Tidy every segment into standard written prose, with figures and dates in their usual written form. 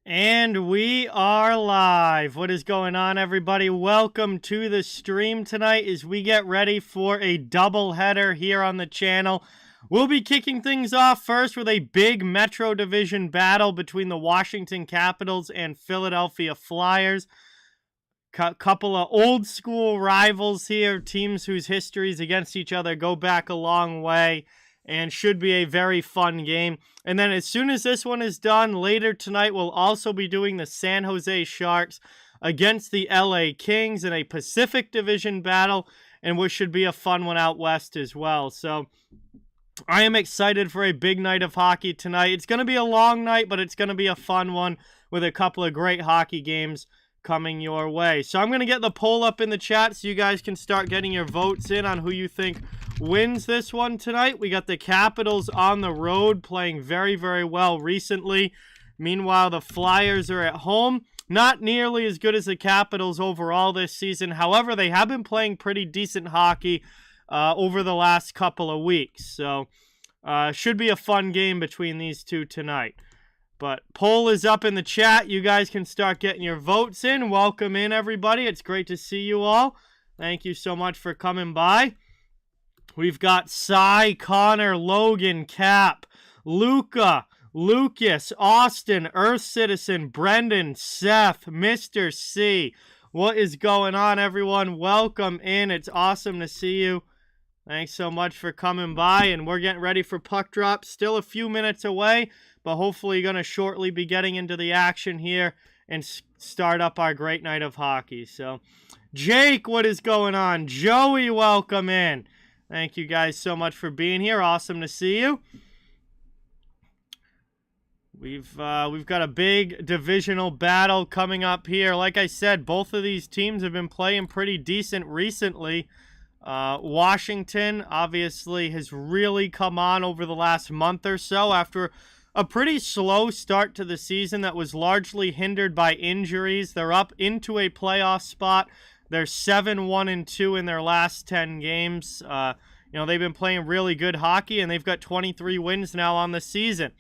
And we are live. What is going on, everybody? Welcome to the stream tonight as we get ready for a doubleheader here on the channel. We'll be kicking things off first with a big Metro Division battle between the Washington Capitals and Philadelphia Flyers. Couple of old school rivals here, teams whose histories against each other go back a long way, and should be a very fun game. And then as soon as this one is done, later tonight we'll also be doing the San Jose Sharks against the LA Kings in a Pacific Division battle, and which should be a fun one out west as well. So I am excited for a big night of hockey tonight. It's going to be a long night, but it's going to be a fun one with a couple of great hockey games coming your way. So I'm going to get the poll up in the chat so you guys can start getting your votes in on who you think wins this one tonight. We got the Capitals on the road playing very, very well recently. Meanwhile, the Flyers are at home. Not nearly as good as the Capitals overall this season. However, they have been playing pretty decent hockey over the last couple of weeks. So, should be a fun game between these two tonight. But poll is up in the chat. You guys can start getting your votes in. Welcome in, everybody. It's great to see you all. Thank you so much for coming by. We've got Cy, Connor, Logan, Cap, Luca, Lucas, Austin, Earth Citizen, Brendan, Seth, Mr. C. What is going on, everyone? Welcome in. It's awesome to see you. Thanks so much for coming by, and we're getting ready for puck drop. Still a few minutes away, but hopefully going to shortly be getting into the action here and start up our great night of hockey. So, Jake, what is going on? Joey, welcome in. Thank you guys so much for being here. Awesome to see you. We've got a big divisional battle coming up here. Like I said, both of these teams have been playing pretty decent recently. Washington obviously has really come on over the last month or so after a pretty slow start to the season that was largely hindered by injuries. They're up into a playoff spot. They're 7-1-2 in their last 10 games. They've been playing really good hockey, and they've got 23 wins now on the season.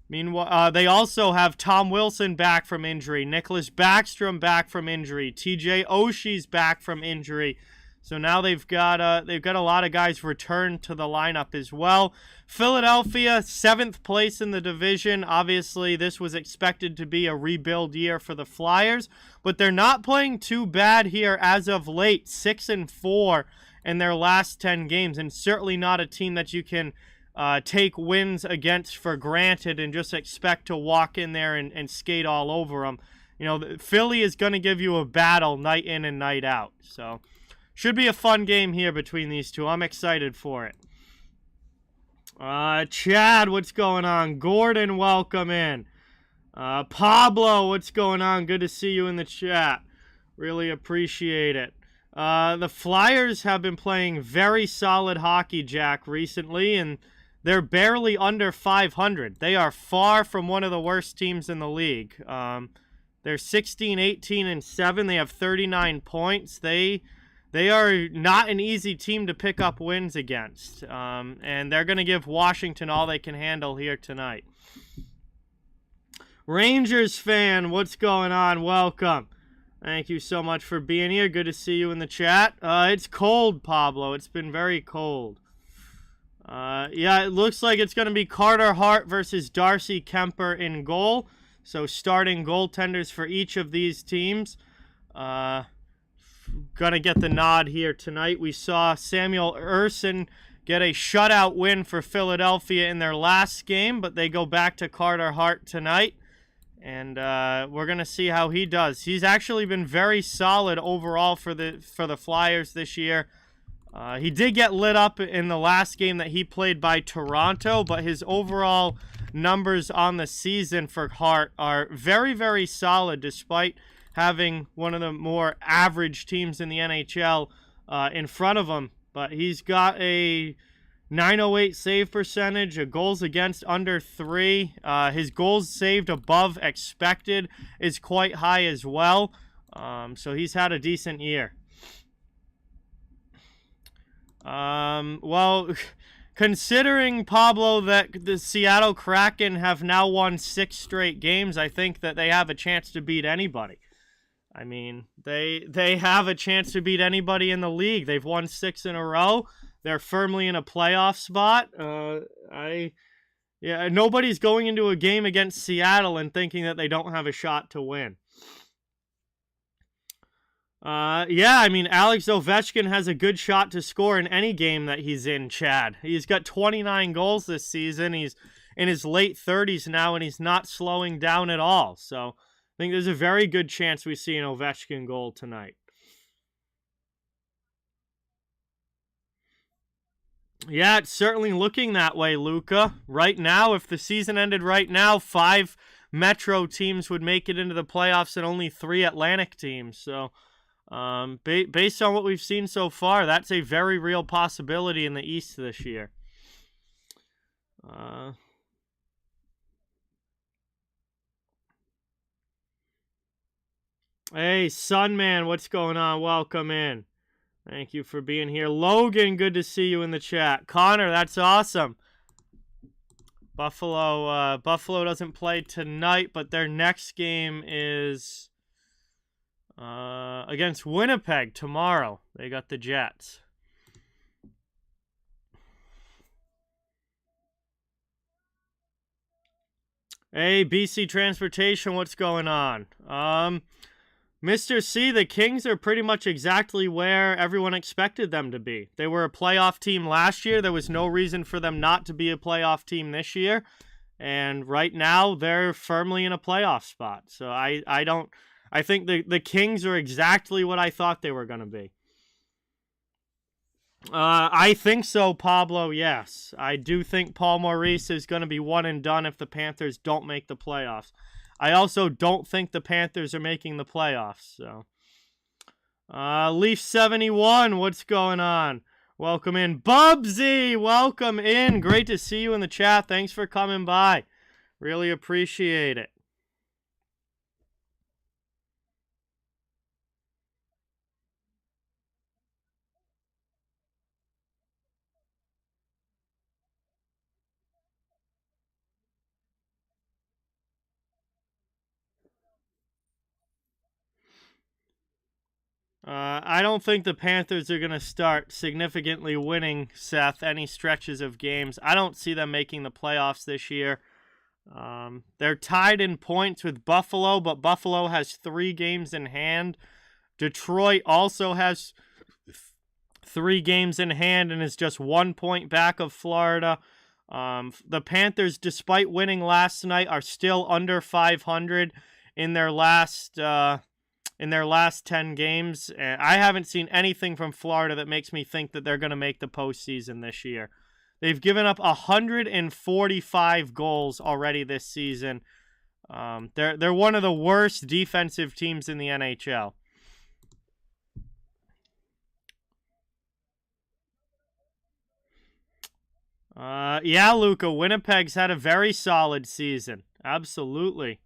Meanwhile, they also have Tom Wilson back from injury, Nicholas Backstrom back from injury, TJ Oshie's back from injury. So now they've got a lot of guys returned to the lineup as well. Philadelphia, 7th place in the division. Obviously, this was expected to be a rebuild year for the Flyers, but they're not playing too bad here as of late. 6-4 in their last 10 games, and certainly not a team that you can take wins against for granted and just expect to walk in there and skate all over them. Philly is going to give you a battle night in and night out. So should be a fun game here between these two. I'm excited for it. Chad, what's going on? Gordon, welcome in. Pablo, what's going on? Good to see you in the chat. Really appreciate it. The Flyers have been playing very solid hockey, Jack, recently, and they're barely under 500. They are far from one of the worst teams in the league. They're 16-18-7. They have 39 points. They are not an easy team to pick up wins against. And they're going to give Washington all they can handle here tonight. Rangers fan, what's going on? Welcome. Thank you so much for being here. Good to see you in the chat. It's cold, Pablo. It's been very cold. Yeah, it looks like it's going to be Carter Hart versus Darcy Kemper in goal. So starting goaltenders for each of these teams. Gonna get the nod here tonight. We saw Samuel Ersson get a shutout win for Philadelphia in their last game, but they go back to Carter Hart tonight, and we're gonna see how he does. He's actually been very solid overall for the Flyers this year. He did get lit up in the last game that he played by Toronto, but his overall numbers on the season for Hart are very, very solid despite having one of the more average teams in the NHL in front of him. But he's got a .908 save percentage, a goals against under 3. His goals saved above expected is quite high as well. So he's had a decent year. Well, considering, Pablo, that the Seattle Kraken have now won 6 straight games, I think that they have a chance to beat anybody. I mean, they have a chance to beat anybody in the league. They've won 6 in a row. They're firmly in a playoff spot. Nobody's going into a game against Seattle and thinking that they don't have a shot to win. I mean, Alex Ovechkin has a good shot to score in any game that he's in, Chad. He's got 29 goals this season. He's in his late 30s now, and he's not slowing down at all. So I think there's a very good chance we see an Ovechkin goal tonight. Yeah, it's certainly looking that way, Luca. Right now, if the season ended right now, 5 Metro teams would make it into the playoffs and only 3 Atlantic teams. So based on what we've seen so far, that's a very real possibility in the East this year. Hey, Sunman, what's going on? Welcome in. Thank you for being here. Logan, good to see you in the chat. Connor, that's awesome. Buffalo doesn't play tonight, but their next game is against Winnipeg tomorrow. They got the Jets. Hey, BC Transportation, what's going on? Mr. C, the Kings are pretty much exactly where everyone expected them to be. They were a playoff team last year. There was no reason for them not to be a playoff team this year. And right now, they're firmly in a playoff spot. So I think the Kings are exactly what I thought they were going to be. I think so, Pablo, yes. I do think Paul Maurice is going to be one and done if the Panthers don't make the playoffs. I also don't think the Panthers are making the playoffs. So, Leaf 71, what's going on? Welcome in. Bubsy, welcome in. Great to see you in the chat. Thanks for coming by. Really appreciate it. I don't think the Panthers are going to start significantly winning, Seth, any stretches of games. I don't see them making the playoffs this year. They're tied in points with Buffalo, but Buffalo has 3 games in hand. Detroit also has 3 games in hand and is just 1 point back of Florida. The Panthers, despite winning last night, are still under 500 in their last 10 games. And I haven't seen anything from Florida that makes me think that they're going to make the postseason this year. They've given up 145 goals already this season. They're one of the worst defensive teams in the NHL. Yeah, Luca, Winnipeg's had a very solid season. Absolutely.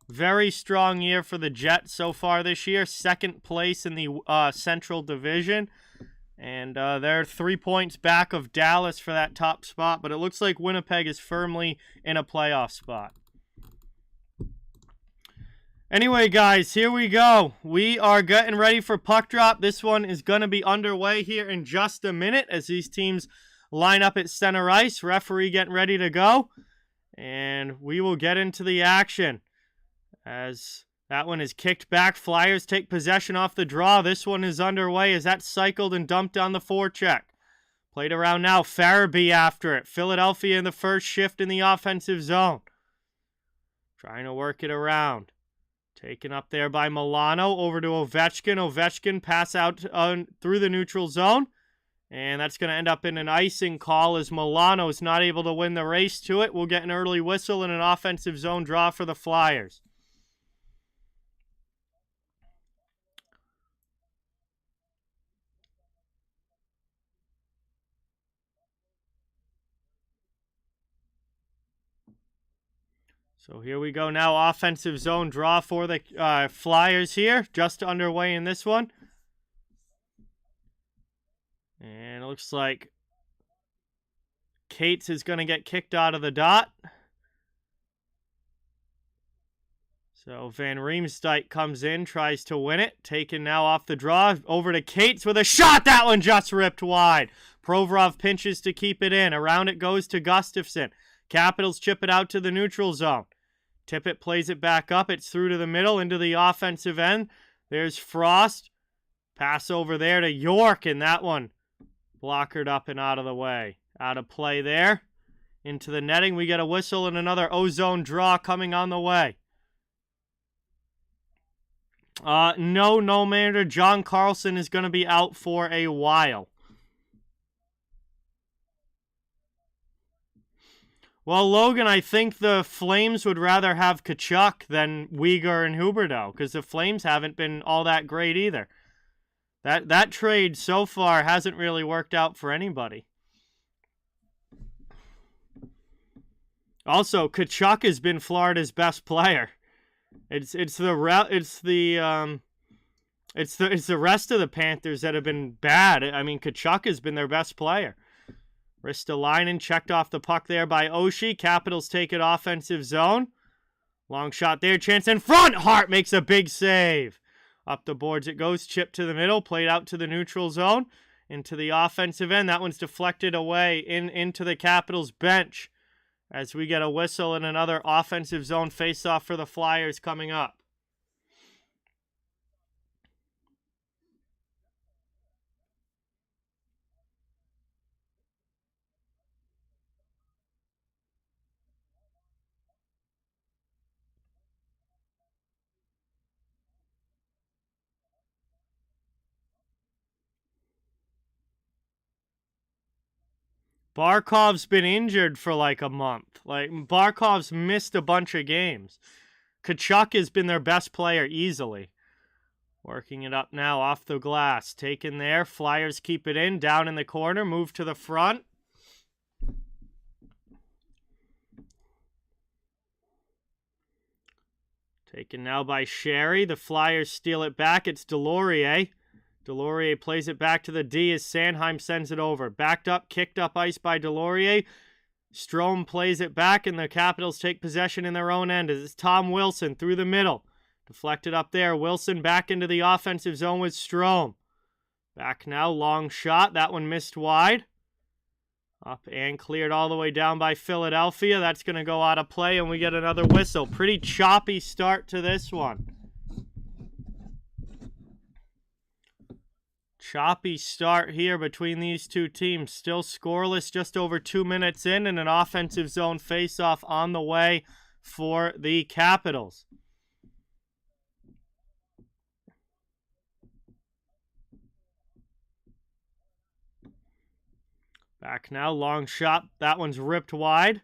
Very strong year for the Jets so far this year. 2nd place in the Central Division. And they're 3 points back of Dallas for that top spot. But it looks like Winnipeg is firmly in a playoff spot. Anyway, guys, here we go. We are getting ready for puck drop. This one is going to be underway here in just a minute as these teams line up at center ice. Referee getting ready to go. And we will get into the action. As that one is kicked back, Flyers take possession off the draw. This one is underway as that's cycled and dumped on the forecheck. Played around now, Farabee after it. Philadelphia in the first shift in the offensive zone. Trying to work it around. Taken up there by Milano, over to Ovechkin. Ovechkin pass out through the neutral zone. And that's going to end up in an icing call as Milano is not able to win the race to it. We'll get an early whistle and an offensive zone draw for the Flyers. So here we go now, offensive zone draw for the Flyers here, just underway in this one. And it looks like Cates is going to get kicked out of the dot. So Van Riemsdyk comes in, tries to win it. Taken now off the draw. Over to Cates with a shot. That one just ripped wide. Provorov pinches to keep it in. Around it goes to Gustafsson. Capitals chip it out to the neutral zone. Tippett plays it back up. It's through to the middle into the offensive end. There's Frost. Pass over there to York, and that one blockered up and out of the way. Out of play there. Into the netting. We get a whistle and another ozone draw coming on the way. No manager. John Carlson is going to be out for a while. Well, Logan, I think the Flames would rather have Tkachuk than Uyghur and Huberdeau, because the Flames haven't been all that great either. That trade so far hasn't really worked out for anybody. Also, Tkachuk has been Florida's best player. It's the rest of the Panthers that have been bad. I mean, Tkachuk has been their best player. Ristolainen checked off the puck there by Oshie. Capitals take it offensive zone. Long shot there. Chance in front. Hart makes a big save. Up the boards it goes. Chip to the middle. Played out to the neutral zone. Into the offensive end. That one's deflected away into the Capitals bench. As we get a whistle and another offensive zone face-off for the Flyers coming up. Barkov's been injured for like a month. Barkov's missed a bunch of games. Tkachuk has been their best player easily. Working it up now off the glass. Taken there. Flyers keep it in. Down in the corner. Move to the front. Taken now by Sherry. The Flyers steal it back. It's Delorier. Delorier plays it back to the D as Sanheim sends it over. Backed up, kicked up ice by Delorier. Strome plays it back, and the Capitals take possession in their own end as it's Tom Wilson through the middle. Deflected up there. Wilson back into the offensive zone with Strome. Back now, long shot. That one missed wide. Up and cleared all the way down by Philadelphia. That's going to go out of play, and we get another whistle. Pretty choppy start to this one. Choppy start here between these two teams. Still scoreless just over 2 minutes in, and an offensive zone face-off on the way for the Capitals. Back now, long shot. That one's ripped wide.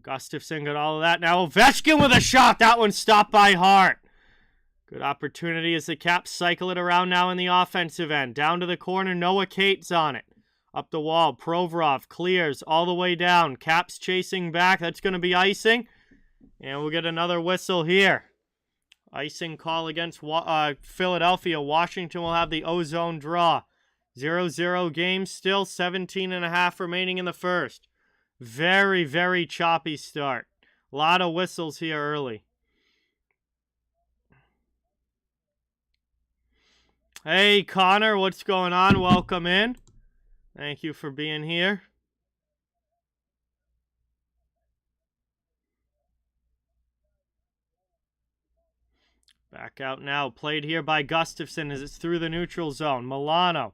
Gustafsson got all of that. Now Ovechkin with a shot. That one's stopped by Hart. Good opportunity as the Caps cycle it around now in the offensive end. Down to the corner, Noah Cates on it. Up the wall, Provorov clears all the way down. Caps chasing back. That's going to be icing. And we'll get another whistle here. Icing call against Philadelphia. Washington will have the ozone draw. 0-0 game still, 17.5 remaining in the first. Very, very choppy start. A lot of whistles here early. Hey, Connor, what's going on? Welcome in. Thank you for being here. Back out now. Played here by Gustafsson as it's through the neutral zone. Milano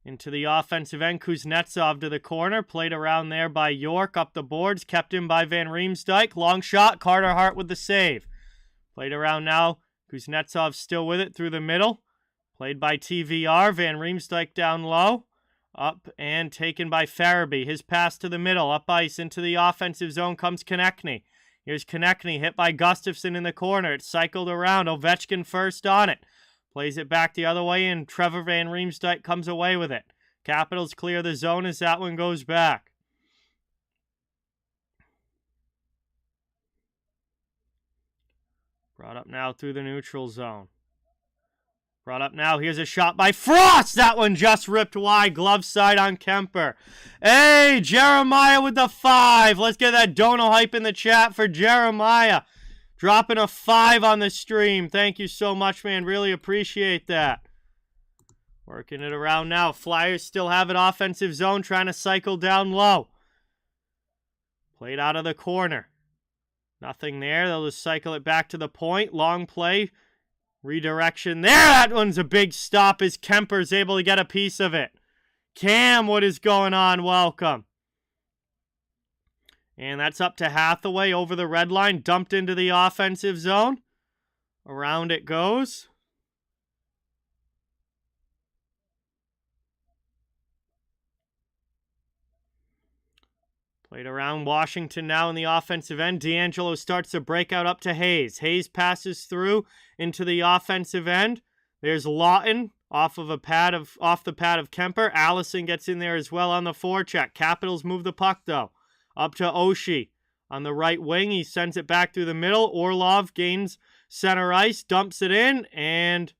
into the offensive end. Kuznetsov to the corner. Played around there by York. Up the boards. Kept in by Van Riemsdyk. Long shot. Carter Hart with the save. Played around now. Kuznetsov still with it through the middle. Played by TVR. Van Riemsdyk down low. Up and taken by Farabee. His pass to the middle. Up ice into the offensive zone comes Konechny. Here's Konechny hit by Gustafsson in the corner. It's cycled around. Ovechkin first on it. Plays it back the other way, and Trevor Van Riemsdyk comes away with it. Capitals clear the zone as that one goes back. Brought up now through the neutral zone. Brought up now. Here's a shot by Frost. That one just ripped wide. Glove side on Kuemper. Hey, Jeremiah with the 5. Let's get that dono hype in the chat for Jeremiah. Dropping a 5 on the stream. Thank you so much, man. Really appreciate that. Working it around now. Flyers still have it offensive zone. Trying to cycle down low. Played out of the corner. Nothing there. They'll just cycle it back to the point. Long play. Redirection there. That one's a big stop as Kuemper's able to get a piece of it. Cam, what is going on? Welcome. And that's up to Hathaway over the red line. Dumped into the offensive zone. Around it goes. Played around Washington now in the offensive end. D'Angelo starts the breakout up to Hayes. Hayes passes through into the offensive end. There's Lawton off the pad of Kuemper. Allison gets in there as well on the forecheck. Capitals move the puck though. Up to Oshie on the right wing. He sends it back through the middle. Orlov gains center ice, dumps it in, and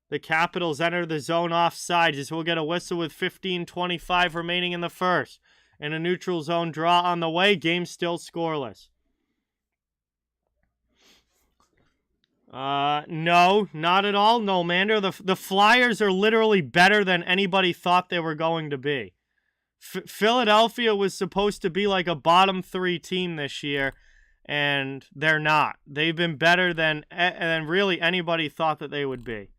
the Capitals enter the zone offside as we'll get a whistle with 15:25 remaining in the first. And a neutral zone draw on the way. Game still scoreless. No, not at all. No, Mander. The Flyers are literally better than anybody thought they were going to be. Philadelphia was supposed to be like a bottom 3 team this year, and they're not. They've been better than really anybody thought that they would be.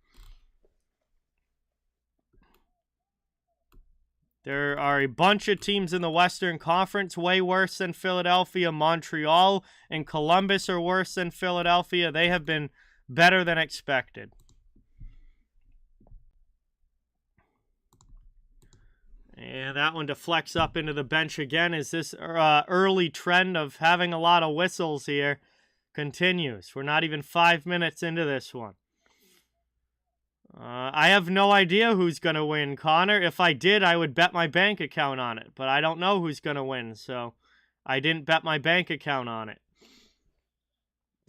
There are a bunch of teams in the Western Conference way worse than Philadelphia. Montreal and Columbus are worse than Philadelphia. They have been better than expected. And that one deflects up into the bench again as this early trend of having a lot of whistles here continues. We're not even 5 minutes into this one. I have no idea who's going to win, Connor. If I did, I would bet my bank account on it. But I don't know who's going to win, so I didn't bet my bank account on it.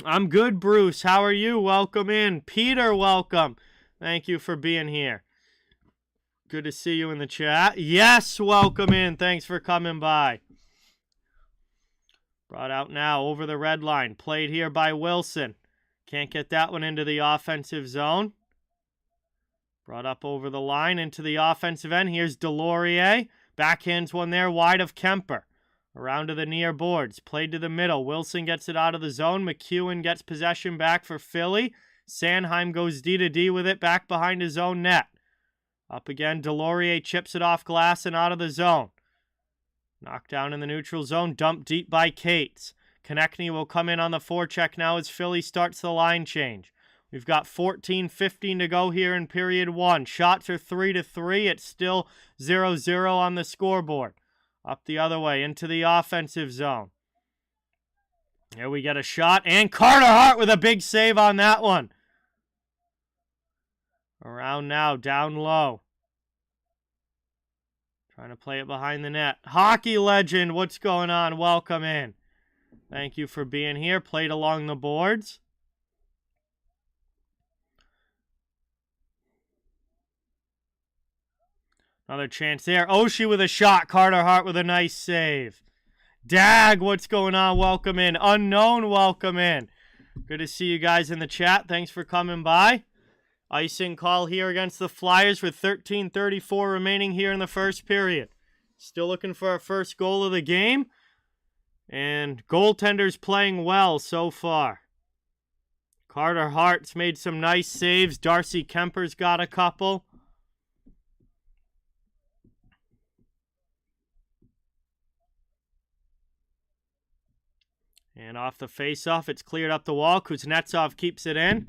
I'm good, Bruce. How are you? Welcome in. Peter, welcome. Thank you for being here. Good to see you in the chat. Yes, welcome in. Thanks for coming by. Brought out now over the red line. Played here by Wilson. Can't get that one into the offensive zone. Brought up over the line into the offensive end. Here's Delorier. Backhands one there wide of Kuemper. Around to the near boards. Played to the middle. Wilson gets it out of the zone. McEwen gets possession back for Philly. Sanheim goes D to D with it back behind his own net. Up again. Delorier chips it off glass and out of the zone. Knocked down in the neutral zone. Dumped deep by Cates. Konechny will come in on the forecheck now as Philly starts the line change. We've got 14:15 to go here in period 1. Shots are 3-3. It's still 0-0 on the scoreboard. Up the other way into the offensive zone. Here we get a shot. And Carter Hart with a big save on that one. Around now, down low. Trying to play it behind the net. Hockey legend, what's going on? Welcome in. Thank you for being here. Played along the boards. Another chance there. Oshie with a shot. Carter Hart with a nice save. Dag, what's going on? Welcome in. Unknown, welcome in. Good to see you guys in the chat. Thanks for coming by. Icing call here against the Flyers with 13:34 remaining here in the first period. Still looking for our first goal of the game. And goaltender's playing well so far. Carter Hart's made some nice saves. Darcy Kuemper's got a couple. And off the face-off, it's cleared up the wall. Kuznetsov keeps it in.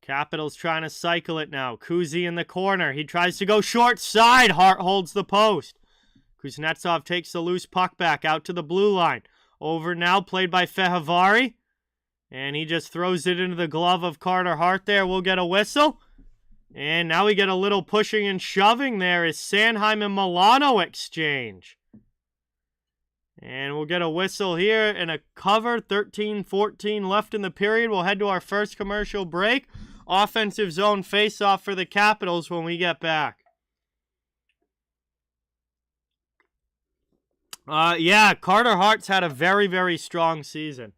Capitals trying to cycle it now. Kuzi in the corner. He tries to go short side. Hart holds the post. Kuznetsov takes the loose puck back out to the blue line. Over now, played by Fehervari. And he just throws it into the glove of Carter Hart there. We'll get a whistle. And now we get a little pushing and shoving there as Sanheim and Milano exchange. And we'll get a whistle here and a cover. 13-14 left in the period. We'll head to our first commercial break. offensive zone faceoff for the Capitals when we get back. Yeah, Carter Hart's had a very, very strong season.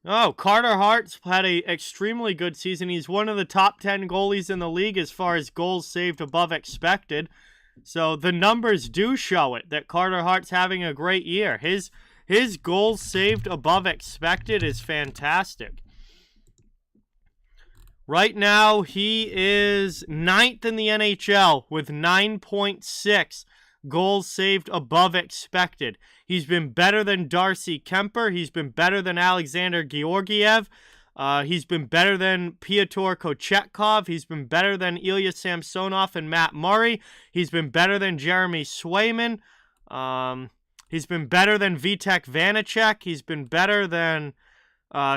Oh, Carter Hart's had an extremely good season. He's one of the top 10 goalies in the league as far as goals saved above expected. So the numbers do show it, that Carter Hart's having a great year. His goals saved above expected is fantastic. Right now, he is 9th in the NHL with 9.6 goals saved above expected. He's been better than Darcy Kemper. He's been better than Alexander Georgiev. He's been better than Pyotr Kochetkov. He's been better than Ilya Samsonov and Matt Murray. He's been better than Jeremy Swayman. He's been better than Vitek Vanacek. He's been better than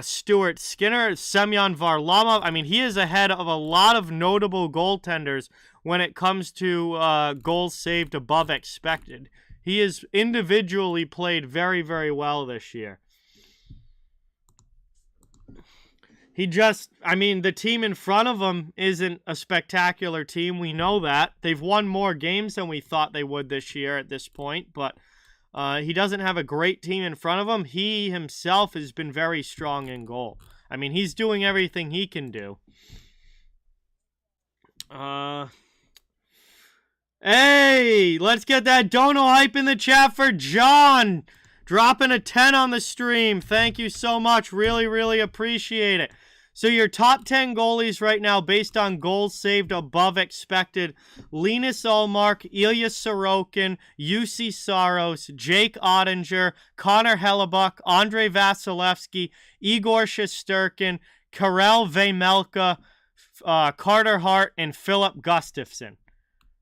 Stuart Skinner, Semyon Varlamov. I mean, he is ahead of a lot of notable goaltenders when it comes to goals saved above expected. He has individually played very, very well this year. The team in front of him isn't a spectacular team. We know that. They've won more games than we thought they would this year at this point, but he doesn't have a great team in front of him. He himself has been very strong in goal. I mean, he's doing everything he can do. Hey, let's get that dono hype in the chat for John. Dropping a 10 on the stream. Thank you so much. Really, really appreciate it. So your top 10 goalies right now based on goals saved above expected. Linus Ullmark, Ilya Sorokin, UC Saros, Jake Ottinger, Connor Hellebuck, Andrei Vasilevsky, Igor Shesterkin, Karel Vejmelka, Carter Hart, and Philip Gustafsson.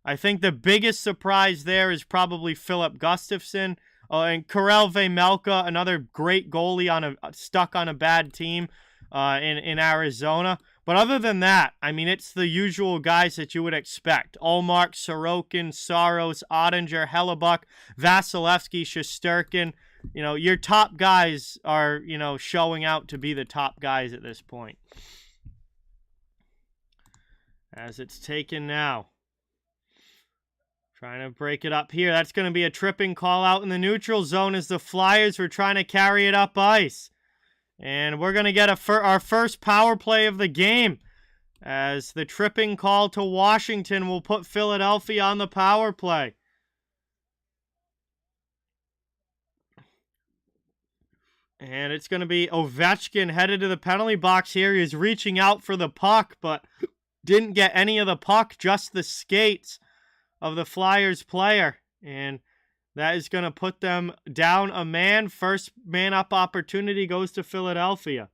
I think the biggest surprise there is probably Philip Gustafsson. And Karel Vejmelka, another great goalie stuck on a bad team in Arizona. But other than that, I mean, it's the usual guys that you would expect. Ullmark, Sorokin, Saros, Ottinger, Hellebuck, Vasilevsky, Shesterkin. You know, your top guys are, showing out to be the top guys at this point. As it's taken now. Trying to break it up here. That's going to be a tripping call out in the neutral zone as the Flyers were trying to carry it up ice. And we're going to get our first power play of the game as the tripping call to Washington will put Philadelphia on the power play. And it's going to be Ovechkin headed to the penalty box here. He's reaching out for the puck, but didn't get any of the puck, just the skates of the Flyers player, and that is going to put them down a man. First man up opportunity goes to Philadelphia.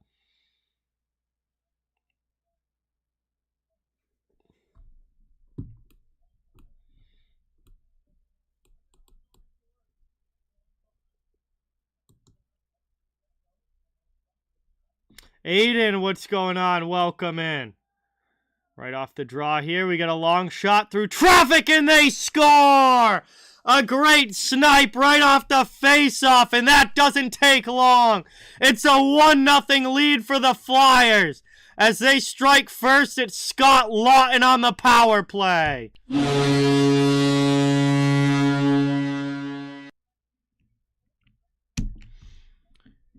Aiden, what's going on? Welcome in. Right off the draw here, we got a long shot through traffic, and they score! A great snipe right off the face-off, and that doesn't take long. It's a 1-0 lead for the Flyers. As they strike first, it's Scott Laughton on the power play.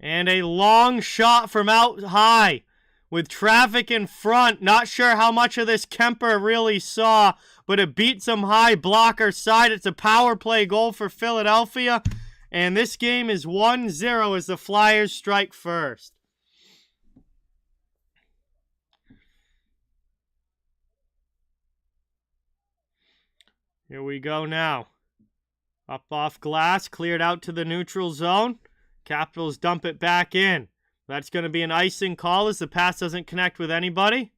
And a long shot from out high. With traffic in front, not sure how much of this Kemper really saw, but it beats him high blocker side. It's a power play goal for Philadelphia, and this game is 1-0 as the Flyers strike first. Here we go now. Up off glass, cleared out to the neutral zone. Capitals dump it back in. That's going to be an icing call as the pass doesn't connect with anybody.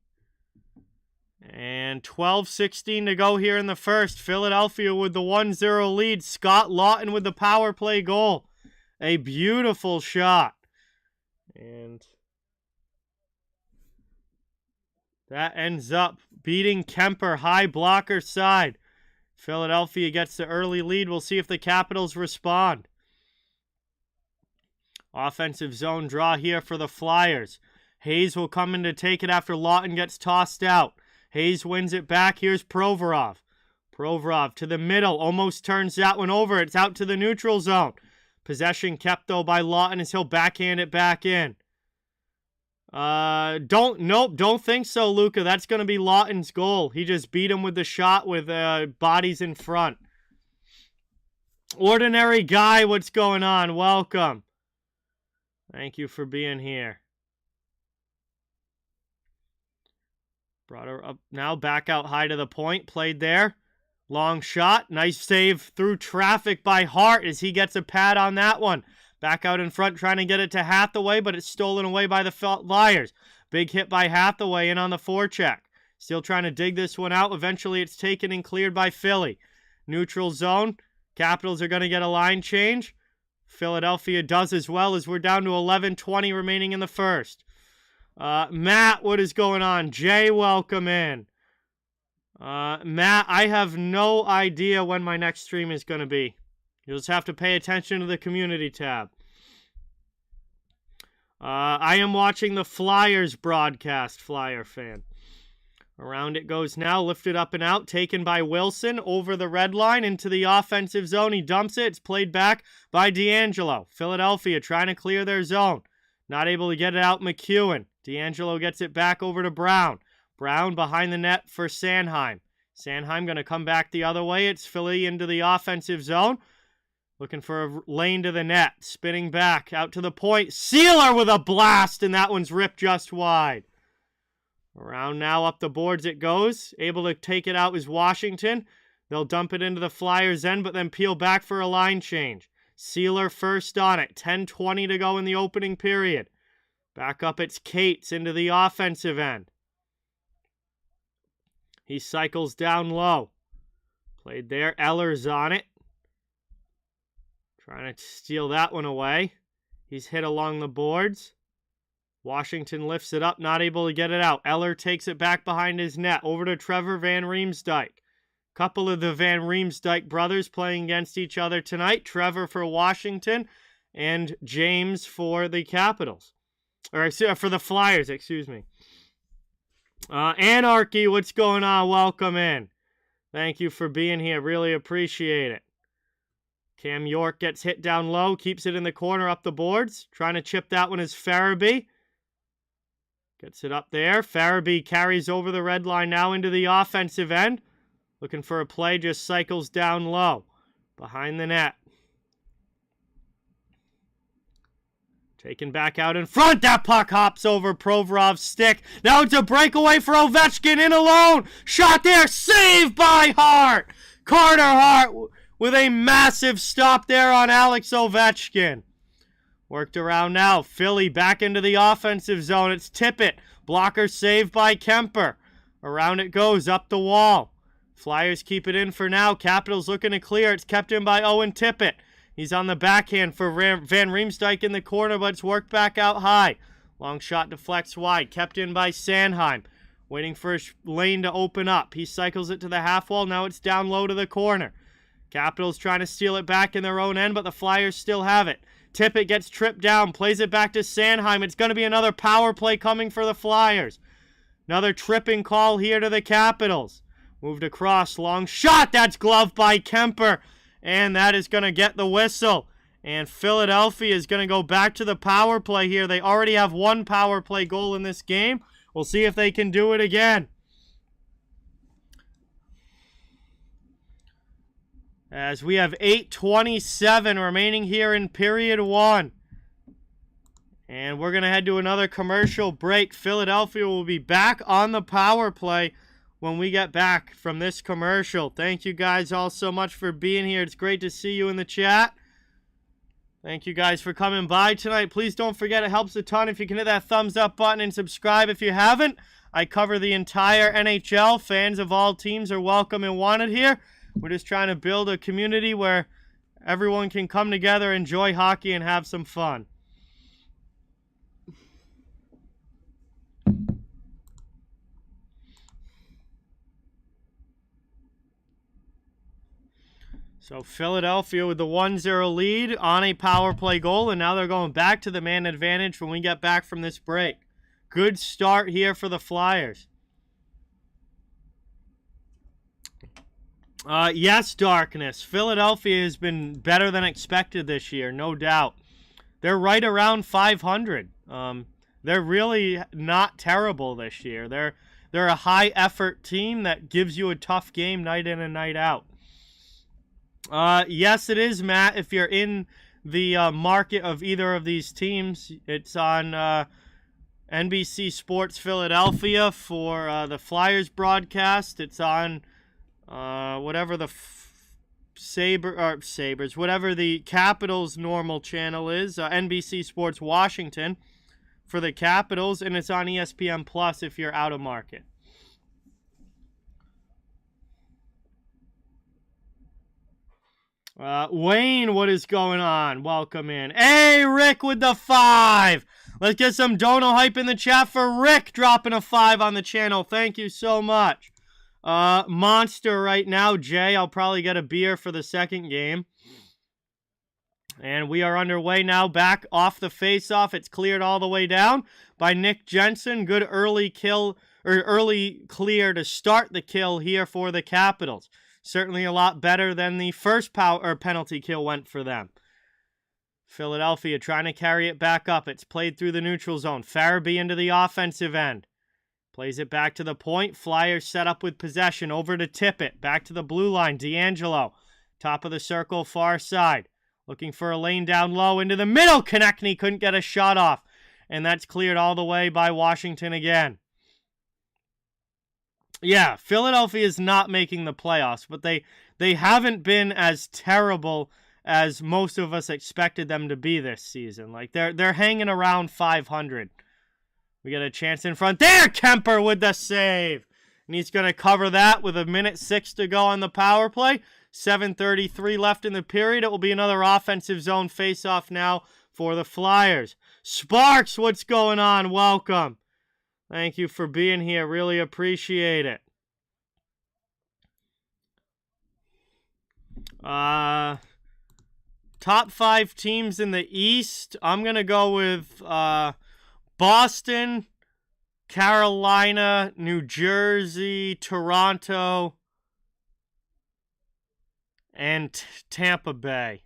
And 12:16 to go here in the first. Philadelphia with the 1-0 lead. Scott Laughton with the power play goal. A beautiful shot. And that ends up beating Kemper, high blocker side. Philadelphia gets the early lead. We'll see if the Capitals respond. Offensive zone draw here for the Flyers. Hayes will come in to take it after Lawton gets tossed out. Hayes wins it back. Here's Provorov. Provorov to the middle. Almost turns that one over. It's out to the neutral zone. Possession kept, though, by Lawton as he'll backhand it back in. Don't think so, Luca. That's going to be Lawton's goal. He just beat him with the shot with bodies in front. Ordinary Guy, what's going on? Welcome. Thank you for being here. Brought her up now, back out high to the point. Played there. Long shot. Nice save through traffic by Hart as he gets a pad on that one. Back out in front trying to get it to Hathaway, but it's stolen away by the Flyers. Big hit by Hathaway in on the forecheck. Still trying to dig this one out. Eventually it's taken and cleared by Philly. Neutral zone. Capitals are going to get a line change. Philadelphia does as well as we're down to 11:20 remaining in the first. Matt, what is going on? Jay, welcome in. Matt, I have no idea when my next stream is going to be. You'll just have to pay attention to the community tab. I am watching the Flyers broadcast, Flyer fan. Around it goes now, lifted up and out, taken by Wilson over the red line into the offensive zone. He dumps it. It's played back by D'Angelo. Philadelphia trying to clear their zone. Not able to get it out, McEwen. D'Angelo gets it back over to Brown. Brown behind the net for Sanheim. Sanheim going to come back the other way. It's Philly into the offensive zone. Looking for a lane to the net. Spinning back out to the point. Sealer with a blast, and that one's ripped just wide. Around now, up the boards it goes. Able to take it out is Washington. They'll dump it into the Flyers' end, but then peel back for a line change. Sealer first on it. 10:20 to go in the opening period. Back up, it's Cates into the offensive end. He cycles down low. Played there. Eller's on it. Trying to steal that one away. He's hit along the boards. Washington lifts it up, not able to get it out. Eller takes it back behind his net. Over to Trevor Van Riemsdyk. Couple of the Van Riemsdyk brothers playing against each other tonight. Trevor for Washington and James for the Capitals. Or for the Flyers, excuse me. Anarchy, what's going on? Welcome in. Thank you for being here. Really appreciate it. Cam York gets hit down low, keeps it in the corner up the boards. Trying to chip that one is Farabee. Gets it up there. Farabee carries over the red line now into the offensive end. Looking for a play, just cycles down low. Behind the net. Taken back out in front. That puck hops over Provorov's stick. Now it's a breakaway for Ovechkin in alone. Shot there. Saved by Hart. Carter Hart with a massive stop there on Alex Ovechkin. Worked around now. Philly back into the offensive zone. It's Tippett. Blocker saved by Kemper. Around it goes. Up the wall. Flyers keep it in for now. Capitals looking to clear. It's kept in by Owen Tippett. He's on the backhand for Van Riemsdyk in the corner, but it's worked back out high. Long shot deflects wide. Kept in by Sanheim. Waiting for a lane to open up. He cycles it to the half wall. Now it's down low to the corner. Capitals trying to steal it back in their own end, but the Flyers still have it. Tippett gets tripped down. Plays it back to Sanheim. It's going to be another power play coming for the Flyers. Another tripping call here to the Capitals. Moved across. Long shot. That's gloved by Kemper. And that is going to get the whistle. And Philadelphia is going to go back to the power play here. They already have one power play goal in this game. We'll see if they can do it again. As we have 8:27 remaining here in period one. And we're going to head to another commercial break. Philadelphia will be back on the power play when we get back from this commercial. Thank you guys all so much for being here. It's great to see you in the chat. Thank you guys for coming by tonight. Please don't forget, it helps a ton if you can hit that thumbs up button and subscribe if you haven't. I cover the entire NHL. Fans of all teams are welcome and wanted here. We're just trying to build a community where everyone can come together, enjoy hockey, and have some fun. So Philadelphia with the 1-0 lead on a power play goal, and now they're going back to the man advantage when we get back from this break. Good start here for the Flyers. Yes, Darkness. Philadelphia has been better than expected this year, no doubt. They're right around 500. They're really not terrible this year. They're a high-effort team that gives you a tough game night in and night out. Yes, it is, Matt. If you're in the market of either of these teams, it's on NBC Sports Philadelphia for the Flyers broadcast. It's on whatever the Sabres, whatever the Capitals' normal channel is, NBC Sports Washington for the Capitals, and it's on ESPN Plus if you're out of market. Wayne, what is going on? Welcome in. Hey, Rick with the 5. Let's get some dono hype in the chat for Rick dropping a 5 on the channel. Thank you so much. Monster right now, Jay. I'll probably get a beer for the second game. And we are underway now, back off the face-off. It's cleared all the way down by Nick Jensen. Good early kill, or early clear to start the kill here for the Capitals. Certainly a lot better than the first penalty kill went for them. Philadelphia trying to carry it back up. It's played through the neutral zone. Farabee into the offensive end. Plays it back to the point. Flyers set up with possession. Over to Tippett. Back to the blue line. D'Angelo. Top of the circle, far side. Looking for a lane down low into the middle. Konechny couldn't get a shot off. And that's cleared all the way by Washington again. Yeah, Philadelphia is not making the playoffs, but they haven't been as terrible as most of us expected them to be this season. Like they're hanging around 500. We get a chance in front there. Kemper with the save, and he's going to cover that with 1:06 to go on the power play. 7:33 left in the period. It will be another offensive zone face-off now for the Flyers. Sparks, what's going on? Welcome. Thank you for being here. Really appreciate it. Top 5 teams in the East. I'm going to go with Boston, Carolina, New Jersey, Toronto, and Tampa Bay.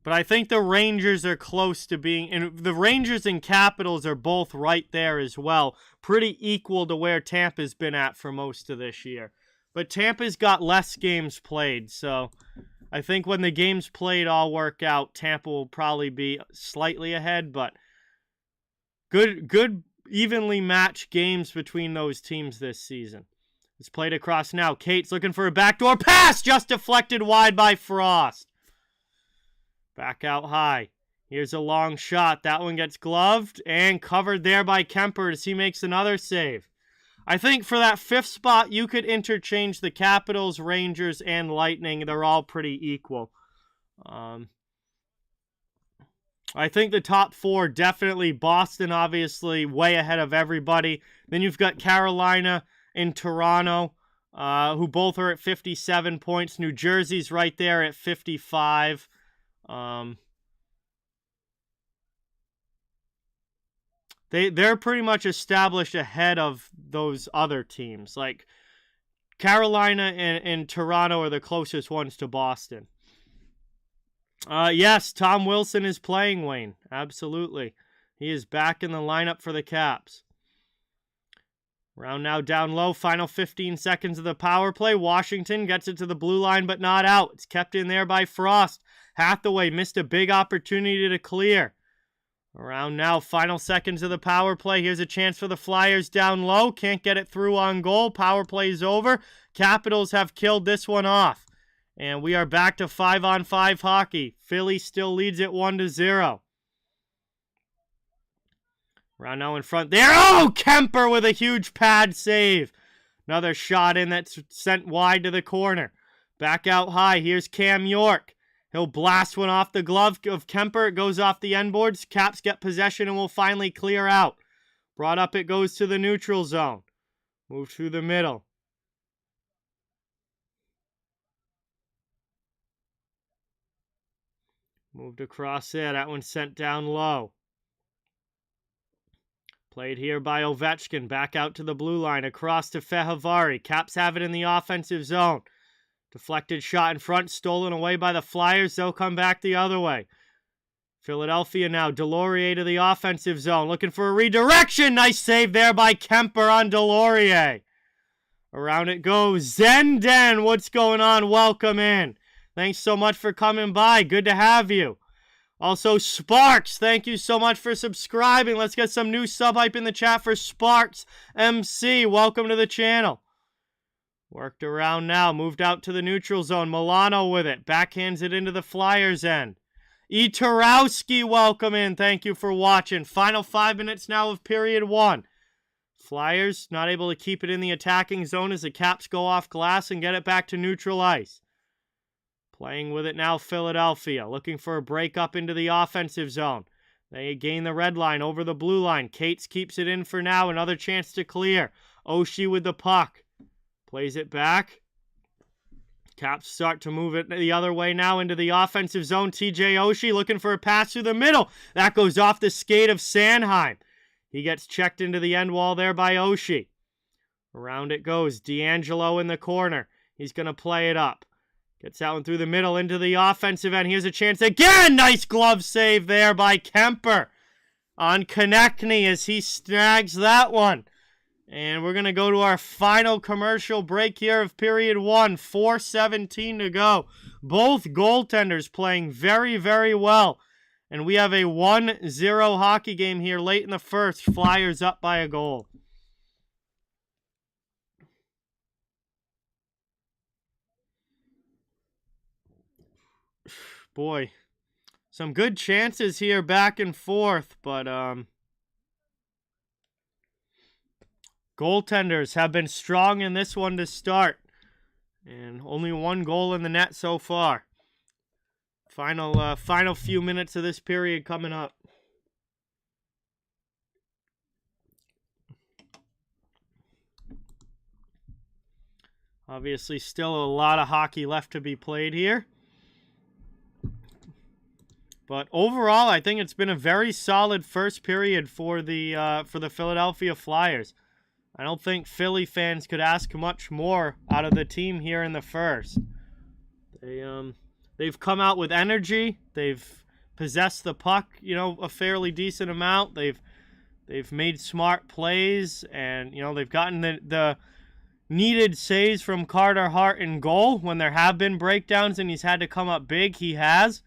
But I think the Rangers are close to being, and the Rangers and Capitals are both right there as well. Pretty equal to where Tampa's been at for most of this year. But Tampa's got less games played, so I think when the games played all work out, Tampa will probably be slightly ahead, but good evenly matched games between those teams this season. It's played across now. Cates looking for a backdoor pass, just deflected wide by Frost. Back out high. Here's a long shot. That one gets gloved and covered there by Kemper as he makes another save. I think for that 5th spot, you could interchange the Capitals, Rangers, and Lightning. They're all pretty equal. I think the top 4, definitely Boston, obviously, way ahead of everybody. Then you've got Carolina and Toronto, who both are at 57 points. New Jersey's right there at 55. They're pretty much established ahead of those other teams. Like Carolina and Toronto are the closest ones to Boston. Yes, Tom Wilson is playing, Wayne. Absolutely. He is back in the lineup for the Caps. Round now down low. Final 15 seconds of the power play. Washington gets it to the blue line, but not out. It's kept in there by Frost. Hathaway missed a big opportunity to clear. Around now, final seconds of the power play. Here's a chance for the Flyers down low. Can't get it through on goal. Power play's over. Capitals have killed this one off. And we are back to 5-on-5 hockey. Philly still leads it 1-0. Round now in front there. Oh, Kemper with a huge pad save. Another shot in that's sent wide to the corner. Back out high. Here's Cam York. He'll blast one off the glove of Kemper. It goes off the end boards. Caps get possession and will finally clear out. Brought up, it goes to the neutral zone. Move through the middle. Moved across there. That one sent down low. Played here by Ovechkin. Back out to the blue line. Across to Fehervary. Caps have it in the offensive zone. Deflected shot in front. Stolen away by the Flyers. They'll come back the other way. Philadelphia now. Delorier to the offensive zone. Looking for a redirection. Nice save there by Kemper on Delorier. Around it goes. Zenden. What's going on? Welcome in. Thanks so much for coming by. Good to have you. Also, Sparks, thank you so much for subscribing. Let's get some new sub hype in the chat for Sparks MC. Welcome to the channel. Worked around now. Moved out to the neutral zone. Milano with it. Backhands it into the Flyers' end. E. Tarowski, welcome in. Thank you for watching. Final 5 minutes now of period 1. Flyers not able to keep it in the attacking zone as the Caps go off glass and get it back to neutral ice. Playing with it now, Philadelphia. Looking for a break up into the offensive zone. They gain the red line over the blue line. Cates keeps it in for now. Another chance to clear. Oshie with the puck. Plays it back. Caps start to move it the other way now into the offensive zone. TJ Oshie looking for a pass through the middle. That goes off the skate of Sanheim. He gets checked into the end wall there by Oshie. Around it goes. D'Angelo in the corner. He's going to play it up. Gets out and through the middle into the offensive end. Here's a chance again. Nice glove save there by Kemper on Konechny as he snags that one. And we're going to go to our final commercial break here of period 1. 4:17 to go. Both goaltenders playing very, very well. And we have a 1-0 hockey game here late in the first. Flyers up by a goal. Boy, some good chances here back and forth, but goaltenders have been strong in this one to start. And only one goal in the net so far. Final few minutes of this period coming up. Obviously still a lot of hockey left to be played here. But overall, I think it's been a very solid first period for the Philadelphia Flyers. I don't think Philly fans could ask much more out of the team here in the first. They've come out with energy. They've possessed the puck, a fairly decent amount. They've made smart plays, and they've gotten the needed saves from Carter Hart in goal when there have been breakdowns and he's had to come up big. He has,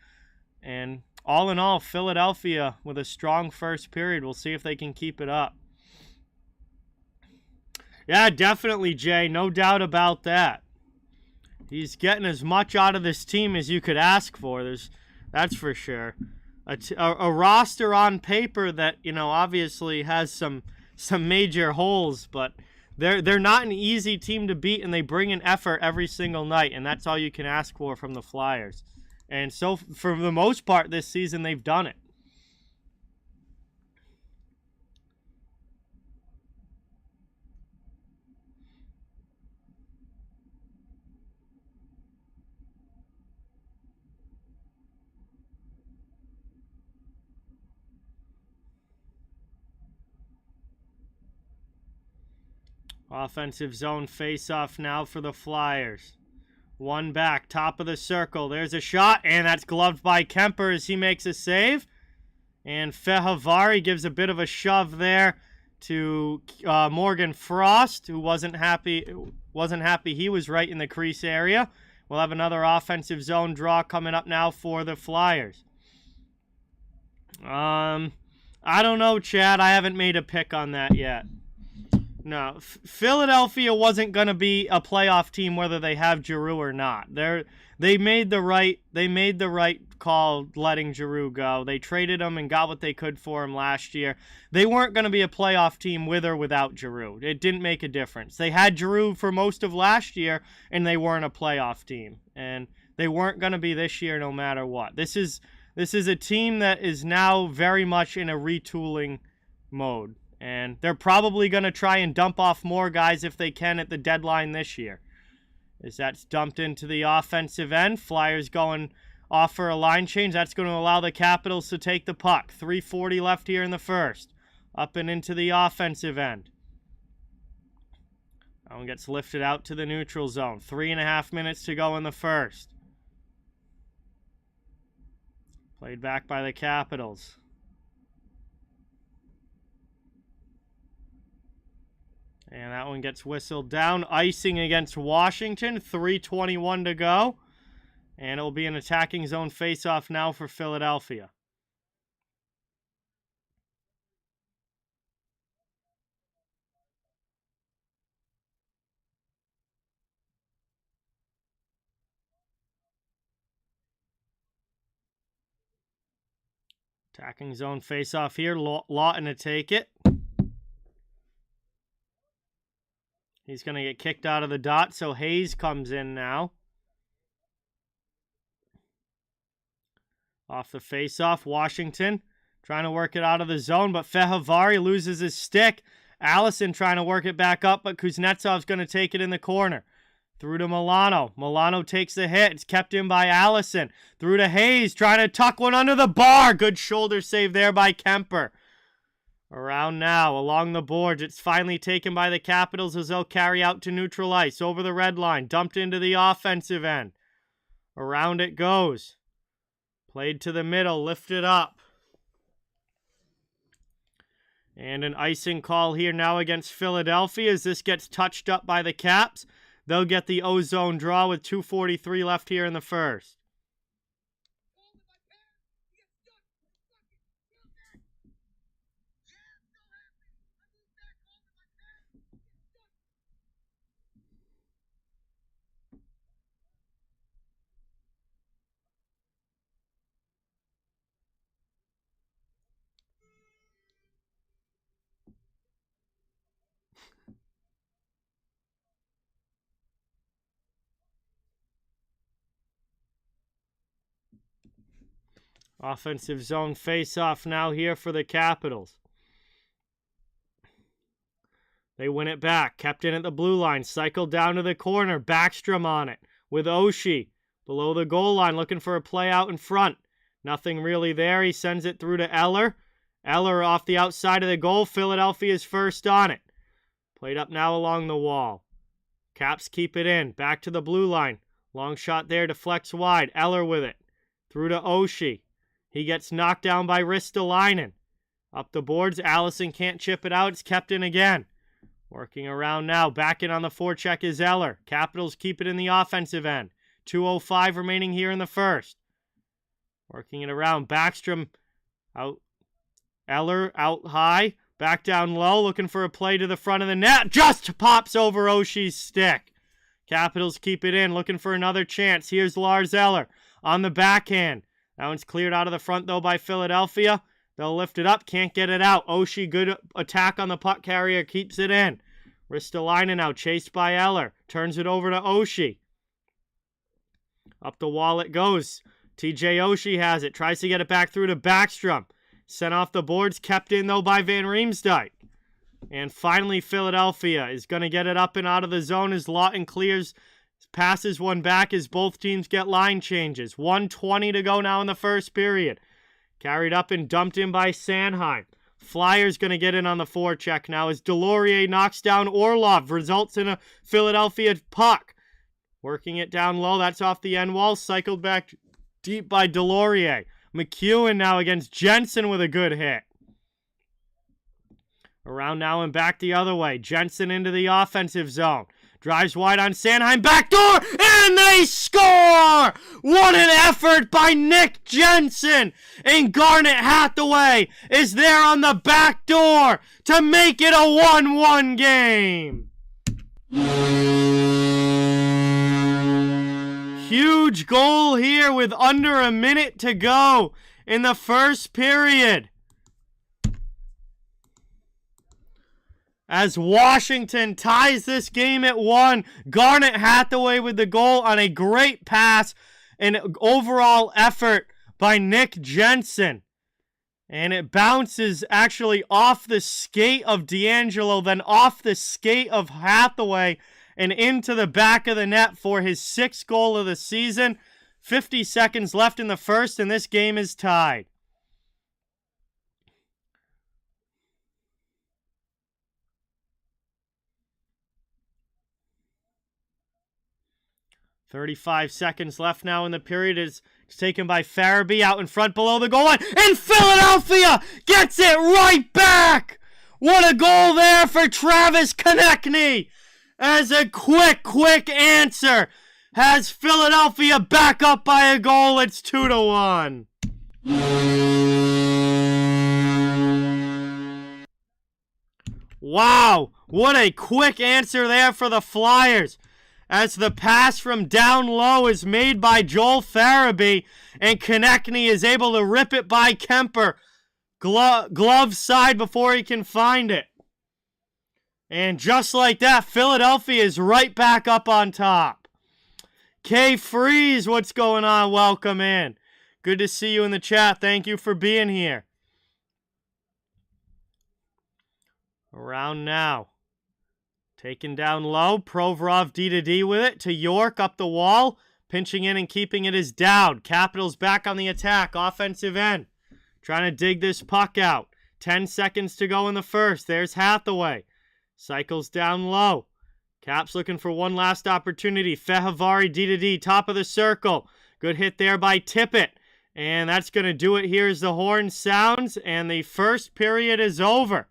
and all in all, Philadelphia with a strong first period. We'll see if they can keep it up. Yeah, definitely, Jay. No doubt about that. He's getting as much out of this team as you could ask for. That's for sure. A roster on paper that, obviously has some major holes, but they're not an easy team to beat, and they bring an effort every single night, and that's all you can ask for from the Flyers. And so, for the most part this season, they've done it. Offensive zone face-off now for the Flyers. One back, top of the circle. There's a shot, and that's gloved by Kemper as he makes a save. And Fehervary gives a bit of a shove there to Morgan Frost, who wasn't happy. He was right in the crease area. We'll have another offensive zone draw coming up now for the Flyers. I don't know, Chad. I haven't made a pick on that yet. No, Philadelphia wasn't going to be a playoff team whether they have Giroux or not. They made the right call letting Giroux go. They traded him and got what they could for him last year. They weren't going to be a playoff team with or without Giroux. It didn't make a difference. They had Giroux for most of last year, and they weren't a playoff team. And they weren't going to be this year no matter what. This is a team that is now very much in a retooling mode. And they're probably going to try and dump off more guys if they can at the deadline this year. As that's dumped into the offensive end. Flyers going offer a line change. That's going to allow the Capitals to take the puck. 3:40 left here in the first. Up and into the offensive end. That one gets lifted out to the neutral zone. 3.5 minutes to go in the first. Played back by the Capitals. And that one gets whistled down. Icing against Washington. 3:21 to go. And it will be an attacking zone faceoff now for Philadelphia. Attacking zone faceoff here. Lawton to take it. He's going to get kicked out of the dot, so Hayes comes in now. Off the faceoff, Washington trying to work it out of the zone, but Fehervari loses his stick. Allison trying to work it back up, but Kuznetsov's going to take it in the corner. Through to Milano. Milano takes the hit. It's kept in by Allison. Through to Hayes, trying to tuck one under the bar. Good shoulder save there by Kemper. Around now, along the boards. It's finally taken by the Capitals as they'll carry out to neutral ice. Over the red line. Dumped into the offensive end. Around it goes. Played to the middle. Lifted up. And an icing call here now against Philadelphia as this gets touched up by the Caps. They'll get the O-zone draw with 2:43 left here in the first. Offensive zone face-off now here for the Capitals. They win it back. Kept in at the blue line. Cycled down to the corner. Backstrom on it with Oshie. Below the goal line looking for a play out in front. Nothing really there. He sends it through to Eller. Eller off the outside of the goal. Philadelphia's first on it. Played up now along the wall. Caps keep it in. Back to the blue line. Long shot there. Deflects wide. Eller with it. Through to Oshie. He gets knocked down by Ristolainen. Up the boards, Allison can't chip it out. It's kept in again. Working around now. Back in on the forecheck is Eller. Capitals keep it in the offensive end. 2:05 remaining here in the first. Working it around. Backstrom out. Eller out high. Back down low. Looking for a play to the front of the net. Just pops over Oshie's stick. Capitals keep it in. Looking for another chance. Here's Lars Eller on the backhand. That one's cleared out of the front, though, by Philadelphia. They'll lift it up. Can't get it out. Oshie, good attack on the puck carrier. Keeps it in. Ristolainen now chased by Eller. Turns it over to Oshie. Up the wall it goes. TJ Oshie has it. Tries to get it back through to Backstrom. Sent off the boards. Kept in, though, by Van Riemsdyk. And finally, Philadelphia is going to get it up and out of the zone as Lawton clears. Passes one back as both teams get line changes. 1:20 to go now in the first period. Carried up and dumped in by Sanheim. Flyers going to get in on the forecheck now as Delorier knocks down Orlov. Results in a Philadelphia puck. Working it down low. That's off the end wall. Cycled back deep by Delorier. McEwen now against Jensen with a good hit. Around now and back the other way. Jensen into the offensive zone. Drives wide on Sanheim, backdoor, and they score! What an effort by Nick Jensen! And Garnet Hathaway is there on the back door to make it a 1-1 game. Huge goal here with under a minute to go in the first period. As Washington ties this game at 1. Garnet Hathaway with the goal on a great pass and overall effort by Nick Jensen. And it bounces actually off the skate of D'Angelo, then off the skate of Hathaway and into the back of the net for his 6th goal of the season. 50 seconds left in the first, and this game is tied. "35 seconds left now in the period. It's taken by Farabee out in front below the goal line. And Philadelphia gets it right back! What a goal there for Travis Konechny! As a quick answer has Philadelphia back up by a goal. It's 2-1. Wow, what a quick answer there for the Flyers. As the pass from down low is made by Joel Farabee, and Konechny is able to rip it by Kemper. Glove side before he can find it. And just like that, Philadelphia is right back up on top. K Freeze, what's going on? Welcome in. Good to see you in the chat. Thank you for being here. Around now. Taken down low, Provorov D-to-D with it, to York up the wall. Pinching in and keeping it is Dowd. Capitals back on the attack, offensive end. Trying to dig this puck out. 10 seconds to go in the first. There's Hathaway. Cycles down low. Caps looking for one last opportunity. Fehavari D-to-D, top of the circle. Good hit there by Tippett. And that's going to do it here as the horn sounds, and the first period is over.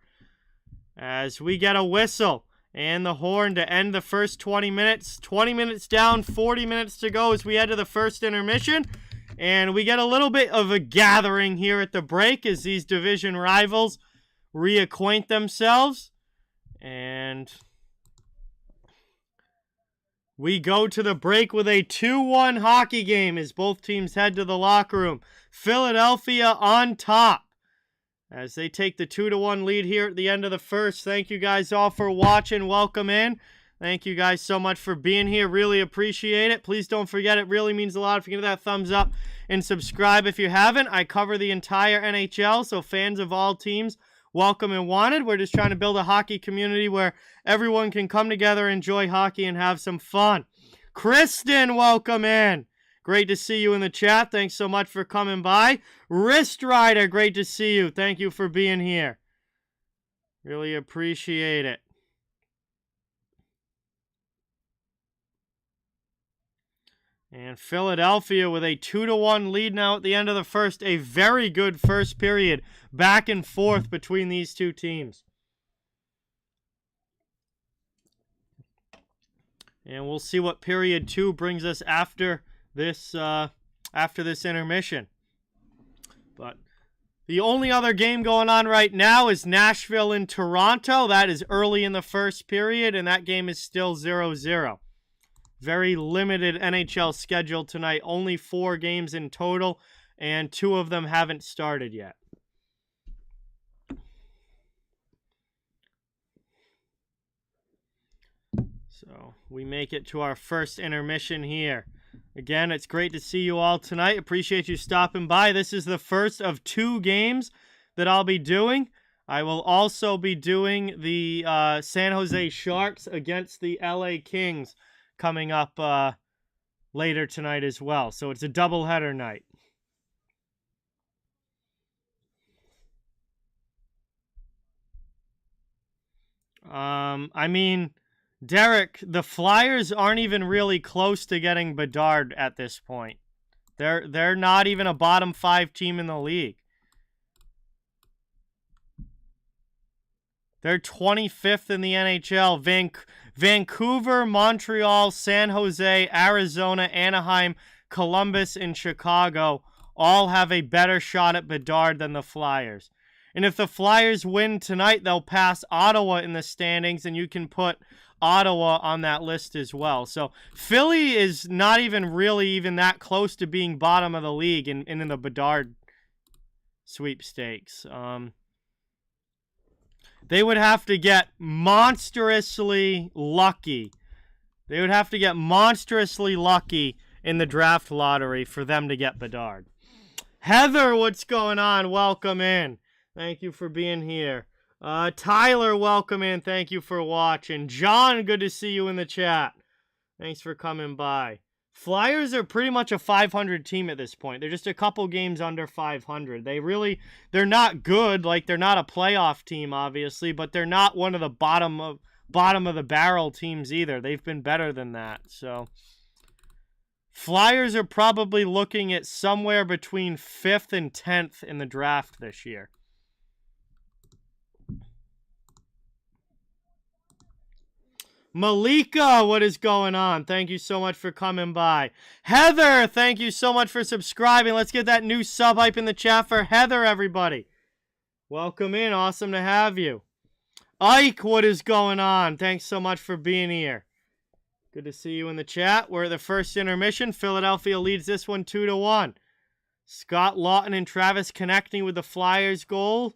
As we get a whistle and the horn to end the first 20 minutes. 20 minutes down, 40 minutes to go as we head to the first intermission. And we get a little bit of a gathering here at the break as these division rivals reacquaint themselves. And we go to the break with a 2-1 hockey game as both teams head to the locker room. Philadelphia on top as they take the 2-1 lead here at the end of the first. Thank you guys all for watching. Welcome in. Thank you guys so much for being here. Really appreciate it. Please don't forget, it really means a lot if you give that thumbs up and subscribe if you haven't. I cover the entire NHL, so fans of all teams, welcome and wanted. We're just trying to build a hockey community where everyone can come together, enjoy hockey, and have some fun. Kristen, welcome in. Great to see you in the chat. Thanks so much for coming by. Wrist Rider, great to see you. Thank you for being here. Really appreciate it. And Philadelphia with a 2-1 lead now at the end of the first. A very good first period. Back and forth between these two teams. And we'll see what period 2 brings us after this intermission. But the only other game going on right now is Nashville and Toronto. That is early in the first period, and that game is still 0-0. Very limited NHL schedule tonight. Only 4 games in total, and 2 of them haven't started yet. So we make it to our first intermission here. Again, it's great to see you all tonight. Appreciate you stopping by. This is the first of 2 games that I'll be doing. I will also be doing the San Jose Sharks against the LA Kings coming up later tonight as well. So it's a doubleheader night. I mean, Derek, the Flyers aren't even really close to getting Bedard at this point. They're not even a bottom 5 team in the league. They're 25th in the NHL. Vancouver, Montreal, San Jose, Arizona, Anaheim, Columbus, and Chicago all have a better shot at Bedard than the Flyers. And if the Flyers win tonight, they'll pass Ottawa in the standings, and you can put Ottawa on that list as well. So Philly is not even really that close to being bottom of the league in the Bedard sweepstakes. They would have to get monstrously lucky. They would have to get monstrously lucky in the draft lottery for them to get Bedard. Heather, what's going on? Welcome in. Thank you for being here. Tyler, welcome in. Thank you for watching. John, good to see you in the chat. Thanks for coming by. Flyers are pretty much a 500 team at this point. They're just a couple games under 500. They're not good. Like, they're not a playoff team, obviously, but they're not one of the bottom of the barrel teams either. They've been better than that. So Flyers are probably looking at somewhere between 5th and 10th in the draft this year. Malika, what is going on? Thank you so much for coming by. Heather, thank you so much for subscribing. Let's get that new sub hype in the chat for Heather, everybody. Welcome in. Awesome to have you. Ike, what is going on? Thanks so much for being here. Good to see you in the chat. We're at the first intermission. Philadelphia leads this one 2-1. Scott Lawton and Travis connecting with the Flyers goals.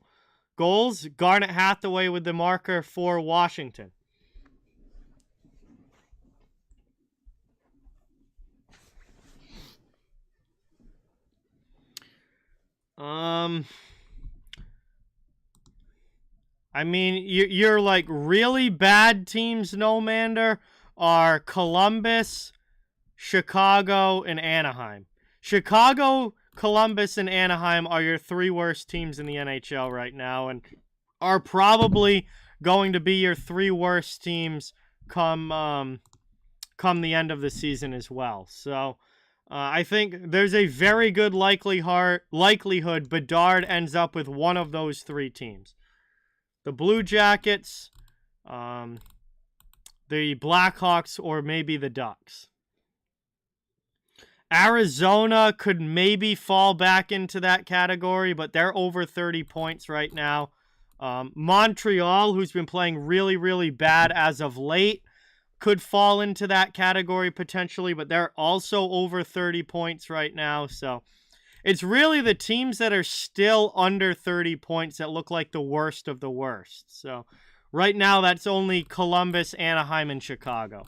Garnet Hathaway with the marker for Washington. I mean, you're like really bad teams, Nomander, are Columbus, Chicago, and Anaheim. Chicago, Columbus, and Anaheim are your 3 worst teams in the NHL right now, and are probably going to be your 3 worst teams come the end of the season as well. So I think there's a very good likelihood Bedard ends up with one of those 3 teams. The Blue Jackets, the Blackhawks, or maybe the Ducks. Arizona could maybe fall back into that category, but they're over 30 points right now. Montreal, who's been playing really, really bad as of late, could fall into that category potentially, but they're also over 30 points right now. So it's really the teams that are still under 30 points that look like the worst of the worst. So right now, that's only Columbus, Anaheim, and Chicago.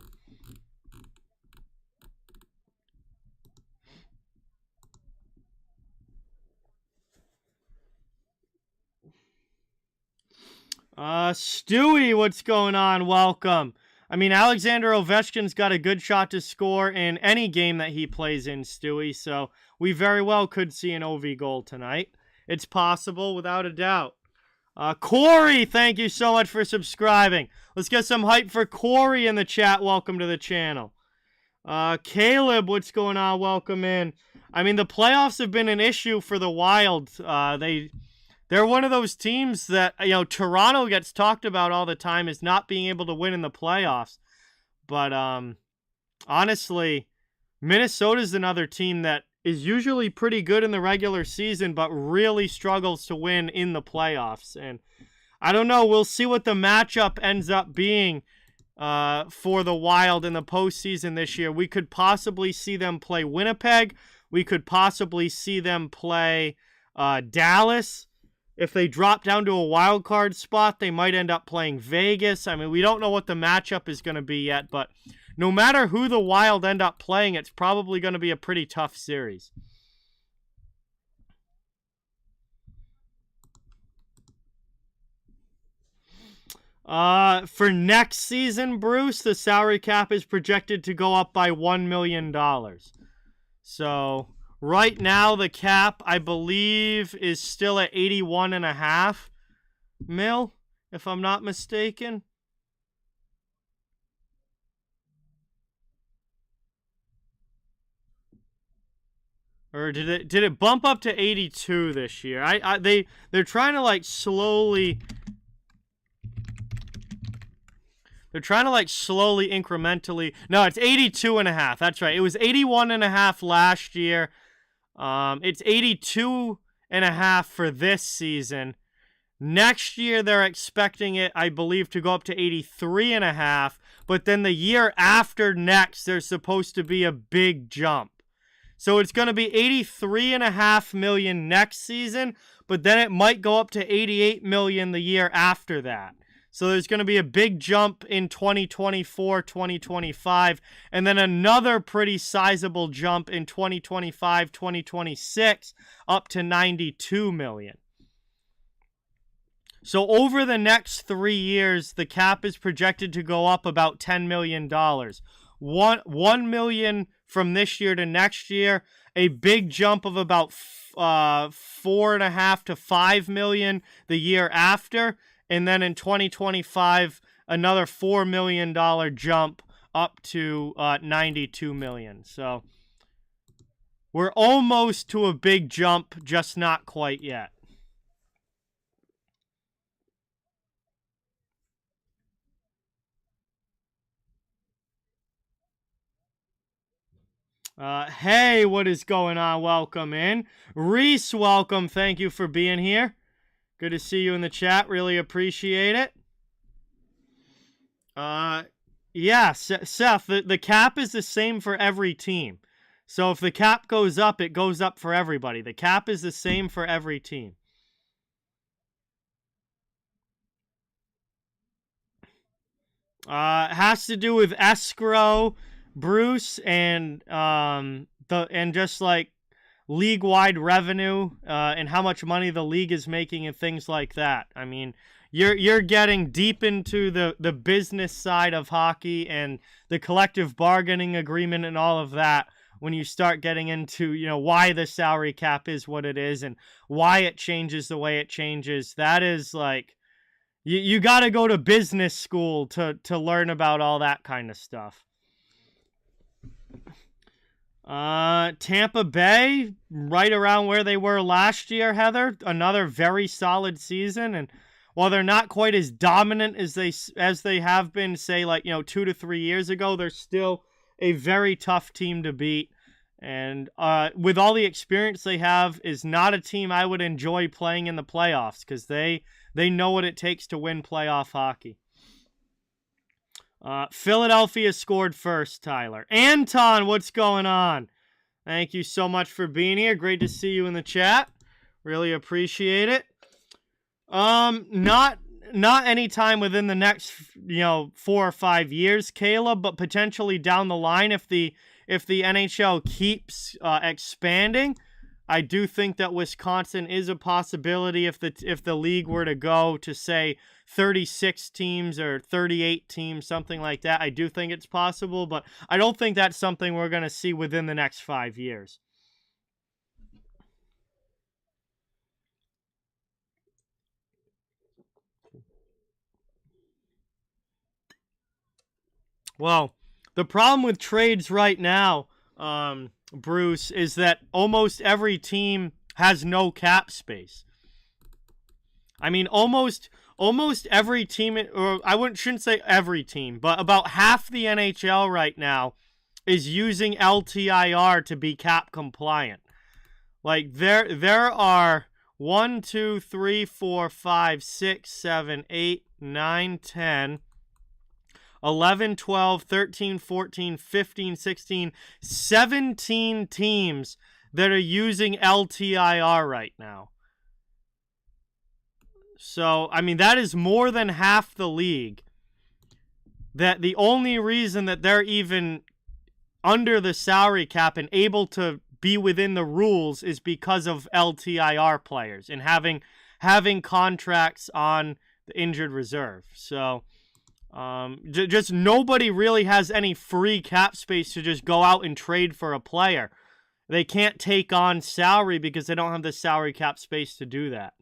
Stewie, what's going on? Welcome. I mean, Alexander Ovechkin's got a good shot to score in any game that he plays in, Stewie, so we very well could see an OV goal tonight. It's possible, without a doubt. Corey, thank you so much for subscribing. Let's get some hype for Corey in the chat. Welcome to the channel. Caleb, what's going on? Welcome in. I mean, the playoffs have been an issue for the Wild. They're one of those teams that, Toronto gets talked about all the time as not being able to win in the playoffs. But honestly, Minnesota's another team that is usually pretty good in the regular season, but really struggles to win in the playoffs. And I don't know. We'll see what the matchup ends up being for the Wild in the postseason this year. We could possibly see them play Winnipeg. We could possibly see them play Dallas. If they drop down to a wild card spot, they might end up playing Vegas. I mean, we don't know what the matchup is going to be yet, but no matter who the Wild end up playing, it's probably going to be a pretty tough series. For next season, Bruce, the salary cap is projected to go up by $1 million. So right now, the cap, I believe, is still at $81.5 million, if I'm not mistaken. Or did it bump up to 82 this year? They're trying to like slowly. They're trying to like slowly, incrementally. No, it's 82.5. That's right. It was 81.5 last year. It's 82.5 for this season. Next year, they're expecting it, I believe, to go up to 83.5. But then the year after next, there's supposed to be a big jump. So it's going to be $83.5 million next season, but then it might go up to $88 million the year after that. So there's going to be a big jump in 2024, 2025, and then another pretty sizable jump in 2025, 2026, up to $92 million. So over the next 3 years, the cap is projected to go up about $10 million. 1 million from this year to next year, a big jump of about 4.5 to 5 million the year after, and then in 2025 another $4 million jump up to 92 million. So we're almost to a big jump, just not quite yet. Hey, what is going on? Welcome in. Reese, welcome. Thank you for being here. Good to see you in the chat. Really appreciate it. Yeah, Seth, the cap is the same for every team. So if the cap goes up, it goes up for everybody. The cap is the same for every team. Has to do with escrow, Bruce, and just like league-wide revenue, and how much money the league is making and things like that. I mean, you're getting deep into the business side of hockey and the collective bargaining agreement and all of that when you start getting into, why the salary cap is what it is and why it changes the way it changes. That is like, you got to go to business school to learn about all that kind of stuff. Tampa Bay, right around where they were last year, Heather. Another very solid season, and while they're not quite as dominant as they have been, say, 2 to 3 years ago, they're still a very tough team to beat. And with all the experience they have, is not a team I would enjoy playing in the playoffs because they know what it takes to win playoff hockey. Philadelphia scored first, Tyler. Anton, what's going on? Thank you so much for being here. Great to see you in the chat. Really appreciate it. Not any time within the next 4 or 5 years, Caleb, but potentially down the line if the NHL keeps expanding. I do think that Wisconsin is a possibility if the league were to go to, say, 36 teams or 38 teams, something like that. I do think it's possible, but I don't think that's something we're going to see within the next 5 years. Well, the problem with trades right now, Bruce, is that almost every team has no cap space. I mean, almost every team, or shouldn't say every team, but about half the NHL right now is using LTIR to be cap compliant. Like there are 1, 2, 3, 4, 5, 6, 7, 8, 9, 10, 11, 12, 13, 14, 15, 16, 17 teams that are using LTIR right now. So, I mean, that is more than half the league. That the only reason that they're even under the salary cap and able to be within the rules is because of LTIR players and having contracts on the injured reserve. So, just nobody really has any free cap space to just go out and trade for a player. They can't take on salary because they don't have the salary cap space to do that.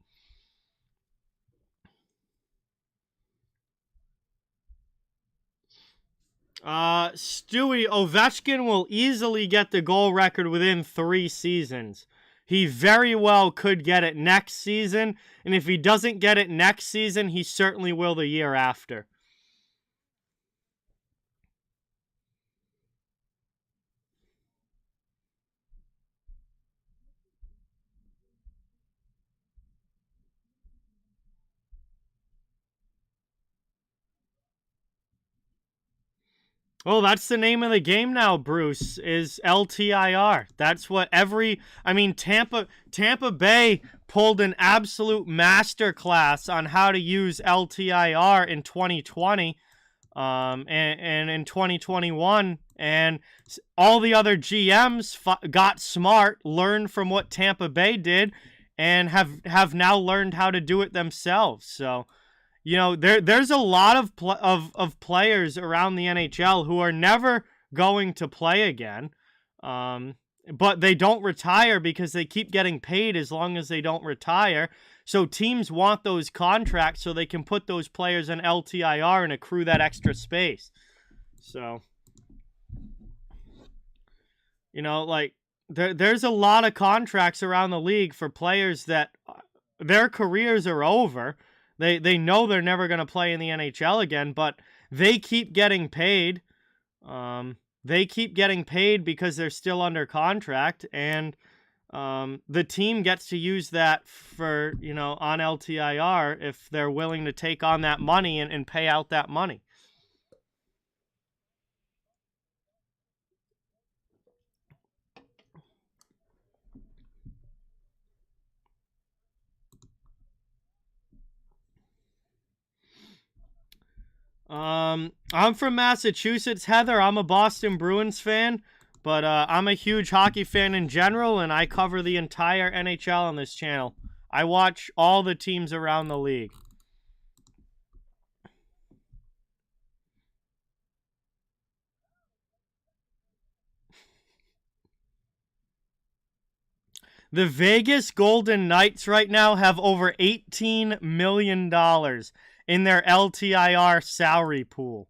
Stewie, Ovechkin will easily get the goal record within 3 seasons. He very well could get it next season, and if he doesn't get it next season, he certainly will the year after. Oh, that's the name of the game now, Bruce, is LTIR. That's what Tampa Bay pulled an absolute masterclass on how to use LTIR in 2020 and in 2021. And all the other GMs got smart, learned from what Tampa Bay did, and have now learned how to do it themselves. So, there's a lot of players around the NHL who are never going to play again. But they don't retire because they keep getting paid as long as they don't retire. So teams want those contracts so they can put those players in LTIR and accrue that extra space. So, you know, like, there's a lot of contracts around the league for players that their careers are over. They know they're never going to play in the NHL again, but they keep getting paid. They keep getting paid because they're still under contract, and the team gets to use that for, you know, on LTIR if they're willing to take on that money and pay out that money. I'm from Massachusetts, Heather. I'm a Boston Bruins fan, but I'm a huge hockey fan in general, and I cover the entire NHL on this channel. I watch all the teams around the league. The Vegas Golden Knights right now have over $18 million in their LTIR salary pool.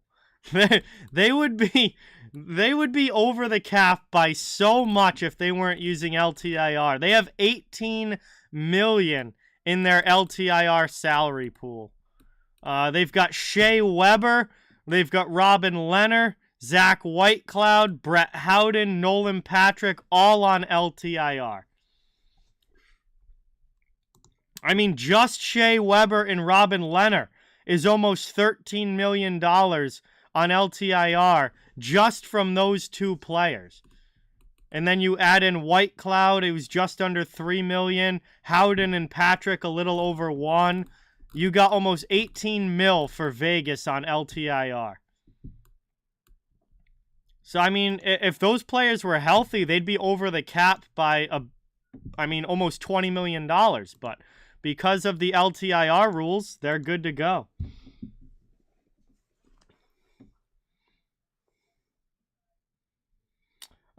They would be over the cap by so much if they weren't using LTIR. They have $18 million in their LTIR salary pool. They've got Shea Weber, they've got Robin Lehner, Zach Whitecloud, Brett Howden, Nolan Patrick, all on LTIR. I mean, just Shea Weber and Robin Lehner is almost $13 million on LTIR just from those two players. And then you add in Whitecloud, it was just under $3 million. Howden and Patrick, a little over $1 million. You got almost $18 million for Vegas on LTIR. So, I mean, if those players were healthy, they'd be over the cap by, almost $20 million. But because of the LTIR rules, they're good to go.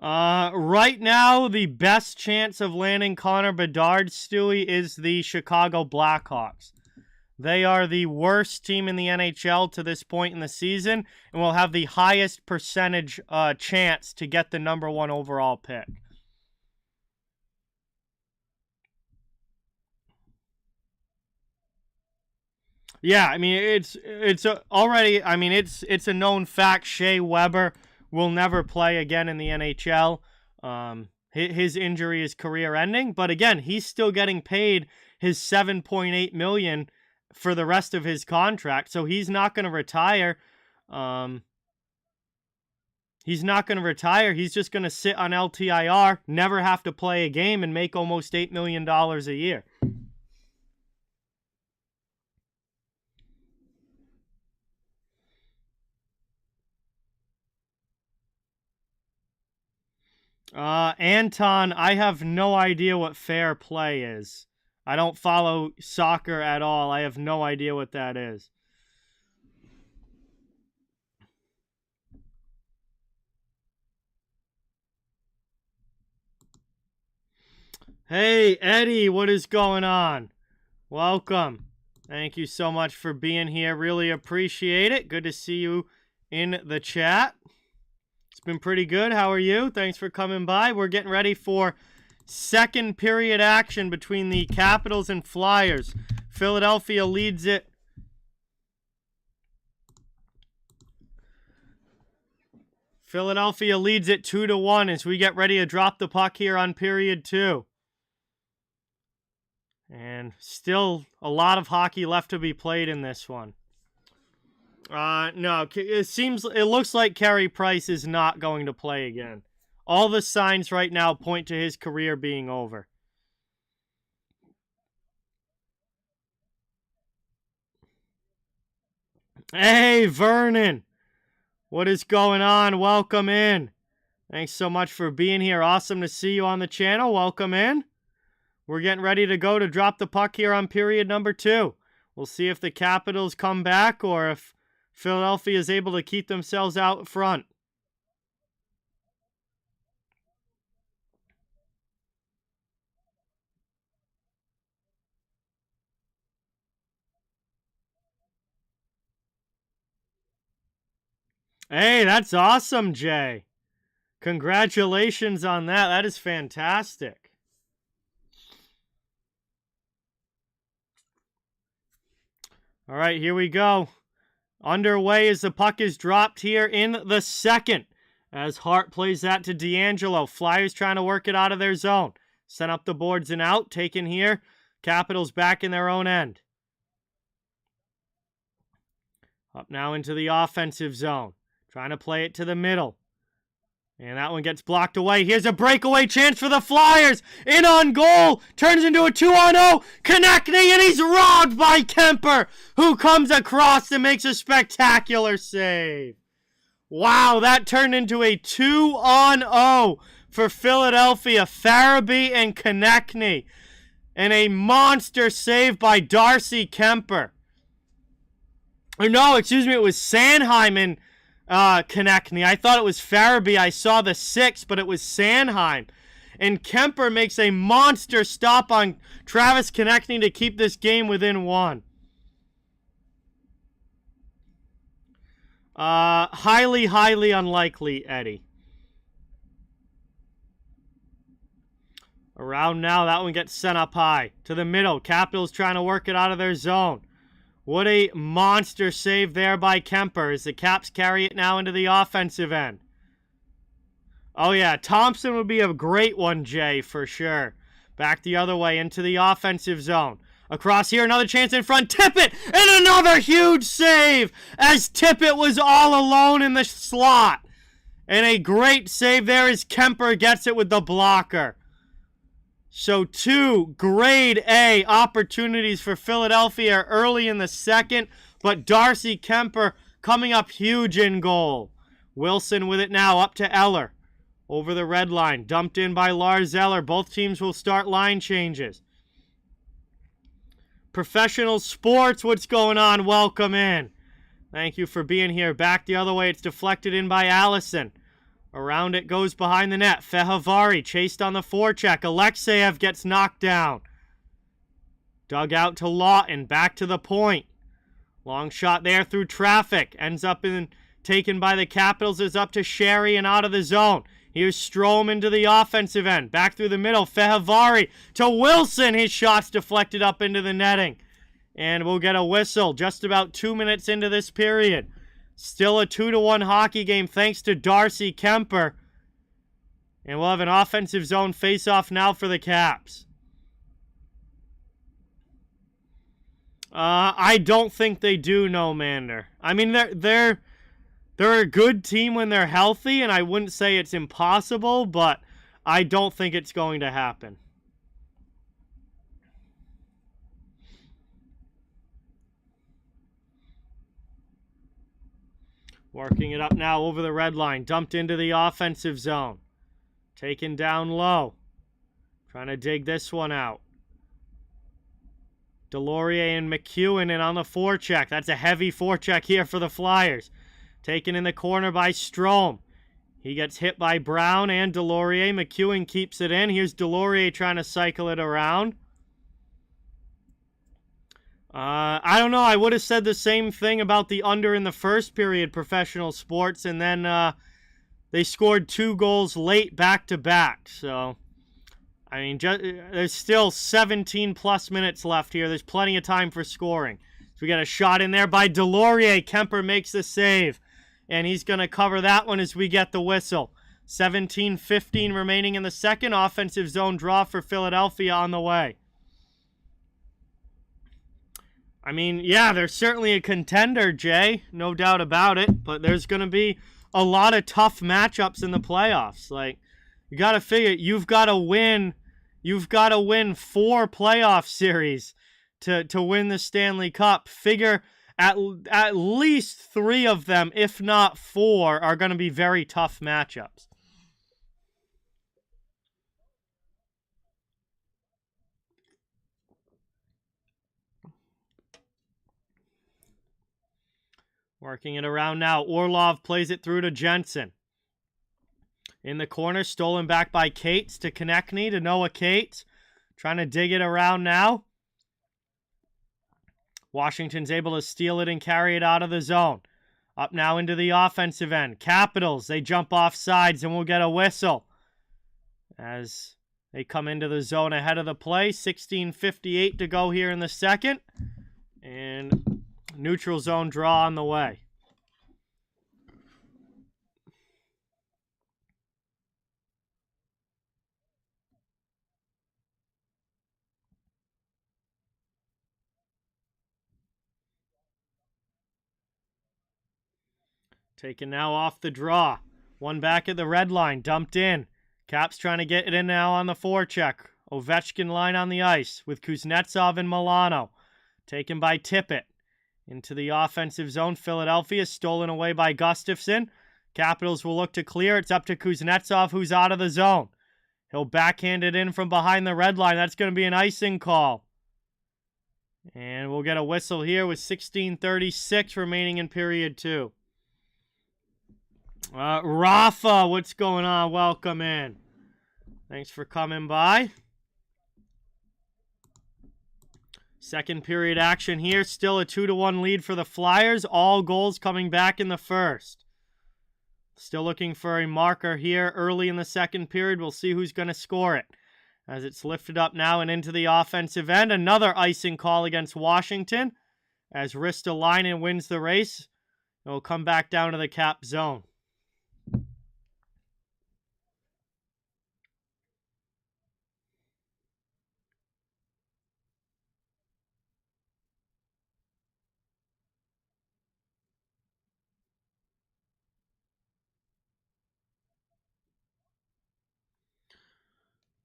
Right now, the best chance of landing Connor Bedard, Stewie, is the Chicago Blackhawks. They are the worst team in the NHL to this point in the season and will have the highest percentage chance to get the number 1 overall pick. Yeah, I mean, it's already, I mean, it's a known fact. Shea Weber will never play again in the NHL. His injury is career-ending, but again, he's still getting paid his $7.8 million for the rest of his contract, so he's not going to retire. He's not going to retire. He's just going to sit on LTIR, never have to play a game, and make almost $8 million a year. Anton, I have no idea what fair play is. I don't follow soccer at all. I have no idea what that is. Hey, Eddie, what is going on? Welcome. Thank you so much for being here. Really appreciate it. Good to see you in the chat. It's been pretty good. How are you? Thanks for coming by. We're getting ready for second period action between the Capitals and Flyers. Philadelphia leads it. Philadelphia leads it 2-1 as we get ready to drop the puck here on period 2. And still a lot of hockey left to be played in this one. No, it looks like Carey Price is not going to play again. All the signs right now point to his career being over. Hey, Vernon. What is going on? Welcome in. Thanks so much for being here. Awesome to see you on the channel. Welcome in. We're getting ready to go to drop the puck here on period number 2. We'll see if the Capitals come back or if Philadelphia is able to keep themselves out front. Hey, that's awesome, Jay. Congratulations on that. That is fantastic. All right, here we go. Underway as the puck is dropped here in the second. As Hart plays that to D'Angelo. Flyers trying to work it out of their zone. Sent up the boards and out. Taken here. Capitals back in their own end. Up now into the offensive zone. Trying to play it to the middle. And that one gets blocked away. Here's a breakaway chance for the Flyers. In on goal. Turns into a 2-on-0. Konechny, and he's robbed by Kemper, who comes across and makes a spectacular save. Wow, that turned into a 2-on-0 for Philadelphia. Farabee and Konechny. And a monster save by Darcy Kemper. Or no, excuse me, it was Sanheim and Konechny. I thought it was Farabee. I saw the 6, but it was Sanheim. And Kemper makes a monster stop on Travis Konechny to keep this game within 1. Highly, highly unlikely, Eddie. Around now, that one gets sent up high. To the middle. Capitals trying to work it out of their zone. What a monster save there by Kemper as the Caps carry it now into the offensive end. Oh yeah, Thompson would be a great one, Jay, for sure. Back the other way into the offensive zone. Across here, another chance in front. Tippett, and another huge save as Tippett was all alone in the slot. And a great save there as Kemper gets it with the blocker. So 2 grade A opportunities for Philadelphia early in the second, but Darcy Kemper coming up huge in goal. Wilson with it now up to Eller. Over the red line, dumped in by Lars Eller. Both teams will start line changes. Professional sports, what's going on? Welcome in. Thank you for being here. Back the other way, it's deflected in by Allison. Around it goes behind the net. Fehervary chased on the forecheck. Alexeyev gets knocked down. Dug out to Lawton. Back to the point. Long shot there through traffic. Ends up taken by the Capitals. Is up to Sherry and out of the zone. Here's Strome into the offensive end. Back through the middle. Fehervary to Wilson. His shot's deflected up into the netting. And we'll get a whistle just about 2 minutes into this period. Still a 2-1 hockey game thanks to Darcy Kemper. And we'll have an offensive zone face-off now for the Caps. I don't think they do, no, Mander. I mean, they're a good team when they're healthy, and I wouldn't say it's impossible, but I don't think it's going to happen. Working it up now over the red line. Dumped into the offensive zone. Taken down low. Trying to dig this one out. Delorier and McEwen in on the forecheck. That's a heavy forecheck here for the Flyers. Taken in the corner by Strome. He gets hit by Brown and Delorier. McEwen keeps it in. Here's Delorier trying to cycle it around. I don't know. I would have said the same thing about the under in the first period, professional sports, and then they scored 2 goals late back-to-back. So, I mean, there's still 17-plus minutes left here. There's plenty of time for scoring. So we got a shot in there by Delorier. Kemper makes the save, and he's going to cover that one as we get the whistle. 17:15 remaining in the second. Offensive zone draw for Philadelphia on the way. I mean, yeah, they're certainly a contender, Jay. No doubt about it. But there's going to be a lot of tough matchups in the playoffs. Like, you got to figure, you've got to win 4 playoff series to win the Stanley Cup. Figure at least 3 of them, if not 4, are going to be very tough matchups. Working it around now. Orlov plays it through to Jensen. In the corner, stolen back by Cates to Konechny to Noah Cates. Trying to dig it around now. Washington's able to steal it and carry it out of the zone. Up now into the offensive end. Capitals, they jump off sides and we'll get a whistle as they come into the zone ahead of the play. 16:58 to go here in the second. And neutral zone draw on the way. Taken now off the draw. One back at the red line, dumped in. Caps trying to get it in now on the forecheck. Ovechkin line on the ice with Kuznetsov and Milano. Taken by Tippett. Into the offensive zone, Philadelphia, stolen away by Gustafsson. Capitals will look to clear. It's up to Kuznetsov, who's out of the zone. He'll backhand it in from behind the red line. That's going to be an icing call. And we'll get a whistle here with 16:36 remaining in period 2. Rafa, what's going on? Welcome in. Thanks for coming by. Second period action here. Still a 2-1 lead for the Flyers. All goals coming back in the first. Still looking for a marker here early in the second period. We'll see who's going to score it. As it's lifted up now and into the offensive end. Another icing call against Washington. As Ristolainen wins the race. It'll come back down to the cap zone.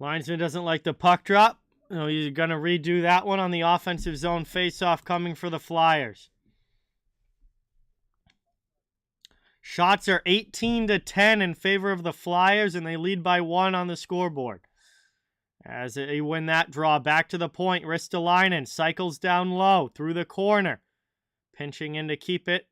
Linesman doesn't like the puck drop. He's going to redo that one on the offensive zone faceoff coming for the Flyers. Shots are 18-10 in favor of the Flyers, and they lead by 1 on the scoreboard. As they win that draw, back to the point, Ristolainen cycles down low through the corner. Pinching in to keep it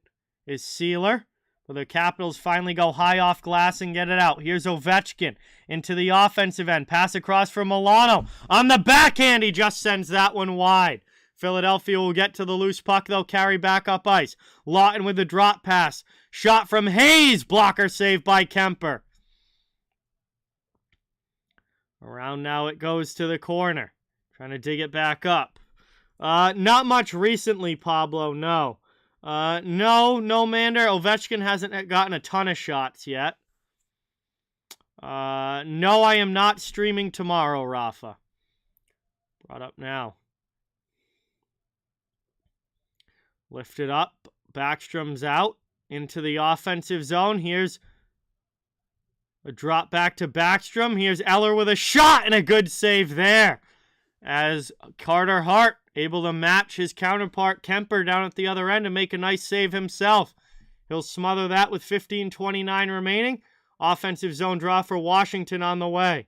is Sealer. But the Capitals finally go high off glass and get it out. Here's Ovechkin into the offensive end. Pass across for Milano. On the backhand, he just sends that one wide. Philadelphia will get to the loose puck. They'll carry back up ice. Lawton with the drop pass. Shot from Hayes. Blocker saved by Kemper. Around now it goes to the corner. Trying to dig it back up. Not much recently, Pablo, no. No, Mander. Ovechkin hasn't gotten a ton of shots yet. No, I am not streaming tomorrow, Rafa. Brought up now. Lifted up. Backstrom's out into the offensive zone. Here's a drop back to Backstrom. Here's Eller with a shot and a good save there. As Carter Hart able to match his counterpart Kemper down at the other end and make a nice save himself. He'll smother that with 15:29 remaining. Offensive zone draw for Washington on the way.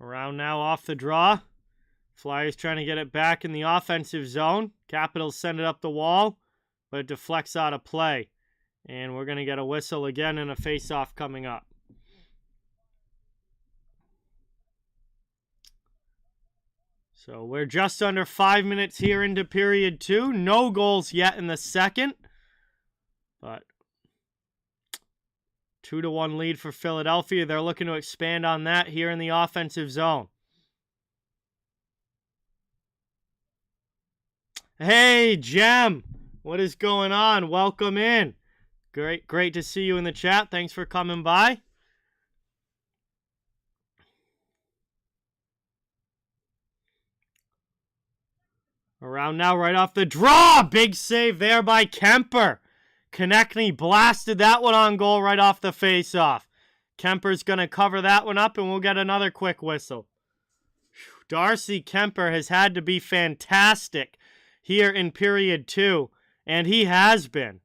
Around now off the draw. Flyers trying to get it back in the offensive zone. Capitals send it up the wall, but it deflects out of play. And we're going to get a whistle again and a face-off coming up. So we're just under 5 minutes here into period 2. No goals yet in the second. But 2-1 lead for Philadelphia. They're looking to expand on that here in the offensive zone. Hey, Jem. What is going on? Welcome in. Great to see you in the chat. Thanks for coming by. Around now, right off the draw. Big save there by Kemper. Konechny blasted that one on goal right off the face-off. Kemper's going to cover that one up, and we'll get another quick whistle. Darcy Kemper has had to be fantastic here in period 2, and he has been.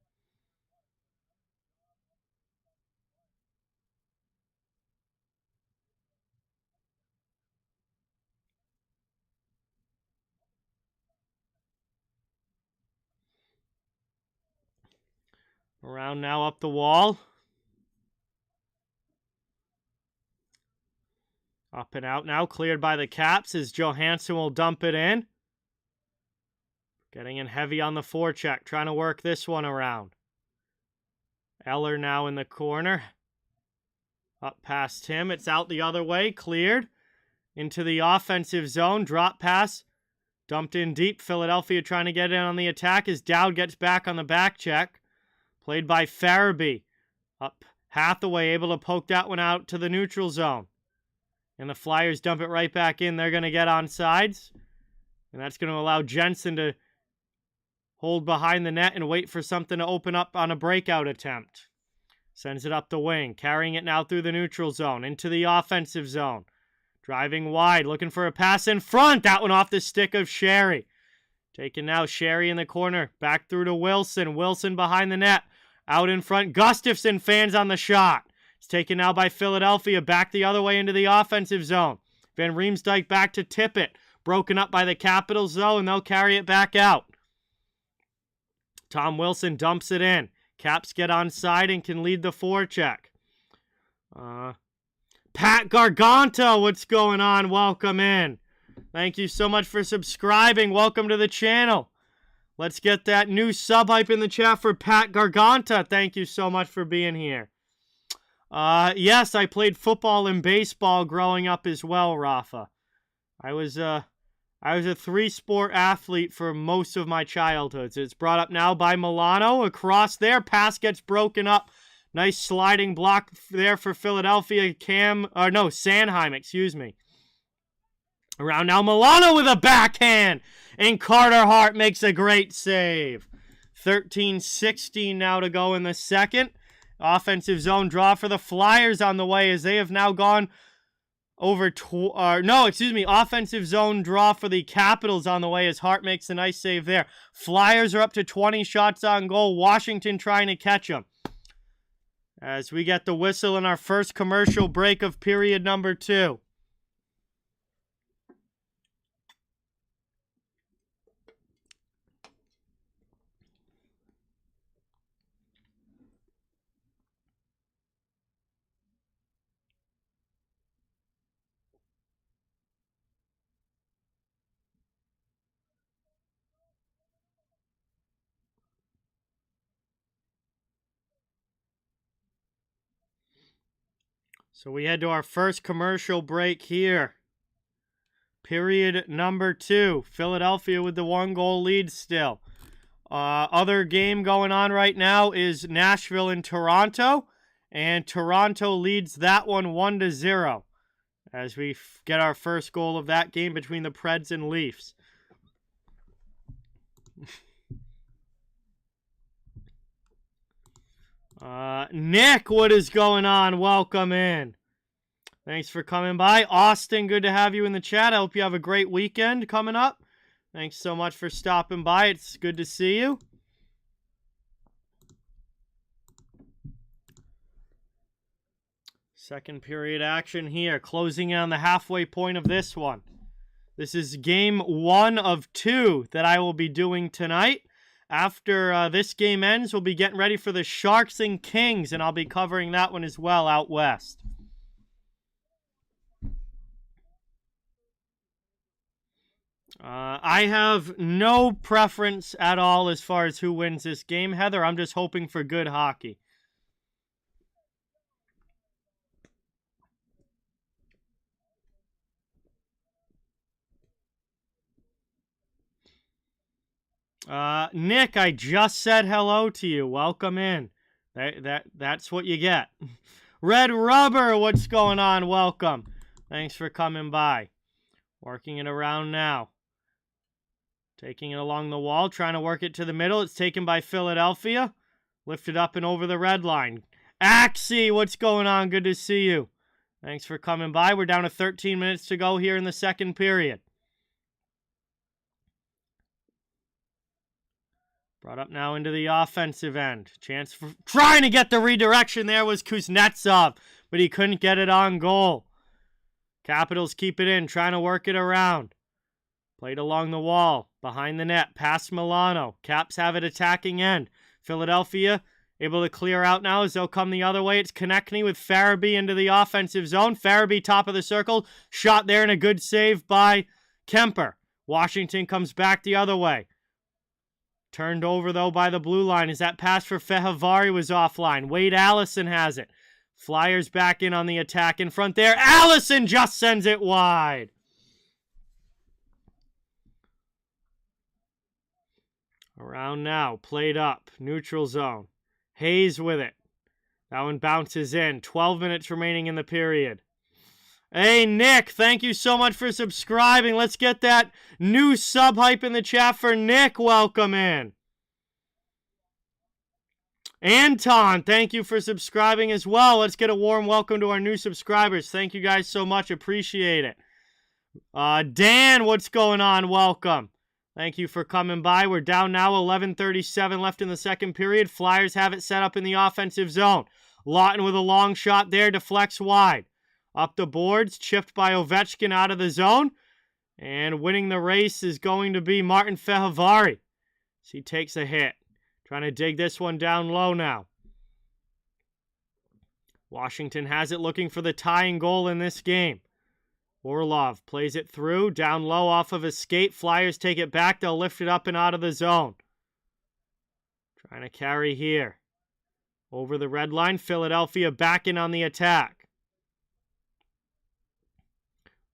Around now up the wall. Up and out now, cleared by the Caps as Johansson will dump it in. Getting in heavy on the forecheck, trying to work this one around. Eller now in the corner. Up past him, it's out the other way, cleared. Into the offensive zone, drop pass. Dumped in deep, Philadelphia trying to get in on the attack as Dowd gets back on the back check. Played by Farabee. Up Hathaway, able to poke that one out to the neutral zone. And the Flyers dump it right back in. They're going to get on sides. And that's going to allow Jensen to hold behind the net and wait for something to open up on a breakout attempt. Sends it up the wing. Carrying it now through the neutral zone. Into the offensive zone. Driving wide. Looking for a pass in front. That one off the stick of Sherry. Taking now Sherry in the corner. Back through to Wilson. Wilson behind the net. Out in front. Gustafsson fans on the shot. It's taken now by Philadelphia. Back the other way into the offensive zone. Van Riemsdyk back to Tippett. Broken up by the Capitals, though, and they'll carry it back out. Tom Wilson dumps it in. Caps get on side and can lead the forecheck. Pat Garganta, what's going on? Welcome in. Thank you so much for subscribing. Welcome to the channel. Let's get that new sub hype in the chat for Pat Garganta. Thank you so much for being here. Yes, I played football and baseball growing up as well, Rafa. I was a three-sport athlete for most of my childhood. It's brought up now by Milano. Across there, pass gets broken up. Nice sliding block there for Philadelphia. Sanheim, excuse me. Around now, Milano with a backhand. And Carter Hart makes a great save. 13-16 now to go in the second. Offensive zone draw for the Flyers on the way as they have now gone over... offensive zone draw for the Capitals on the way as Hart makes a nice save there. Flyers are up to 20 shots on goal. Washington trying to catch them. As we get the whistle in our first commercial break of period number 2. So we head to our first commercial break here. Period number 2. Philadelphia with the 1-goal lead still. Other game going on right now is Nashville and Toronto. And Toronto leads that one 1-0. As we get our first goal of that game between the Preds and Leafs. Nick, what is going on? Welcome in. Thanks for coming by. Austin, good to have you in the chat. I hope you have a great weekend coming up. Thanks so much for stopping by. It's good to see you. Second period action here. Closing in on the halfway point of this one. This is game 1 of 2 that I will be doing tonight. After this game ends, we'll be getting ready for the Sharks and Kings, and I'll be covering that one as well out west. I have no preference at all as far as who wins this game, Heather. I'm just hoping for good hockey. Nick, I just said hello to you. Welcome in. That's what you get. Red Rubber, what's going on? Welcome. Thanks for coming by. Working it around now. Taking it along the wall, trying to work it to the middle. It's taken by Philadelphia. Lifted up and over the red line. Axie, what's going on? Good to see you. Thanks for coming by. We're down to 13 minutes to go here in the second period. Brought up now into the offensive end. Chance for trying to get the redirection there was Kuznetsov, but he couldn't get it on goal. Capitals keep it in, trying to work it around. Played along the wall, behind the net, past Milano. Caps have it attacking end. Philadelphia Able to clear out now as they'll come the other way. It's Konechny with Farabee into the offensive zone. Farabee top of the circle. Shot there and a good save by Kemper. Washington comes back the other way. Turned over, though, by the blue line as that pass for Fehervary was offline. Wade Allison has it. Flyers back in on the attack in front there. Allison just sends it wide. Around now. Played up. Neutral zone. Hayes with it. That one bounces in. 12 minutes remaining in the period. Hey, Nick, thank you so much for subscribing. Let's get that new sub hype in the chat for Nick. Welcome in. Anton, thank you for subscribing as well. Let's get a warm welcome to our new subscribers. Thank you guys so much. Appreciate it. Dan, what's going on? Welcome. Thank you for coming by. We're down now, 11:37 left in the second period. Flyers have it set up in the offensive zone. Lawton with a long shot there, deflects wide. Up the boards, chipped by Ovechkin out of the zone. And winning the race is going to be Martin Fehervary. So he takes a hit. Trying to dig this one down low now. Washington has it, looking for the tying goal in this game. Orlov plays it through, down low off of his skate. Flyers take it back. They'll lift it up and out of the zone. Trying to carry here. Over the red line, Philadelphia back in on the attack.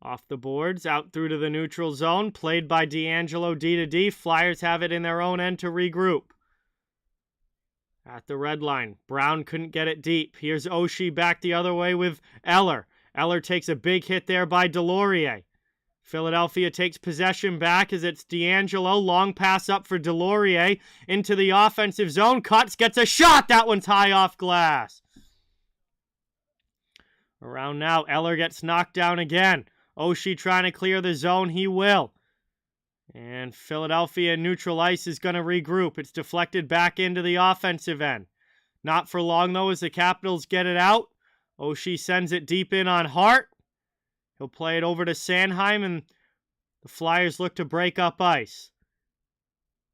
Off the boards, out through to the neutral zone. Played by D'Angelo D to D. Flyers have it in their own end to regroup. At the red line, Brown couldn't get it deep. Here's Oshie back the other way with Eller. Eller takes a big hit there by Delorier. Philadelphia takes possession back as it's D'Angelo. Long pass up for Delorier into the offensive zone. Cuts, gets a shot. That one's high off glass. Around now, Eller gets knocked down again. Oshie trying to clear the zone. He will. And Philadelphia neutral ice is going to regroup. It's deflected back into the offensive end. Not for long, though, as the Capitals get it out. Oshie sends it deep in on Hart. He'll play it over to Sanheim, and the Flyers look to break up ice.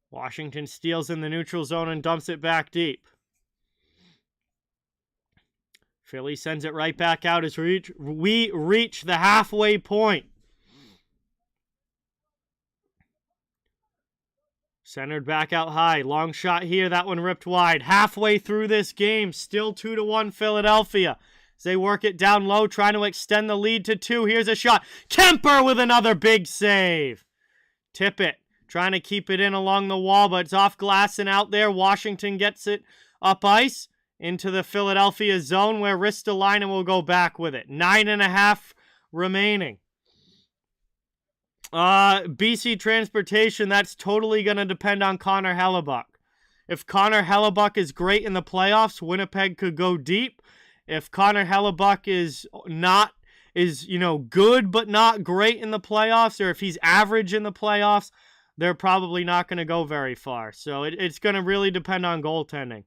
Washington steals in the neutral zone and dumps it back deep. Philly sends it right back out as we reach the halfway point. Centered back out high. Long shot here. That one ripped wide. Halfway through this game. Still 2-1 Philadelphia. As they work it down low, trying to extend the lead to 2. Here's a shot. Kemper with another big save. Tippett trying to keep it in along the wall, but it's off glass and out there. Washington gets it up ice into the Philadelphia zone where Ristolainen will go back with it. 9.5 remaining. BC Transportation, that's totally going to depend on Connor Hellebuck. If Connor Hellebuck is great in the playoffs, Winnipeg could go deep. If Connor Hellebuck is good but not great in the playoffs, or if he's average in the playoffs, they're probably not going to go very far. So it's going to really depend on goaltending.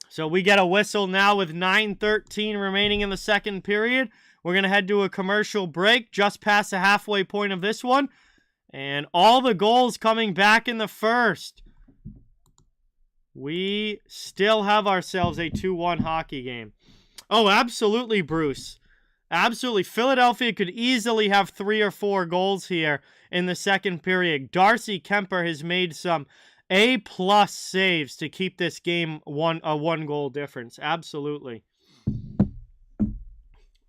So we get a whistle now with 9:13 remaining in the second period. We're going to head to a commercial break just past the halfway point of this one. And all the goals coming back in the first. We still have ourselves a 2-1 hockey game. Oh, absolutely, Bruce. Absolutely. Philadelphia could easily have 3 or 4 goals here in the second period. Darcy Kemper has made some A+ saves to keep this game a 1-goal difference. Absolutely.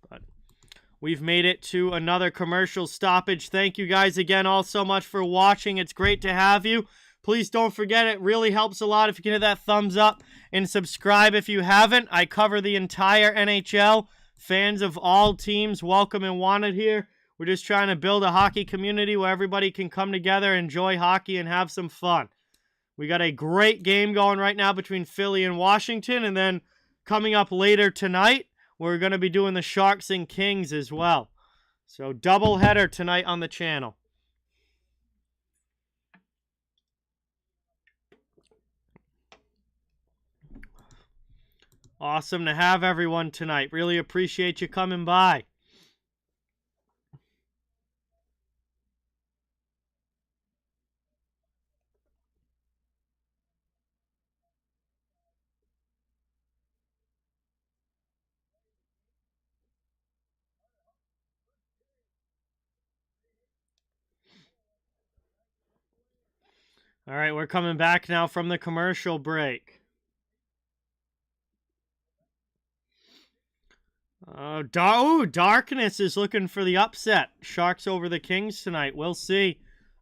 But we've made it to another commercial stoppage. Thank you guys again all so much for watching. It's great to have you. Please don't forget, it really helps a lot if you can hit that thumbs up and subscribe if you haven't. I cover the entire NHL. Fans of all teams, welcome and wanted here. We're just trying to build a hockey community where everybody can come together, enjoy hockey, and have some fun. We got a great game going right now between Philly and Washington, and then coming up later tonight, we're going to be doing the Sharks and Kings as well. So doubleheader tonight on the channel. Awesome to have everyone tonight. Really appreciate you coming by. All right, we're coming back now from the commercial break. Darkness is looking for the upset. Sharks over the Kings tonight. We'll see.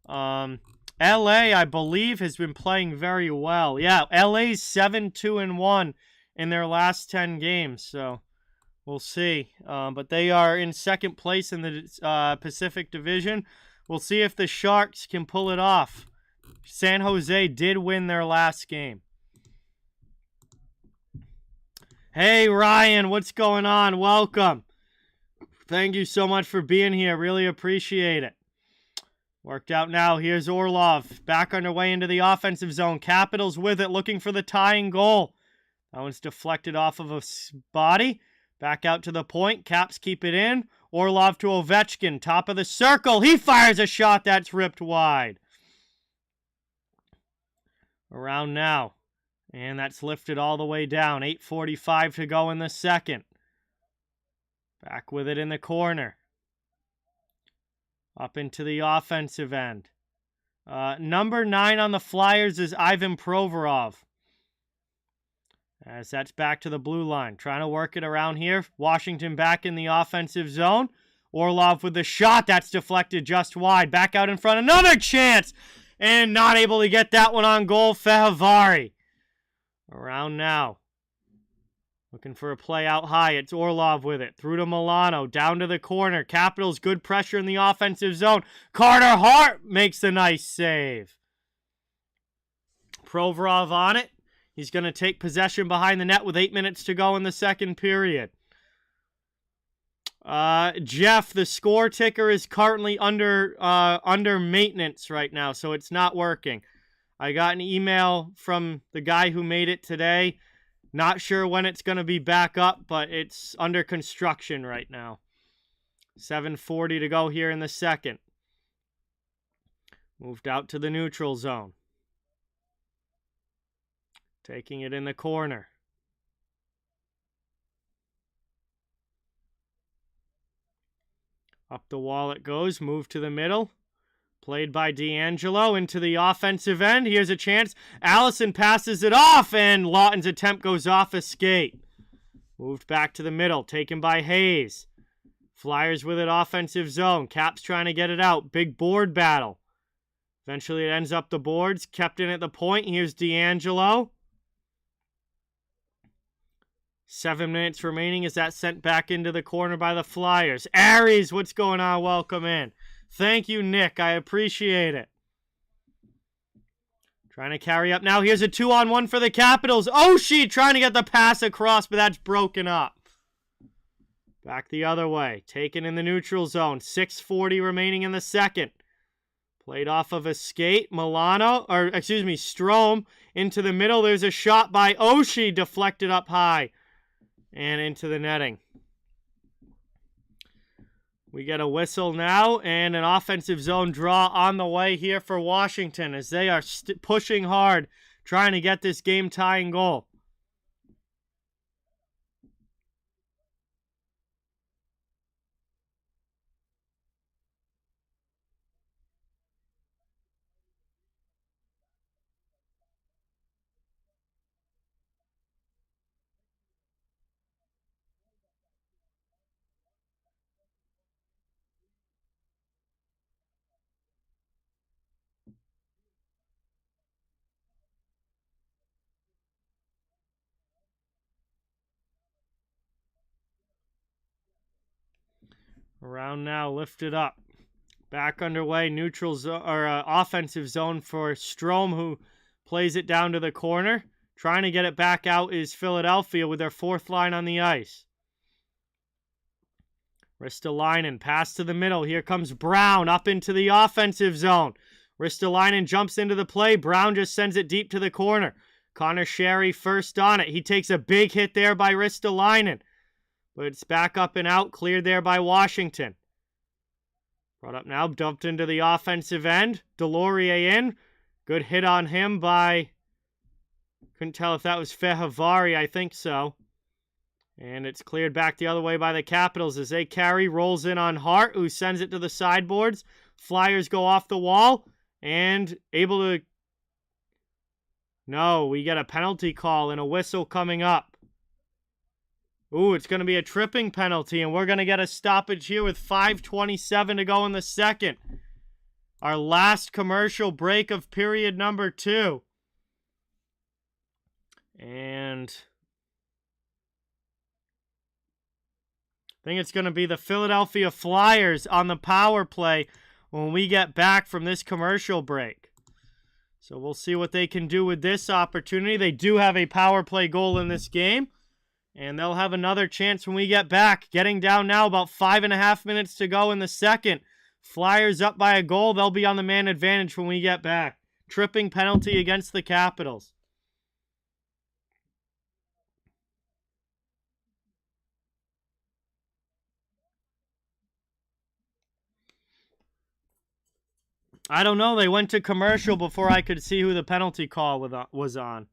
LA, I believe, has been playing very well. Yeah, LA's 7-2-1 in their last 10 games, so we'll see. But they are in second place in the Pacific Division. We'll see if the Sharks can pull it off. San Jose did win their last game. Hey, Ryan, what's going on? Welcome. Thank you so much for being here. Really appreciate it. Worked out now. Here's Orlov. Back underway into the offensive zone. Capitals with it, looking for the tying goal. That one's deflected off of a body. Back out to the point. Caps keep it in. Orlov to Ovechkin. Top of the circle. He fires a shot that's ripped wide. Around now. And that's lifted all the way down. 8:45 to go in the second. Back with it in the corner. Up into the offensive end. Number 9 on the Flyers is Ivan Provorov. As that's back to the blue line. Trying to work it around here. Washington back in the offensive zone. Orlov with the shot. That's deflected just wide. Back out in front. Another chance. And not able to get that one on goal. Fehervari. Around now. Looking for a play out high. It's Orlov with it. Through to Milano. Down to the corner. Capitals good pressure in the offensive zone. Carter Hart makes a nice save. Provorov on it. He's going to take possession behind the net with 8 minutes to go in the second period. Jeff, the score ticker is currently under maintenance right now, so it's not working. I got an email from the guy who made it today. Not sure when it's going to be back up, but it's under construction right now. 7:40 to go here in the second. Moved out to the neutral zone. Taking it in the corner. Up the wall it goes. Move to the middle. Played by D'Angelo into the offensive end. Here's a chance. Allison passes it off, and Lawton's attempt goes off a skate. Moved back to the middle. Taken by Hayes. Flyers with it offensive zone. Caps trying to get it out. Big board battle. Eventually it ends up the boards. Kept in at the point. Here's D'Angelo. 7 minutes remaining as that sent back into the corner by the Flyers. Aries, what's going on? Welcome in. Thank you, Nick. I appreciate it. Trying to carry up now. Here's a 2-on-1 for the Capitals. Oshie trying to get the pass across, but that's broken up. Back the other way. Taken in the neutral zone. 6:40 remaining in the second. Played off of a skate. Strome into the middle. There's a shot by Oshie. Deflected up high. And into the netting. We get a whistle now and an offensive zone draw on the way here for Washington as they are pushing hard, trying to get this game-tying goal. Around now, lifted up. Back underway, neutral zone or offensive zone for Strome, who plays it down to the corner. Trying to get it back out is Philadelphia with their fourth line on the ice. Ristolainen, pass to the middle. Here comes Brown up into the offensive zone. Ristolainen jumps into the play. Brown just sends it deep to the corner. Connor Sherry first on it. He takes a big hit there by Ristolainen. But it's back up and out, cleared there by Washington. Brought up now, dumped into the offensive end. Delorier in. Good hit on him by... Couldn't tell if that was Fehervari, I think so. And it's cleared back the other way by the Capitals as they carry, rolls in on Hart, who sends it to the sideboards. Flyers go off the wall and able to No, we get a penalty call and a whistle coming up. Ooh, it's going to be a tripping penalty, and we're going to get a stoppage here with 5:27 to go in the second. Our last commercial break of period number 2. And I think it's going to be the Philadelphia Flyers on the power play when we get back from this commercial break. So we'll see what they can do with this opportunity. They do have a power play goal in this game, and they'll have another chance when we get back. Getting down now, about 5.5 minutes to go in the second. Flyers up by a goal. They'll be on the man advantage when we get back. Tripping penalty against the Capitals. I don't know. They went to commercial before I could see who the penalty call was on.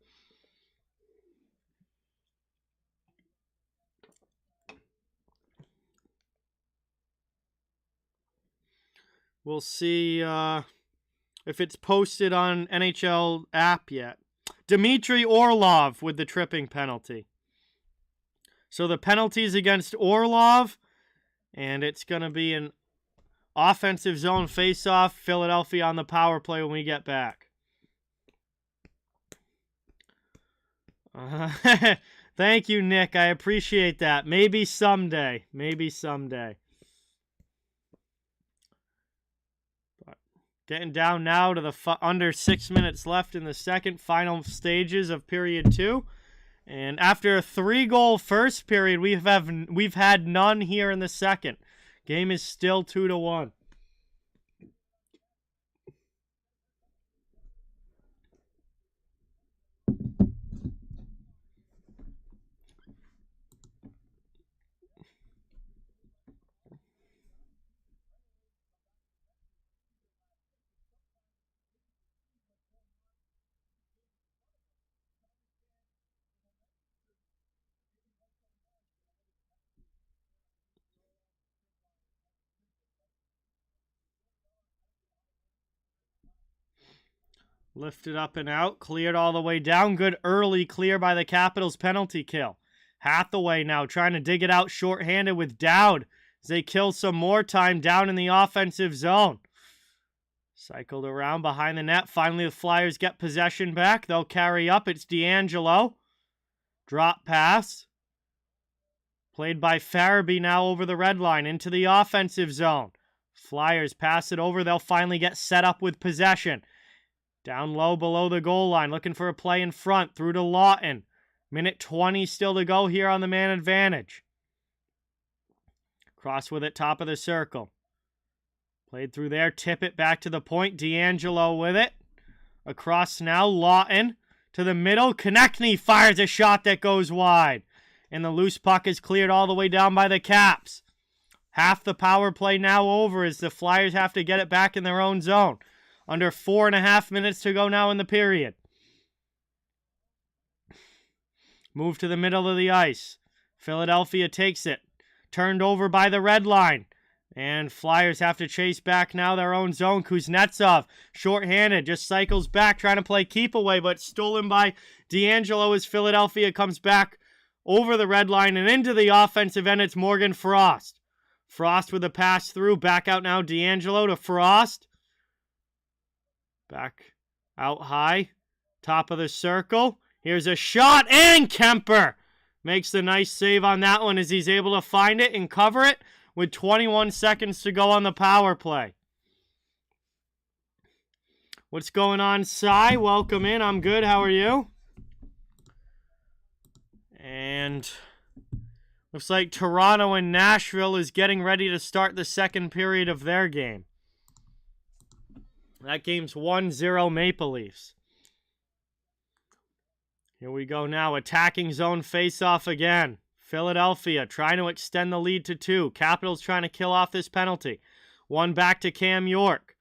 We'll see if it's posted on NHL app yet. Dmitry Orlov with the tripping penalty. So the penalty's against Orlov, and it's going to be an offensive zone face-off. Philadelphia on the power play when we get back. Thank you, Nick. I appreciate that. Maybe someday. Maybe someday. But getting down now to the under 6 minutes left in the second, final stages of period 2. And after a 3-goal first period, we've had none here in the second. Game is still 2-1. Lifted up and out, cleared all the way down. Good early clear by the Capitals penalty kill. Hathaway now trying to dig it out shorthanded with Dowd as they kill some more time down in the offensive zone. Cycled around behind the net. Finally, the Flyers get possession back. They'll carry up. It's D'Angelo. Drop pass. Played by Farabee now over the red line into the offensive zone. Flyers pass it over. They'll finally get set up with possession. Down low below the goal line, looking for a play in front, through to Lawton. Minute 20 still to go here on the man advantage. Cross with it, top of the circle. Played through there, tip it back to the point. D'Angelo with it. Across now, Lawton to the middle. Konechny fires a shot that goes wide. And the loose puck is cleared all the way down by the Caps. Half the power play now over as the Flyers have to get it back in their own zone. Under 4.5 minutes to go now in the period. Move to the middle of the ice. Philadelphia takes it. Turned over by the red line. And Flyers have to chase back now their own zone. Kuznetsov, shorthanded, just cycles back, trying to play keep away, but stolen by D'Angelo as Philadelphia comes back over the red line and into the offensive end. It's Morgan Frost. Frost with a pass through. Back out now, D'Angelo to Frost. Back out high, top of the circle. Here's a shot, and Kemper makes the nice save on that one as he's able to find it and cover it with 21 seconds to go on the power play. What's going on, Cy? Welcome in. I'm good. How are you? And looks like Toronto and Nashville is getting ready to start the second period of their game. That game's 1-0 Maple Leafs. Here we go now. Attacking zone face-off again. Philadelphia trying to extend the lead to 2. Capitals trying to kill off this penalty. One back to Cam York.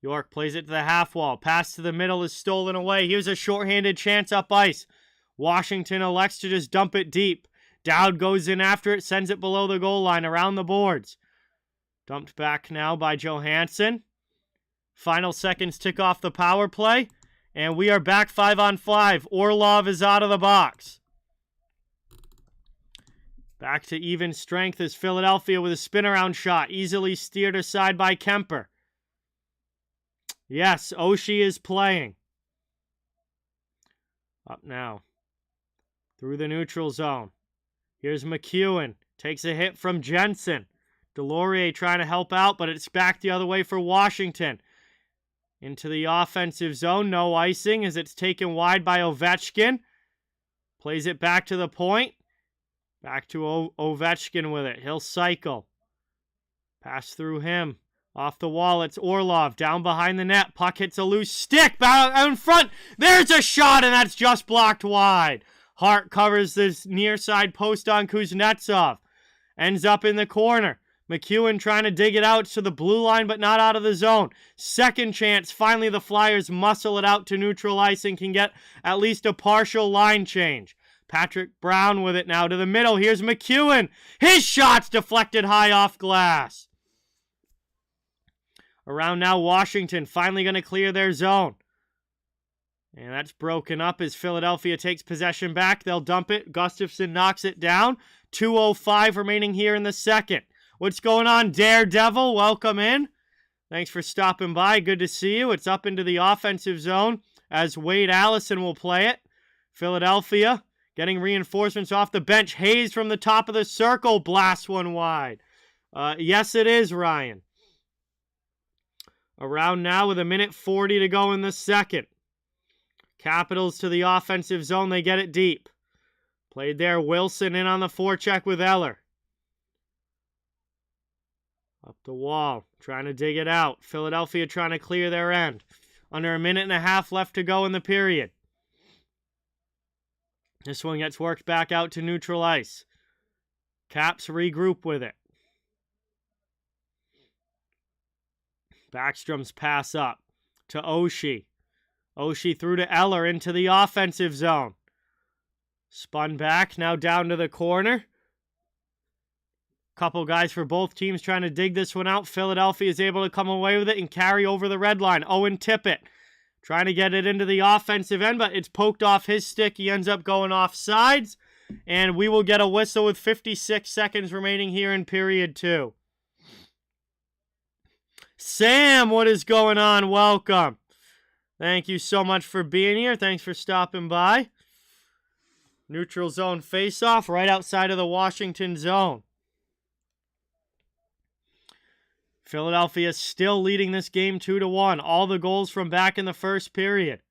York plays it to the half wall. Pass to the middle is stolen away. Here's a shorthanded chance up ice. Washington elects to just dump it deep. Dowd goes in after it, sends it below the goal line, around the boards. Dumped back now by Johansson. Final seconds tick off the power play. And we are back 5-on-5. Orlov is out of the box. Back to even strength is Philadelphia with a spin-around shot. Easily steered aside by Kemper. Yes, Oshie is playing. Up now. Through the neutral zone. Here's McEwen. Takes a hit from Jensen. Delorier trying to help out, but it's back the other way for Washington. Into the offensive zone. No icing as it's taken wide by Ovechkin. Plays it back to the point. Back to Ovechkin with it. He'll cycle. Pass through him. Off the wall, it's Orlov. Down behind the net. Puck hits a loose stick. Out in front. There's a shot, and that's just blocked wide. Hart covers this near side post on Kuznetsov. Ends up in the corner. McEwen trying to dig it out to the blue line, but not out of the zone. Second chance. Finally, the Flyers muscle it out to neutral ice and can get at least a partial line change. Patrick Brown with it now to the middle. Here's McEwen. His shot's deflected high off glass. Around now, Washington finally going to clear their zone. And that's broken up as Philadelphia takes possession back. They'll dump it. Gustafsson knocks it down. 2:05 remaining here in the second. What's going on, Daredevil? Welcome in. Thanks for stopping by. Good to see you. It's up into the offensive zone as Wade Allison will play it. Philadelphia getting reinforcements off the bench. Hayes from the top of the circle blasts one wide. Yes, it is, Ryan. Around now with 1:40 to go in the second. Capitals to the offensive zone. They get it deep. Played there. Wilson in on the forecheck with Eller. Up the wall. Trying to dig it out. Philadelphia trying to clear their end. Under 1.5 left to go in the period. This one gets worked back out to neutral ice. Caps regroup with it. Backstrom's pass up to Oshie. Oshie through to Eller into the offensive zone. Spun back, now down to the corner. Couple guys for both teams trying to dig this one out. Philadelphia is able to come away with it and carry over the red line. Owen Tippett trying to get it into the offensive end, but it's poked off his stick. He ends up going off sides, and we will get a whistle with 56 seconds remaining here in period 2. Sam, what is going on? Welcome. Thank you so much for being here. Thanks for stopping by. Neutral zone face-off right outside of the Washington zone. Philadelphia still leading this game 2-1. All the goals from back in the first period.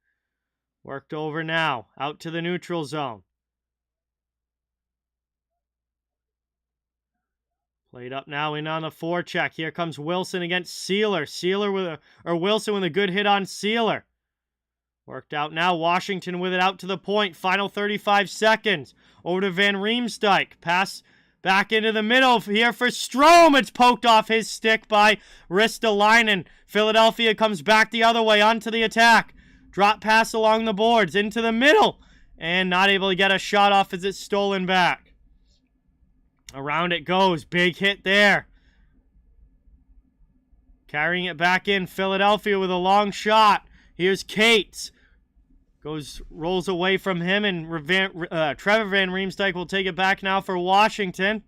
Worked over now. Out to the neutral zone. Played up now in on the forecheck. Here comes Wilson against Sealer. Wilson with a good hit on Sealer. Worked out now. Washington with it out to the point. Final 35 seconds. Over to Van Riemsdyk. Pass back into the middle here for Strome. It's poked off his stick by Ristolainen. Philadelphia comes back the other way onto the attack. Drop pass along the boards into the middle. And not able to get a shot off as it's stolen back. Around it goes. Big hit there. Carrying it back in. Philadelphia with a long shot. Here's Cates. Rolls away from him, and Trevor Van Riemsdyk will take it back now for Washington.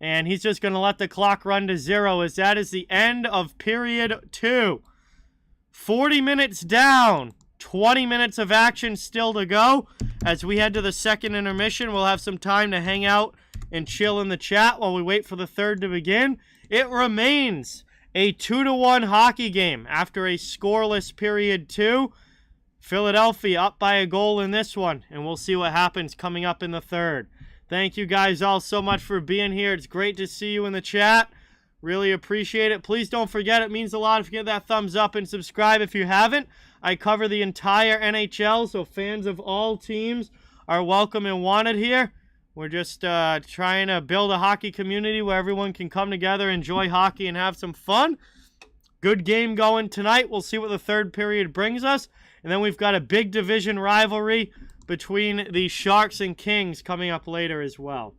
And he's just going to let the clock run to 0 as that is the end of period 2. 40 minutes down. 20 minutes of action still to go. As we head to the second intermission, we'll have some time to hang out and chill in the chat while we wait for the third to begin. It remains a 2-1 hockey game after a scoreless period 2. Philadelphia up by a goal in this one, and we'll see what happens coming up in the third. Thank you guys all so much for being here. It's great to see you in the chat. Really appreciate it. Please don't forget, it means a lot if you get that thumbs up and subscribe if you haven't. I cover the entire NHL, so fans of all teams are welcome and wanted here. We're just trying to build a hockey community where everyone can come together, enjoy hockey, and have some fun. Good game going tonight. We'll see what the third period brings us. And then we've got a big division rivalry between the Sharks and Kings coming up later as well.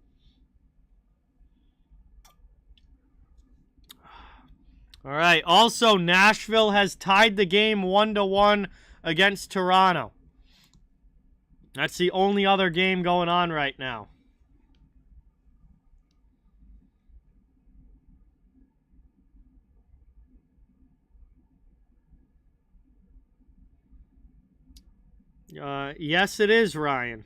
All right. Also, Nashville has tied the game 1-1 against Toronto. That's the only other game going on right now. Yes, it is, Ryan.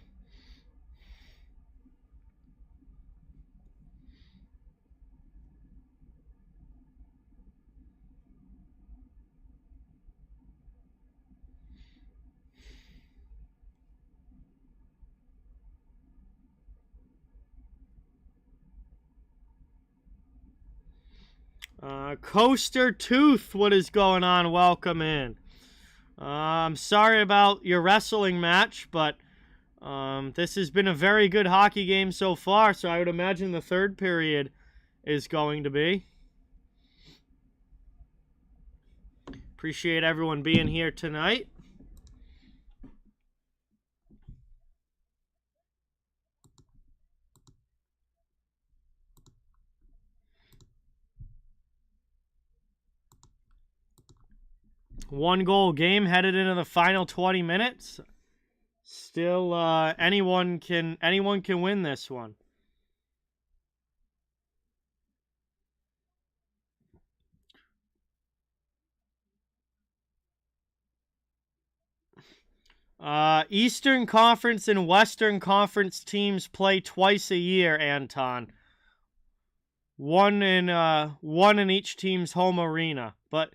Coaster Tooth, what is going on? Welcome in. I'm sorry about your wrestling match, but this has been a very good hockey game so far, so I would imagine the third period is going to be. Appreciate everyone being here tonight. One goal game headed into the final 20 minutes. Still, anyone can win this one. Eastern Conference and Western Conference teams play twice a year, Anton. One in each team's home arena. But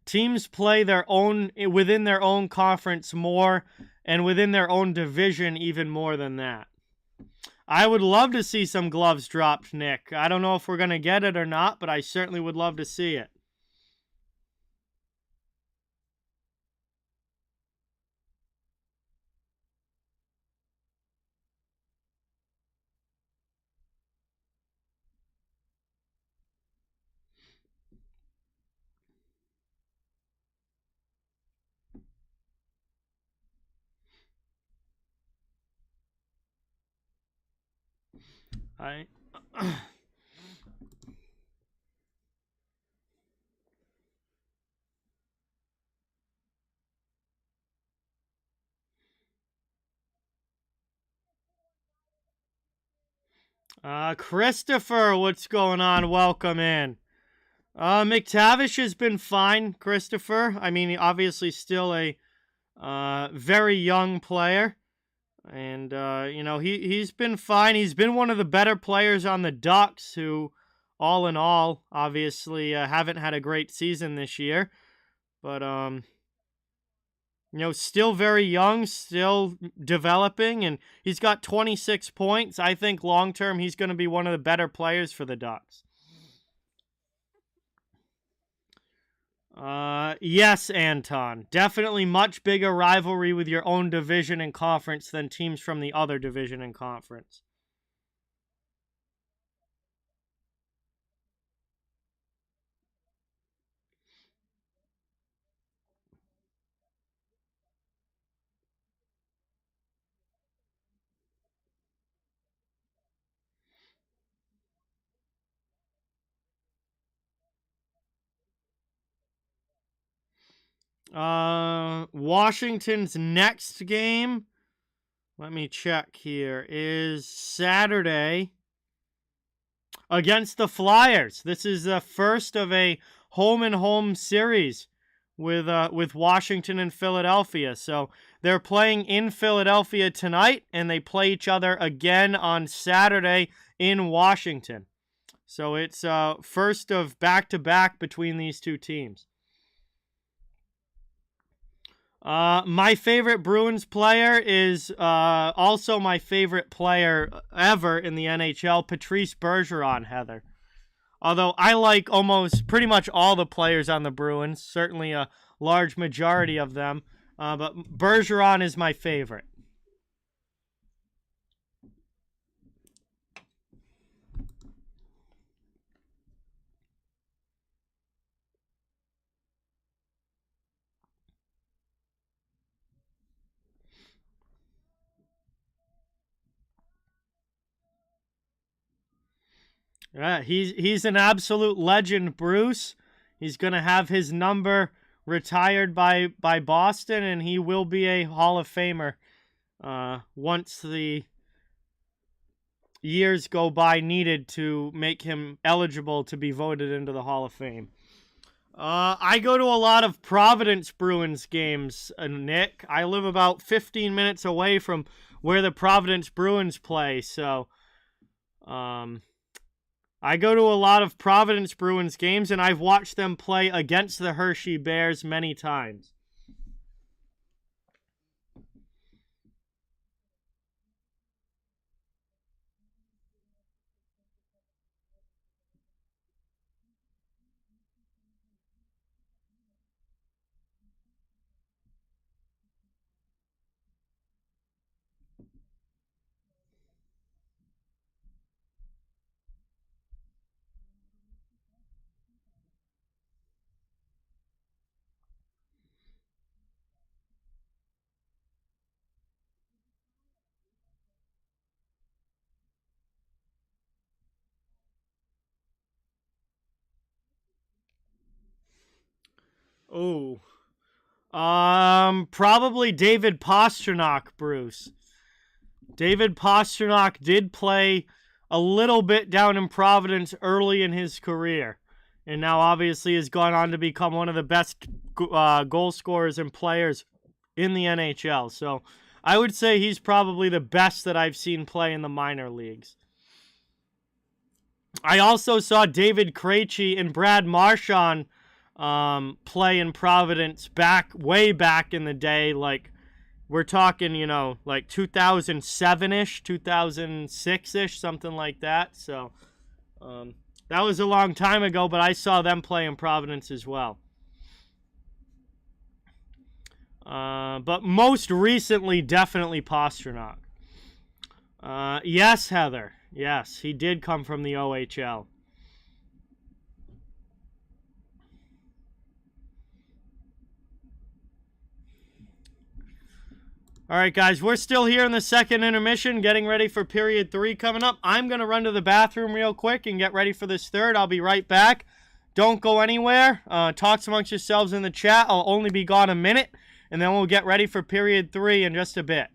teams play within their own conference more, and within their own division even more than that. I would love to see some gloves dropped, Nick. I don't know if we're going to get it or not, but I certainly would love to see it. Christopher, what's going on? Welcome in. McTavish has been fine, Christopher. I mean, obviously still a very young player. And, he's been fine. He's been one of the better players on the Ducks who, all in all, obviously haven't had a great season this year. But, still very young, still developing, and he's got 26 points. I think long-term he's going to be one of the better players for the Ducks. Yes, Anton. Definitely much bigger rivalry with your own division and conference than teams from the other division and conference. Washington's next game, let me check here, is Saturday against the Flyers. This is the first of a home-and-home series with Washington and Philadelphia. So they're playing in Philadelphia tonight, and they play each other again on Saturday in Washington. So it's first of back-to-back between these two teams. My favorite Bruins player is also my favorite player ever in the NHL, Patrice Bergeron, Heather. Although I like almost pretty much all the players on the Bruins, certainly a large majority of them, but Bergeron is my favorite. Yeah, he's an absolute legend, Bruce. He's going to have his number retired by Boston, and he will be a Hall of Famer once the years go by needed to make him eligible to be voted into the Hall of Fame. I go to a lot of Providence Bruins games, Nick. I live about 15 minutes away from where the Providence Bruins play, so I go to a lot of Providence Bruins games, and I've watched them play against the Hershey Bears many times. Oh, probably David Pastrnak, Bruce. David Pastrnak did play a little bit down in Providence early in his career, and now obviously has gone on to become one of the best goal scorers and players in the NHL. So I would say he's probably the best that I've seen play in the minor leagues. I also saw David Krejci and Brad Marchand play in Providence way back in the day. Like, we're talking, like 2007-ish, 2006-ish, something like that. So that was a long time ago, but I saw them play in Providence as well. But most recently, definitely Pastrnak. Yes, Heather. Yes, he did come from the OHL. All right, guys, we're still here in the second intermission, getting ready for period 3 coming up. I'm going to run to the bathroom real quick and get ready for this third. I'll be right back. Don't go anywhere. Talk amongst yourselves in the chat. I'll only be gone a minute, and then we'll get ready for period 3 in just a bit.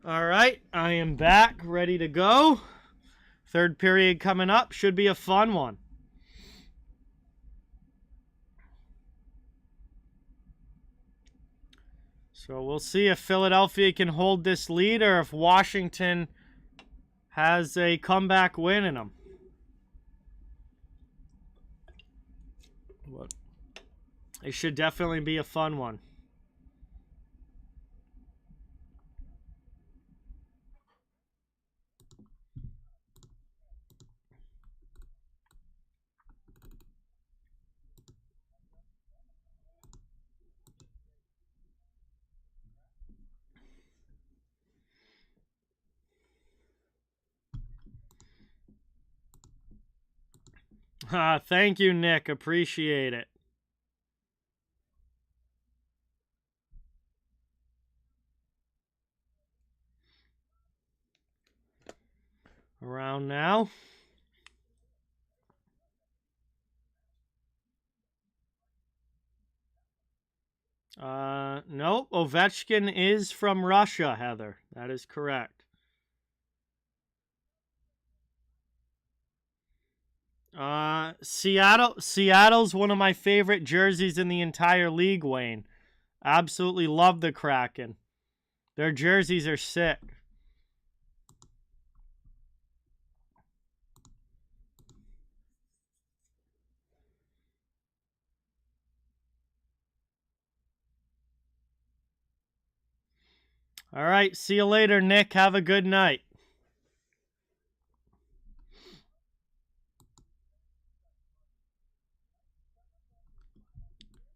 All right, I am back, ready to go. Third period coming up. Should be a fun one. So we'll see if Philadelphia can hold this lead or if Washington has a comeback win in them. It should definitely be a fun one. Thank you, Nick. Appreciate it. Around now. Nope. Ovechkin is from Russia, Heather. That is correct. Seattle's one of my favorite jerseys in the entire league, Wayne. Absolutely love the Kraken. Their jerseys are sick. All right, see you later, Nick. Have a good night.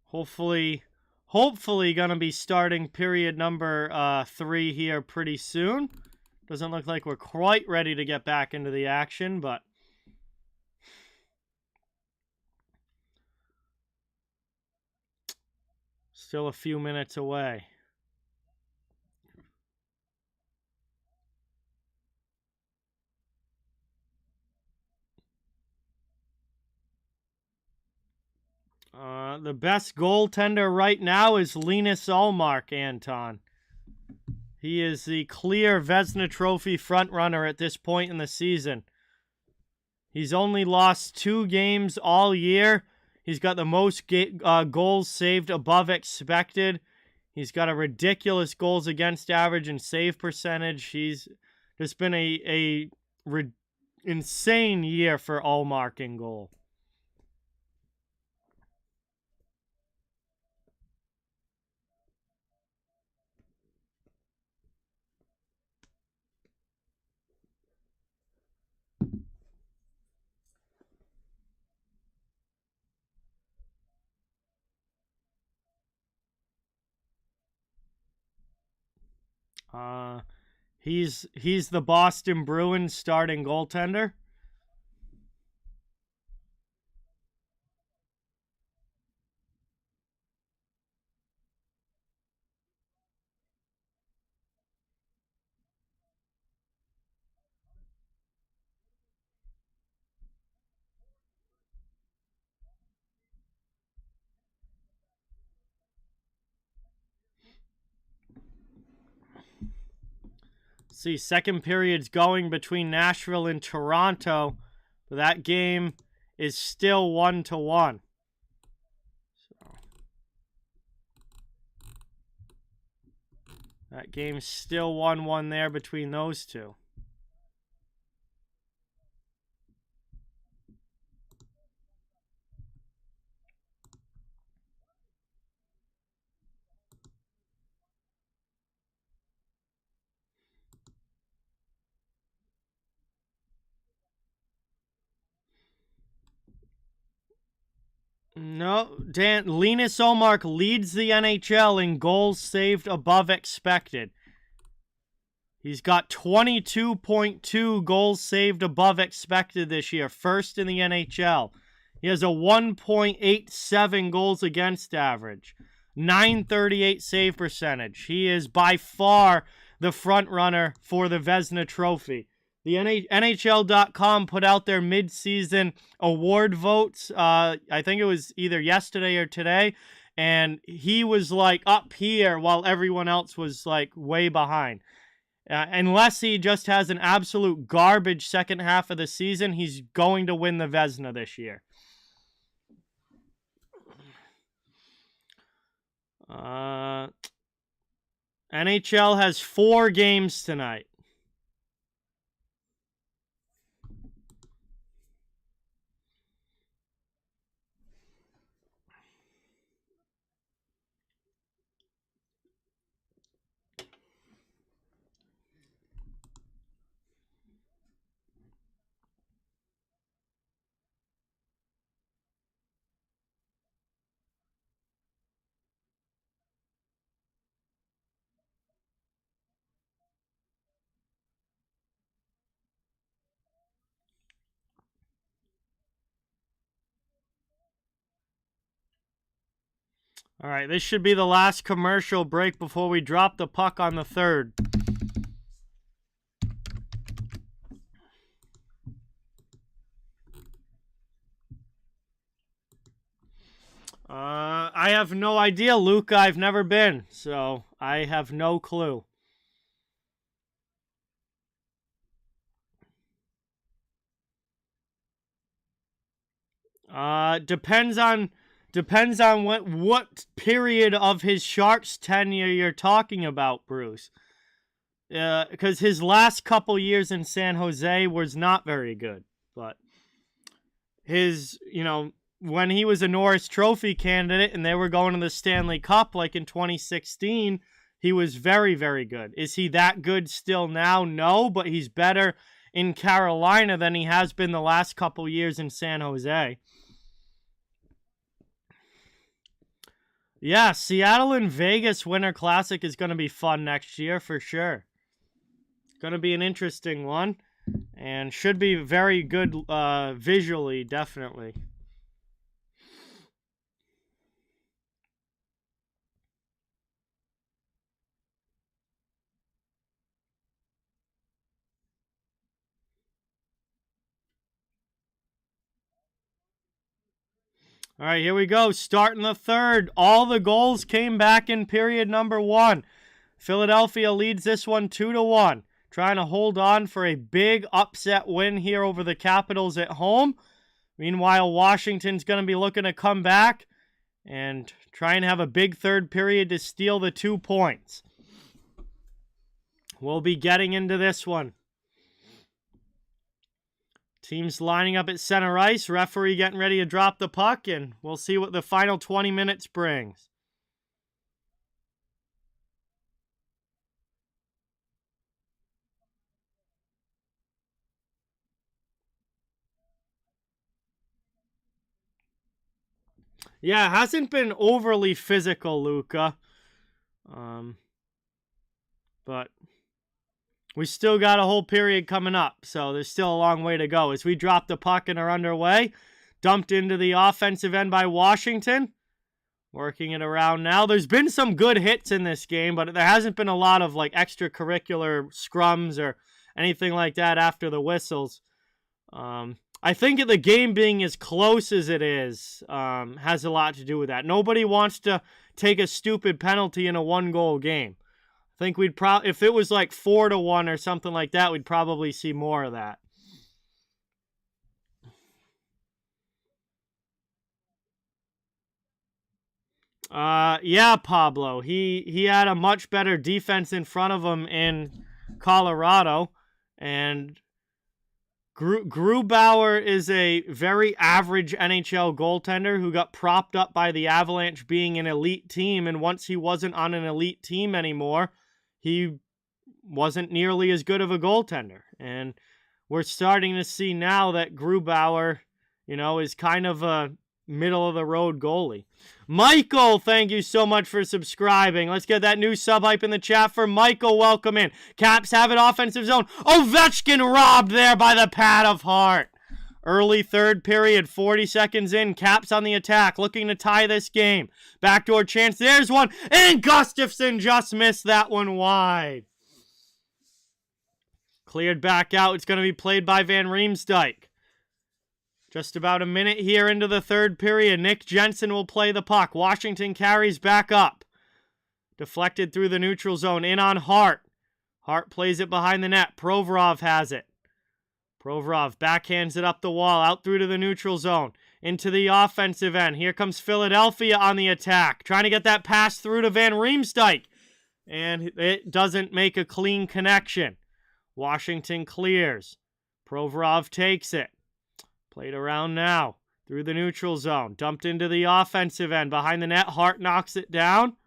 Hopefully gonna be starting period number 3 here pretty soon. Doesn't look like we're quite ready to get back into the action, but still a few minutes away. The best goaltender right now is Linus Ullmark, Anton. He is the clear Vezina Trophy frontrunner at this point in the season. He's only lost 2 games all year. He's got the most goals saved above expected. He's got a ridiculous goals against average and save percentage. He's just been a insane year for Ullmark in goal. He's the Boston Bruins starting goaltender. See, second period's going between Nashville and Toronto. But that game is still 1-1. That game's still 1-1 there between those two. No, Dan, Linus Ullmark leads the NHL in goals saved above expected. He's got 22.2 goals saved above expected this year, first in the NHL. He has a 1.87 goals against average, 938 save percentage. He is by far the front runner for the Vezina Trophy. The NHL.com put out their mid-season award votes. I think it was either yesterday or today. And he was like up here while everyone else was like way behind. Unless he just has an absolute garbage second half of the season, he's going to win the Vezina this year. NHL has 4 games tonight. All right, this should be the last commercial break before we drop the puck on the third. I have no idea, Luke. I've never been, so I have no clue. Depends on what period of his Sharks tenure you're talking about, Bruce. Because his last couple years in San Jose was not very good, but his, when he was a Norris Trophy candidate and they were going to the Stanley Cup like in 2016, he was very, very good. Is he that good still now? No, but he's better in Carolina than he has been the last couple years in San Jose. Yeah, Seattle and Vegas Winter Classic is going to be fun next year for sure. It's going to be an interesting one and should be very good visually, definitely. All right, here we go. Starting the third. All the goals came back in period number 1. Philadelphia leads this one 2-1. Trying to hold on for a big upset win here over the Capitals at home. Meanwhile, Washington's going to be looking to come back and try and have a big third period to steal the 2 points. We'll be getting into this one. Teams lining up at center ice. Referee getting ready to drop the puck, and we'll see what the final 20 minutes brings. Yeah, it hasn't been overly physical, Luka. But we still got a whole period coming up, so there's still a long way to go. As we drop the puck and are underway, dumped into the offensive end by Washington. Working it around now. There's been some good hits in this game, but there hasn't been a lot of like extracurricular scrums or anything like that after the whistles. I think the game being as close as it is has a lot to do with that. Nobody wants to take a stupid penalty in a 1-goal game. I think we'd probably, if it was like 4-1 or something like that, we'd probably see more of that. Yeah, Pablo. He had a much better defense in front of him in Colorado, and Grubauer is a very average NHL goaltender who got propped up by the Avalanche being an elite team, and once he wasn't on an elite team anymore, he wasn't nearly as good of a goaltender. And we're starting to see now that Grubauer, is kind of a middle-of-the-road goalie. Michael, thank you so much for subscribing. Let's get that new sub-hype in the chat for Michael. Welcome in. Caps have it offensive zone. Ovechkin robbed there by the pad of Hart. Early third period, 40 seconds in. Caps on the attack, looking to tie this game. Backdoor chance, there's one. And Gustafsson just missed that one wide. Cleared back out. It's going to be played by Van Riemsdyk. Just about a minute here into the third period. Nick Jensen will play the puck. Washington carries back up. Deflected through the neutral zone. In on Hart. Hart plays it behind the net. Provorov has it. Provorov backhands it up the wall. Out through to the neutral zone. Into the offensive end. Here comes Philadelphia on the attack. Trying to get that pass through to Van Riemsdyk. And it doesn't make a clean connection. Washington clears. Provorov takes it. Played around now. Through the neutral zone. Dumped into the offensive end. Behind the net. Hart knocks it down.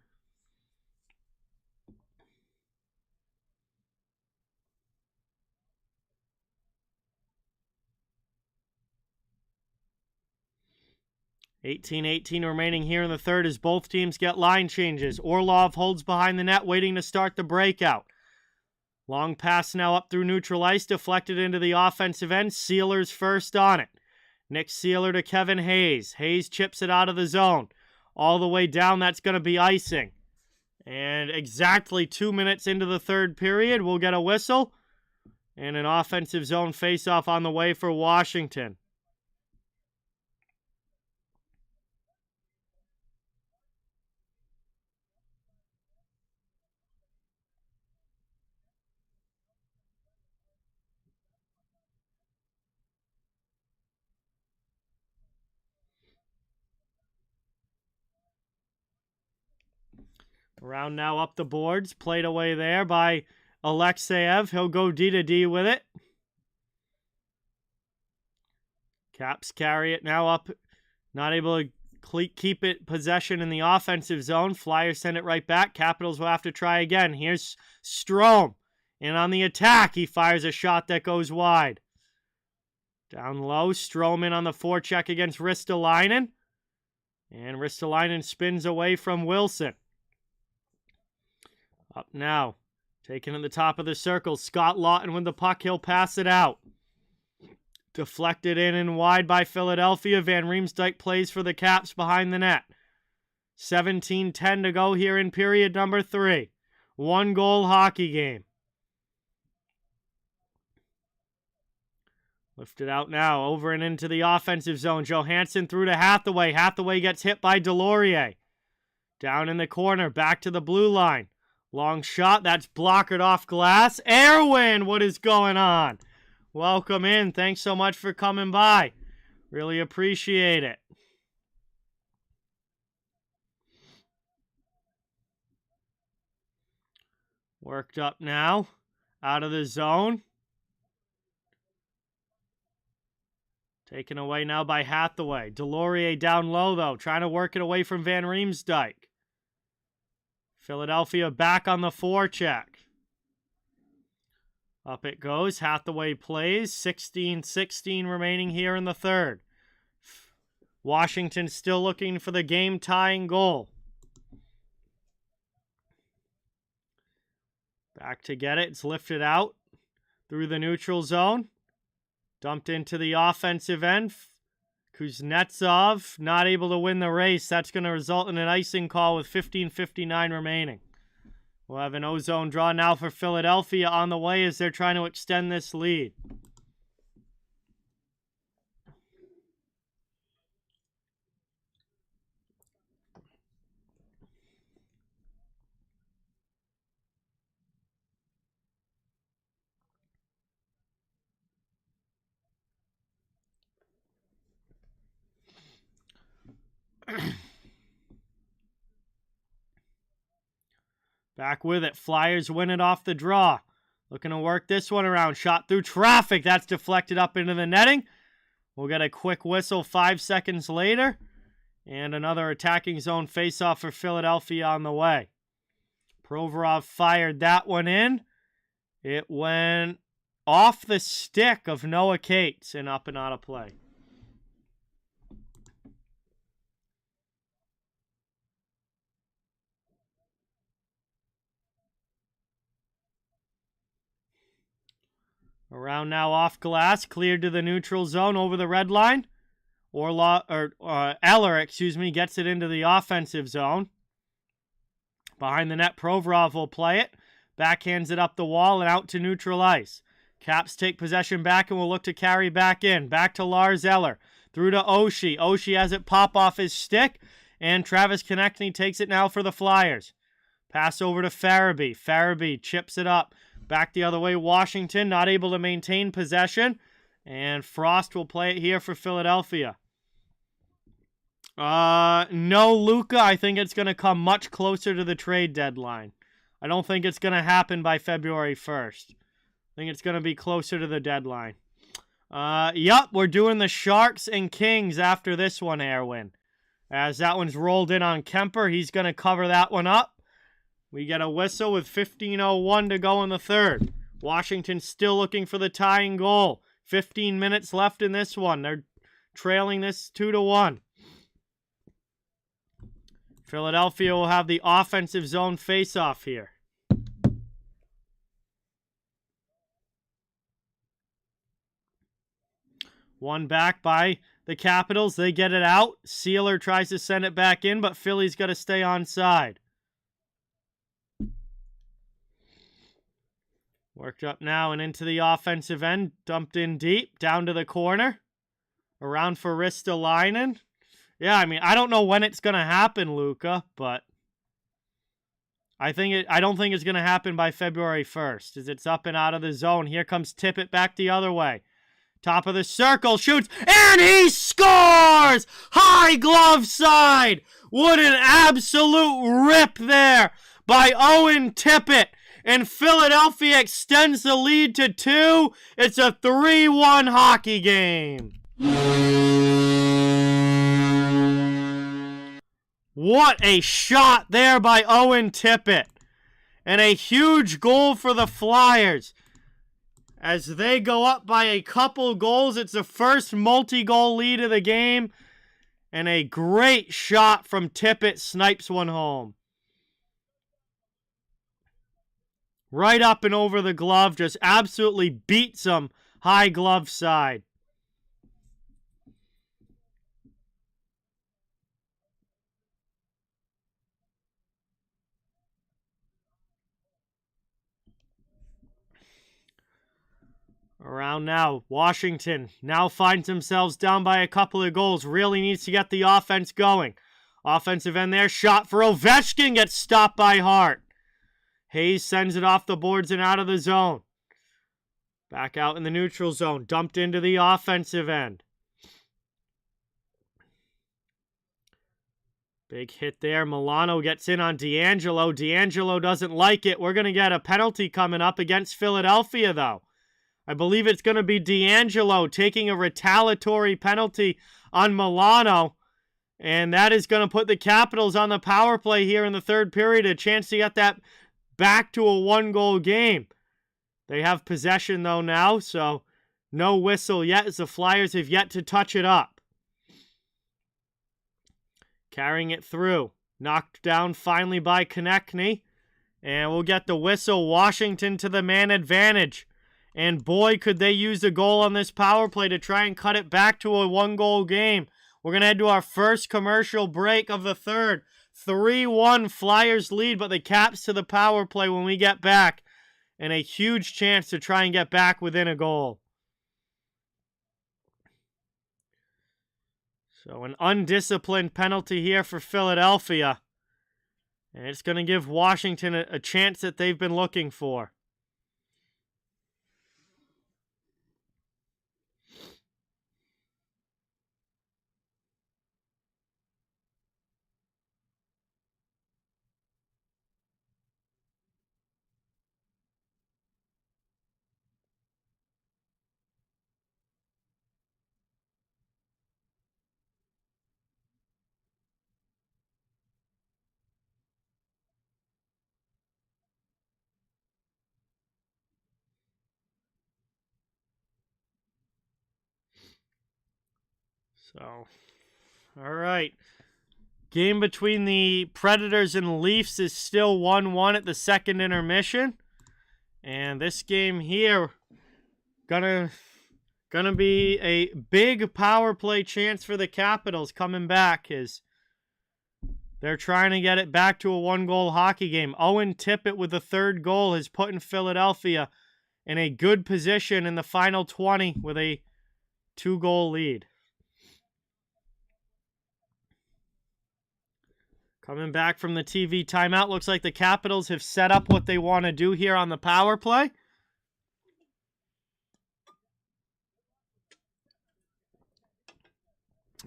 $18-18 remaining here in the third as both teams get line changes. Orlov holds behind the net, waiting to start the breakout. Long pass now up through neutral ice, deflected into the offensive end. Sealer's first on it. Nick Sealer to Kevin Hayes. Hayes chips it out of the zone. all the way down. That's going to be icing. And exactly 2 minutes into the third period, we'll get a whistle. And an offensive zone faceoff on the way for Washington. Around now up the boards. Played away there by Alexeyev. He'll go D to D with it. Caps carry it now up. Not able to keep it possession in the offensive zone. Flyers send it right back. Capitals will have to try again. Here's Strome. And on the attack, he fires a shot that goes wide. Down low, Strome in on the forecheck against Ristolainen. And Ristolainen spins away from Wilson. Up now. Taken at the top of the circle. Scott Laughton with the puck. He'll pass it out. Deflected in and wide by Philadelphia. Van Riemsdyk plays for the Caps behind the net. 17:10 to go here in period number 3. 1-goal hockey game. Lifted out now. Over and into the offensive zone. Johansson through to Hathaway. Hathaway gets hit by Delorier. Down in the corner. Back to the blue line. Long shot. That's blockered off glass. Erwin, what is going on? Welcome in. Thanks so much for coming by. Really appreciate it. Worked up now. Out of the zone. Taken away now by Hathaway. Delorier down low, though. Trying to work it away from Van Riemsdyk. Philadelphia back on the forecheck. Up it goes. Hathaway plays. 16-16 remaining here in the third. Washington still looking for the game-tying goal. Back to get it. It's lifted out through the neutral zone. Dumped into the offensive end. Kuznetsov not able to win the race. That's going to result in an icing call with 15:59 remaining. We'll have an O-zone draw now for Philadelphia on the way as they're trying to extend this lead. Back with it. Flyers win it off the draw. Looking to work this one around. Shot through traffic. That's deflected up into the netting. We'll get a quick whistle 5 seconds later. And another attacking zone faceoff for Philadelphia on the way. Provorov fired that one in. It went off the stick of Noah Cates and up and out of play. Around now off glass, cleared to the neutral zone over the red line. Eller, gets it into the offensive zone. Behind the net, Provorov will play it. Backhands it up the wall and out to neutral ice. Caps take possession back and will look to carry back in. Back to Lars Eller. Through to Oshie. Oshie has it pop off his stick. And Travis Konechny takes it now for the Flyers. Pass over to Farabee. Farabee chips it up. Back the other way, Washington not able to maintain possession. And Frost will play it here for Philadelphia. No Luka. I think it's going to come much closer to the trade deadline. I don't think it's going to happen by February 1st. I think it's going to be closer to the deadline. Yup, we're doing the Sharks and Kings after this one, Erwin. As that one's rolled in on Kemper, he's going to cover that one up. We get a whistle with 15:01 to go in the third. Washington still looking for the tying goal. 15 minutes left in this one. They're trailing this 2-1. Philadelphia will have the offensive zone face-off here. One back by the Capitals. They get it out. Sealer tries to send it back in, but Philly's got to stay onside. Worked up now and into the offensive end. Dumped in deep. Down to the corner. Around for Ristolainen. Yeah, I mean, I don't know when it's going to happen, Luca, but I don't think it's going to happen by February 1st, as it's up and out of the zone. Here comes Tippett back the other way. Top of the circle, shoots, and he scores! High glove side! What an absolute rip there by Owen Tippett. And Philadelphia extends the lead to 2. It's a 3-1 hockey game. What a shot there by Owen Tippett. And a huge goal for the Flyers. As they go up by a couple goals, it's the first multi-goal lead of the game. And a great shot from Tippett snipes one home. Right up and over the glove, just absolutely beats him high glove side. Around now, Washington now finds themselves down by a couple of goals. Really needs to get the offense going. Offensive end there, shot for Ovechkin, gets stopped by Hart. Hayes sends it off the boards and out of the zone. Back out in the neutral zone, dumped into the offensive end. Big hit there. Milano gets in on D'Angelo. D'Angelo doesn't like it. We're going to get a penalty coming up against Philadelphia, though. I believe it's going to be D'Angelo taking a retaliatory penalty on Milano. And that is going to put the Capitals on the power play here in the third period. A chance to get that back to a one-goal game. They have possession, though, now. So no whistle yet, as the Flyers have yet to touch it up. Carrying it through. Knocked down finally by Konechny. And we'll get the whistle. Washington to the man advantage. And boy, could they use a goal on this power play to try and cut it back to a one-goal game. We're going to head to our first commercial break of the third. 3-1 Flyers lead, but the Caps to the power play when we get back. And a huge chance to try and get back within a goal. So an undisciplined penalty here for Philadelphia. And it's going to give Washington a chance that they've been looking for. So, all right. Game between the Predators and Leafs is still 1-1 at the second intermission. And this game here, gonna be a big power play chance for the Capitals coming back, as they're trying to get it back to a one-goal hockey game. Owen Tippett with the third goal has put in Philadelphia in a good position in the final 20 with a 2-goal lead. Coming back from the TV timeout, looks like the Capitals have set up what they want to do here on the power play.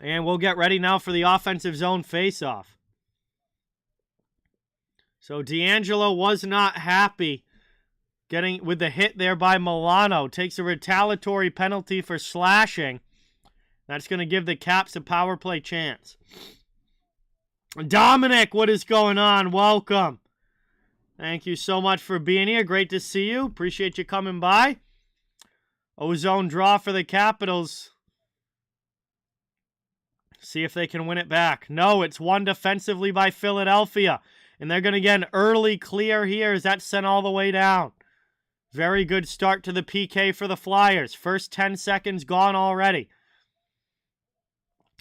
And we'll get ready now for the offensive zone faceoff. So D'Angelo was not happy getting with the hit there by Milano. Takes a retaliatory penalty for slashing. That's going to give the Caps a power play chance. Dominic, what is going on? Welcome. Thank you so much for being here. Great to see you. Appreciate you coming by. Ozone draw for the Capitals. See if they can win it back. No, it's won defensively by Philadelphia. And they're going to get an early clear here as that's sent all the way down. Very good start to the PK for the Flyers. First 10 seconds gone already.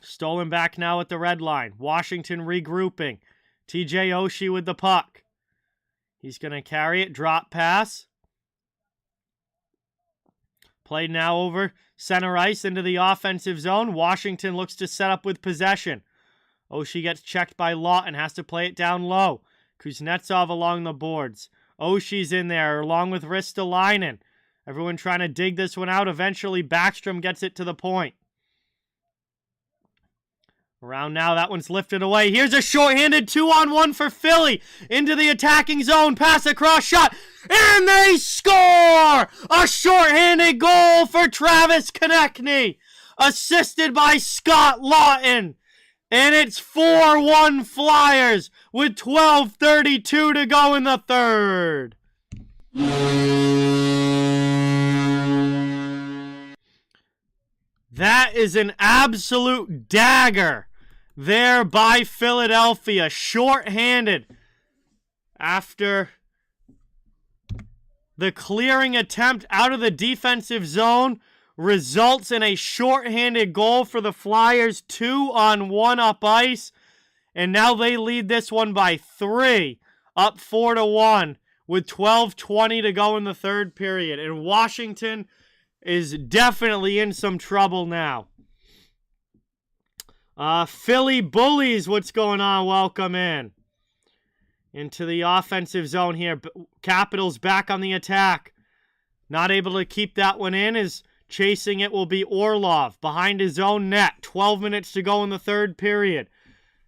Stolen back now at the red line. Washington regrouping. TJ Oshie with the puck. He's going to carry it. Drop pass. Played now over center ice into the offensive zone. Washington looks to set up with possession. Oshie gets checked by Lawton. Has to play it down low. Kuznetsov along the boards. Oshie's in there along with Ristolainen. Everyone trying to dig this one out. Eventually Backstrom gets it to the point. Around now, that one's lifted away. Here's a shorthanded 2-on-1 for Philly. Into the attacking zone. Pass across, shot. And they score! A shorthanded goal for Travis Konechny. Assisted by Scott Lawton. And it's 4-1 Flyers with 12:32 to go in the third. That is an absolute dagger there by Philadelphia. Short-handed after the clearing attempt out of the defensive zone results in a short-handed goal for the Flyers. 2-on-1 up ice. And now they lead this one by 3. Up 4-1 with 12:20 to go in the third period. And Washington is definitely in some trouble now. Philly Bullies, what's going on? Welcome in. Into the offensive zone here. Capitals back on the attack. Not able to keep that one in as chasing it will be Orlov behind his own net. 12 minutes to go in the third period.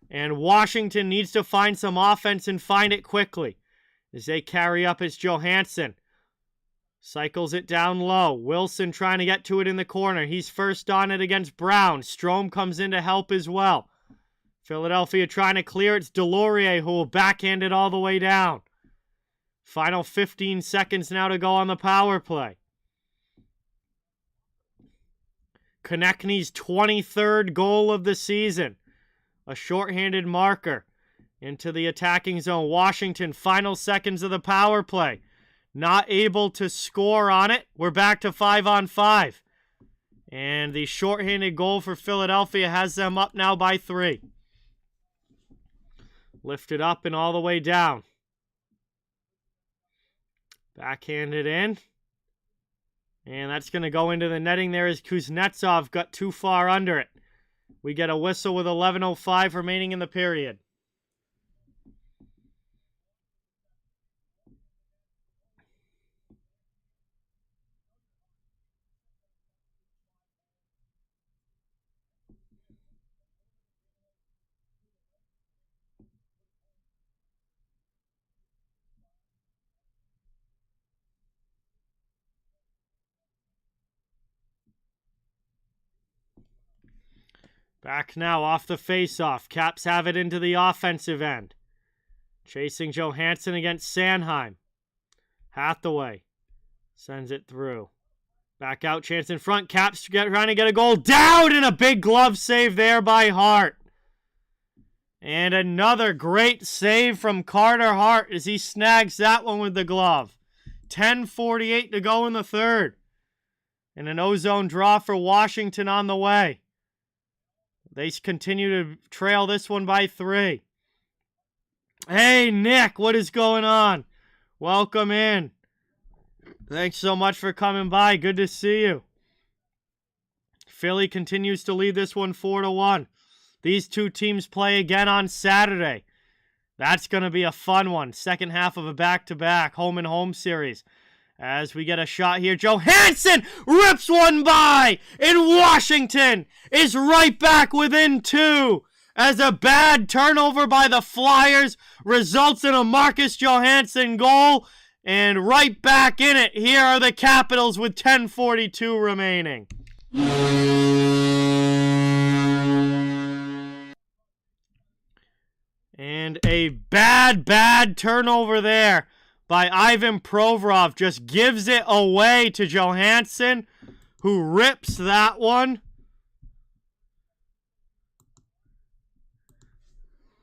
And Washington needs to find some offense and find it quickly. As they carry up, it's Johansson. Cycles it down low. Wilson trying to get to it in the corner. He's first on it against Brown. Strome comes in to help as well. Philadelphia trying to clear. It's Delorier who will backhand it all the way down. Final 15 seconds now to go on the power play. Konechny's 23rd goal of the season. A shorthanded marker into the attacking zone. Washington, final seconds of the power play. Not able to score on it. We're back to 5-on-5. And the shorthanded goal for Philadelphia has them up now by 3. Lifted up and all the way down. Backhanded in. And that's going to go into the netting there as Kuznetsov got too far under it. We get a whistle with 11:05 remaining in the period. Back now off the faceoff. Caps have it into the offensive end. Chasing Johansson against Sanheim. Hathaway sends it through. Back out, chance in front. Caps trying to get a goal. Down, and a big glove save there by Hart. And another great save from Carter Hart as he snags that one with the glove. 10:48 to go in the third. And an ozone draw for Washington on the way. They continue to trail this one by 3. Hey, Nick, what is going on? Welcome in. Thanks so much for coming by. Good to see you. Philly continues to lead this one 4-1. These two teams play again on Saturday. That's going to be a fun one. Second half of a back-to-back home-and-home series. As we get a shot here, Johansson rips one by, and Washington is right back within 2 as a bad turnover by the Flyers results in a Marcus Johansson goal, and right back in it, here are the Capitals with 10:42 remaining. And a bad turnover there by Ivan Provorov. Just gives it away to Johansson, who rips that one.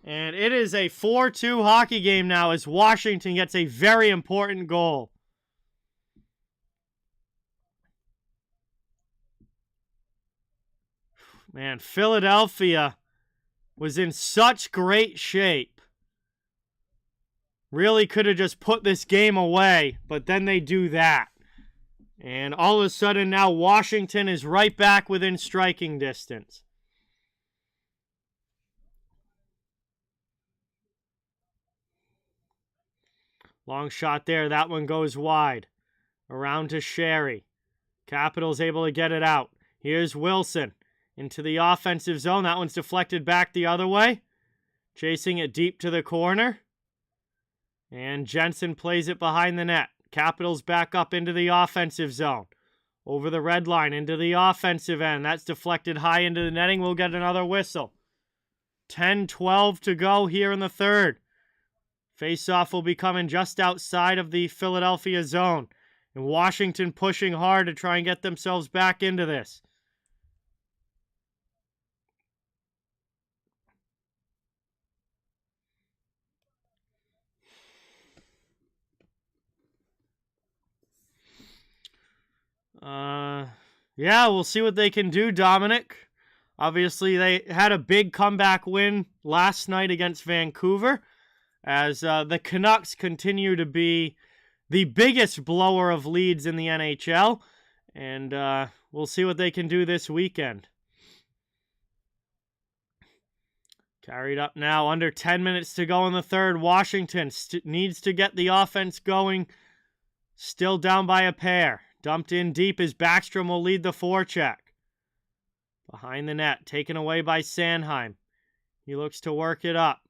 And it is a 4-2 hockey game now as Washington gets a very important goal. man, Philadelphia was in such great shape. Really could have just put this game away, but then they do that. And all of a sudden now Washington is right back within striking distance. Long shot there. That one goes wide. Around to Gerry. Capitals able to get it out. Here's Wilson into the offensive zone. That one's deflected back the other way. Chasing it deep to the corner. And Jensen plays it behind the net. Capitals back up into the offensive zone. Over the red line into the offensive end. That's deflected high into the netting. We'll get another whistle. 10-12 to go here in the third. Face-off will be coming just outside of the Philadelphia zone. And Washington pushing hard to try and get themselves back into this. Yeah, we'll see what they can do, Dominic. Obviously, they had a big comeback win last night against Vancouver, as the Canucks continue to be the biggest blower of leads in the NHL, and we'll see what they can do this weekend. Carried up now, under 10 minutes to go in the third. Washington needs to get the offense going, still down by a pair. Dumped in deep as Backstrom will lead the forecheck. Behind the net, taken away by Sanheim. He looks to work it up.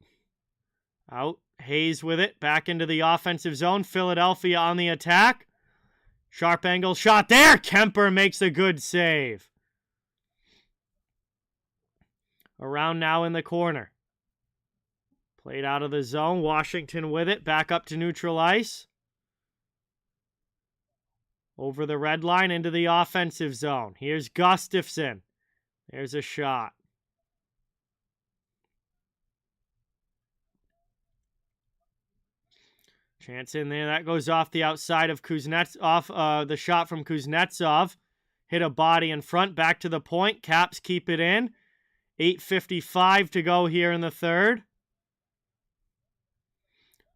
Out, Hayes with it, back into the offensive zone. Philadelphia on the attack. Sharp angle shot there. Kemper makes a good save. Around now in the corner. Played out of the zone. Washington with it, back up to neutral ice. Over the red line into the offensive zone. Here's Gustafsson. There's a shot. Chance in there. That goes off the outside of Kuznetsov. The shot from Kuznetsov. Hit a body in front. Back to the point. Caps keep it in. 8:55 to go here in the third.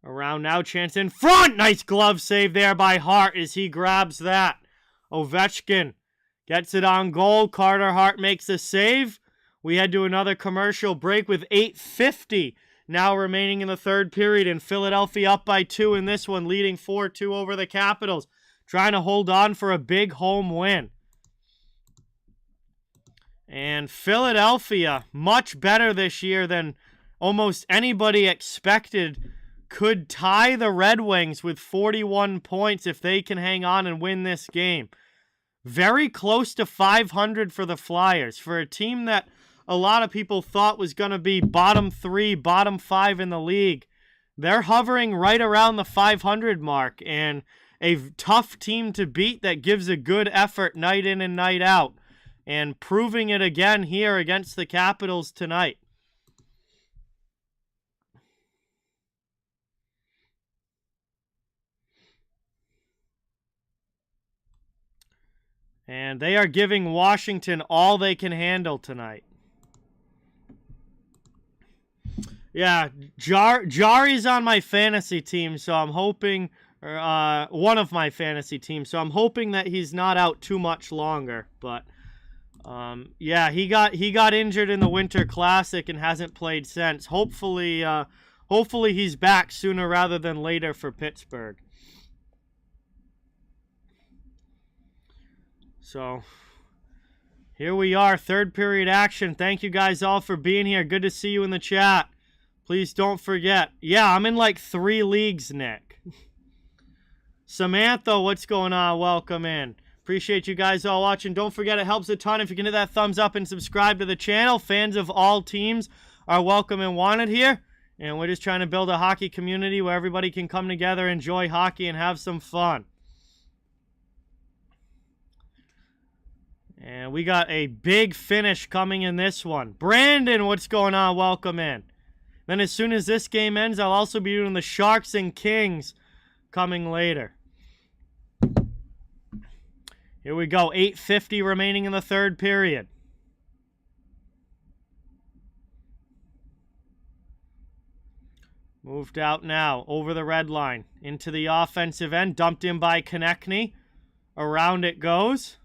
Around now, chance in front. Nice glove save there by Hart as he grabs that. Ovechkin gets it on goal. Carter Hart makes a save. We head to another commercial break with 8:50 now remaining in the third period. And Philadelphia up by 2 in this one, leading 4-2 over the Capitals. Trying to hold on for a big home win. And Philadelphia, much better this year than almost anybody expected. Could tie the Red Wings with 41 points if they can hang on and win this game. Very close to 500 for the Flyers. For a team that a lot of people thought was going to be bottom 3, bottom 5 in the league, they're hovering right around the 500 mark. And a tough team to beat that gives a good effort night in and night out. And proving it again here against the Capitals tonight. And they are giving Washington all they can handle tonight. Yeah, Jari's on my fantasy team, so I'm hoping, one of my fantasy teams, so I'm hoping that he's not out too much longer. But yeah, he got injured in the Winter Classic and hasn't played since. Hopefully he's back sooner rather than later for Pittsburgh. So, here we are, third period action. Thank you guys all for being here. Good to see you in the chat. Please don't forget. Yeah, I'm in like 3 leagues, Nick. Samantha, what's going on? Welcome in. Appreciate you guys all watching. Don't forget, it helps a ton if you can hit that thumbs up and subscribe to the channel. Fans of all teams are welcome and wanted here. And we're just trying to build a hockey community where everybody can come together, enjoy hockey, and have some fun. And we got a big finish coming in this one. Brandon, what's going on? Welcome in. Then as soon as this game ends, I'll also be doing the Sharks and Kings coming later. Here we go. 8:50 remaining in the third period. Moved out now, over the red line, into the offensive end, dumped in by Konechny. Around it goes.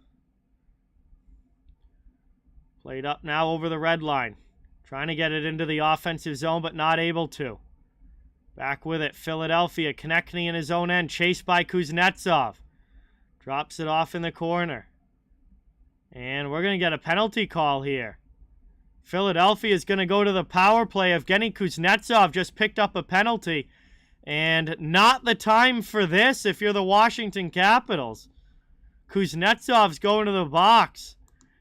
Played up now over the red line. Trying to get it into the offensive zone, but not able to. Back with it, Philadelphia. Konechny in his own end, chased by Kuznetsov. Drops it off in the corner. And we're going to get a penalty call here. Philadelphia is going to go to the power play. Evgeny Kuznetsov just picked up a penalty. And not the time for this if you're the Washington Capitals. Kuznetsov's going to the box.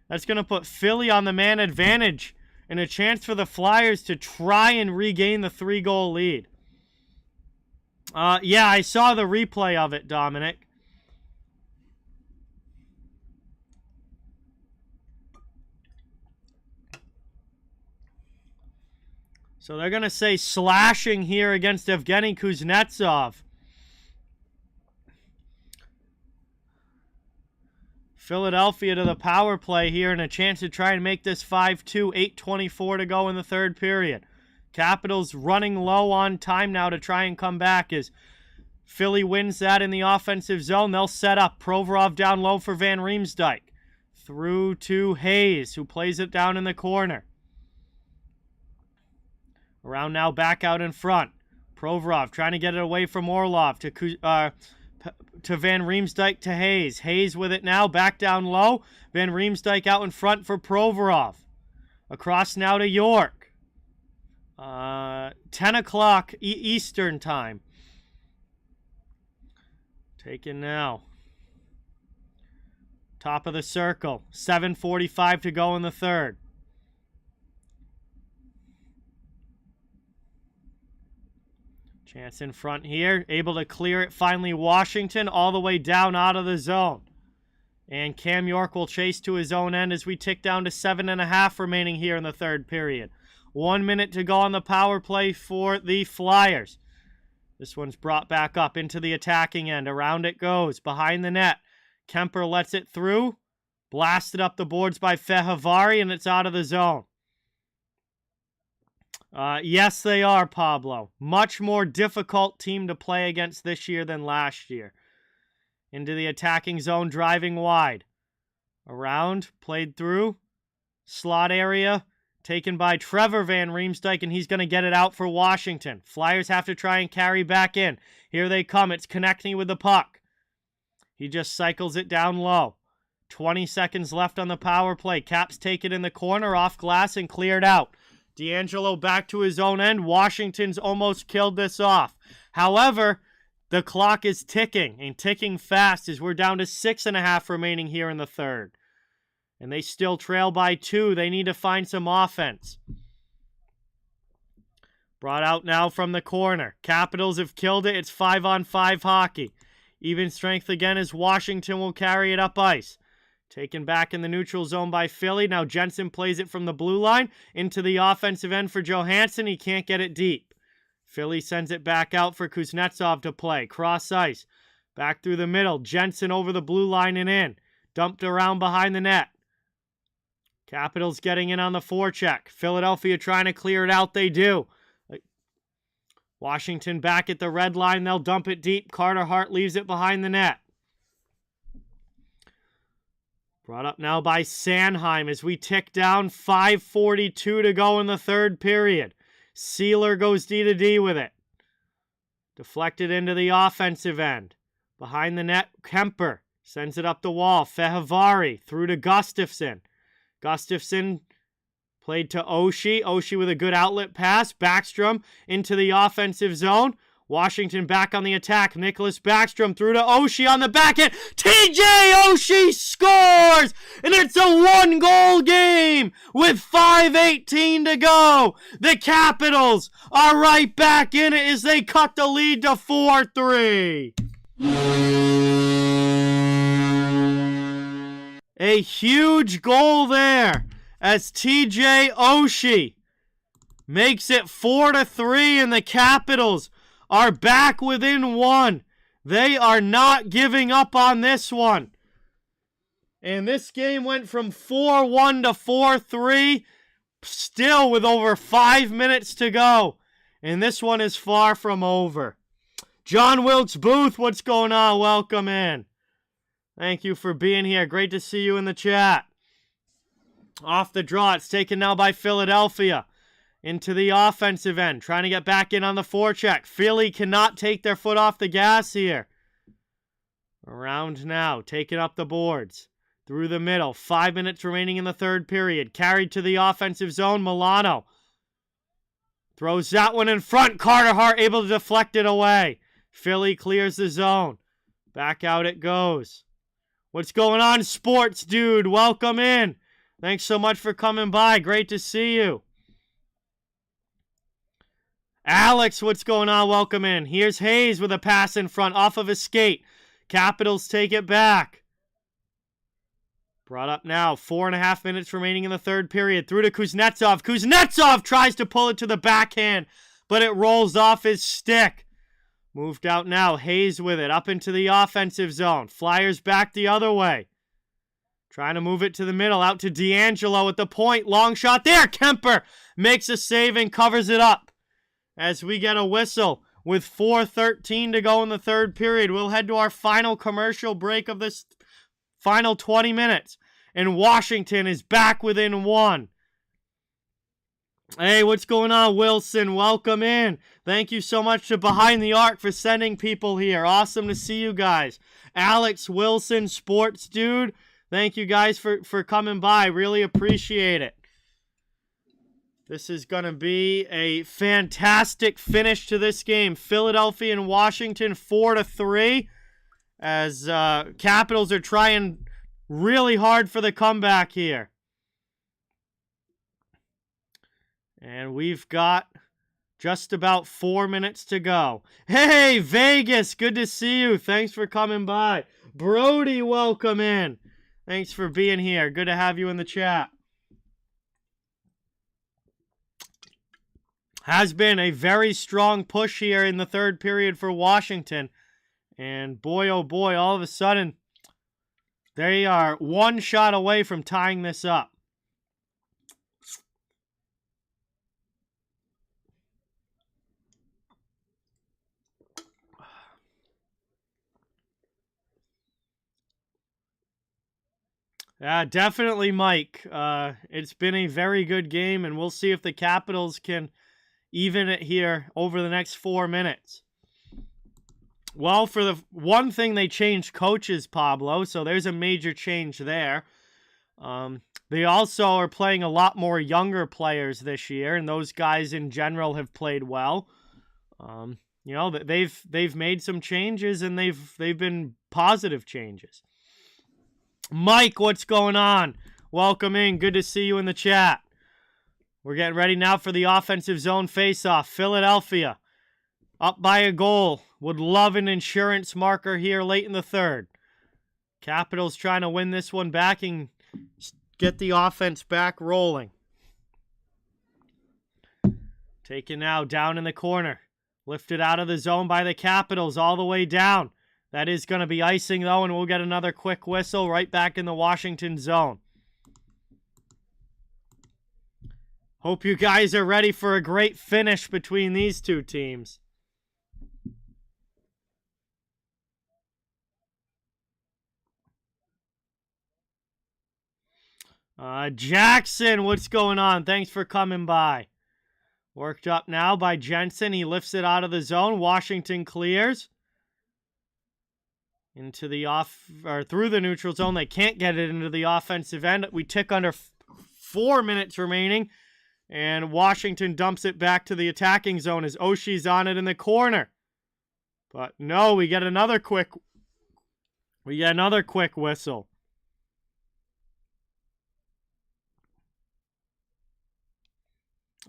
That's going to put Philly on the man advantage and a chance for the Flyers to try and regain the 3-goal lead. Yeah, I saw the replay of it, Dominic. So they're going to say slashing here against Evgeny Kuznetsov. Philadelphia to the power play here and a chance to try and make this 5-2, 8:24 to go in the third period. Capitals running low on time now to try and come back as Philly wins that in the offensive zone. They'll set up Provorov down low for Van Riemsdyk. Through to Hayes, who plays it down in the corner. Around now, back out in front. Provorov trying to get it away from Orlov to Van Riemsdyk to Hayes. Hayes with it now, back down low. Van Riemsdyk out in front for Provorov. Across now to York. 10 o'clock Eastern time. Taken now. Top of the circle. 7:45 to go in the third. Chance in front here. Able to clear it finally. Washington all the way down out of the zone. And Cam York will chase to his own end as we tick down to 7.5 remaining here in the third period. 1 minute to go on the power play for the Flyers. This one's brought back up into the attacking end. Around it goes. Behind the net. Kemper lets it through. Blasted up the boards by Fehervari, and it's out of the zone. Yes, they are, Pablo. Much more difficult team to play against this year than last year. Into the attacking zone, driving wide. Around, played through. Slot area, taken by Trevor Van Riemsdyk, and he's going to get it out for Washington. Flyers have to try and carry back in. Here they come. It's Konechny with the puck. He just cycles it down low. 20 seconds left on the power play. Caps take it in the corner, off glass, and cleared out. D'Angelo back to his own end. Washington's almost killed this off. However, the clock is ticking, and ticking fast as we're down to 6.5 remaining here in the third. And they still trail by 2. They need to find some offense. Brought out now from the corner. Capitals have killed it. It's 5-on-5 hockey. Even strength again as Washington will carry it up ice. Taken back in the neutral zone by Philly. Now Jensen plays it from the blue line into the offensive end for Johansson. He can't get it deep. Philly sends it back out for Kuznetsov to play. Cross ice. Back through the middle. Jensen over the blue line and in. Dumped around behind the net. Capitals getting in on the forecheck. Philadelphia trying to clear it out. They do. Washington back at the red line. They'll dump it deep. Carter Hart leaves it behind the net. Brought up now by Sanheim as we tick down. 5:42 to go in the third period. Sealer goes D-to-D with it. Deflected into the offensive end. Behind the net, Kemper sends it up the wall. Fehervari through to Gustafsson. Gustafsson played to Oshie. Oshie with a good outlet pass. Backstrom into the offensive zone. Washington back on the attack. Nicholas Backstrom through to Oshie on the back end. TJ Oshie scores! And it's a 1-goal game with 5:18 to go. The Capitals are right back in it as they cut the lead to 4-3. A huge goal there as TJ Oshie makes it 4-3, and the Capitals are back within 1. They are not giving up on this one. And this game went from 4-1 to 4-3, still with over 5 minutes to go. And this one is far from over. John Wilkes Booth, what's going on? Welcome in. Thank you for being here. Great to see you in the chat. Off the draw. It's taken now by Philadelphia. Into the offensive end. Trying to get back in on the forecheck. Philly cannot take their foot off the gas here. Around now. Taking up the boards. Through the middle. 5 minutes remaining in the third period. Carried to the offensive zone. Milano. Throws that one in front. Carter Hart able to deflect it away. Philly clears the zone. Back out it goes. What's going on, sports dude? Welcome in. Thanks so much for coming by. Great to see you. Alex, what's going on? Welcome in. Here's Hayes with a pass in front off of a skate. Capitals take it back. Brought up now. 4.5 minutes remaining in the third period. Through to Kuznetsov. Kuznetsov tries to pull it to the backhand, but it rolls off his stick. Moved out now. Hayes with it. Up into the offensive zone. Flyers back the other way. Trying to move it to the middle. Out to D'Angelo at the point. Long shot there. Kemper makes a save and covers it up. As we get a whistle with 4:13 to go in the third period. We'll head to our final commercial break of this final 20 minutes. And Washington is back within one. Hey, what's going on, Wilson? Welcome in. Thank you so much to Behind the Arc for sending people here. Awesome to see you guys. Alex Wilson, sports dude. Thank you guys for coming by. Really appreciate it. This is going to be a fantastic finish to this game. Philadelphia and Washington 4-3 as Capitals are trying really hard for the comeback here. And we've got just about 4 minutes to go. Hey, Vegas, good to see you. Thanks for coming by. Brody, welcome in. Thanks for being here. Good to have you in the chat. Has been a very strong push here in the third period for Washington. And boy, oh boy, all of a sudden, they are one shot away from tying this up. Definitely, Mike. It's been a very good game, and we'll see if the Capitals can even it here over the next 4 minutes. Well, for the one thing, they changed coaches, Pablo, so there's a major change there. They also are playing a lot more younger players this year, and those guys in general have played well. You know, they've made some changes, and they've been positive changes. Mike, what's going on? Welcome in. Good to see you in the chat. We're getting ready now for the offensive zone faceoff. Philadelphia up by a goal. Would love an insurance marker here late in the third. Capitals trying to win this one back and get the offense back rolling. Taken now down in the corner. Lifted out of the zone by the Capitals all the way down. That is going to be icing, though, and we'll get another quick whistle right back in the Washington zone. Hope you guys are ready for a great finish between these two teams. Jackson, what's going on? Thanks for coming by. Worked up now by Jensen. He lifts it out of the zone. Washington clears. Into the through the neutral zone. They can't get it into the offensive end. We tick under 4 minutes remaining. And Washington dumps it back to the attacking zone as Oshie's on it in the corner. But no, we get another quick whistle.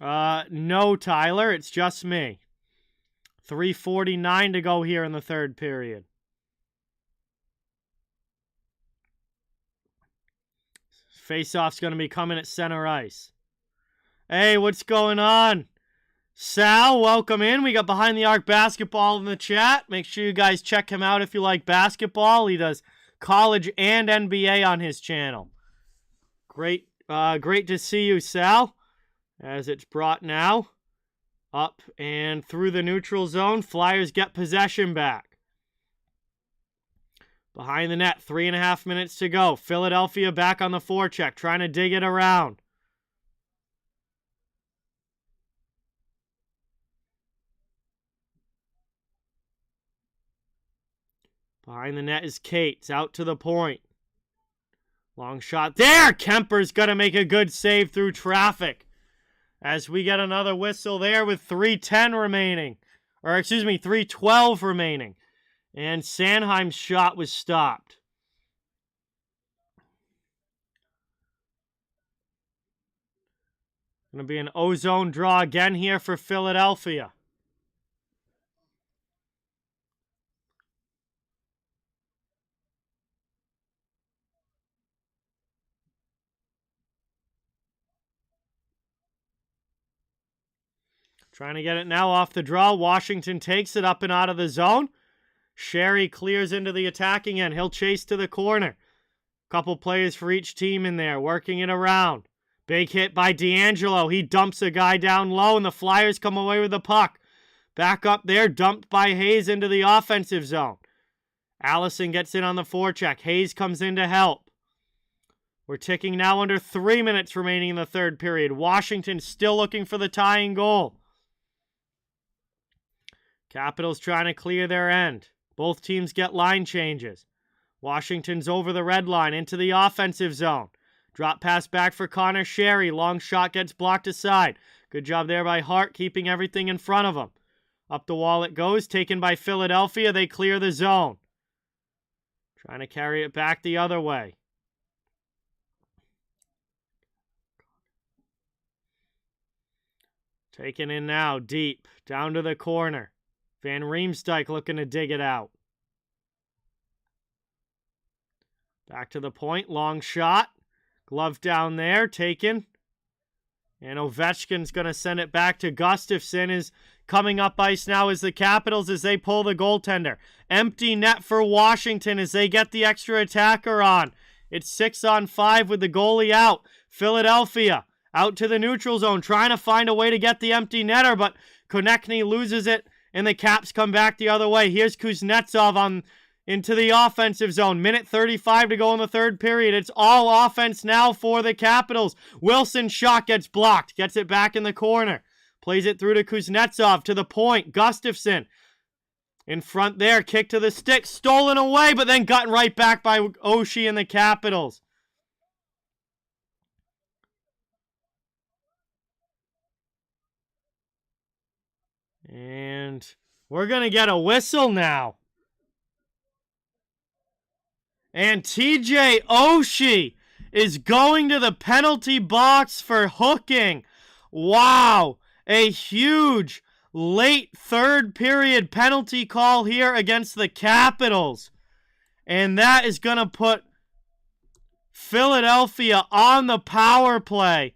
No, Tyler, it's just me. 3:49 to go here in the third period. Faceoff's going to be coming at center ice. Hey, what's going on? Sal, welcome in. We got Behind the Arc basketball in the chat. Make sure you guys check him out if you like basketball. He does college and NBA on his channel. Great to see you, Sal. As it's brought now Up and through the neutral zone. Flyers get possession back. Behind the net, 3.5 minutes to go. Philadelphia back on the forecheck, trying to dig it around. Behind the net is Cates, out to the point. Long shot there. Kemper's going to make a good save through traffic. As we get another whistle there with 3:10 remaining. Or, excuse me, 3:12 remaining. And Sanheim's shot was stopped. Going to be an ozone draw again here for Philadelphia. Trying to get it now off the draw. Washington takes it up and out of the zone. Sherry clears into the attacking end. He'll chase to the corner. Couple players for each team in there, working it around. Big hit by D'Angelo. He dumps a guy down low, and the Flyers come away with the puck. Back up there, dumped by Hayes into the offensive zone. Allison gets in on the forecheck. Hayes comes in to help. We're ticking now under 3 minutes remaining in the third period. Washington still looking for the tying goal. Capitals trying to clear their end. Both teams get line changes. Washington's over the red line into the offensive zone. Drop pass back for Connor Sherry. Long shot gets blocked aside. Good job there by Hart, keeping everything in front of him. Up the wall it goes, taken by Philadelphia. They clear the zone. Trying to carry it back the other way. Taken in now, deep, down to the corner. Van Riemsdyk looking to dig it out. Back to the point, long shot. Glove down there, taken. And Ovechkin's going to send it back to Gustafsson. Is coming up ice now as the Capitals as they pull the goaltender. Empty net for Washington as they get the extra attacker on. It's 6-on-5 with the goalie out. Philadelphia out to the neutral zone, trying to find a way to get the empty netter, but Konechny loses it, and the Caps come back the other way. Here's Kuznetsov into the offensive zone. Minute 35 to go in the third period. It's all offense now for the Capitals. Wilson's shot gets blocked. Gets it back in the corner. Plays it through to Kuznetsov to the point. Gustafsson in front there. Kick to the stick. Stolen away, but then gotten right back by Oshie and the Capitals. And we're going to get a whistle now. And TJ Oshie is going to the penalty box for hooking. Wow. A huge late third period penalty call here against the Capitals. And that is going to put Philadelphia on the power play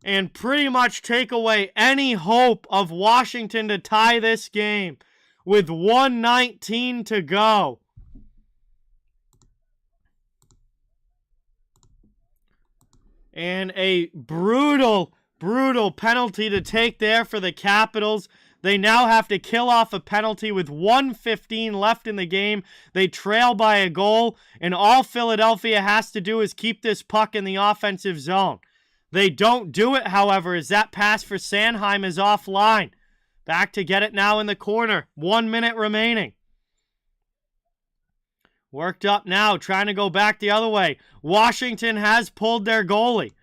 and pretty much take away any hope of Washington to tie this game with 1:19 to go. And a brutal penalty to take there for the Capitals. They now have to kill off a penalty with 1:15 left in the game. They trail by a goal, and all Philadelphia has to do is keep this puck in the offensive zone. They don't do it, however, as that pass for Sanheim is offline. Back to get it now in the corner. 1 minute remaining. Worked up now, trying to go back the other way. Washington has pulled their goalie.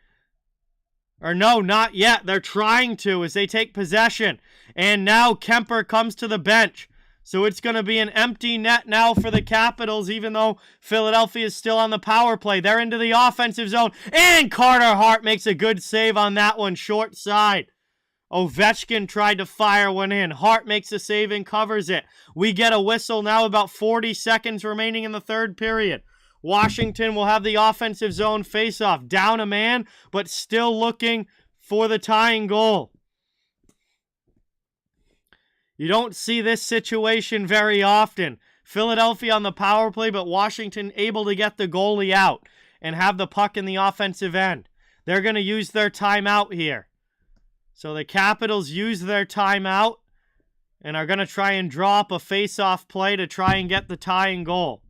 Or no, not yet. They're trying to as they take possession. And now Kemper comes to the bench. So it's going to be an empty net now for the Capitals, even though Philadelphia is still on the power play. They're into the offensive zone. And Carter Hart makes a good save on that one, short side. Ovechkin tried to fire one in. Hart makes a save and covers it. We get a whistle now, about 40 seconds remaining in the third period. Washington will have the offensive zone face-off. Down a man, but still looking for the tying goal. You don't see this situation very often. Philadelphia on the power play, but Washington able to get the goalie out and have the puck in the offensive end. They're going to use their timeout here. So the Capitals use their timeout and are going to try and draw up a face-off play to try and get the tying goal.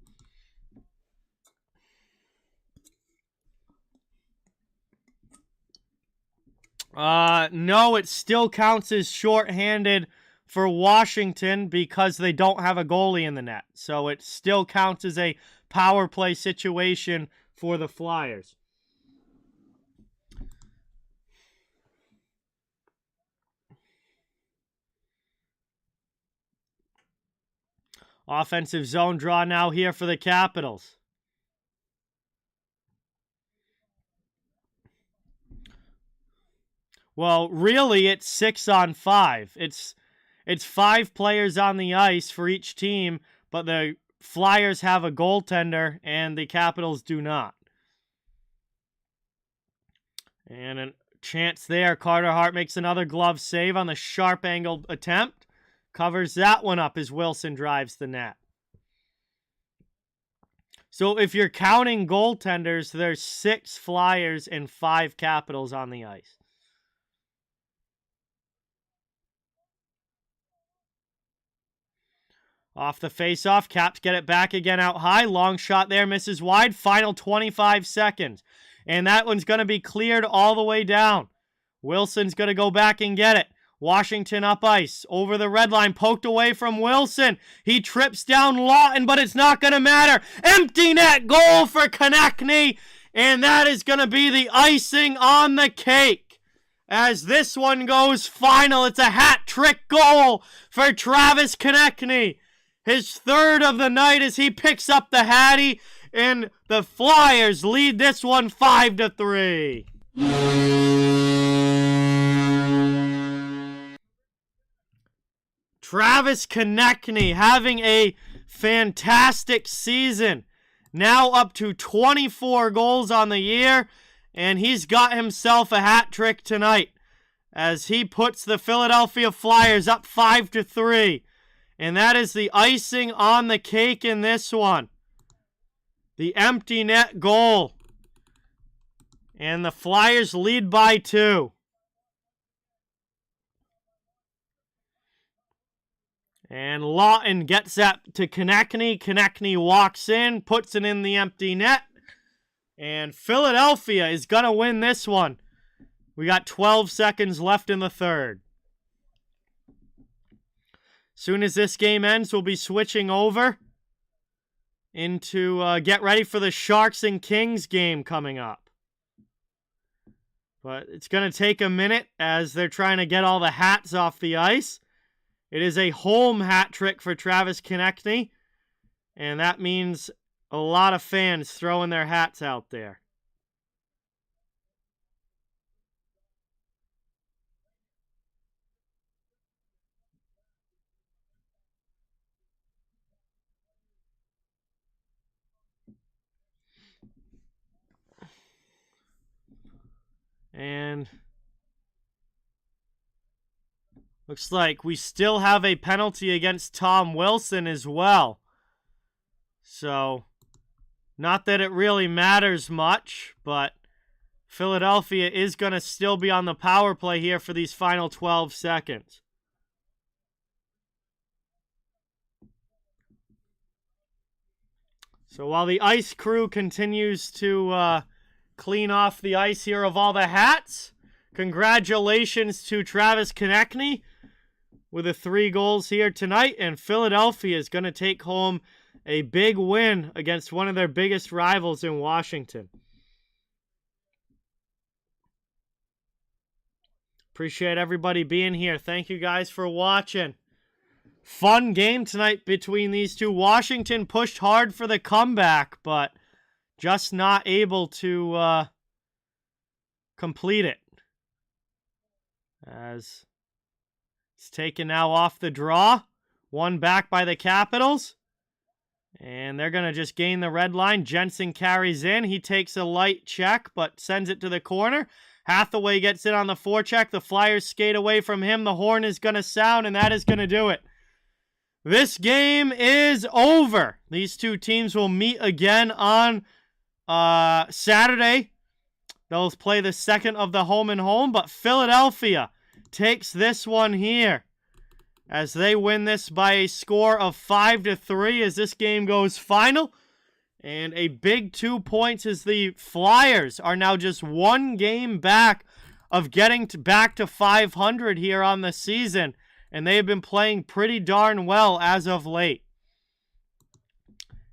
No, it still counts as shorthanded for Washington because they don't have a goalie in the net. So it still counts as a power play situation for the Flyers. Offensive zone draw now here for the Capitals. Well, really, it's 6-on-5. It's 5 players on the ice for each team, but the Flyers have a goaltender and the Capitals do not. And a chance there. Carter Hart makes another glove save on the sharp-angled attempt. Covers that one up as Wilson drives the net. So if you're counting goaltenders, there's 6 Flyers and 5 Capitals on the ice. Off the face-off, Caps get it back again out high. Long shot there, misses wide. Final 25 seconds. And that one's going to be cleared all the way down. Wilson's going to go back and get it. Washington up ice. Over the red line, poked away from Wilson. He trips down Lawton, but it's not going to matter. Empty net goal for Konechny. And that is going to be the icing on the cake. As this one goes final, it's a hat-trick goal for Travis Konechny. His third of the night as he picks up the Hattie, and the Flyers lead this one 5-3. Travis Konechny having a fantastic season. Now up to 24 goals on the year, and he's got himself a hat trick tonight as he puts the Philadelphia Flyers up 5-3. And that is the icing on the cake in this one. The empty net goal. And the Flyers lead by 2. And Lawton gets that to Konechny. Konechny walks in, puts it in the empty net. And Philadelphia is going to win this one. We got 12 seconds left in the third. Soon as this game ends, we'll be switching over into get ready for the Sharks and Kings game coming up. But it's going to take a minute as they're trying to get all the hats off the ice. It is a home hat trick for Travis Konechny, and that means a lot of fans throwing their hats out there. And looks like we still have a penalty against Tom Wilson as well. So, not that it really matters much, but Philadelphia is going to still be on the power play here for these final 12 seconds. So while the ice crew continues to clean off the ice here of all the hats, congratulations to Travis Konechny with the 3 goals here tonight, and Philadelphia is going to take home a big win against one of their biggest rivals in Washington. Appreciate everybody being here. Thank you guys for watching. Fun game tonight between these two. Washington pushed hard for the comeback, but just not able to complete it. As it's taken now off the draw. One back by the Capitals. And they're going to just gain the red line. Jensen carries in. He takes a light check, but sends it to the corner. Hathaway gets it on the forecheck. The Flyers skate away from him. The horn is going to sound, and that is going to do it. This game is over. These two teams will meet again on Saturday. They'll play the second of the home and home, but Philadelphia takes this one here as they win this by a score of 5-3 as this game goes final. And a big 2 points as the Flyers are now just one game back of getting back to 500 here on the season. And they have been playing pretty darn well as of late.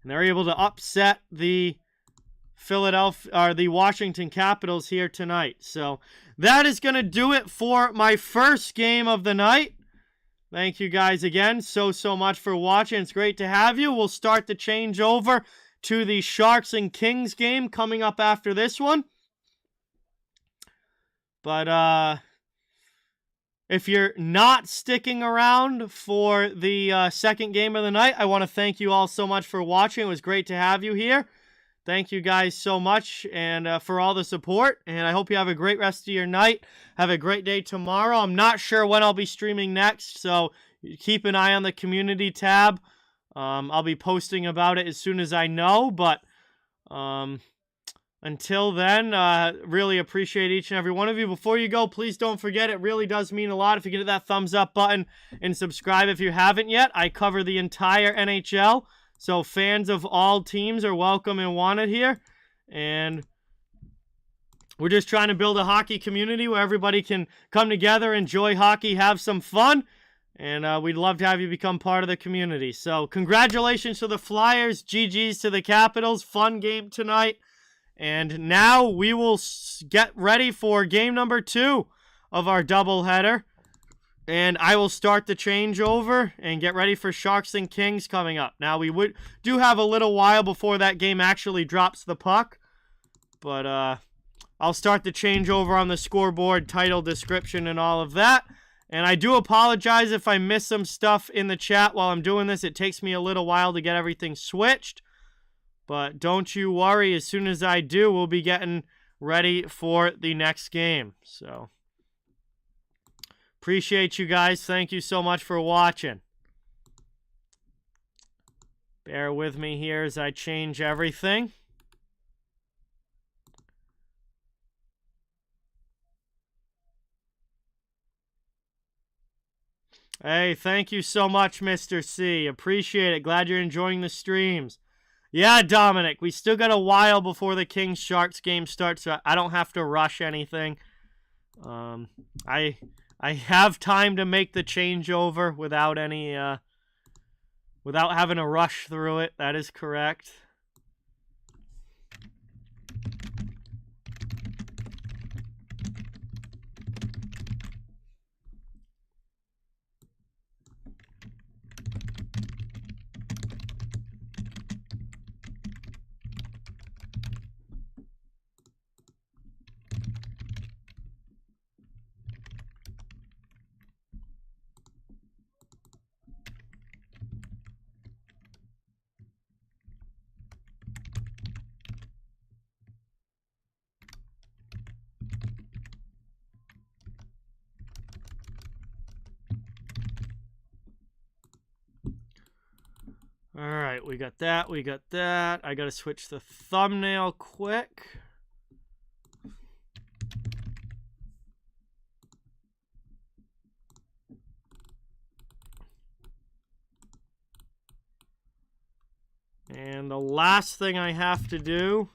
And they're able to upset the the Washington Capitals here tonight. So that is going to do it for my first game of the night. Thank you guys again so much for watching. It's great to have you. We'll start the changeover to the Sharks and Kings game coming up after this one. But if you're not sticking around for the second game of the night, I want to thank you all so much for watching. It was great to have you here. Thank you guys so much and for all the support. And I hope you have a great rest of your night. Have a great day tomorrow. I'm not sure when I'll be streaming next, so keep an eye on the community tab. I'll be posting about it as soon as I know. But until then, really appreciate each and every one of you. Before you go, please don't forget, it really does mean a lot if you can hit that thumbs up button and subscribe if you haven't yet. I cover the entire NHL. So fans of all teams are welcome and wanted here. And we're just trying to build a hockey community where everybody can come together, enjoy hockey, have some fun. And we'd love to have you become part of the community. So congratulations to the Flyers. GG's to the Capitals. Fun game tonight. And now we will get ready for game number 2 of our doubleheader. And I will start the changeover and get ready for Sharks and Kings coming up. Now, we do have a little while before that game actually drops the puck. But I'll start the changeover on the scoreboard, title, description, and all of that. And I do apologize if I miss some stuff in the chat while I'm doing this. It takes me a little while to get everything switched. But don't you worry. As soon as I do, we'll be getting ready for the next game. So appreciate you guys. Thank you so much for watching. Bear with me here as I change everything. Hey, thank you so much, Mr. C. Appreciate it. Glad you're enjoying the streams. Yeah, Dominic, we still got a while before the Kings-Sharks game starts, so I don't have to rush anything. I have time to make the changeover without any, without having to rush through it. That is correct. Alright, we got that, we got that. I gotta switch the thumbnail quick. And the last thing I have to do,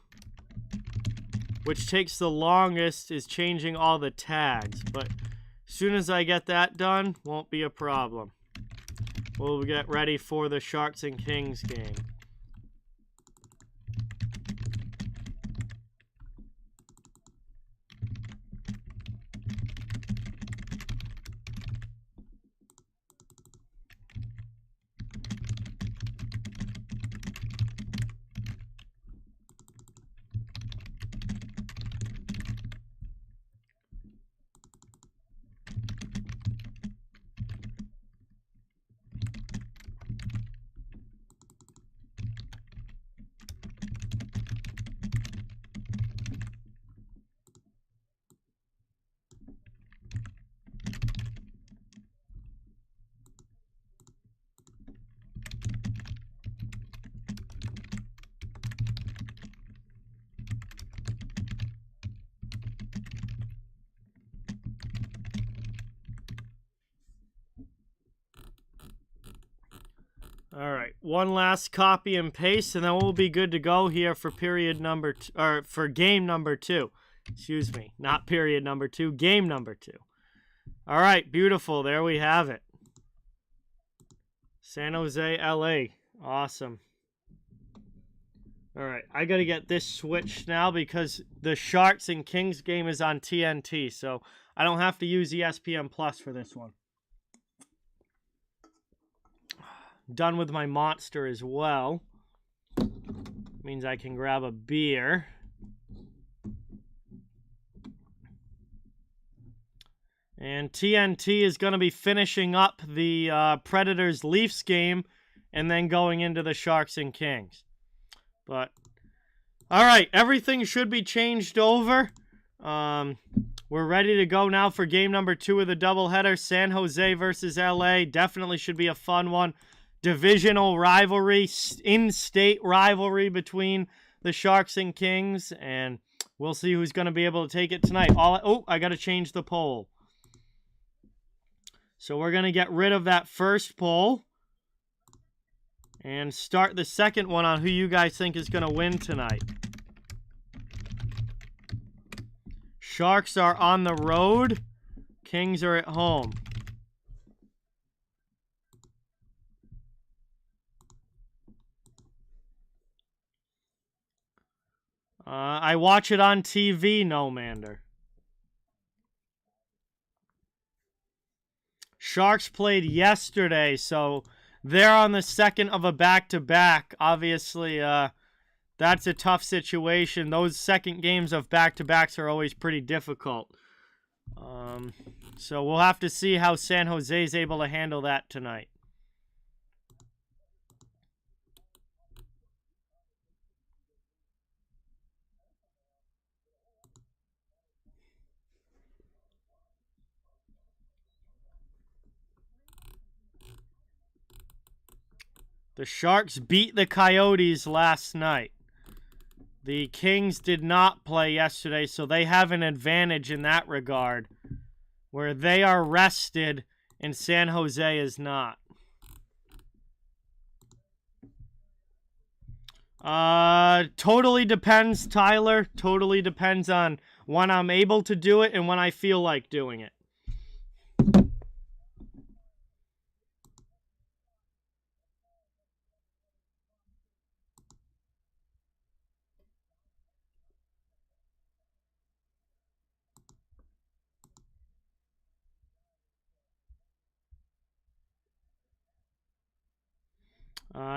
which takes the longest, is changing all the tags. But as soon as I get that done, won't be a problem. We'll get ready for the Sharks and Kings game. All right, one last copy and paste, and then we'll be good to go here for period number or for game number 2. Excuse me, not period number 2, game number 2. All right, beautiful. There we have it. San Jose, LA. Awesome. All right, I got to get this switched now because the Sharks and Kings game is on TNT, so I don't have to use ESPN Plus for this one. Done with my monster as well. Means I can grab a beer. And TNT is going to be finishing up the Predators-Leafs game and then going into the Sharks and Kings. But, all right, everything should be changed over. We're ready to go now for game number 2 of the doubleheader. San Jose versus LA. Definitely should be a fun one. Divisional rivalry, in-state rivalry between the Sharks and Kings. And we'll see who's going to be able to take it tonight. I got to change the poll. So we're going to get rid of that first poll and start the second one on who you guys think is going to win tonight. Sharks are on the road. Kings are at home. I watch it on TV, no Mander. Sharks played yesterday, so they're on the second of a back-to-back. Obviously, that's a tough situation. Those second games of back-to-backs are always pretty difficult. So we'll have to see how San Jose is able to handle that tonight. The Sharks beat the Coyotes last night. The Kings did not play yesterday, so they have an advantage in that regard, where they are rested and San Jose is not. Totally depends, Tyler. Totally depends on when I'm able to do it and when I feel like doing it.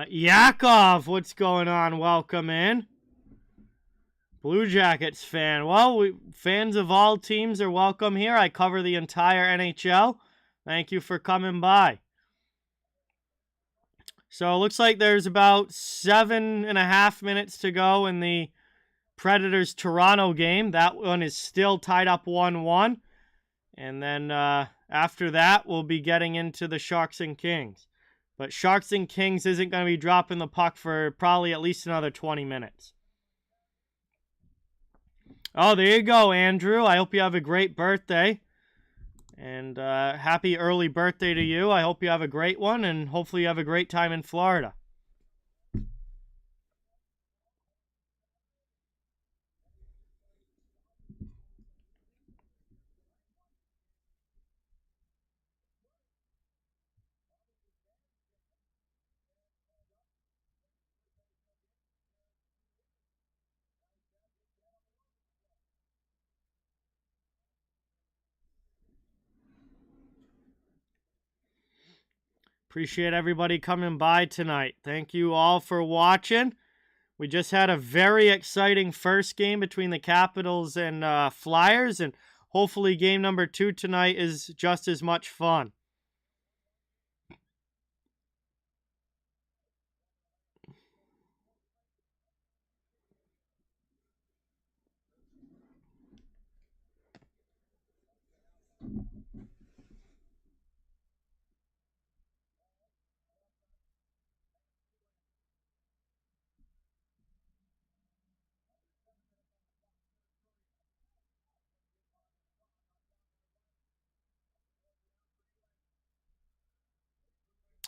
Yakov, what's going on? Welcome in. Blue Jackets fan. Well, fans of all teams are welcome here. I cover the entire NHL. Thank you for coming by. So it looks like there's about 7.5 minutes to go in the Predators-Toronto game. That one is still tied up 1-1. And then after that, we'll be getting into the Sharks and Kings. But Sharks and Kings isn't going to be dropping the puck for probably at least another 20 minutes. Oh, there you go, Andrew. I hope you have a great birthday. And happy early birthday to you. I hope you have a great one, and hopefully you have a great time in Florida. Appreciate everybody coming by tonight. Thank you all for watching. We just had a very exciting first game between the Capitals and Flyers, and hopefully game number 2 tonight is just as much fun.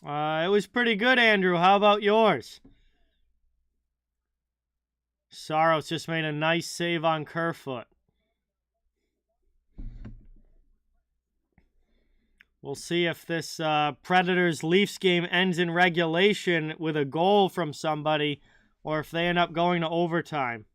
It was pretty good, Andrew. How about yours? Saros just made a nice save on Kerfoot. We'll see if this Predators-Leafs game ends in regulation with a goal from somebody or if they end up going to overtime.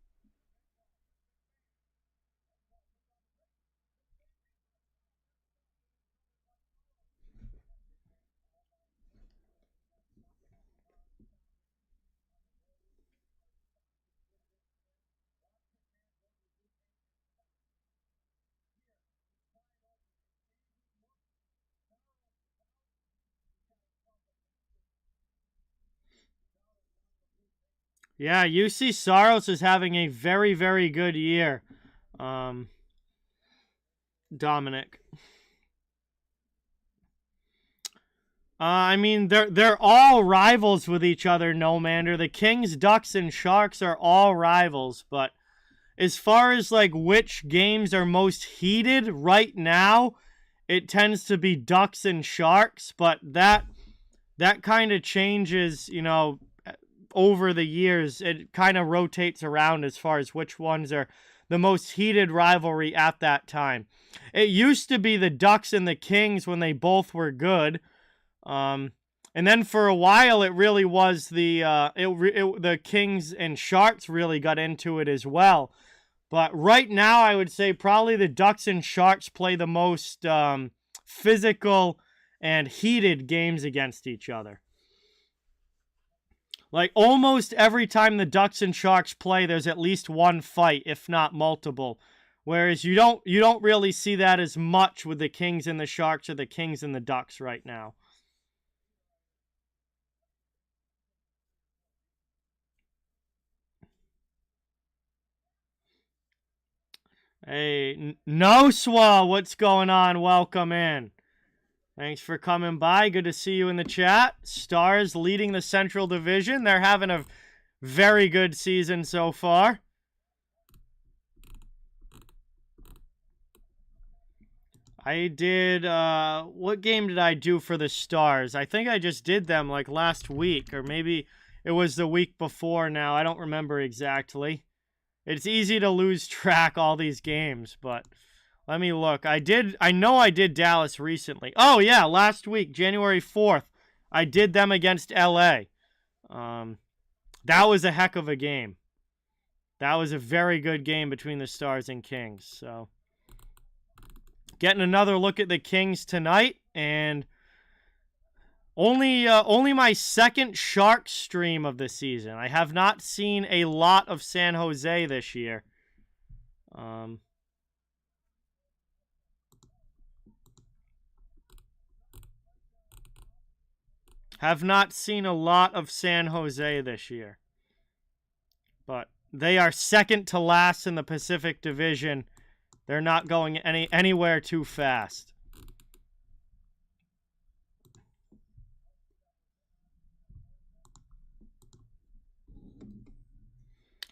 Yeah, UC Saros is having a very, very good year. Dominic. I mean, they're all rivals with each other, no matter. The Kings, Ducks, and Sharks are all rivals, but as far as like which games are most heated right now, it tends to be Ducks and Sharks, but that kind of changes, you know, over the years. It kind of rotates around as far as which ones are the most heated rivalry at that time. It used to be the Ducks and the Kings when they both were good. And then for a while, it really was the Kings and Sharks really got into it as well. But right now, I would say probably the Ducks and Sharks play the most physical and heated games against each other. Like almost every time the Ducks and Sharks play, there's at least one fight, if not multiple. Whereas you don't really see that as much with the Kings and the Sharks or the Kings and the Ducks right now. Hey, Noswa, what's going on? Welcome in. Thanks for coming by. Good to see you in the chat. Stars leading the Central Division. They're having a very good season so far. I did, what game did I do for the Stars? I think I just did them like last week, or maybe it was the week before now. I don't remember exactly. It's easy to lose track all these games, but let me look. I know I did Dallas recently. Oh, yeah, last week, January 4th, I did them against LA. That was a heck of a game. That was a very good game between the Stars and Kings, so getting another look at the Kings tonight, and only my second Sharks stream of the season. I have not seen a lot of San Jose this year. Have not seen a lot of San Jose this year. But they are second to last in the Pacific Division. They're not going anywhere too fast.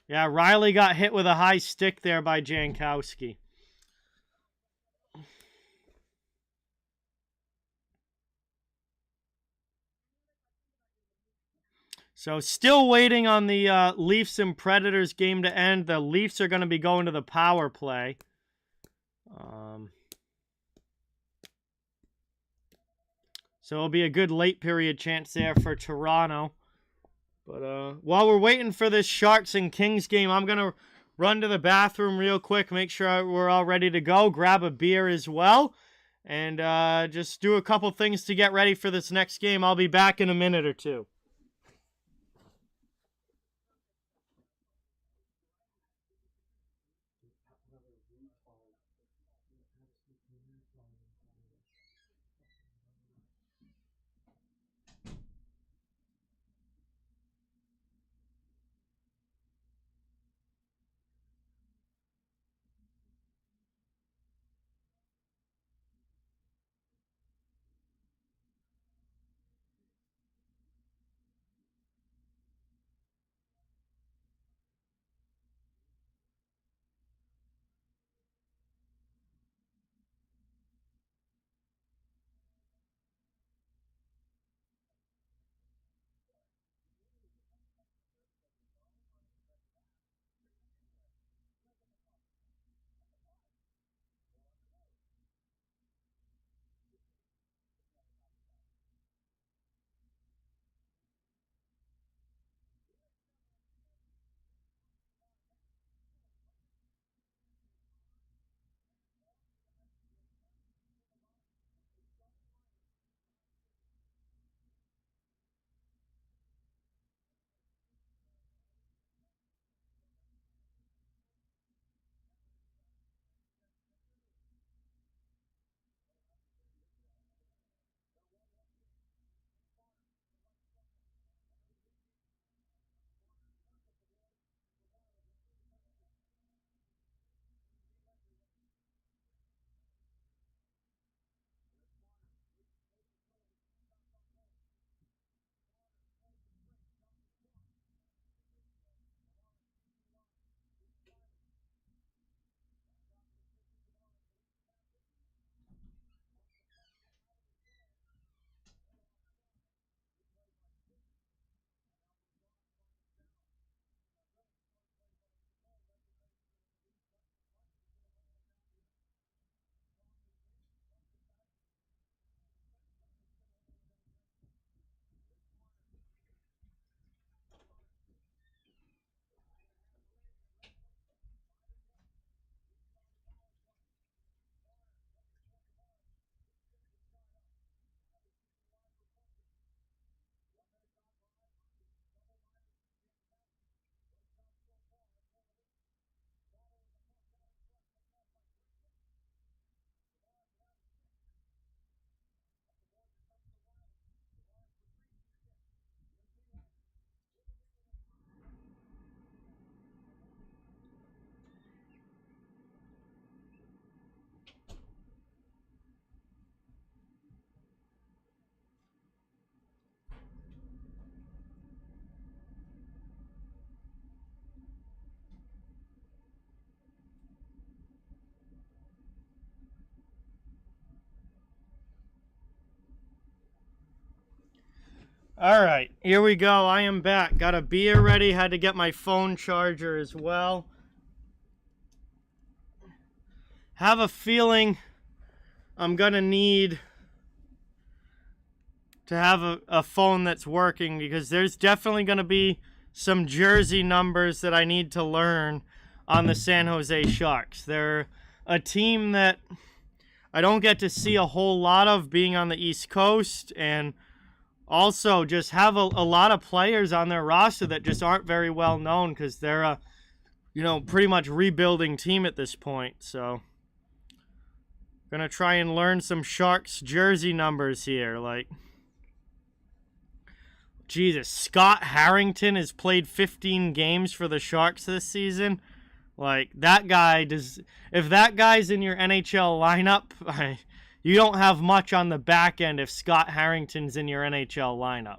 Yeah, Riley got hit with a high stick there by Jankowski. So still waiting on the Leafs and Predators game to end. The Leafs are going to be going to the power play. So it'll be a good late period chance there for Toronto. But while we're waiting for this Sharks and Kings game, I'm going to run to the bathroom real quick, make sure we're all ready to go, grab a beer as well, and just do a couple things to get ready for this next game. I'll be back in a minute or two. All right, here we go. I am back. Got a beer ready. Had to get my phone charger as well. Have a feeling I'm going to need to have a phone that's working because there's definitely going to be some jersey numbers that I need to learn on the San Jose Sharks. They're a team that I don't get to see a whole lot of being on the East Coast, and also just have a lot of players on their roster that just aren't very well known because they're a, pretty much rebuilding team at this point. So, gonna try and learn some Sharks jersey numbers here. Like, Jesus, Scott Harrington has played 15 games for the Sharks this season. Like, that guy does. If that guy's in your NHL lineup, you don't have much on the back end if Scott Harrington's in your NHL lineup.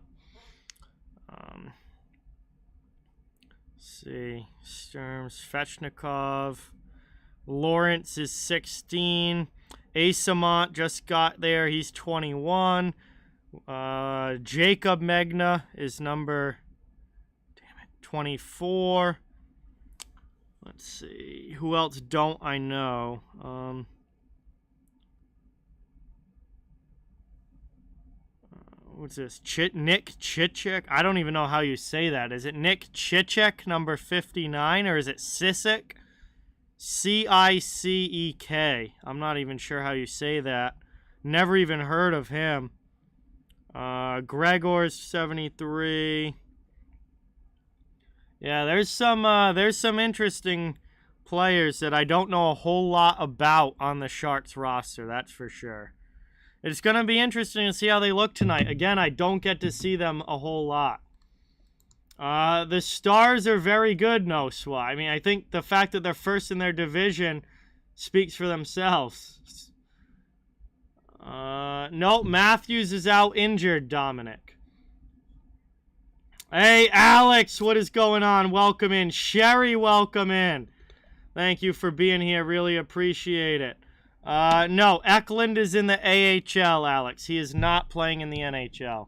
Let's see. Sturms, Svechnikov. Lawrence is 16. Asamont just got there. He's 21. Jacob Megna is number 24. Let's see. Who else don't I know? What's this? Nick Chichek? I don't even know how you say that. Is it Nick Chichek, number 59, or is it Sisek? C-I-C-E-K. I'm not even sure how you say that. Never even heard of him. Gregor's 73. Yeah, there's some interesting players that I don't know a whole lot about on the Sharks roster, that's for sure. It's going to be interesting to see how they look tonight. Again, I don't get to see them a whole lot. The Stars are very good, no Swa. I mean, I think the fact that they're first in their division speaks for themselves. No, Matthews is out injured, Dominic. Hey, Alex, what is going on? Welcome in. Sherry, welcome in. Thank you for being here. Really appreciate it. No, Eklund is in the AHL, Alex. He is not playing in the NHL.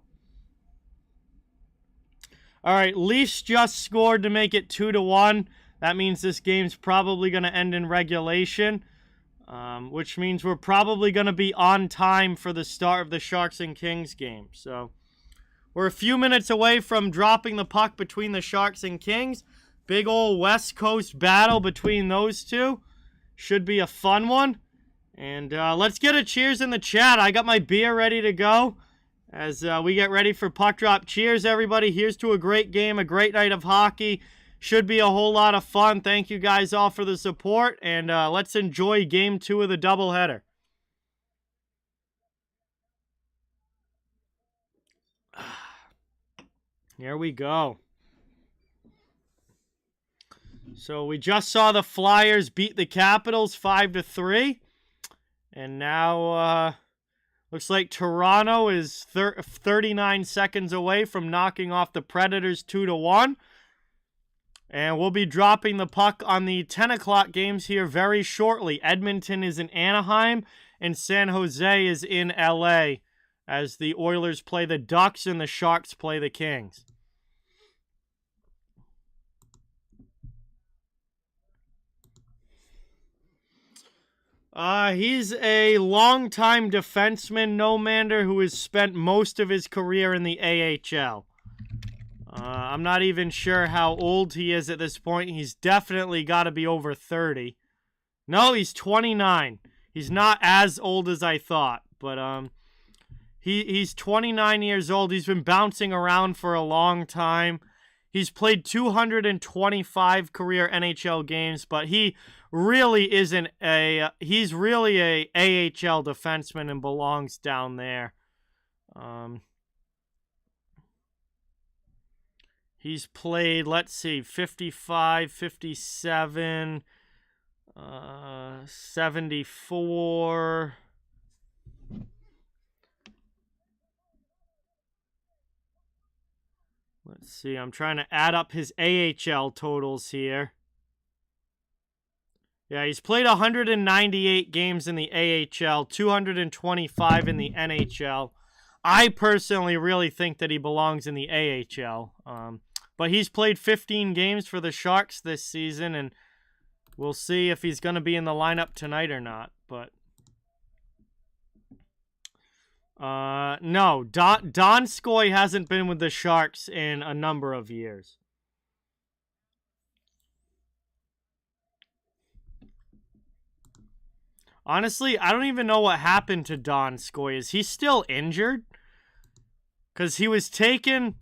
All right, Leafs just scored to make it 2-1. That means this game's probably going to end in regulation, which means we're probably going to be on time for the start of the Sharks and Kings game. So we're a few minutes away from dropping the puck between the Sharks and Kings. Big old West Coast battle between those two. Should be a fun one. And let's get a cheers in the chat. I got my beer ready to go as we get ready for puck drop. Cheers, everybody. Here's to a great game, a great night of hockey. Should be a whole lot of fun. Thank you guys all for the support. And let's enjoy Game 2 of the doubleheader. Here we go. So we just saw the Flyers beat the Capitals 5-3. And now, looks like Toronto is 39 seconds away from knocking off the Predators 2-1. And we'll be dropping the puck on the 10 o'clock games here very shortly. Edmonton is in Anaheim, and San Jose is in LA as the Oilers play the Ducks and the Sharks play the Kings. He's a longtime defenseman, Nomander, who has spent most of his career in the AHL. I'm not even sure how old he is at this point. He's definitely got to be over 30. No, he's 29. He's not as old as I thought, but he's 29 years old. He's been bouncing around for a long time. He's played 225 career NHL games, but he really isn't he's really a AHL defenseman and belongs down there. He's played, let's see, 55, 57, 74. Let's see, I'm trying to add up his AHL totals here. Yeah, he's played 198 games in the AHL, 225 in the NHL. I personally really think that he belongs in the AHL. But he's played 15 games for the Sharks this season, and we'll see if he's going to be in the lineup tonight or not. But no, Donskoy hasn't been with the Sharks in a number of years. Honestly, I don't even know what happened to Donskoy. Is he still injured? Because he was taken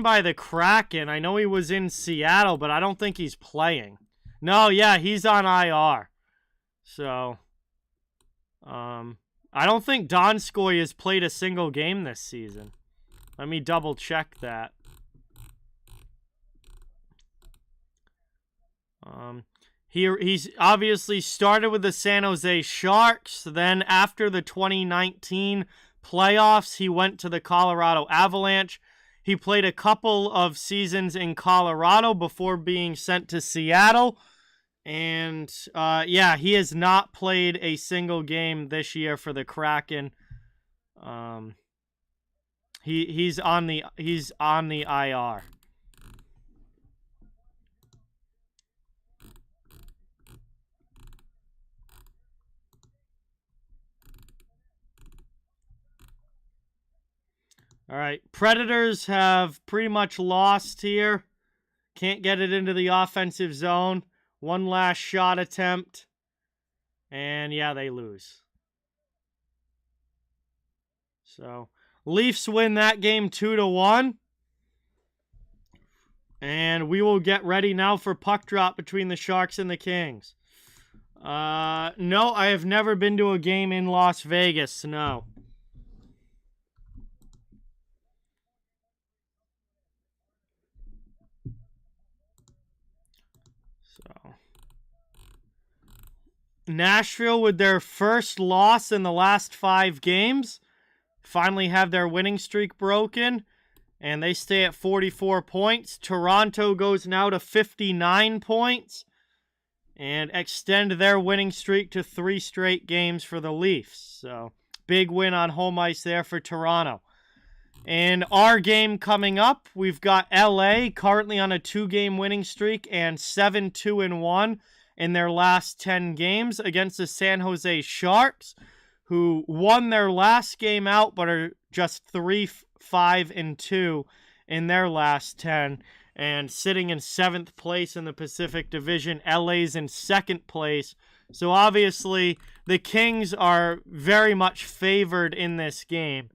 by the Kraken. I know he was in Seattle, but I don't think he's playing. No, yeah, he's on IR. So, I don't think Donskoy has played a single game this season. Let me double check that. He's obviously started with the San Jose Sharks. Then after the 2019 playoffs, he went to the Colorado Avalanche. He played a couple of seasons in Colorado before being sent to Seattle. And, yeah, he has not played a single game this year for the Kraken. He's on the IR. All right, Predators have pretty much lost here. Can't get it into the offensive zone. One last shot attempt. And, yeah, they lose. So, Leafs win that game 2-1. And we will get ready now for puck drop between the Sharks and the Kings. No, I have never been to a game in Las Vegas, no. Nashville, with their first loss in the last 5 games, finally have their winning streak broken, and they stay at 44 points. Toronto goes now to 59 points and extend their winning streak to 3 straight games for the Leafs. So, big win on home ice there for Toronto. In our game coming up, we've got LA currently on a 2-game winning streak and 7-2-1 in their last 10 games against the San Jose Sharks, who won their last game out but are just 3-5-2 in their last 10, and sitting in 7th place in the Pacific Division. LA's in 2nd place. So obviously the Kings are very much favored in this game,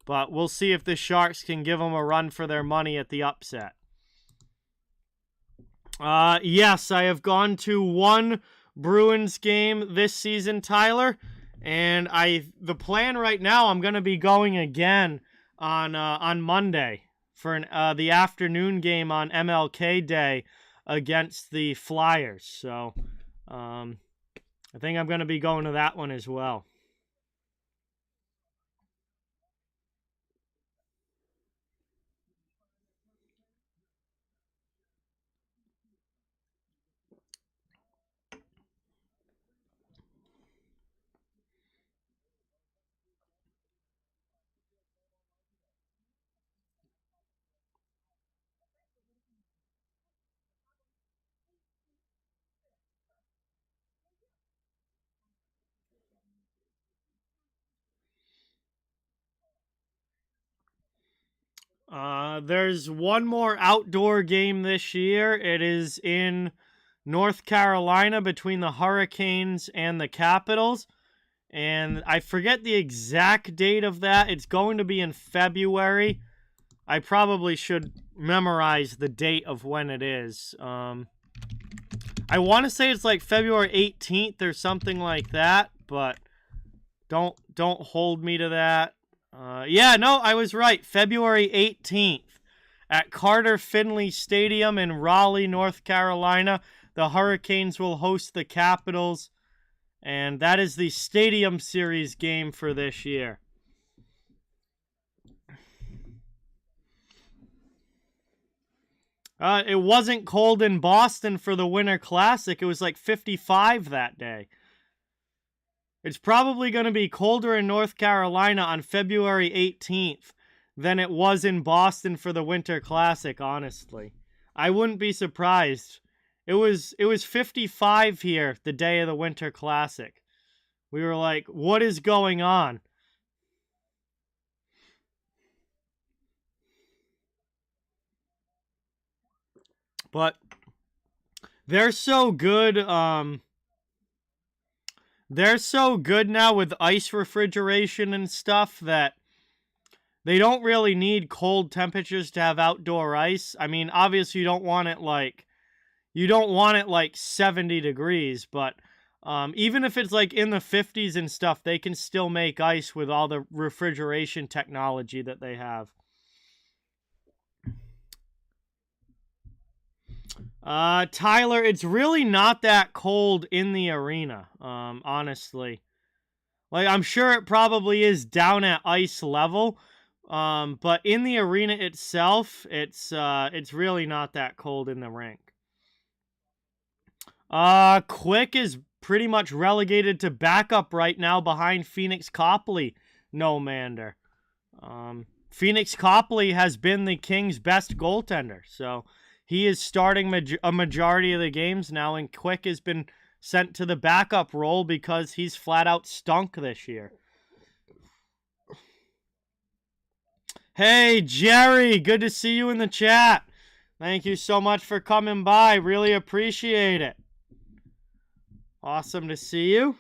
but we'll see if the Sharks can give them a run for their money at the upset. Yes, I have gone to 1 Bruins game this season, Tyler, and the plan right now, I'm going to be going again on Monday for the afternoon game on MLK Day against the Flyers. So, I think I'm going to be going to that one as well. There's one more outdoor game this year. It is in North Carolina between the Hurricanes and the Capitals. And I forget the exact date of that. It's going to be in February. I probably should memorize the date of when it is. I want to say it's like February 18th or something like that, but don't hold me to that. Yeah, no, I was right. February 18th at Carter Finley Stadium in Raleigh, North Carolina. The Hurricanes will host the Capitals, and that is the Stadium Series game for this year. It wasn't cold in Boston for the Winter Classic. It was like 55 that day. It's probably going to be colder in North Carolina on February 18th than it was in Boston for the Winter Classic, honestly. I wouldn't be surprised. It was 55 here the day of the Winter Classic. We were like, what is going on? But they're so good. They're so good now with ice refrigeration and stuff that they don't really need cold temperatures to have outdoor ice. I mean, obviously you don't want it like 70 degrees, but even if it's like in the 50s and stuff, they can still make ice with all the refrigeration technology that they have. Tyler, it's really not that cold in the arena, honestly. Like, I'm sure it probably is down at ice level, but in the arena itself, it's really not that cold in the rink. Quick is pretty much relegated to backup right now behind Phoenix Copley, no mander. Phoenix Copley has been the Kings' best goaltender, so he is starting a majority of the games now, and Quick has been sent to the backup role because he's flat out stunk this year. Hey, Gerry, good to see you in the chat. Thank you so much for coming by. Really appreciate it. Awesome to see you.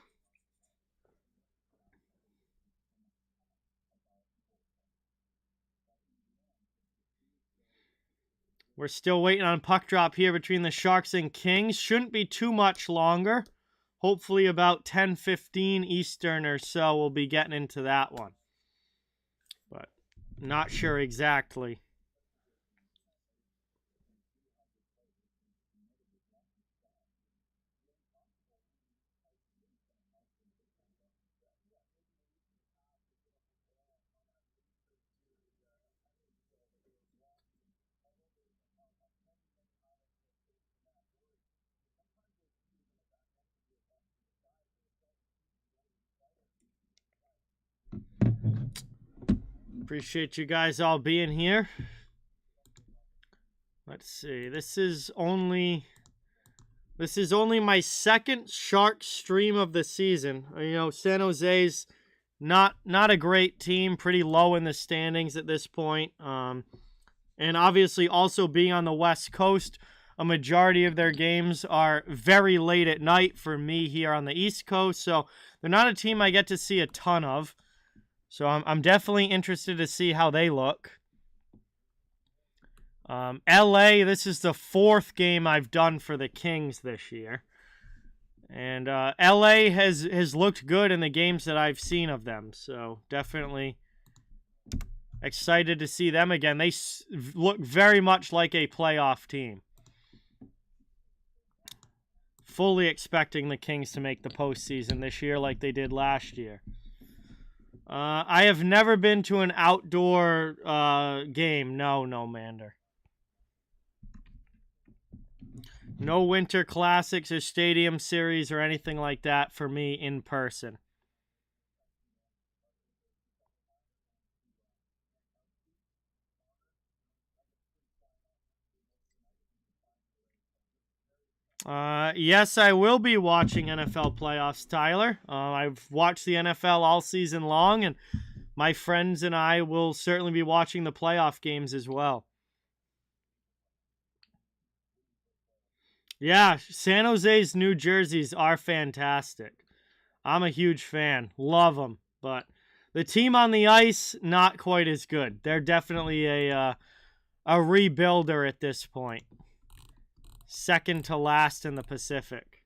We're still waiting on puck drop here between the Sharks and Kings. Shouldn't be too much longer. Hopefully about 10:15 Eastern or so we'll be getting into that one. But not sure exactly. Appreciate you guys all being here. Let's see. This is only my second Shark stream of the season. You know, San Jose's not a great team, pretty low in the standings at this point. And obviously also being on the West Coast, a majority of their games are very late at night for me here on the East Coast. So they're not a team I get to see a ton of. So I'm definitely interested to see how they look. LA, this is the fourth game I've done for the Kings this year. And LA has looked good in the games that I've seen of them. So definitely excited to see them again. They look very much like a playoff team. Fully expecting the Kings to make the postseason this year like they did last year. I have never been to an outdoor game. No, Mander. No Winter Classics or Stadium Series or anything like that for me in person. Yes, I will be watching NFL playoffs, Tyler. I've watched the NFL all season long, and my friends and I will certainly be watching the playoff games as well. Yeah, San Jose's new jerseys are fantastic. I'm a huge fan. Love them. But the team on the ice, not quite as good. They're definitely a rebuilder at this point. Second to last in the Pacific.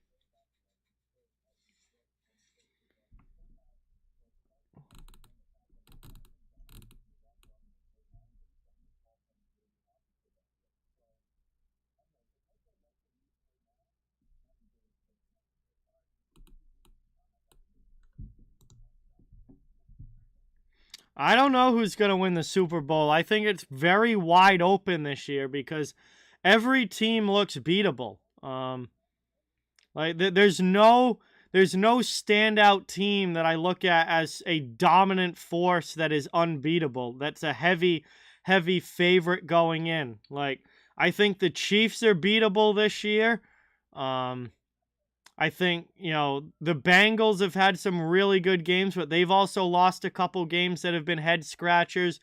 I don't know who's going to win the Super Bowl. I think it's very wide open this year because every team looks beatable. Like there's no there's no standout team that I look at as a dominant force that is unbeatable. That's a heavy favorite going in. Like, I think the Chiefs are beatable this year. I think, the Bengals have had some really good games, but they've also lost a couple games that have been head scratchers.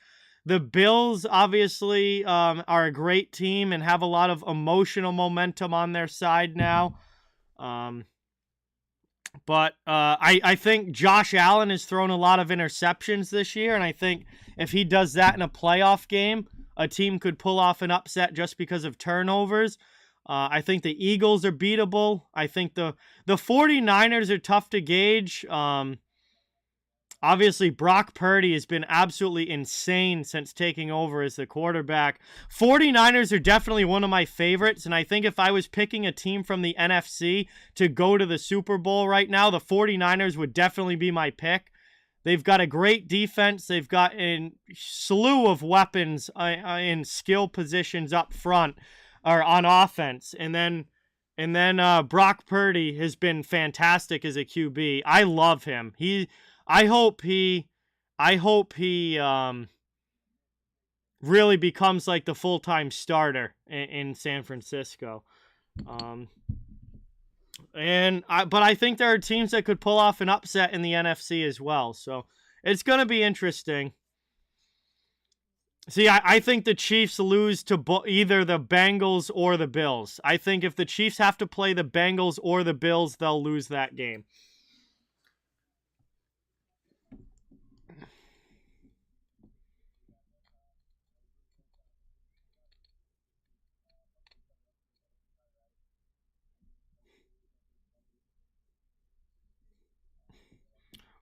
The Bills, obviously, are a great team and have a lot of emotional momentum on their side now. But I think Josh Allen has thrown a lot of interceptions this year, and I think if he does that in a playoff game, a team could pull off an upset just because of turnovers. I think the Eagles are beatable. I think the 49ers are tough to gauge. Obviously, Brock Purdy has been absolutely insane since taking over as the quarterback. 49ers are definitely one of my favorites, and I think if I was picking a team from the NFC to go to the Super Bowl right now, the 49ers would definitely be my pick. They've got a great defense. They've got a slew of weapons in skill positions up front or on offense. And then Brock Purdy has been fantastic as a QB. I love him. I hope he really becomes like the full-time starter in San Francisco. But I think there are teams that could pull off an upset in the NFC as well. So it's going to be interesting. See, I think the Chiefs lose to either the Bengals or the Bills. I think if the Chiefs have to play the Bengals or the Bills, they'll lose that game.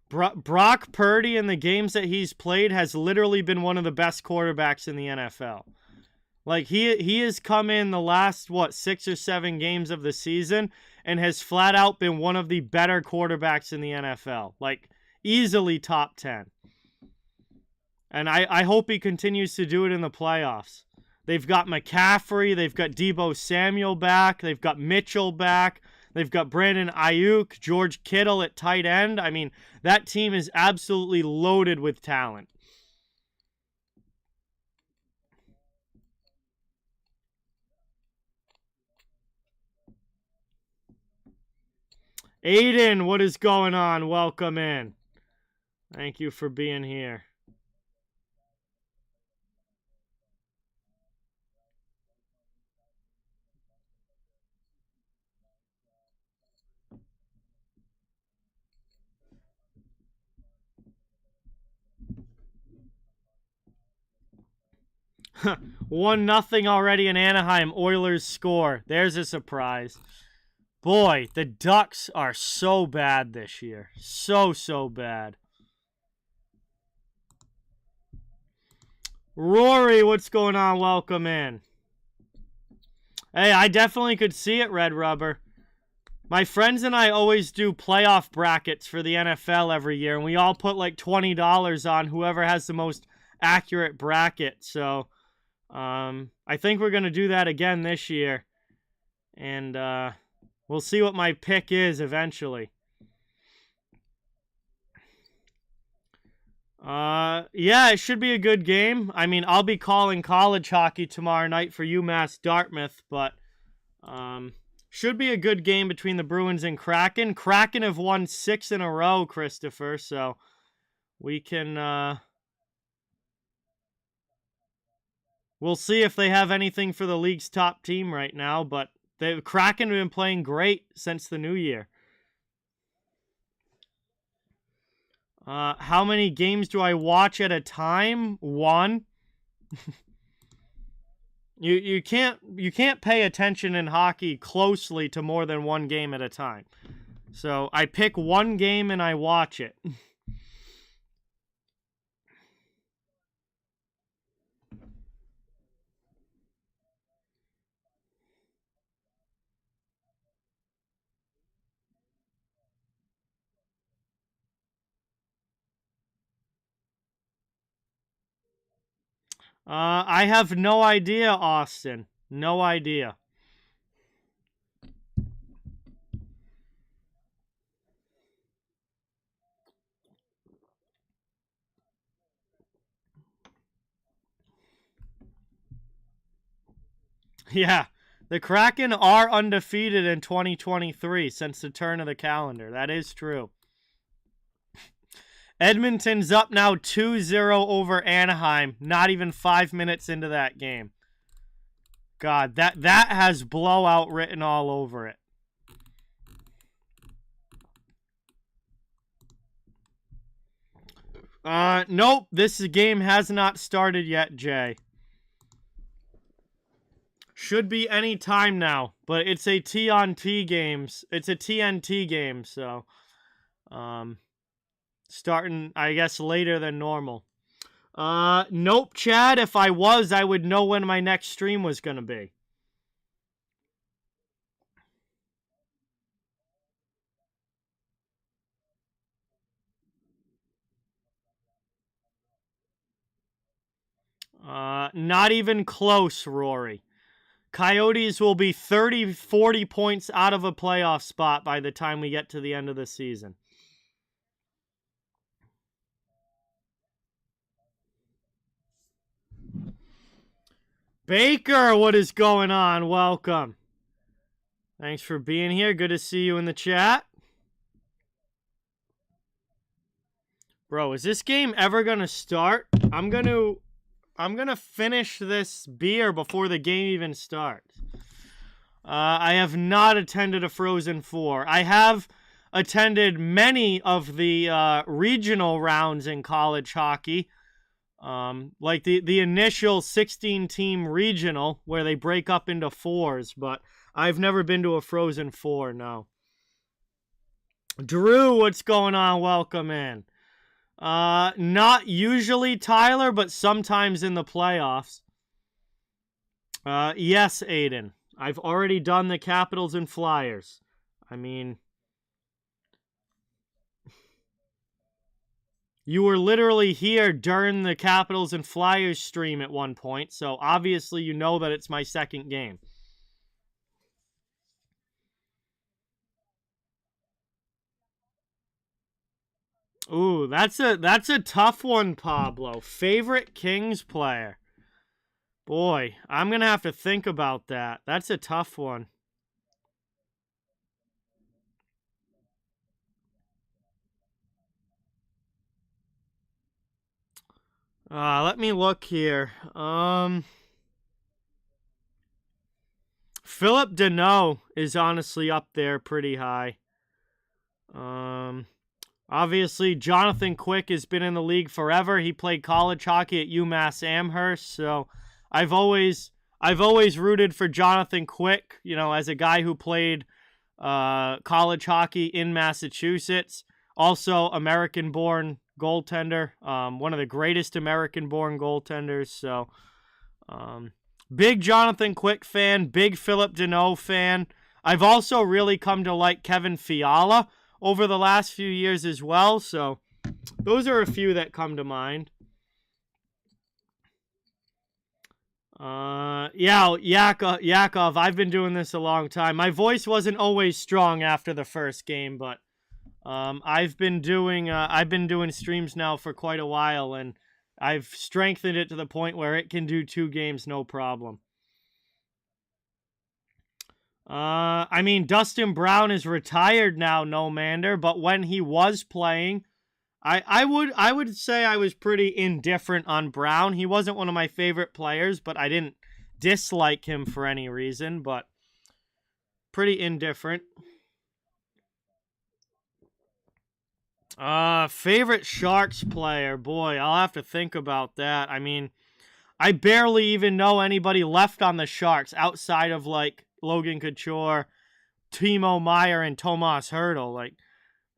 Brock Purdy in the games that he's played has literally been one of the best quarterbacks in the NFL. Like, he has come in the last, 6 or 7 games of the season and has flat out been one of the better quarterbacks in the NFL. Like, easily top 10. And I hope he continues to do it in the playoffs. They've got McCaffrey. They've got Deebo Samuel back. They've got Mitchell back. They've got Brandon Ayuk, George Kittle at tight end. I mean, that team is absolutely loaded with talent. Aiden, what is going on? Welcome in. Thank you for being here. One nothing already in Anaheim. Oilers score. There's a surprise. Boy, the Ducks are so bad this year. So bad. Rory, what's going on? Welcome in. Hey, I definitely could see it, Red Rubber. My friends and I always do playoff brackets for the NFL every year, and we all put like $20 on whoever has the most accurate bracket. So, I think we're going to do that again this year. And we'll see what my pick is eventually. Yeah, it should be a good game. I mean, I'll be calling college hockey tomorrow night for UMass Dartmouth, but should be a good game between the Bruins and Kraken. Kraken have won 6 in a row, Christopher, so we can we'll see if they have anything for the league's top team right now, but the Kraken have been playing great since the new year. How many games do I watch at a time? 1. You can't pay attention in hockey closely to more than 1 game at a time. So I pick 1 game and I watch it. I have no idea, Austin. No idea. Yeah. The Kraken are undefeated in 2023 since the turn of the calendar. That is true. Edmonton's up now 2-0 over Anaheim. Not even 5 minutes into that game. God, that has blowout written all over it. Nope. This game has not started yet, Jay. Should be any time now, but it's a T-on-T games. It's a TNT game, so starting, I guess, later than normal. Nope, Chad. If I was, I would know when my next stream was going to be. Not even close, Rory. Coyotes will be 30, 40 points out of a playoff spot by the time we get to the end of the season. Baker, what is going on? Welcome. Thanks for being here. Good to see you in the chat. Bro, is this game ever going to start? I'm going to finish this beer before the game even starts. I have not attended a Frozen Four. I have attended many of the regional rounds in college hockey. Like the initial 16-team regional where they break up into fours, but I've never been to a Frozen Four, no. Drew, what's going on? Welcome in. Not usually, Tyler, but sometimes in the playoffs. Yes, Aiden. I've already done the Capitals and Flyers. I mean, you were literally here during the Capitals and Flyers stream at one point, so obviously you know that it's my second game. Ooh, that's a tough one, Pablo. Favorite Kings player? Boy, I'm going to have to think about that. That's a tough one. Let me look here. Philip Deneau is honestly up there pretty high. Obviously, Jonathan Quick has been in the league forever. He played college hockey at UMass Amherst, so I've always rooted for Jonathan Quick, you know, as a guy who played college hockey in Massachusetts. Also, American-born goaltender, one of the greatest American-born goaltenders. So, big Jonathan Quick fan, big Philip Deneau fan. I've also really come to like Kevin Fiala over the last few years as well. So, those are a few that come to mind. Yeah, Yakov, I've been doing this a long time. My voice wasn't always strong after the first game, but I've been doing streams now for quite a while, and I've strengthened it to the point where it can do 2 games no problem. I mean, Dustin Brown is retired now, no Mander, but when he was playing, I would say I was pretty indifferent on Brown. He wasn't one of my favorite players, but I didn't dislike him for any reason, but pretty indifferent. Favorite Sharks player? Boy, I'll have to think about that. I mean, I barely even know anybody left on the Sharks outside of, like, Logan Couture, Timo Meier, and Tomas Hertl. Like,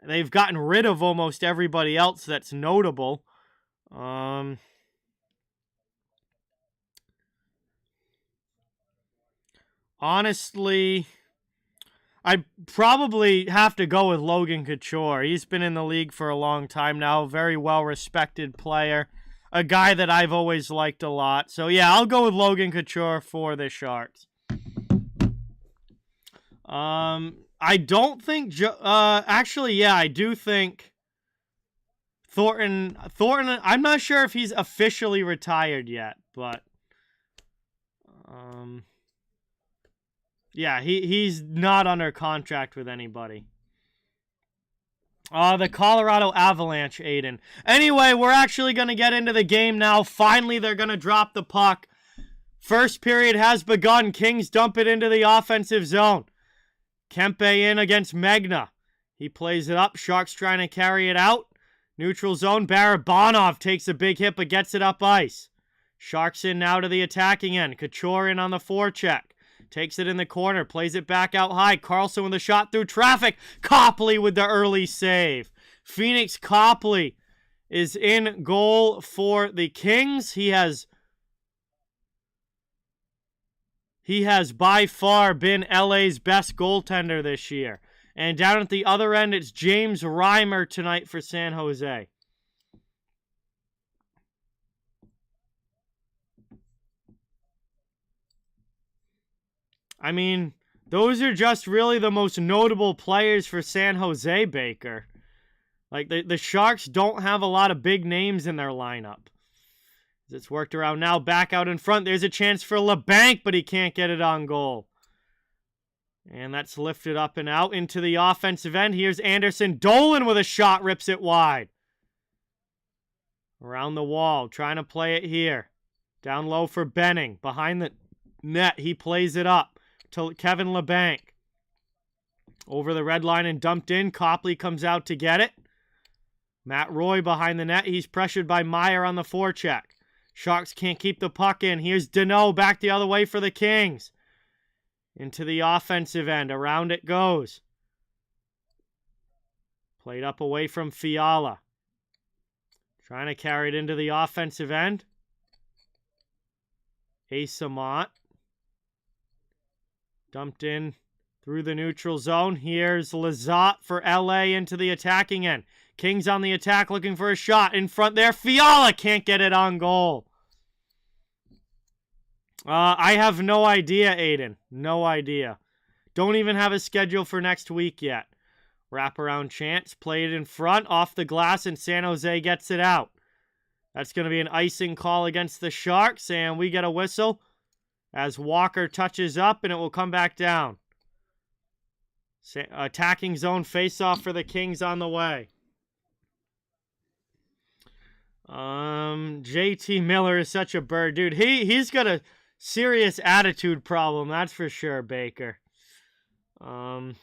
they've gotten rid of almost everybody else that's notable. Honestly, I'd probably have to go with Logan Couture. He's been in the league for a long time now. Very well-respected player. A guy that I've always liked a lot. So, yeah, I'll go with Logan Couture for the Sharks. I don't think... actually, yeah, I do think Thornton... I'm not sure if he's officially retired yet, but... Yeah, he's not under contract with anybody. The Colorado Avalanche, Aiden. Anyway, we're actually going to get into the game now. Finally, they're going to drop the puck. First period has begun. Kings dump it into the offensive zone. Kempe in against Megna. He plays it up. Sharks trying to carry it out. Neutral zone. Barabanov takes a big hit but gets it up ice. Sharks in now to the attacking end. Couture in on the forecheck. Takes it in the corner. Plays it back out high. Carlson with a shot through traffic. Copley with the early save. Phoenix Copley is in goal for the Kings. He has by far been LA's best goaltender this year. And down at the other end, it's James Reimer tonight for San Jose. I mean, those are just really the most notable players for San Jose, Baker. Like, the Sharks don't have a lot of big names in their lineup. It's worked around now. Back out in front. There's a chance for LeBanc, but he can't get it on goal. And that's lifted up and out into the offensive end. Here's Anderson. Dolan with a shot. Rips it wide. Around the wall. Trying to play it here. Down low for Benning. Behind the net. He plays it up to Kevin LeBanc. Over the red line and dumped in. Copley comes out to get it. Matt Roy behind the net. He's pressured by Meyer on the forecheck. Sharks can't keep the puck in. Here's Deneau back the other way for the Kings. Into the offensive end. Around it goes. Played up away from Fiala. Trying to carry it into the offensive end. Asamont. Dumped in through the neutral zone. Here's Lizotte for LA into the attacking end. Kings on the attack looking for a shot. In front there. Fiala can't get it on goal. I have no idea, Aiden. No idea. Don't even have a schedule for next week yet. Wraparound chance. Played in front. Off the glass and San Jose gets it out. That's going to be an icing call against the Sharks. And we get a whistle as Walker touches up and it will come back down. Attacking zone face-off for the Kings on the way. JT Miller is such a bird, dude. He's got a serious attitude problem, that's for sure, Baker. That's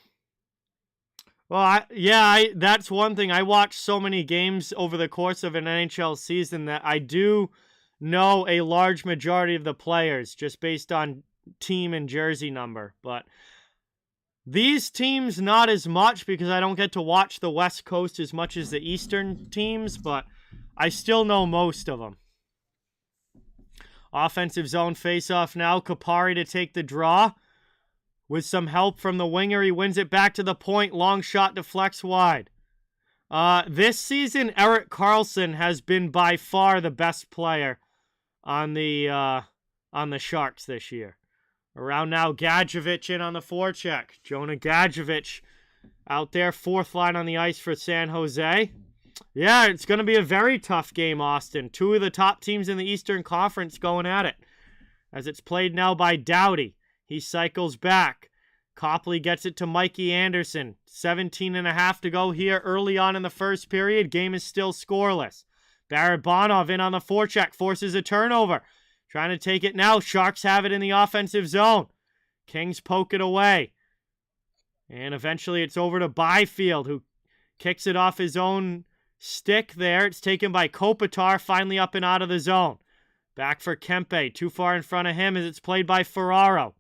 one thing. I watched so many games over the course of an NHL season that I do know a large majority of the players just based on team and jersey number. But these teams, not as much because I don't get to watch the West Coast as much as the Eastern teams, but I still know most of them. Offensive zone face-off now. Kapari to take the draw. With some help from the winger, he wins it back to the point. Long shot deflects wide. This season, Erik Karlsson has been by far the best player on the Sharks this year. Around now, Gadjevich in on the forecheck. Jonah Gadjevich out there, fourth line on the ice for San Jose. Yeah, it's going to be a very tough game, Austin. Two of the top teams in the Eastern Conference going at it. As it's played now by Doughty. He cycles back. Copley gets it to Mikey Anderson. 17.5 to go here early on in the first period. Game is still scoreless. Barabanov in on the forecheck. Forces a turnover. Trying to take it now. Sharks have it in the offensive zone. Kings poke it away. And eventually it's over to Byfield, who kicks it off his own stick there. It's taken by Kopitar, finally up and out of the zone. Back for Kempe. Too far in front of him as it's played by Ferraro.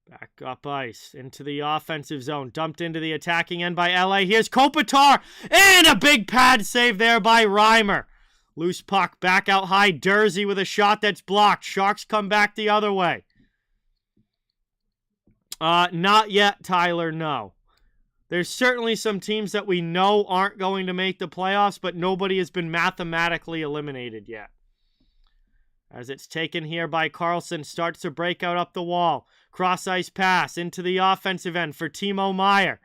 Back up ice into the offensive zone. Dumped into the attacking end by LA. Here's Kopitar. And a big pad save there by Reimer. Loose puck back out high. Dursey with a shot that's blocked. Sharks come back the other way. Not yet, Tyler, no. There's certainly some teams that we know aren't going to make the playoffs, but nobody has been mathematically eliminated yet. As it's taken here by Karlsson, starts to break out up the wall. Cross-ice pass into the offensive end for Timo Meier.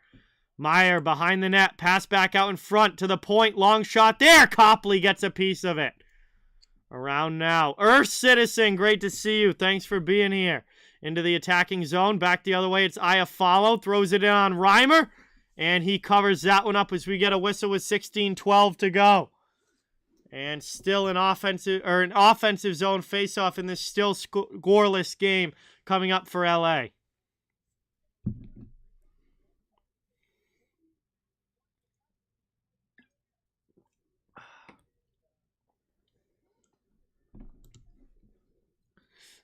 Meier behind the net, pass back out in front to the point, long shot there. Copley gets a piece of it. Around now. Earth Citizen, great to see you. Thanks for being here. into the attacking zone. Back the other way, it's Iafallo. Throws it in on Reimer. And he covers that one up as we get a whistle with 16:12 to go. And still an offensive zone faceoff in this still scoreless game coming up for LA.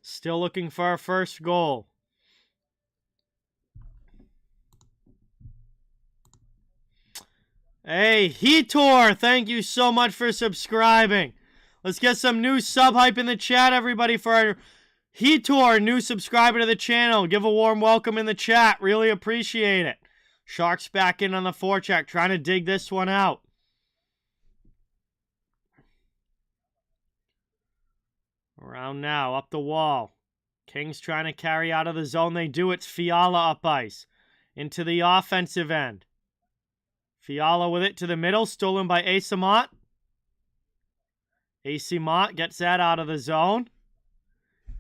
Still looking for our first goal. Hey, Hetor, thank you so much for subscribing. Let's get some new sub hype in the chat, everybody, for our Hetor, new subscriber to the channel. Give a warm welcome in the chat. Really appreciate it. Sharks back in on the forecheck, trying to dig this one out. Around now, up the wall. Kings trying to carry out of the zone. They do. It's Fiala up ice. Into the offensive end. Fiala with it to the middle. Stolen by Asimont. Asimont gets that out of the zone.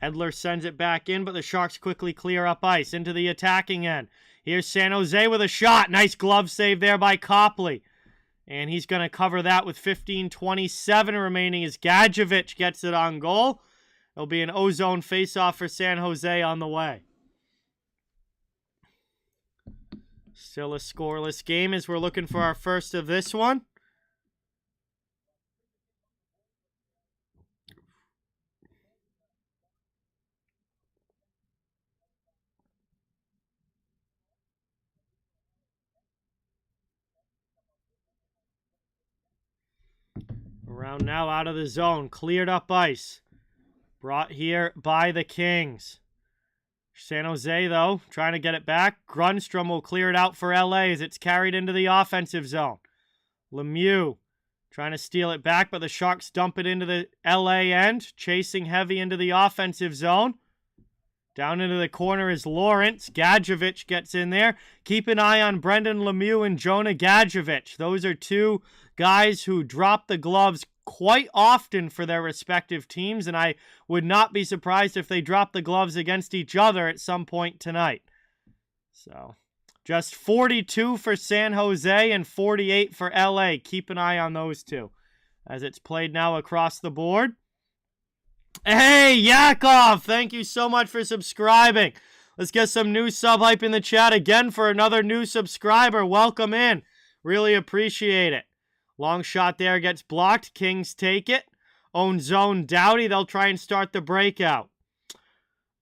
Edler sends it back in, but the Sharks quickly clear up ice. Into the attacking end. Here's San Jose with a shot. Nice glove save there by Copley. And he's going to cover that with 15:27 remaining as Gadjevich gets it on goal. It'll be an O-zone faceoff for San Jose on the way. Still a scoreless game as we're looking for our first of this one. Around now out of the zone. Cleared up ice. Brought here by the Kings. San Jose, though, trying to get it back. Grunstrom will clear it out for LA as it's carried into the offensive zone. Lemieux trying to steal it back, but the Sharks dump it into the LA end. Chasing heavy into the offensive zone. Down into the corner is Lawrence. Gadjevich gets in there. Keep an eye on Brendan Lemieux and Jonah Gadjevich. Those are two guys who drop the gloves quite often for their respective teams, and I would not be surprised if they drop the gloves against each other at some point tonight. So, just 42 for San Jose and 48 for LA. Keep an eye on those two as it's played now across the board. Hey, Yakov, thank you so much for subscribing. Let's get some new sub hype in the chat again for another new subscriber. Welcome in. Really appreciate it. Long shot there gets blocked. Kings take it. Own zone Doughty. They'll try and start the breakout.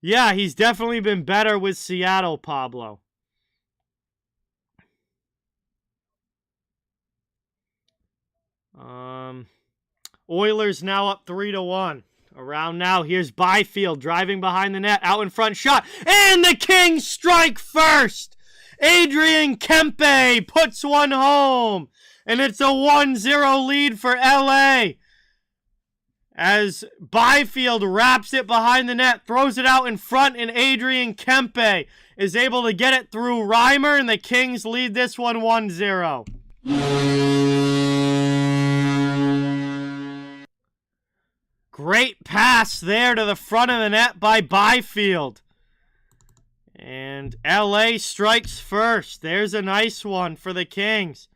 Yeah, he's definitely been better with Seattle, Pablo. Oilers now up 3-1. Around now, here's Byfield driving behind the net. Out in front, shot. And the Kings strike first. Adrian Kempe puts one home. And it's a 1-0 lead for LA. As Byfield wraps it behind the net, throws it out in front, and Adrian Kempe is able to get it through Reimer, and the Kings lead this one 1-0. Great pass there to the front of the net by Byfield. And LA strikes first. There's a nice one for the Kings.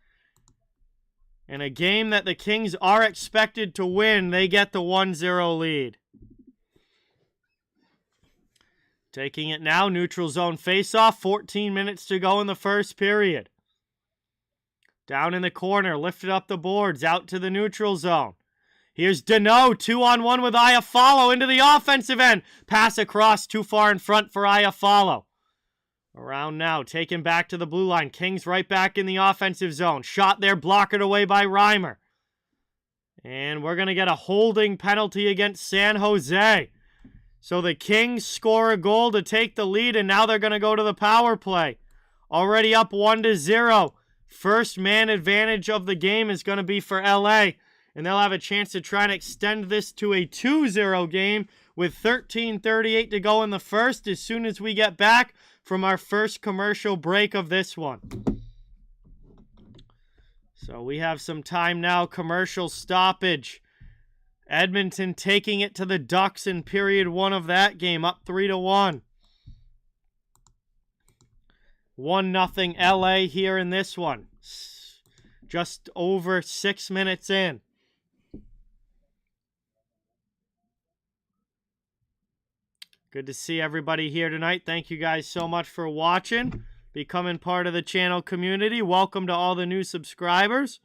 In a game that the Kings are expected to win, they get the 1-0 lead. Taking it now, neutral zone faceoff. 14 minutes to go in the first period. Down in the corner, lifted up the boards, out to the neutral zone. Here's Deneau, 2-on-1 with Iafallo into the offensive end. Pass across, too far in front for Iafallo. Around now, taken back to the blue line. Kings right back in the offensive zone. Shot there, blockered away by Reimer. And we're going to get a holding penalty against San Jose. So the Kings score a goal to take the lead, and now they're going to go to the power play. Already up 1-0. First man advantage of the game is going to be for LA. And they'll have a chance to try and extend this to a 2-0 game with 13:38 to go in the first as soon as we get back from our first commercial break of this one. So we have some time now. Commercial stoppage. Edmonton taking it to the Ducks in period 1 of that game, up 3-1. 1-0 LA here in this one. Just over 6 minutes in. Good to see everybody here tonight. Thank you guys so much for watching, becoming part of the channel community. Welcome to all the new subscribers.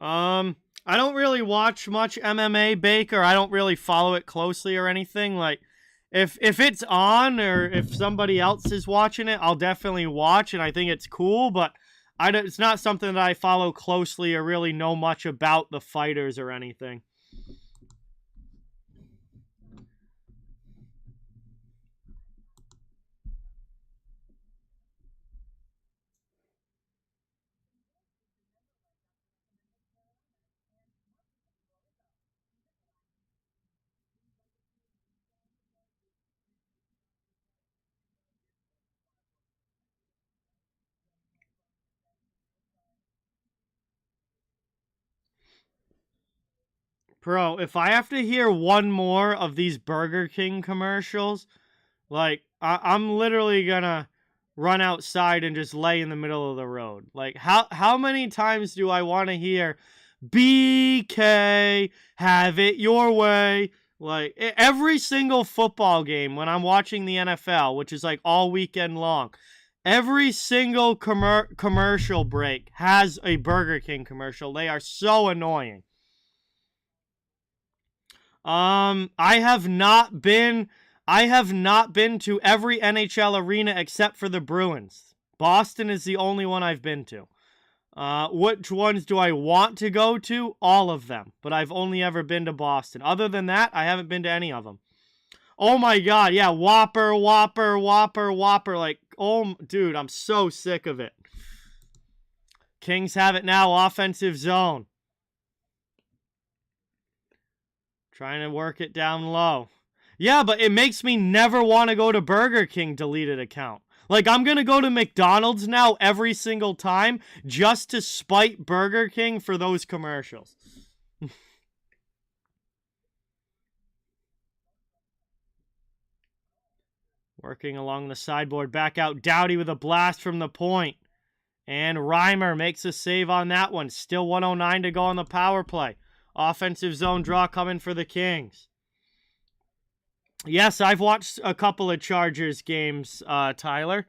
I don't really watch much MMA, Baker. I don't really follow it closely or anything. Like, if it's on or if somebody else is watching it, I'll definitely watch, and I think it's cool, but it's not something that I follow closely or really know much about the fighters or anything. Bro, if I have to hear one more of these Burger King commercials, like, I'm literally gonna run outside and just lay in the middle of the road. Like, how many times do I want to hear, BK, have it your way? Like, every single football game when I'm watching the NFL, which is like all weekend long, every single commercial break has a Burger King commercial. They are so annoying. I have not been to every NHL arena except for the Bruins. Boston is the only one I've been to. Which ones do I want to go to? All of them. But I've only ever been to Boston. Other than that, I haven't been to any of them. Oh my god, yeah, Whopper, Whopper, Whopper, Whopper. Like, oh, dude, I'm so sick of it. Kings have it now, offensive zone. Trying to work it down low. Yeah, but it makes me never want to go to Burger King deleted account. Like, I'm going to go to McDonald's now every single time just to spite Burger King for those commercials. Working along the sideboard. Back out. Doughty with a blast from the point. And Reimer makes a save on that one. Still 1:09 to go on the power play. Offensive zone draw coming for the Kings. Yes, I've watched a couple of Chargers games, Tyler.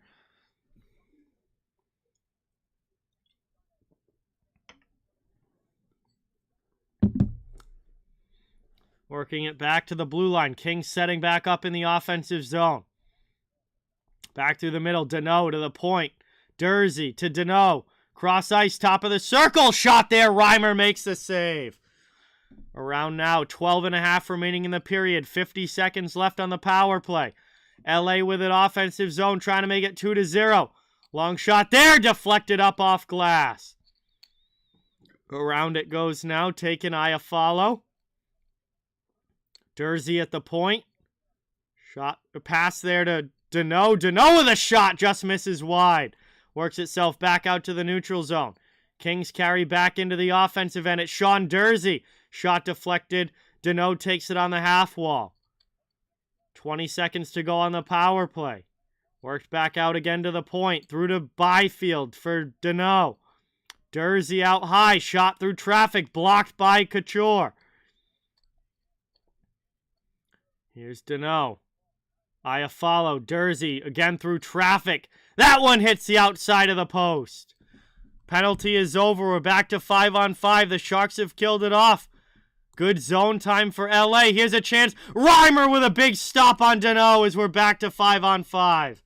Working it back to the blue line. Kings setting back up in the offensive zone. Back through the middle. Deneau to the point. Dursey to Deneau. Cross ice, top of the circle. Shot there. Reimer makes the save. Around now, 12.5 remaining in the period. 50 seconds left on the power play. LA with an offensive zone, trying to make it 2-0. Long shot there, deflected up off glass. Around it goes now, taking Iafallo. Dursey at the point. Shot, pass there to Deneau. Deneau with a shot, just misses wide. Works itself back out to the neutral zone. Kings carry back into the offensive end. It's Sean Dursey. Shot deflected. Deneau takes it on the half wall. 20 seconds to go on the power play. Worked back out again to the point. Through to Byfield for Deneau. Dursey out high. Shot through traffic. Blocked by Couture. Here's Deneau. Iafallo. Dursey again through traffic. That one hits the outside of the post. Penalty is over. We're back to 5-on-5. The Sharks have killed it off. Good zone time for LA. Here's a chance. Reimer with a big stop on Deneau as we're back to 5-on-5.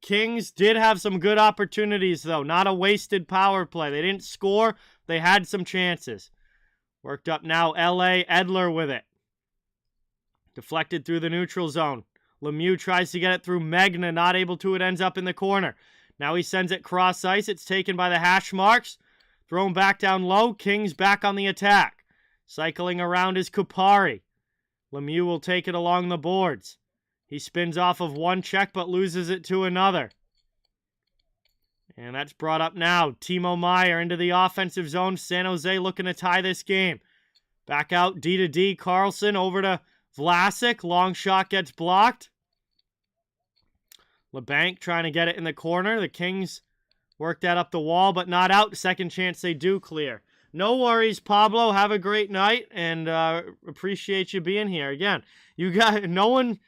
Kings did have some good opportunities, though. Not a wasted power play. They didn't score. They had some chances. Worked up now. LA. Edler with it. Deflected through the neutral zone. Lemieux tries to get it through Megna. Not able to. It ends up in the corner. Now he sends it cross ice. It's taken by the hash marks. Thrown back down low. Kings back on the attack. Cycling around is Kupari. Lemieux will take it along the boards. He spins off of one check but loses it to another. And that's brought up now. Timo Meier into the offensive zone. San Jose looking to tie this game. Back out, D to D. Carlson over to Vlasic. Long shot gets blocked. LeBanc trying to get it in the corner. The Kings work that up the wall, but not out. Second chance they do clear. No worries, Pablo. Have a great night, and appreciate you being here. Again, you got no one.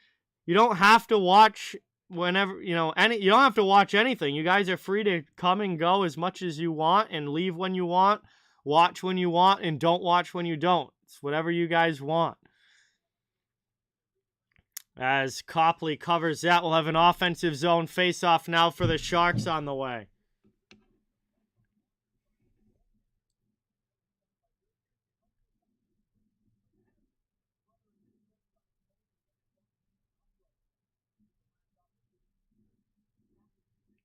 You don't have to watch whenever, you don't have to watch anything. You guys are free to come and go as much as you want and leave when you want, watch when you want, and don't watch when you don't. It's whatever you guys want. As Copley covers that, we'll have an offensive zone face-off now for the Sharks on the way.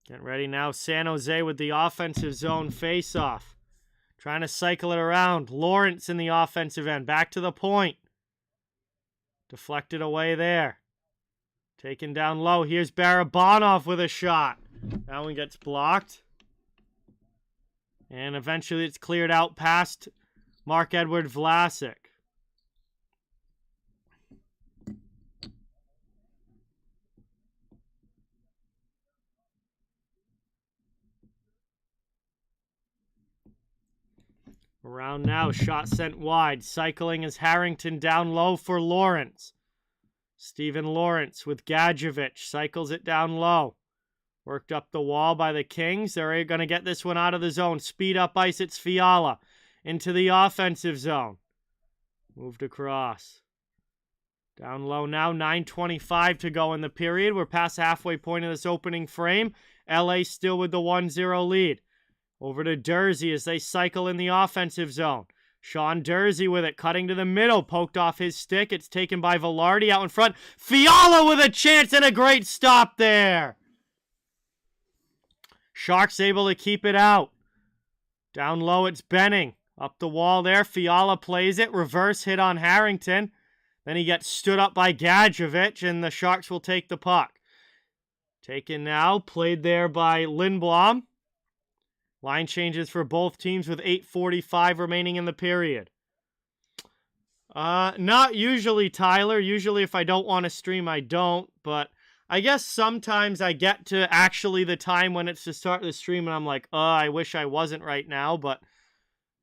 Get ready now. San Jose with the offensive zone face-off. Trying to cycle it around. Lawrence in the offensive end. Back to the point. Deflected away there. Taken down low. Here's Barabanov with a shot. That one gets blocked. And eventually it's cleared out past Marc-Edouard Vlasic. Around now, shot sent wide. Cycling is Harrington down low for Lawrence. Steven Lawrence with Gadjevich. Cycles it down low. Worked up the wall by the Kings. They're going to get this one out of the zone. Speed up ice, it's Fiala. Into the offensive zone. Moved across. Down low now, 9:25 to go in the period. We're past the halfway point of this opening frame. LA still with the 1-0 lead. Over to Dursey as they cycle in the offensive zone. Sean Dursey with it, cutting to the middle, poked off his stick. It's taken by Velarde out in front. Fiala with a chance and a great stop there. Sharks able to keep it out. Down low, it's Benning. Up the wall there, Fiala plays it. Reverse hit on Harrington. Then he gets stood up by Gadjevich, and the Sharks will take the puck. Taken now, played there by Lindblom. Line changes for both teams with 8:45 remaining in the period. Not usually, Tyler. Usually if I don't want to stream, I don't. But I guess sometimes I get to actually the time when it's to start the stream and I'm like, I wish I wasn't right now. But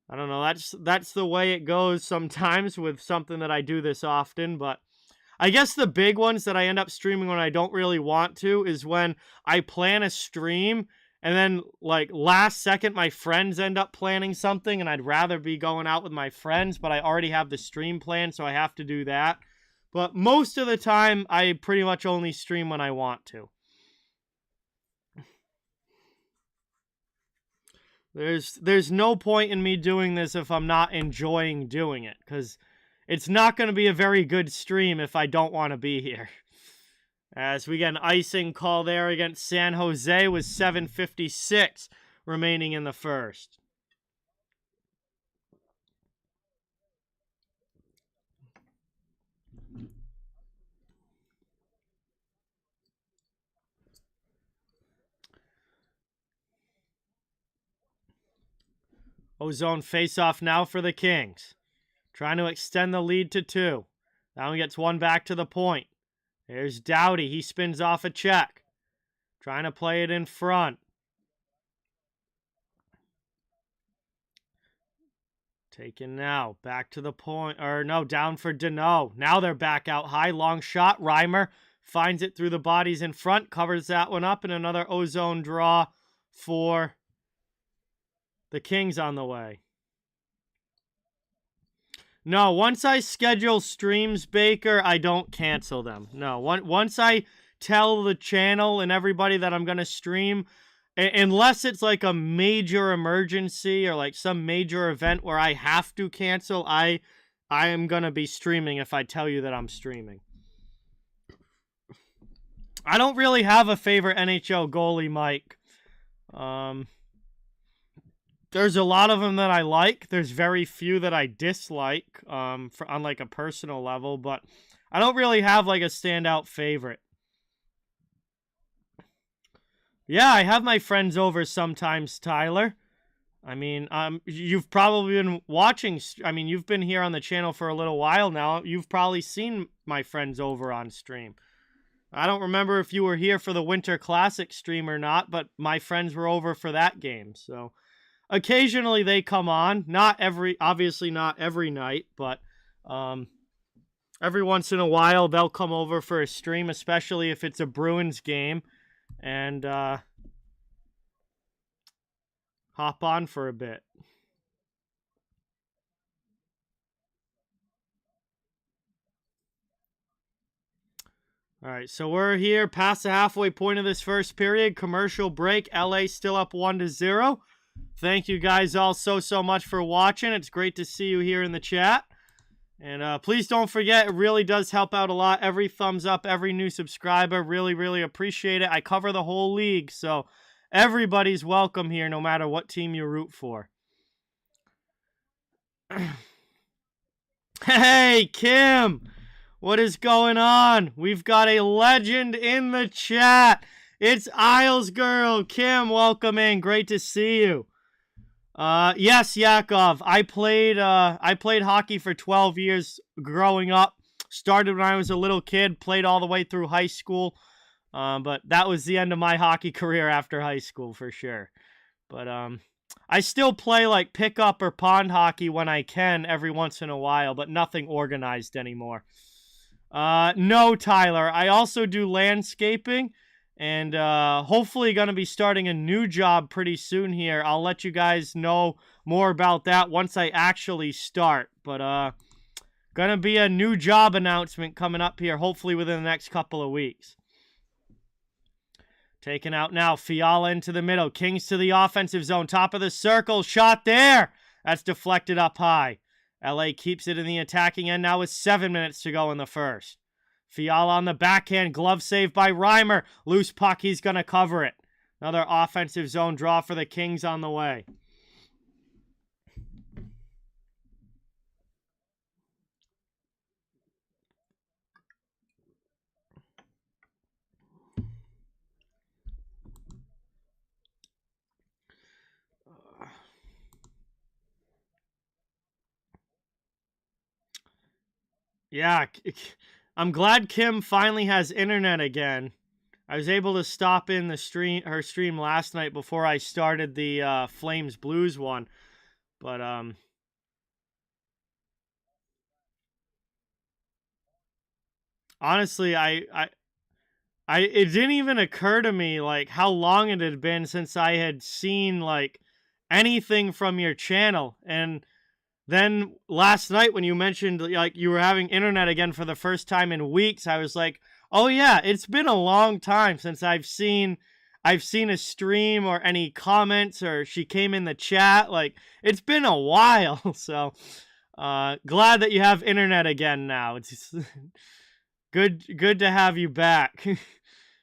I don't know. That's the way it goes sometimes with something that I do this often. But I guess the big ones that I end up streaming when I don't really want to is when I plan a stream and then, like, last second, my friends end up planning something, and I'd rather be going out with my friends, but I already have the stream planned, so I have to do that. But most of the time, I pretty much only stream when I want to. There's no point in me doing this if I'm not enjoying doing it, because it's not going to be a very good stream if I don't want to be here. As we get an icing call there against San Jose with 7:56 remaining in the first. Ozone face-off now for the Kings. Trying to extend the lead to 2. That one gets one back to the point. There's Doughty. He spins off a check. Trying to play it in front. Taken now. Back to the point. Or no, down for Deneau. Now they're back out high. Long shot. Reimer finds it through the bodies in front. Covers that one up. And another ozone draw for the Kings on the way. No, once I schedule streams, Baker, I don't cancel them. No, once I tell the channel and everybody that I'm going to stream, unless it's like a major emergency or like some major event where I have to cancel, I am going to be streaming if I tell you that I'm streaming. I don't really have a favorite NHL goalie, Mike. There's a lot of them that I like. There's very few that I dislike on like a personal level, but I don't really have like a standout favorite. Yeah, I have my friends over sometimes, Tyler. I mean, you've probably been watching. I mean, you've been here on the channel for a little while now. You've probably seen my friends over on stream. I don't remember if you were here for the Winter Classic stream or not, but my friends were over for that game. So occasionally they come on. Obviously not every night, but every once in a while they'll come over for a stream, especially if it's a Bruins game, and hop on for a bit. All right, so we're here past the halfway point of this first period. Commercial break. LA still up 1-0. Thank you guys all so much for watching. It's great to see you here in the chat. And please don't forget, it really does help out a lot. Every thumbs up, every new subscriber, really appreciate it. I cover the whole league, so everybody's welcome here, no matter what team you root for. Hey, Kim! What is going on? We've got a legend in the chat. It's Isles Girl. Kim, welcome in. Great to see you. Yes, Yakov. I played hockey for 12 years growing up. Started when I was a little kid, played all the way through high school. But that was the end of my hockey career after high school for sure. But I still play like pickup or pond hockey when I can every once in a while, but nothing organized anymore. No, Tyler. I also do landscaping, and hopefully going to be starting a new job pretty soon here. I'll let you guys know more about that once I actually start. But going to be a new job announcement coming up here, hopefully within the next couple of weeks. Taken out now. Fiala into the middle. Kings to the offensive zone. Top of the circle. Shot there. That's deflected up high. LA keeps it in the attacking end now with 7 minutes to go in the first. Fiala on the backhand. Glove save by Reimer. Loose puck. He's going to cover it. Another offensive zone draw for the Kings on the way. Yeah, I'm glad Kim finally has internet again. I was able to stop in her stream last night before I started the Flames Blues one. But honestly, it didn't even occur to me like how long it had been since I had seen like anything from your channel. And then last night when you mentioned like you were having internet again for the first time in weeks, I was like, oh yeah, it's been a long time since I've seen a stream or any comments or she came in the chat. Like, it's been a while. So glad that you have internet again now. It's good to have you back.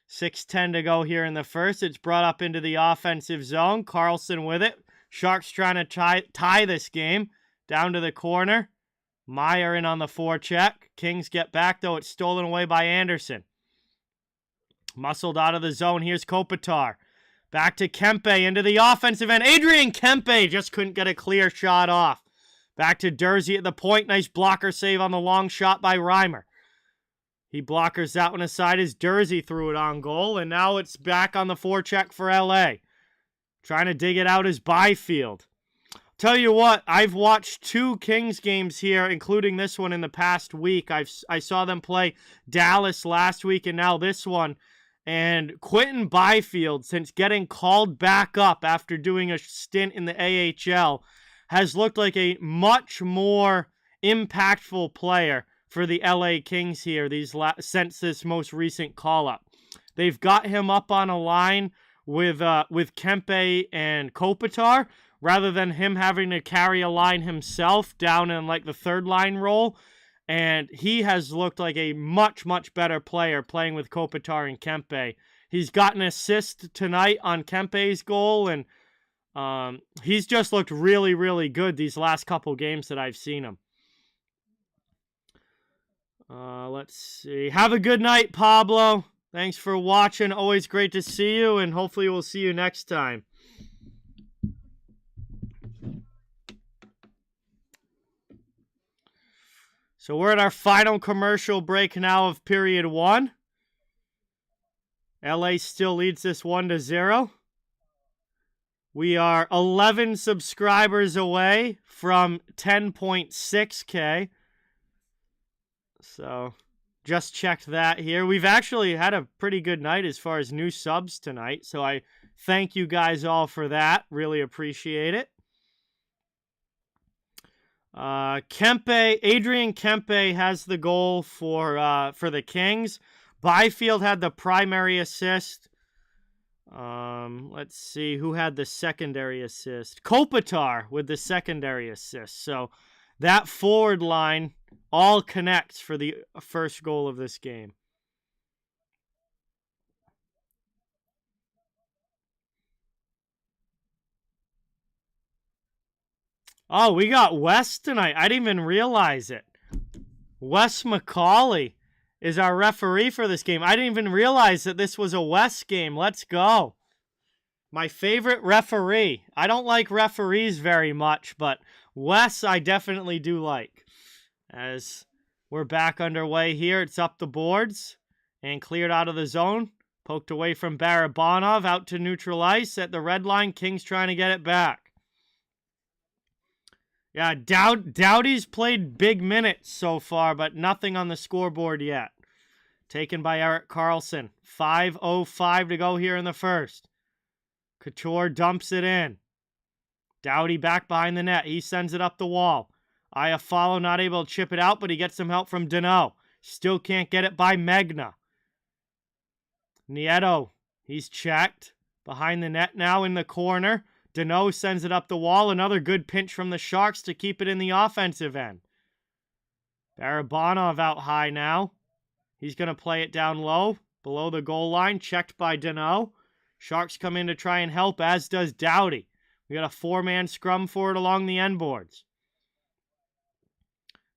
6:10 to go here in the first. It's brought up into the offensive zone. Carlson with it. Sharks trying to tie this game. Down to the corner. Meyer in on the forecheck. Kings get back, though. It's stolen away by Anderson. Muscled out of the zone. Here's Kopitar. Back to Kempe into the offensive end. Adrian Kempe just couldn't get a clear shot off. Back to Dersey at the point. Nice blocker save on the long shot by Reimer. He blockers that one aside as Dersey threw it on goal. And now it's back on the forecheck for LA. Trying to dig it out is Byfield. Tell you what, I've watched 2 Kings games here, including this one in the past week. I saw them play Dallas last week and now this one. And Quentin Byfield, since getting called back up after doing a stint in the AHL, has looked like a much more impactful player for the LA Kings here since this most recent call-up. They've got him up on a line with Kempe and Kopitar, rather than him having to carry a line himself down in like the third line role. And he has looked like a much better player playing with Kopitar and Kempe. He's got an assist tonight on Kempe's goal, and he's just looked really good these last couple games that I've seen him. Let's see. Have a good night, Pablo. Thanks for watching. Always great to see you, and hopefully we'll see you next time. So we're at our final commercial break now of period 1. LA still leads this 1-0. We are 11 subscribers away from 10.6K. So just checked that here. We've actually had a pretty good night as far as new subs tonight. So I thank you guys all for that. Really appreciate it. Adrian Kempe has the goal for the Kings. Byfield had the primary assist. Let's see who had the secondary assist. Kopitar with the secondary assist. So that forward line all connects for the first goal of this game. Oh, we got Wes tonight. I didn't even realize it. Wes McCauley is our referee for this game. I didn't even realize that this was a Wes game. Let's go. My favorite referee. I don't like referees very much, but Wes I definitely do like. As we're back underway here, it's up the boards and cleared out of the zone. Poked away from Barabanov out to neutral ice at the red line. Kings trying to get it back. Yeah, Doughty's played big minutes so far, but nothing on the scoreboard yet. Taken by Erik Karlsson. 5:05 to go here in the first. Couture dumps it in. Doughty back behind the net. He sends it up the wall. Iafallo not able to chip it out, but he gets some help from Danault. Still can't get it by Megna. Nieto, he's checked. Behind the net now in the corner. Danault sends it up the wall. Another good pinch from the Sharks to keep it in the offensive end. Barabanov out high now. He's going to play it down low, below the goal line. Checked by Danault. Sharks come in to try and help, as does Doughty. We got a 4-man scrum for it along the end boards.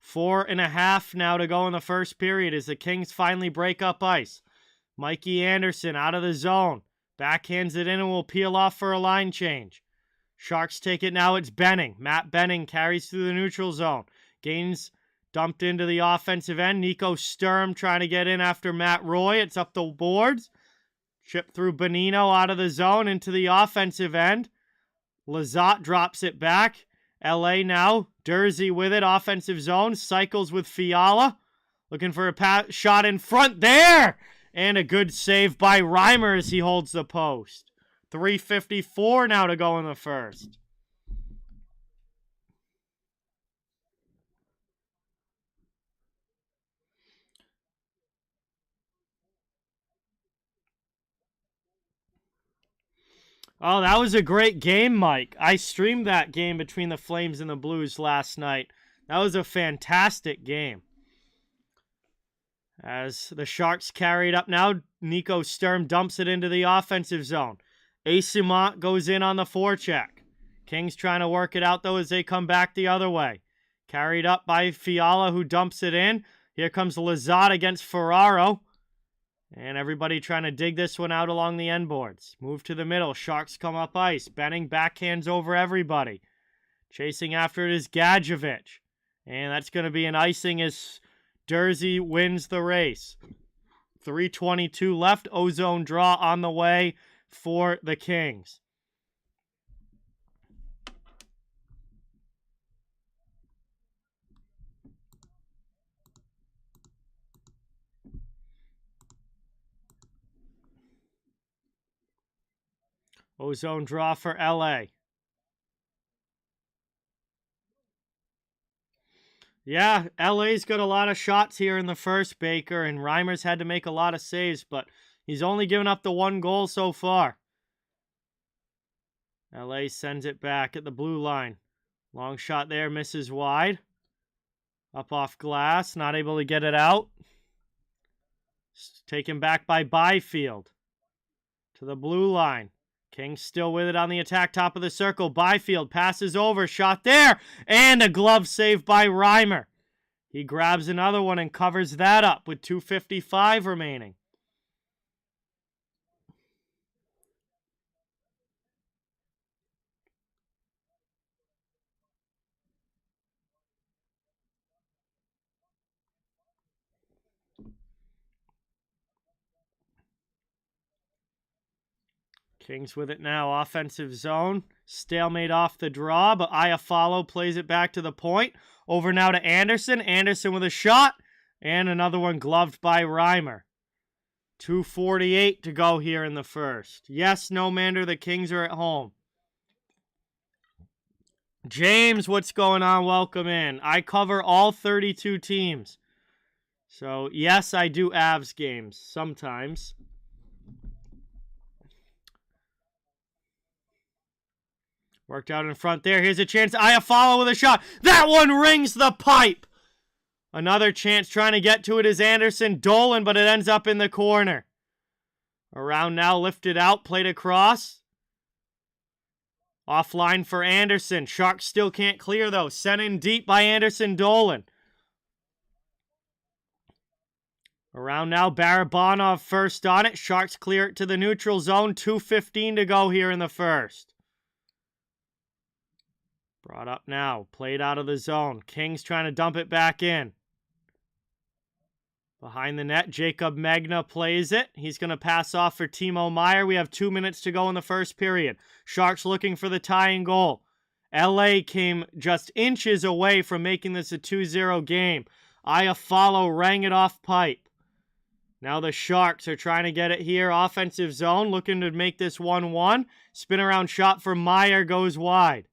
4.5 now to go in the first period as the Kings finally break up ice. Mikey Anderson out of the zone. Backhands it in and will peel off for a line change. Sharks take it now. It's Benning. Matt Benning carries through the neutral zone. Gains dumped into the offensive end. Nico Sturm trying to get in after Matt Roy. It's up the boards. Chip through Bonino out of the zone into the offensive end. Lizotte drops it back. LA now. Dursey with it. Offensive zone. Cycles with Fiala. Looking for a shot in front there. And a good save by Reimer as he holds the post. 3:54 now to go in the first. Oh, that was a great game, Mike. I streamed that game between the Flames and the Blues last night. That was a fantastic game. As the Sharks carry it up now, Nico Sturm dumps it into the offensive zone. Asimont goes in on the forecheck. Kings trying to work it out, though, as they come back the other way. Carried up by Fiala, who dumps it in. Here comes Lizotte against Ferraro. And everybody trying to dig this one out along the end boards. Move to the middle. Sharks come up ice. Benning backhands over everybody. Chasing after it is Gadjevich. And that's going to be an icing as Dursey wins the race. 3:22 left. Ozone draw on the way for the Kings. Ozone draw for LA. Yeah, LA's got a lot of shots here in the first, Baker, and Reimer's had to make a lot of saves, but he's only given up the 1 goal so far. LA sends it back at the blue line. Long shot there, misses wide. Up off glass, not able to get it out. Taken back by Byfield. To the blue line. Kings still with it on the attack, top of the circle. Byfield passes over, shot there, and a glove save by Reimer. He grabs another one and covers that up with 2:55 remaining. Kings with it now. Offensive zone. Stalemate off the draw, but Iafallo plays it back to the point. Over now to Anderson. Anderson with a shot. And another one gloved by Reimer. 2:48 to go here in the first. Yes, no matter, the Kings are at home. James, what's going on? Welcome in. I cover all 32 teams. So, yes, I do Avs games sometimes. Worked out in front there. Here's a chance. Iafallo with a shot. That one rings the pipe. Another chance trying to get to it is Anderson. Dolan, but it ends up in the corner. Around now, lifted out, played across. Offline for Anderson. Sharks still can't clear, though. Sent in deep by Anderson Dolan. Around now, Barabanov first on it. Sharks clear it to the neutral zone. 2:15 to go here in the first. Brought up now. Played out of the zone. Kings trying to dump it back in. Behind the net, Jacob Magna plays it. He's going to pass off for Timo Meier. We have 2 minutes to go in the first period. Sharks looking for the tying goal. LA came just inches away from making this a 2-0 game. Iafallo rang it off pipe. Now the Sharks are trying to get it here. Offensive zone, looking to make this 1-1. Spin around shot for Meier goes wide.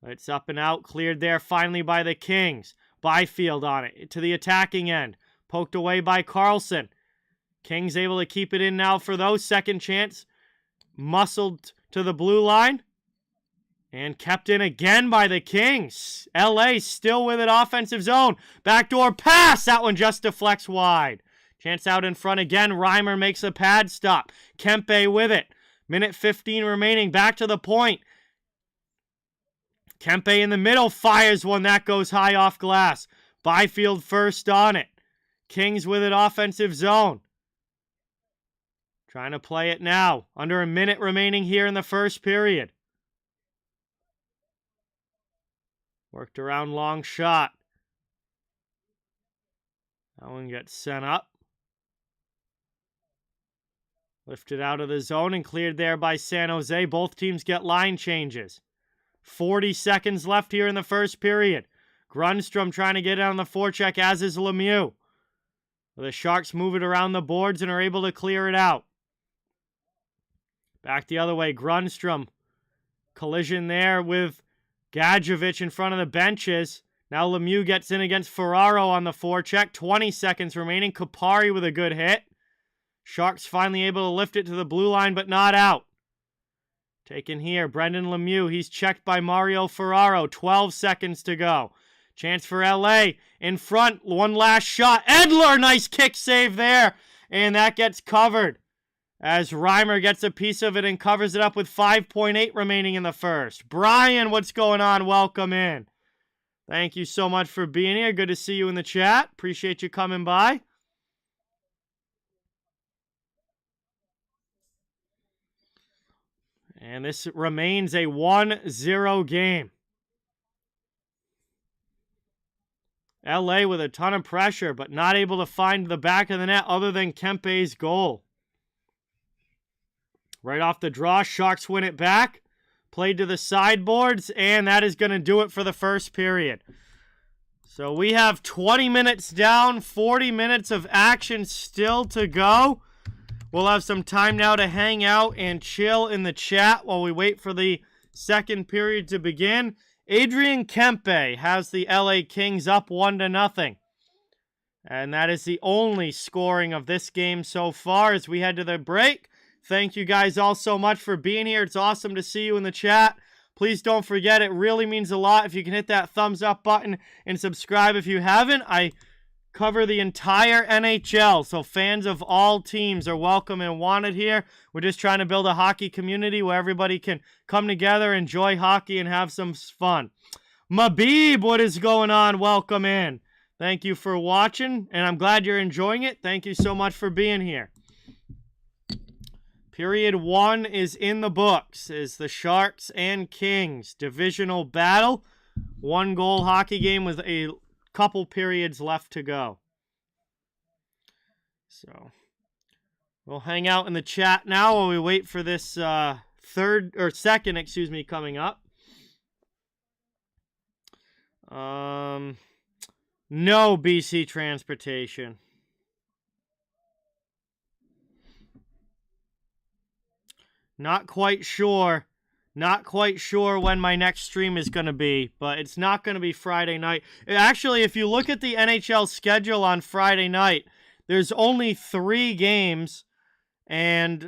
It's up and out, cleared there finally by the Kings. Byfield on it to the attacking end. Poked away by Carlson. Kings able to keep it in now for those. Second chance. Muscled to the blue line. And kept in again by the Kings. LA still with it. Offensive zone. Backdoor pass. That one just deflects wide. Chance out in front again. Reimer makes a pad stop. Kempe with it. Minute 15 remaining. Back to the point. Kempe in the middle. Fires one. That goes high off glass. Byfield first on it. Kings with it, offensive zone. Trying to play it now. Under a minute remaining here in the first period. Worked around, long shot. That one gets sent up. Lifted out of the zone and cleared there by San Jose. Both teams get line changes. 40 seconds left here in the first period. Grundstrom trying to get it on the forecheck, as is Lemieux. The Sharks move it around the boards and are able to clear it out. Back the other way, Grundstrom. Collision there with Gadjevich in front of the benches. Now Lemieux gets in against Ferraro on the forecheck. 20 seconds remaining. Kupari with a good hit. Sharks finally able to lift it to the blue line, but not out. Taken here, Brendan Lemieux. He's checked by Mario Ferraro. 12 seconds to go. Chance for LA in front. One last shot. Edler, nice kick save there. And that gets covered as Reimer gets a piece of it and covers it up with 5.8 remaining in the first. Brian, what's going on? Welcome in. Thank you so much for being here. Good to see you in the chat. Appreciate you coming by. And this remains a 1-0 game. LA with a ton of pressure, but not able to find the back of the net other than Kempe's goal. Right off the draw, Sharks win it back. Played to the sideboards, and that is going to do it for the first period. So we have 20 minutes down, 40 minutes of action still to go. We'll have some time now to hang out and chill in the chat while we wait for the second period to begin. Adrian Kempe has the LA Kings up 1-0. And that is the only scoring of this game so far as we head to the break. Thank you guys all so much for being here. It's awesome to see you in the chat. Please don't forget, it really means a lot if you can hit that thumbs up button and subscribe if you haven't. I cover the entire NHL, so fans of all teams are welcome and wanted here. We're just trying to build a hockey community where everybody can come together, enjoy hockey, and have some fun. Mabib, what is going on? Welcome in. Thank you for watching, and I'm glad you're enjoying it. Thank you so much for being here. Period 1 is in the books. Is the Sharks and Kings divisional battle. 1-goal hockey game with a couple periods left to go. So, We'll hang out in the chat now while we wait for this second, coming up. No BC transportation. Not quite sure. Not quite sure when my next stream is going to be, but it's not going to be Friday night. Actually, if you look at the NHL schedule on Friday night, there's only 3 games, and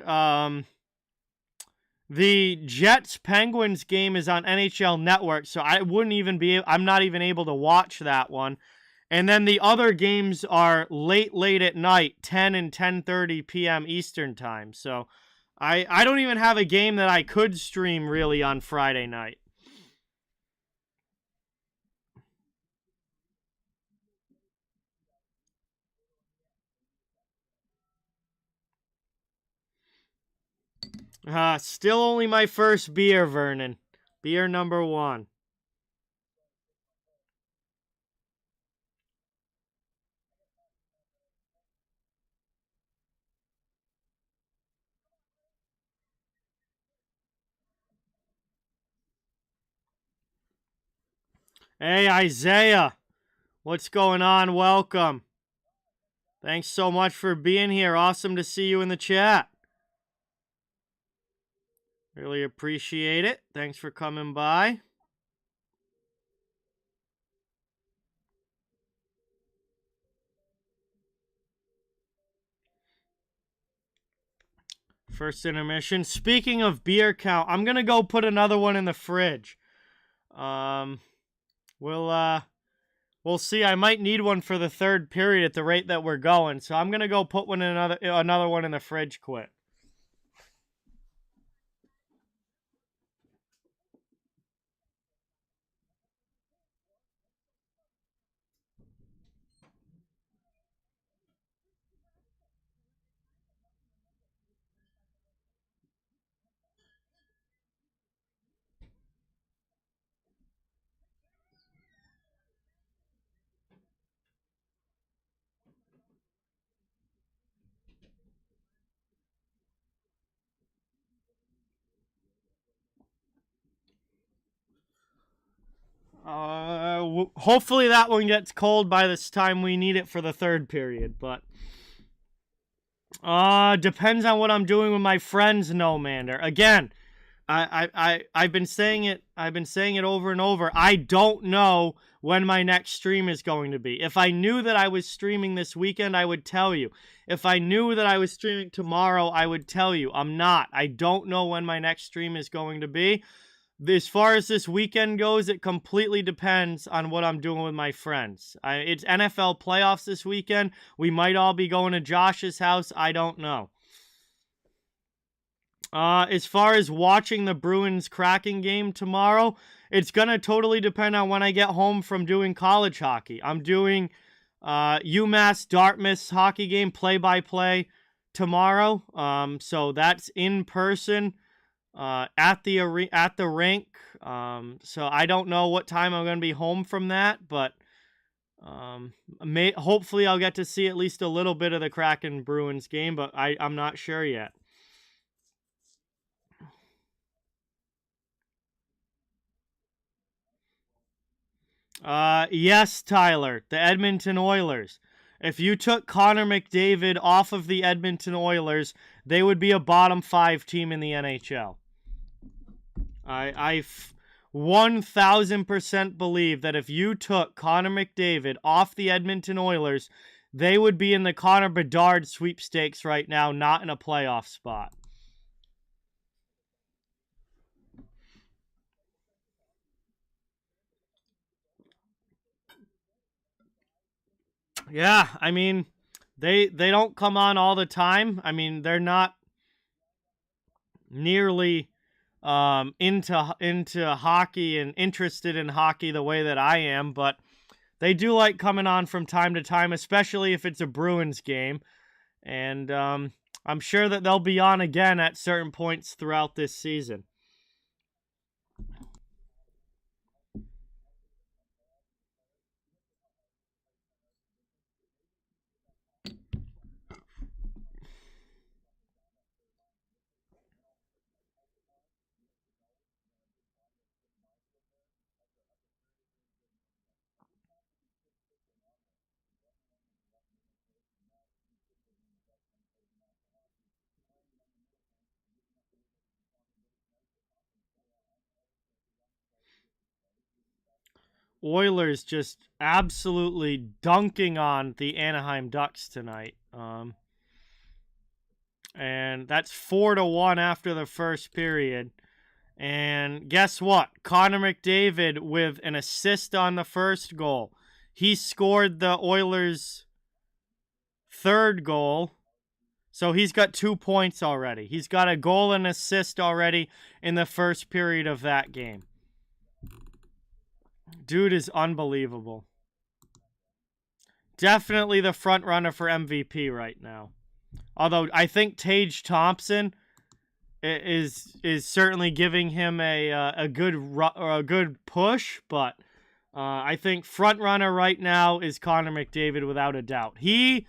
the Jets-Penguins game is on NHL Network, so I'm not even able to watch that one. And then the other games are late at night, 10 and 10:30 p.m. Eastern time. So I don't even have a game that I could stream really on Friday night. Still only my first beer, Vernon. Beer number 1. Hey, Isaiah. What's going on? Welcome. Thanks so much for being here. Awesome to see you in the chat. Really appreciate it. Thanks for coming by. First intermission. Speaking of beer count, I'm going to go put another one in the fridge. We'll see. I might need one for the third period at the rate that we're going. So I'm going to go put another one in the fridge quick. Hopefully that one gets cold by this time we need it for the third period, but depends on what I'm doing with my friends, no Mander. Again, I've been saying it over and over. I don't know when my next stream is going to be. If I knew that I was streaming this weekend, I would tell you. If I knew that I was streaming tomorrow, I would tell you. I'm not. I don't know when my next stream is going to be. As far as this weekend goes, it completely depends on what I'm doing with my friends. It's NFL playoffs this weekend. We might all be going to Josh's house. I don't know. As far as watching the Bruins-Kraken game tomorrow, it's going to totally depend on when I get home from doing college hockey. I'm doing UMass-Dartmouth hockey game play-by-play tomorrow. So that's in person. At the rink. So I don't know what time I'm going to be home from that, but hopefully I'll get to see at least a little bit of the Kraken Bruins game, but I'm not sure yet. Yes, Tyler, the Edmonton Oilers. If you took Connor McDavid off of the Edmonton Oilers, they would be a bottom 5 team in the NHL. I 1,000% believe that if you took Connor McDavid off the Edmonton Oilers, they would be in the Connor Bedard sweepstakes right now, not in a playoff spot. Yeah, I mean, they don't come on all the time. I mean, they're not nearly into hockey and interested in hockey the way that I am, but they do like coming on from time to time, especially if it's a Bruins game. And I'm sure that they'll be on again at certain points throughout this season. Oilers just absolutely dunking on the Anaheim Ducks tonight. And that's 4-1 after the first period. And guess what? Connor McDavid with an assist on the first goal. He scored the Oilers' third goal. So he's got 2 points already. He's got a goal and assist already in the first period of that game. Dude is unbelievable. Definitely the front runner for MVP right now. Although I think Tage Thompson is certainly giving him a good push, but I think front runner right now is Connor McDavid without a doubt. He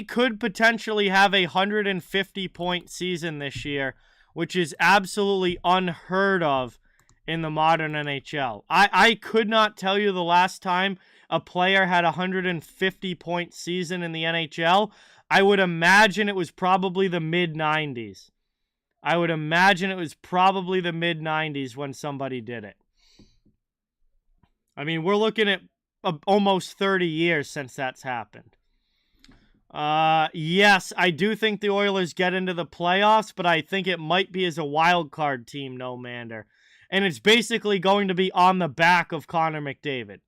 could potentially have a 150-point season this year, which is absolutely unheard of in the modern NHL. I could not tell you the last time a player had a 150-point season in the NHL. I would imagine it was probably the mid-90s. I would imagine it was probably the mid-90s when somebody did it. I mean, we're looking at almost 30 years since that's happened. Yes, I do think the Oilers get into the playoffs, but I think it might be as a wild card team, no mander. And it's basically going to be on the back of Connor McDavid.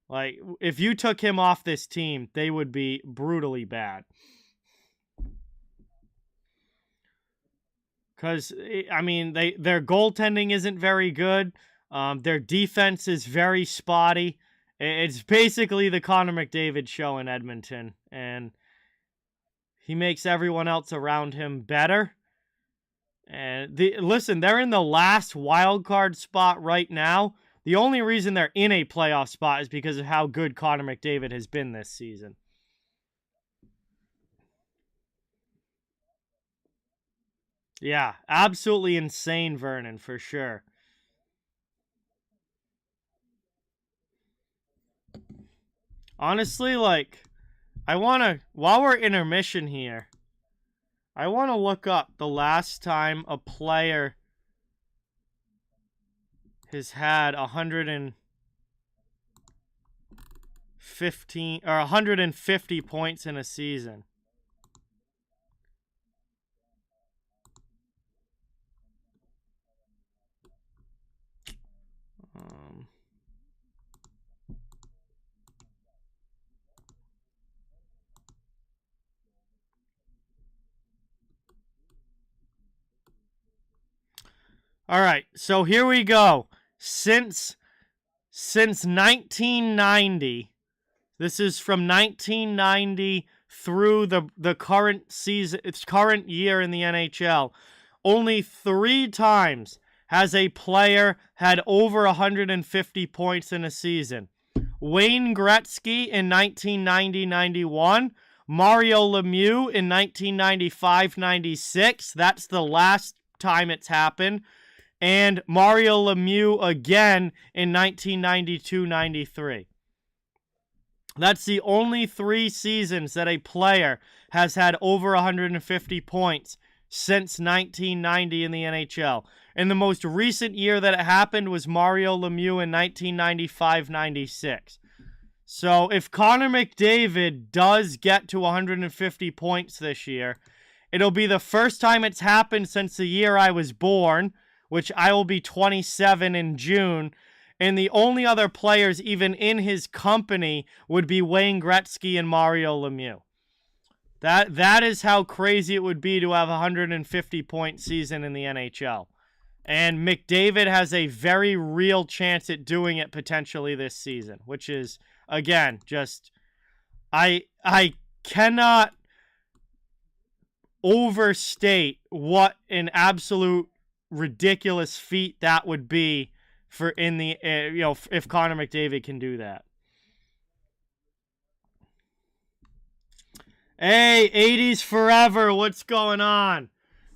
Like, if you took him off this team, they would be brutally bad. Because, I mean, their goaltending isn't very good. Their defense is very spotty. It's basically the Connor McDavid show in Edmonton. And he makes everyone else around him better. And listen, they're in the last wild card spot right now. The only reason they're in a playoff spot is because of how good Connor McDavid has been this season. Yeah, absolutely insane, Vernon, for sure. Honestly, like, while we're intermission here, I want to look up the last time a player has had 150 points in a season. All right, so here we go. Since 1990, this is from 1990 through the current season, its current year in the NHL. Only 3 times has a player had over 150 points in a season. Wayne Gretzky in 1990-91, Mario Lemieux in 1995-96. That's the last time it's happened. And Mario Lemieux again in 1992-93. That's the only 3 seasons that a player has had over 150 points since 1990 in the NHL. And the most recent year that it happened was Mario Lemieux in 1995-96. So if Connor McDavid does get to 150 points this year, it'll be the first time it's happened since the year I was born, which I will be 27 in June, and the only other players even in his company would be Wayne Gretzky and Mario Lemieux. That is how crazy it would be to have a 150-point season in the NHL. And McDavid has a very real chance at doing it potentially this season, which is, again, just... I cannot overstate what an absolute ridiculous feat that would be for in the if Connor McDavid can do that. Hey, 80s forever, what's going on?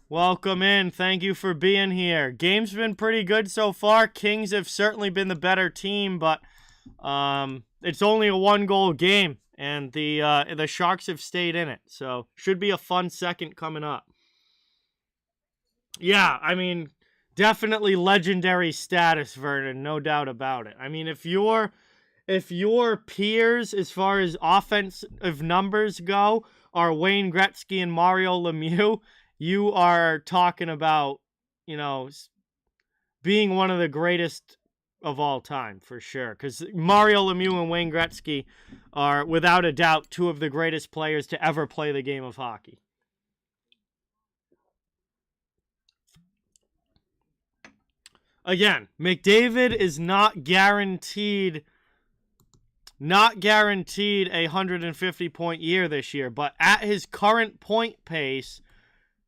Welcome in. Thank you for being here. Game's been pretty good so far. Kings have certainly been the better team, but it's only a 1-goal game, and the Sharks have stayed in it. So should be a fun second coming up. Yeah, I mean, definitely legendary status, Vernon, no doubt about it. I mean, if you're if your peers, as far as offensive numbers go, are Wayne Gretzky and Mario Lemieux, you are talking about, you know, being one of the greatest of all time, for sure. Because Mario Lemieux and Wayne Gretzky are, without a doubt, two of the greatest players to ever play the game of hockey. Again, McDavid is not guaranteed a 150-point year this year, but at his current point pace,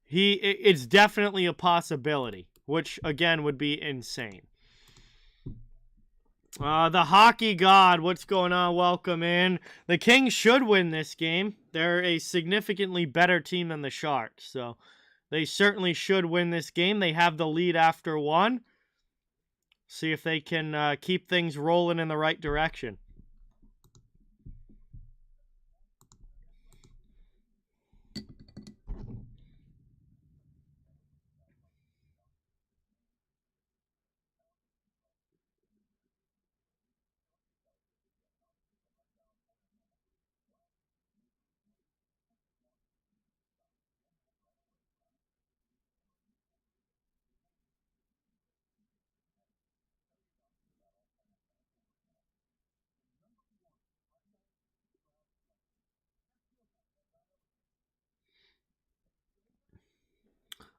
it's definitely a possibility, which again would be insane. The hockey god, what's going on? Welcome in. The Kings should win this game. They're a significantly better team than the Sharks, so they certainly should win this game. They have the lead after one. See if they can keep things rolling in the right direction.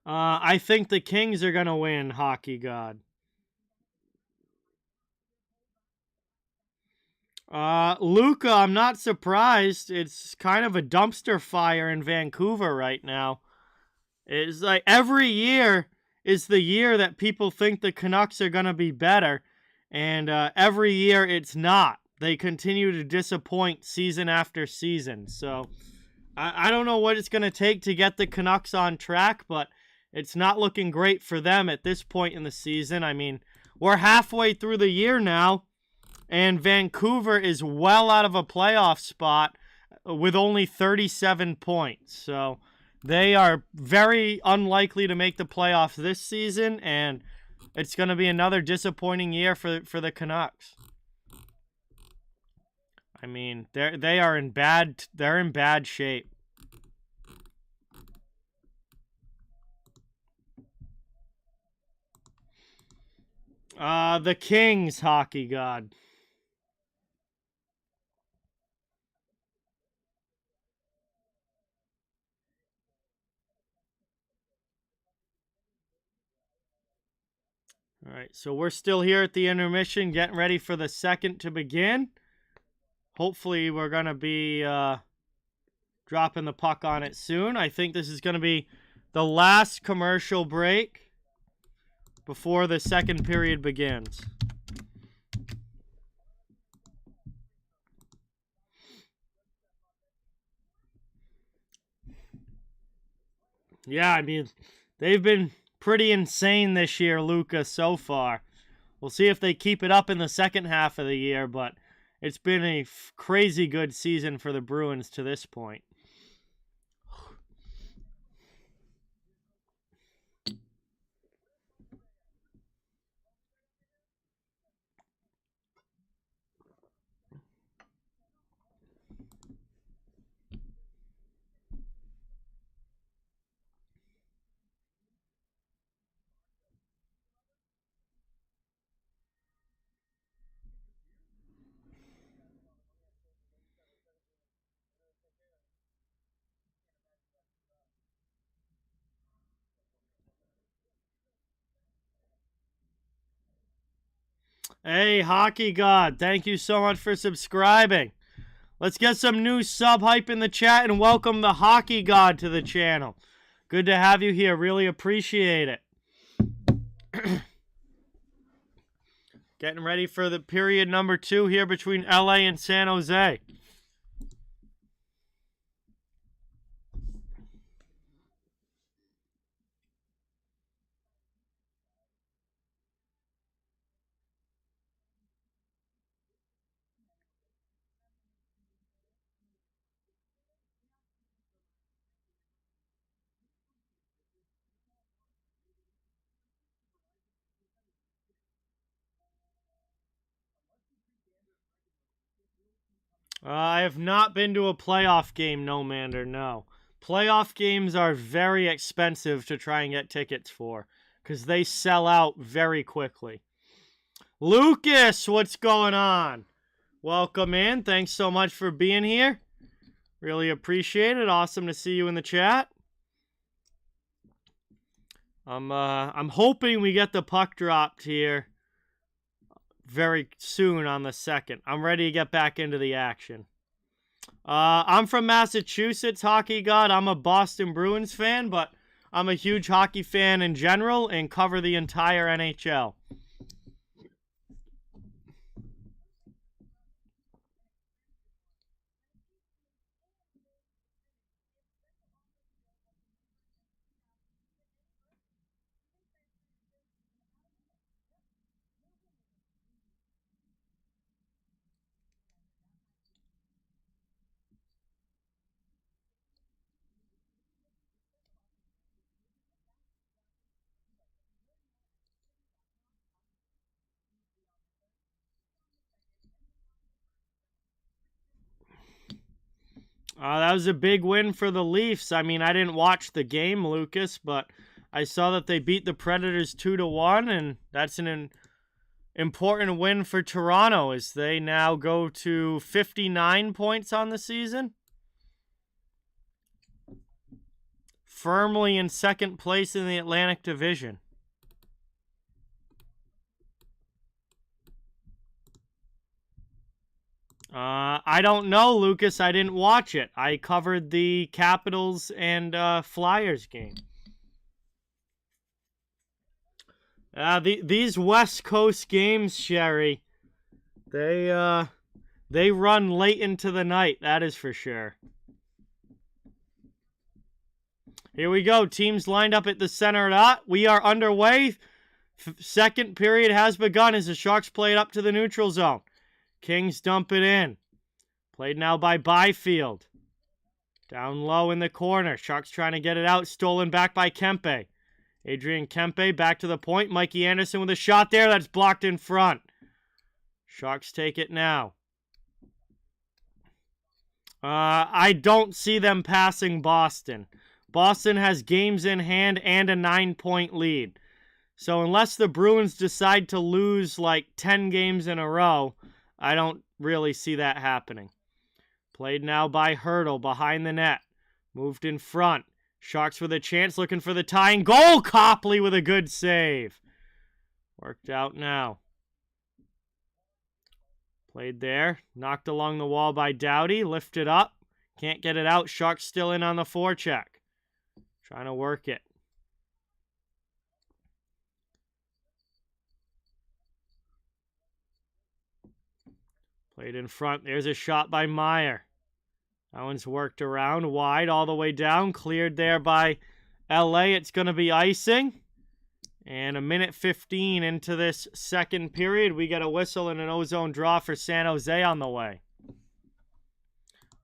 I think the Kings are going to win, hockey god. Luka, I'm not surprised. It's kind of a dumpster fire in Vancouver right now. It's like every year is the year that people think the Canucks are going to be better, and every year it's not. They continue to disappoint season after season. So I don't know what it's going to take to get the Canucks on track, but it's not looking great for them at this point in the season. I mean, we're halfway through the year now, and Vancouver is well out of a playoff spot with only 37 points. So they are very unlikely to make the playoffs this season, and it's going to be another disappointing year for the Canucks. I mean, they're in bad shape. The Kings, hockey god. All right, so we're still here at the intermission, getting ready for the second to begin. Hopefully, we're going to be dropping the puck on it soon. I think this is going to be the last commercial break before the second period begins. Yeah, I mean, they've been pretty insane this year, Luka, so far. We'll see if they keep it up in the second half of the year, but it's been a crazy good season for the Bruins to this point. Hey, Hockey God, thank you so much for subscribing. Let's get some new sub hype in the chat and welcome the Hockey God to the channel. Good to have you here. Really appreciate it. Getting ready for the period number 2 here between LA and San Jose. I have not been to a playoff game, no, Mander, no. Playoff games are very expensive to try and get tickets for because they sell out very quickly. Lucas, what's going on? Welcome in. Thanks so much for being here. Really appreciate it. Awesome to see you in the chat. I'm hoping we get the puck dropped here very soon on the 2nd. I'm ready to get back into the action. I'm from Massachusetts, Hockey God. I'm a Boston Bruins fan, but I'm a huge hockey fan in general and cover the entire NHL. That was a big win for the Leafs. I mean, I didn't watch the game, Lucas, but I saw that they beat the Predators 2-1, and that's an important win for Toronto as they now go to 59 points on the season. Firmly in second place in the Atlantic Division. I don't know, Lucas. I didn't watch it. I covered the Capitals and Flyers game. These West Coast games, Sherry, they run late into the night. That is for sure. Here we go. Teams lined up at the center dot. We are underway. Second period has begun as the Sharks play it up to the neutral zone. Kings dump it in. Played now by Byfield. Down low in the corner. Sharks trying to get it out. Stolen back by Kempe. Adrian Kempe back to the point. Mikey Anderson with a shot there. That's blocked in front. Sharks take it now. I don't see them passing Boston. Boston has games in hand and a 9-point lead. So unless the Bruins decide to lose like 10 games in a row, I don't really see that happening. Played now by Hurdle behind the net. Moved in front. Sharks with a chance looking for the tying goal. Copley with a good save. Worked out now. Played there. Knocked along the wall by Doughty. Lifted up. Can't get it out. Sharks still in on the forecheck. Trying to work it. Played in front. There's a shot by Meyer. That one's worked around wide all the way down. Cleared there by LA. It's going to be icing. And 1:15 into this second period, we get a whistle and an ozone draw for San Jose on the way.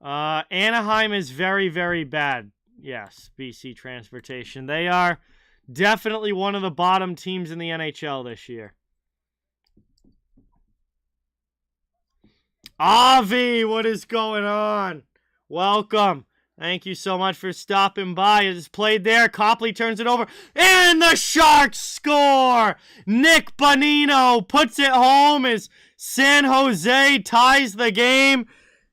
Anaheim is very, very bad. Yes, BC Transportation. They are definitely one of the bottom teams in the NHL this year. Avi, what is going on? Welcome. Thank you so much for stopping by. It's played there. Copley turns it over. And the Sharks score! Nick Bonino puts it home as San Jose ties the game.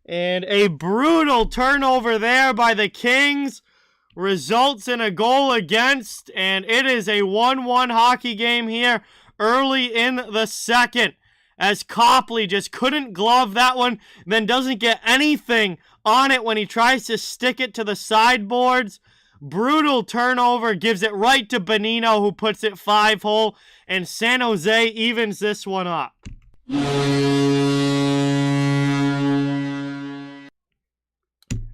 And a brutal turnover there by the Kings results in a goal against. And it is a 1-1 hockey game here early in the second, as Copley just couldn't glove that one, then doesn't get anything on it when he tries to stick it to the sideboards. Brutal turnover, gives it right to Bonino, who puts it 5-hole, and San Jose evens this one up.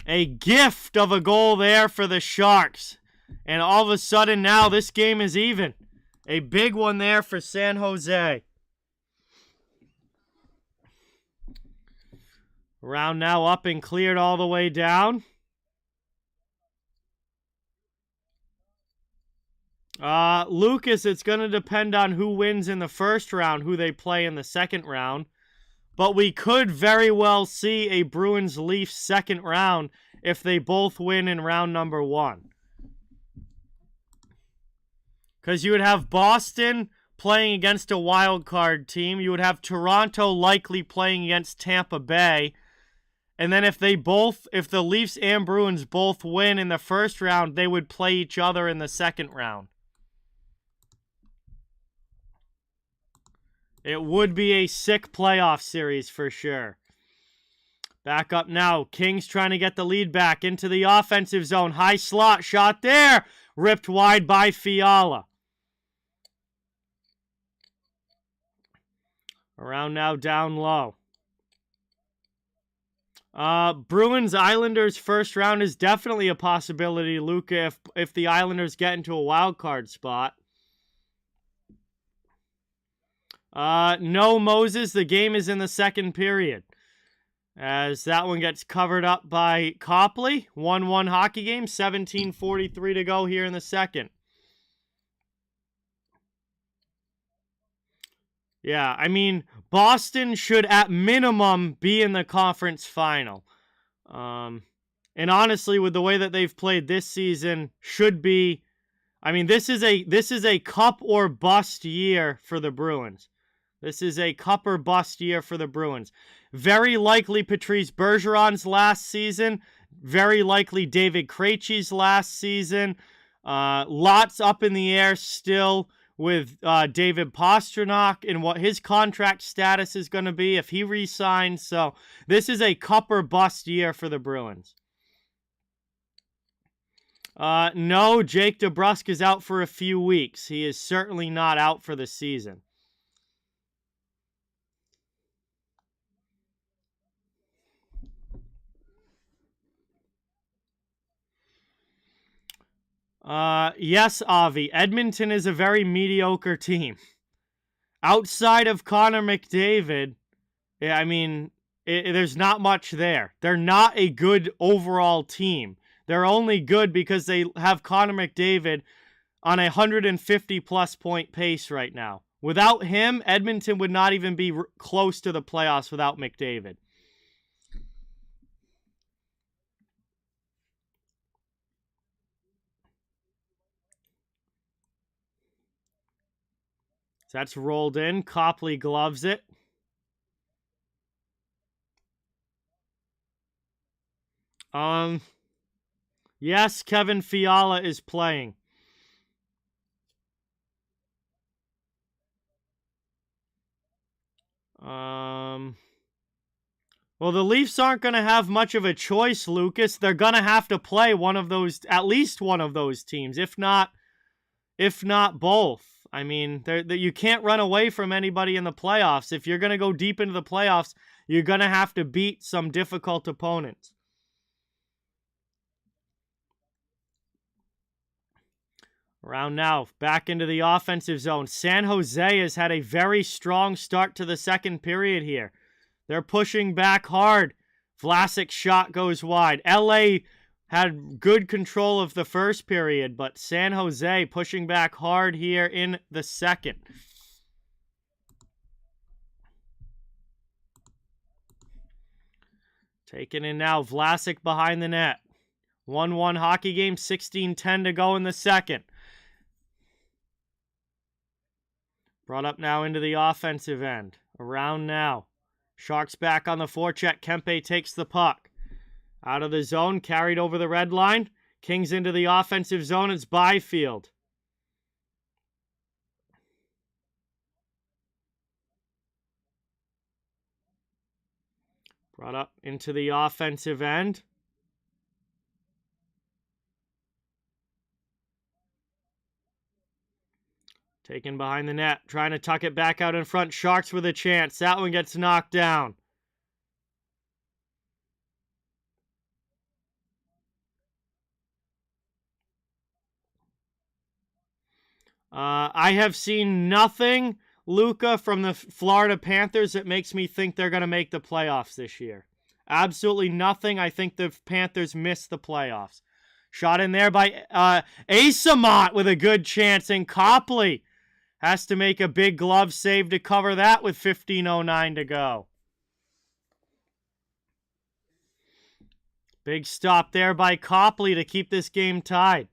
A gift of a goal there for the Sharks. And all of a sudden now this game is even. A big one there for San Jose. Round now up and cleared all the way down. Lucas, it's going to depend on who wins in the first round, who they play in the second round. But we could very well see a Bruins-Leafs second round if they both win in round number 1. Because you would have Boston playing against a wild card team. You would have Toronto likely playing against Tampa Bay. And then if the Leafs and Bruins both win in the first round, they would play each other in the second round. It would be a sick playoff series for sure. Back up now. Kings trying to get the lead back into the offensive zone. High slot shot there. Ripped wide by Fiala. Around now, down low. Bruins Islanders first round is definitely a possibility, Luca, if the Islanders get into a wild card spot. No, Moses, the game is in the second period. As that one gets covered up by Copley. 1-1 hockey game, 17:43 to go here in the second. Yeah, I mean, Boston should at minimum be in the conference final. And honestly, with the way that they've played this season, should be. I mean, this is a cup or bust year for the Bruins. This is a cup or bust year for the Bruins. Very likely Patrice Bergeron's last season. Very likely David Krejci's last season. Lots up in the air still with David Pastrnak and what his contract status is going to be if he re-signs. So this is a cup or bust year for the Bruins. No, Jake DeBrusk is out for a few weeks. He is certainly not out for the season. Yes, Avi. Edmonton is a very mediocre team. Outside of Connor McDavid, I mean, there's not much there. They're not a good overall team. They're only good because they have Connor McDavid on a 150-plus point pace right now. Without him, Edmonton would not even be close to the playoffs without McDavid. So that's rolled in. Copley gloves it. Yes, Kevin Fiala is playing. Well, the Leafs aren't going to have much of a choice, Lucas. They're going to have to play one of those, at least one of those teams, if not both. I mean, you can't run away from anybody in the playoffs. If you're going to go deep into the playoffs, you're going to have to beat some difficult opponents. Around now, back into the offensive zone. San Jose has had a very strong start to the second period here. They're pushing back hard. Vlasic's shot goes wide. LA had good control of the first period, but San Jose pushing back hard here in the second. Taken in now, Vlasic behind the net. 1-1 hockey game, 16:10 to go in the second. Brought up now into the offensive end. Around now. Sharks back on the forecheck. Kempe takes the puck. Out of the zone, carried over the red line. Kings into the offensive zone. It's Byfield. Brought up into the offensive end. Taken behind the net. Trying to tuck it back out in front. Sharks with a chance. That one gets knocked down. I have seen nothing, Luca, from the Florida Panthers that makes me think they're going to make the playoffs this year. Absolutely nothing. I think the Panthers missed the playoffs. Shot in there by Asamont with a good chance, and Copley has to make a big glove save to cover that with 15:09 to go. Big stop there by Copley to keep this game tied.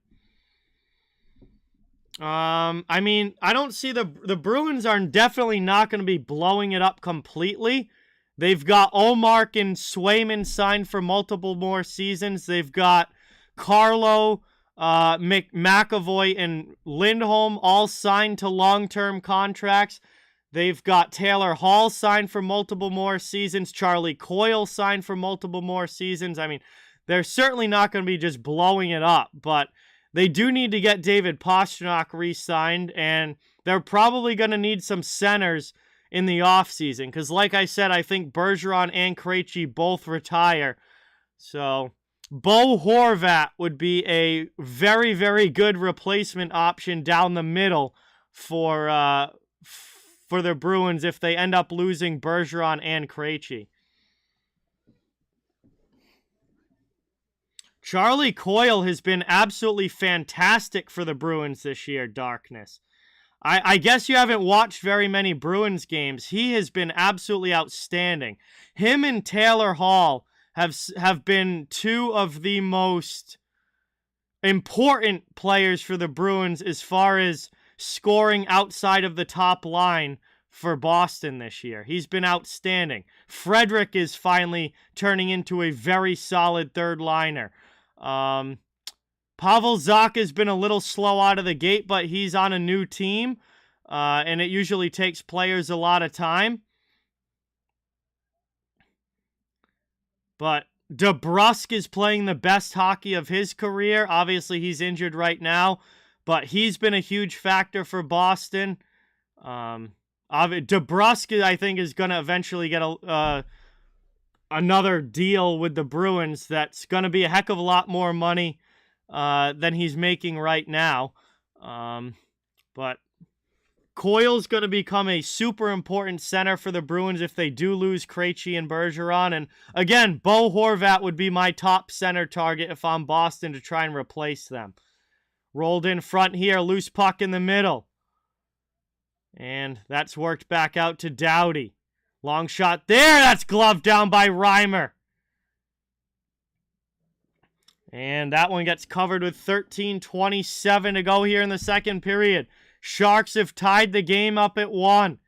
I mean, I don't see the Bruins are definitely not going to be blowing it up completely. They've got Ullmark and Swayman signed for multiple more seasons. They've got Carlo, McAvoy, and Lindholm all signed to long-term contracts. They've got Taylor Hall signed for multiple more seasons. Charlie Coyle signed for multiple more seasons. I mean, they're certainly not going to be just blowing it up, but they do need to get David Pastrnak re-signed, and they're probably going to need some centers in the offseason, because like I said, I think Bergeron and Krejci both retire. So Bo Horvat would be a very, very good replacement option down the middle for the Bruins if they end up losing Bergeron and Krejci. Charlie Coyle has been absolutely fantastic for the Bruins this year, Darkness. I guess you haven't watched very many Bruins games. He has been absolutely outstanding. Him and Taylor Hall have been two of the most important players for the Bruins as far as scoring outside of the top line for Boston this year. He's been outstanding. Frederick is finally turning into a very solid third liner. Pavel Zacha has been a little slow out of the gate, but he's on a new team, and it usually takes players a lot of time. But DeBrusk is playing the best hockey of his career. Obviously, he's injured right now, but he's been a huge factor for Boston. DeBrusk, I think, is going to eventually get another deal with the Bruins that's going to be a heck of a lot more money than he's making right now. But Coyle's going to become a super important center for the Bruins if they do lose Krejci and Bergeron. And again, Bo Horvat would be my top center target if I'm Boston to try and replace them. Rolled in front here, loose puck in the middle. And that's worked back out to Doughty. Long shot there. That's gloved down by Reimer. And that one gets covered with 13:27 to go here in the second period. Sharks have tied the game up at 1.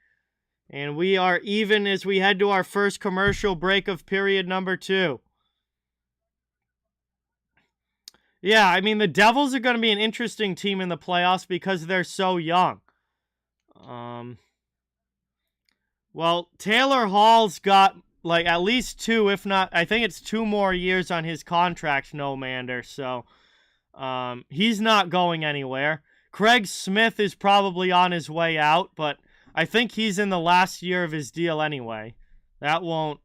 And we are even as we head to our first commercial break of period number 2. Yeah, I mean, the Devils are going to be an interesting team in the playoffs because they're so young. Well, Taylor Hall's got like at least 2, if not, I think it's 2 more years on his contract, no mander. So he's not going anywhere. Craig Smith is probably on his way out, but I think he's in the last year of his deal anyway. That won't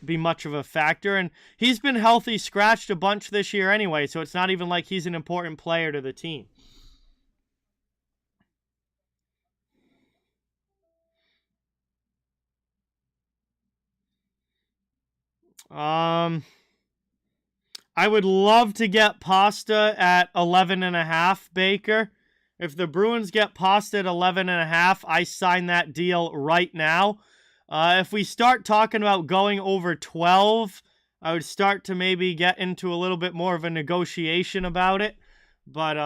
be much of a factor. And he's been healthy scratched a bunch this year anyway, so it's not even like he's an important player to the team. I would love to get Pasta at 11.5, Baker. If the Bruins get Pasta at 11.5, I sign that deal right now. If we start talking about going over 12, I would start to maybe get into a little bit more of a negotiation about it. But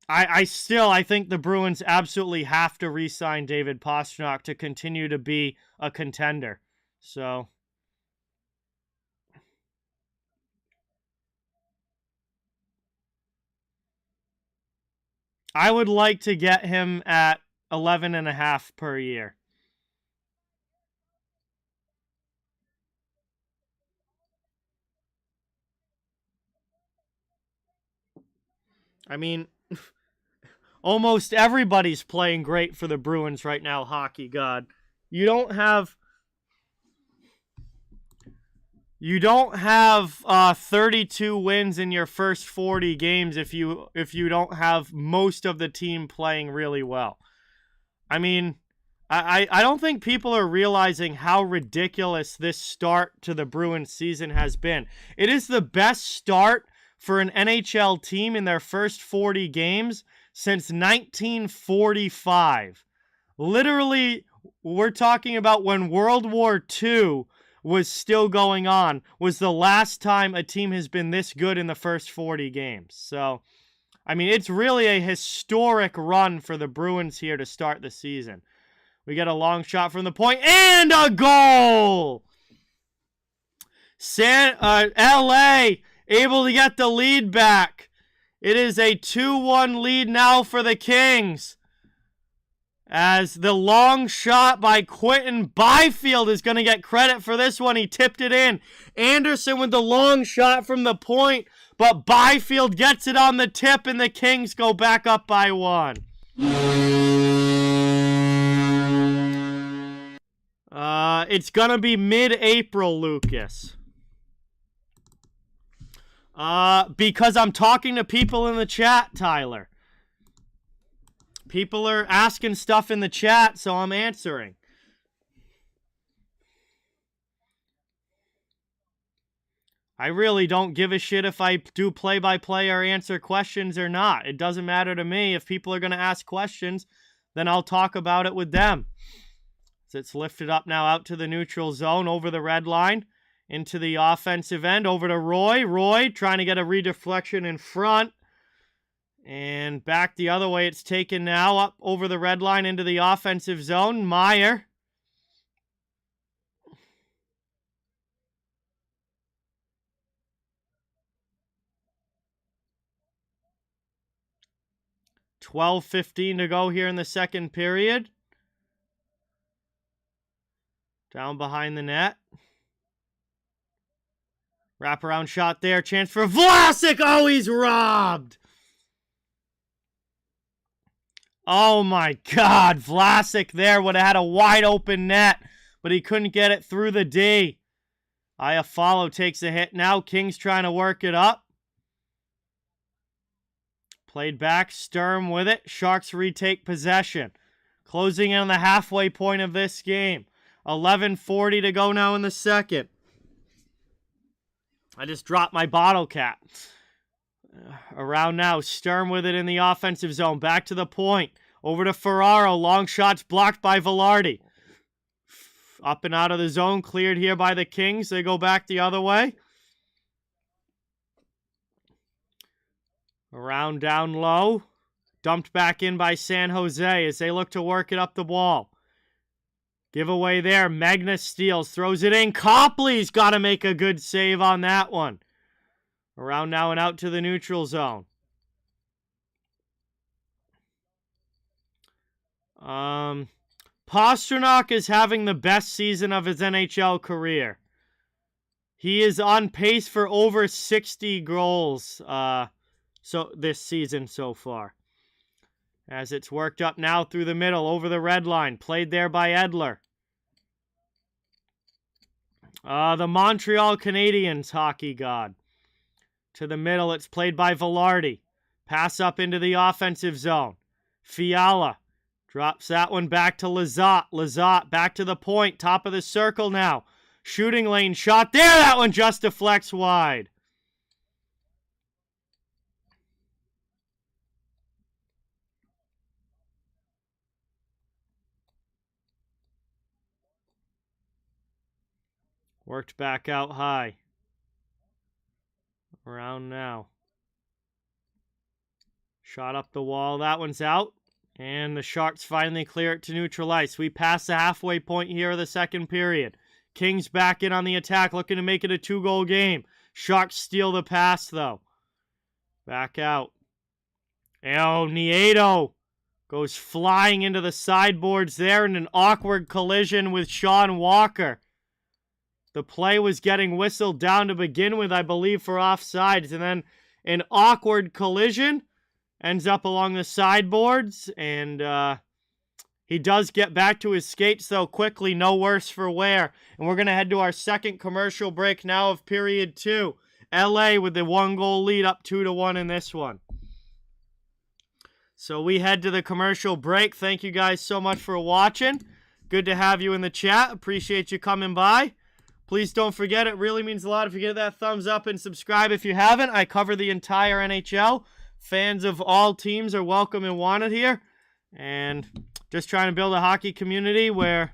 I think the Bruins absolutely have to re-sign David Pastrnak to continue to be a contender. So I would like to get him at 11.5 per year. I mean, almost everybody's playing great for the Bruins right now, hockey god. You don't have 32 wins in your first 40 games if you don't have most of the team playing really well. I mean, I don't think people are realizing how ridiculous this start to the Bruins season has been. It is the best start for an NHL team in their first 40 games since 1945. Literally we're talking about when World War II was still going on, was the last time a team has been this good in the first 40 games. So, I mean, it's really a historic run for the Bruins here to start the season. We get a long shot from the point, and a goal! LA able to get the lead back. It is a 2-1 lead now for the Kings. As the long shot by Quinton Byfield is going to get credit for this one. He tipped it in. Anderson with the long shot from the point, but Byfield gets it on the tip, and the Kings go back up by 1. It's going to be mid-April, Lucas. Because I'm talking to people in the chat, Tyler. People are asking stuff in the chat, so I'm answering. I really don't give a shit if I do play-by-play or answer questions or not. It doesn't matter to me. If people are going to ask questions, then I'll talk about it with them. So it's lifted up now out to the neutral zone, over the red line, into the offensive end, over to Roy. Roy trying to get a redeflection in front. And back the other way, it's taken now up over the red line into the offensive zone. Meyer. $12:15 to go here in the second period. Down behind the net. Wraparound shot there. Chance for Vlasic. Oh, he's robbed. Oh, my God. Vlasic there would have had a wide open net, but he couldn't get it through the D. Iafallo takes a hit now. Kings trying to work it up. Played back. Sturm with it. Sharks retake possession. Closing in on the halfway point of this game. 11:40 to go now in the second. I just dropped my bottle cap. Around now, Sturm with it in the offensive zone. Back to the point. Over to Ferraro. Long shots blocked by Velarde. Up and out of the zone. Cleared here by the Kings. They go back the other way. Around down low. Dumped back in by San Jose as they look to work it up the wall. Giveaway there. Magnus steals. Throws it in. Copley's got to make a good save on that one. Around now and out to the neutral zone. Pastrnak is having the best season of his NHL career. He is on pace for over 60 goals this season so far. As it's worked up now through the middle, over the red line. Played there by Edler. The Montreal Canadiens hockey god. To the middle, it's played by Velarde. Pass up into the offensive zone. Fiala drops that one back to Lizotte. Lizotte back to the point. Top of the circle now. Shooting lane shot there. That one just deflects wide. Worked back out high. Around now. Shot up the wall. That one's out. And the Sharks finally clear it to neutral ice. We pass the halfway point here of the second period. Kings back in on the attack, looking to make it a 2-goal game. Sharks steal the pass, though. Back out. El Nieto goes flying into the sideboards there in an awkward collision with Sean Walker. The play was getting whistled down to begin with, I believe, for offsides. And then an awkward collision ends up along the sideboards. And he does get back to his skates, though, quickly. No worse for wear. And we're going to head to our second commercial break now of period 2. LA with the 1-goal lead, up 2-1 in this one. So we head to the commercial break. Thank you guys so much for watching. Good to have you in the chat. Appreciate you coming by. Please don't forget, it really means a lot if you get that thumbs up and subscribe if you haven't. I cover the entire NHL. Fans of all teams are welcome and wanted here. And Just trying to build a hockey community where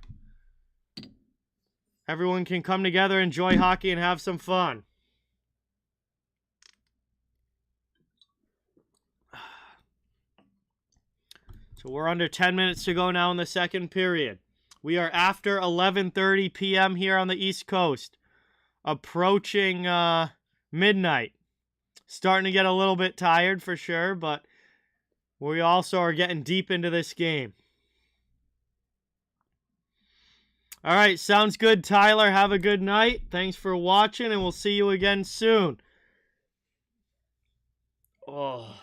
everyone can come together, enjoy hockey, and have some fun. So we're under 10 minutes to go now in the second period. We are after 11:30 p.m. here on the East Coast. Approaching midnight. Starting to get a little bit tired for sure, but we also are getting deep into this game. All right, sounds good, Tyler. Have a good night. Thanks for watching, and we'll see you again soon. Oh.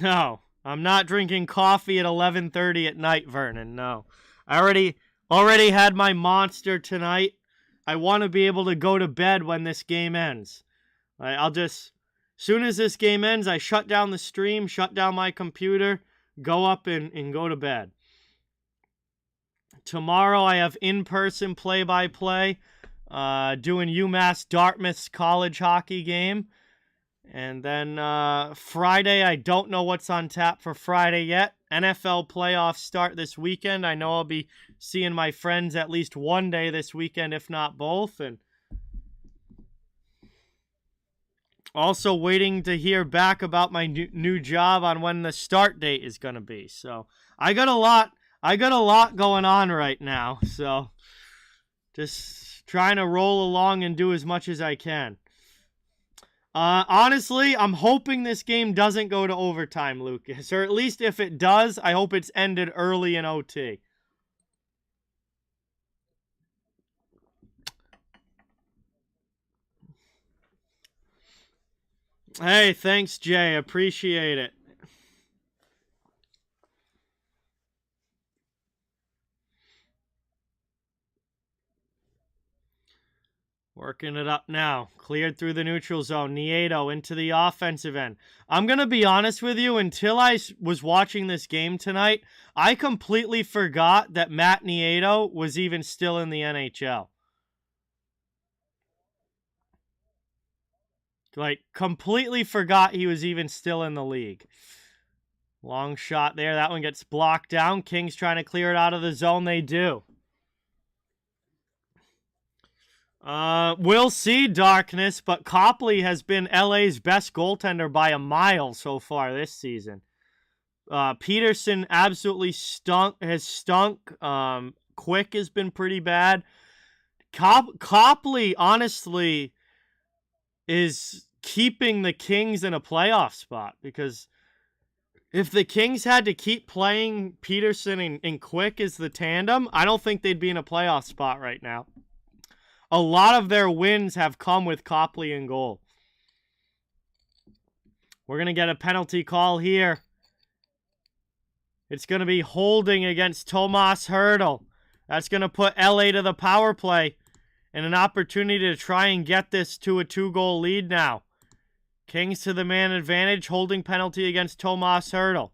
No, I'm not drinking coffee at 11:30 at night, Vernon. No. I already had my monster tonight. I want to be able to go to bed when this game ends. I'll just... Soon as this game ends, I shut down the stream, shut down my computer, go up and go to bed. Tomorrow I have in-person play-by-play, doing UMass Dartmouth's college hockey game. And then Friday, I don't know what's on tap for Friday yet. NFL playoffs start this weekend. I know I'll be seeing my friends at least one day this weekend, if not both. And also waiting to hear back about my new job on when the start date is going to be. So I got a lot going on right now. So just trying to roll along and do as much as I can. Honestly, I'm hoping this game doesn't go to overtime, Lucas. Or at least if it does, I hope it's ended early in OT. Hey, thanks, Jay. Appreciate it. Working it up now. Cleared through the neutral zone. Nieto into the offensive end. I'm going to be honest with you. Until I was watching this game tonight, I completely forgot that Matt Nieto was even still in the NHL. Like, completely forgot he was even still in the league. Long shot there. That one gets blocked down. Kings trying to clear it out of the zone. They do. We'll see, Darkness, but Copley has been LA's best goaltender by a mile so far this season. Peterson absolutely has stunk. Quick has been pretty bad. Copley, honestly, is keeping the Kings in a playoff spot, because if the Kings had to keep playing Peterson and Quick as the tandem, I don't think they'd be in a playoff spot right now. A lot of their wins have come with Copley in goal. We're going to get a penalty call here. It's going to be holding against Tomas Hertl. That's going to put LA to the power play and an opportunity to try and get this to a 2-goal lead now. Kings to the man advantage, holding penalty against Tomas Hertl.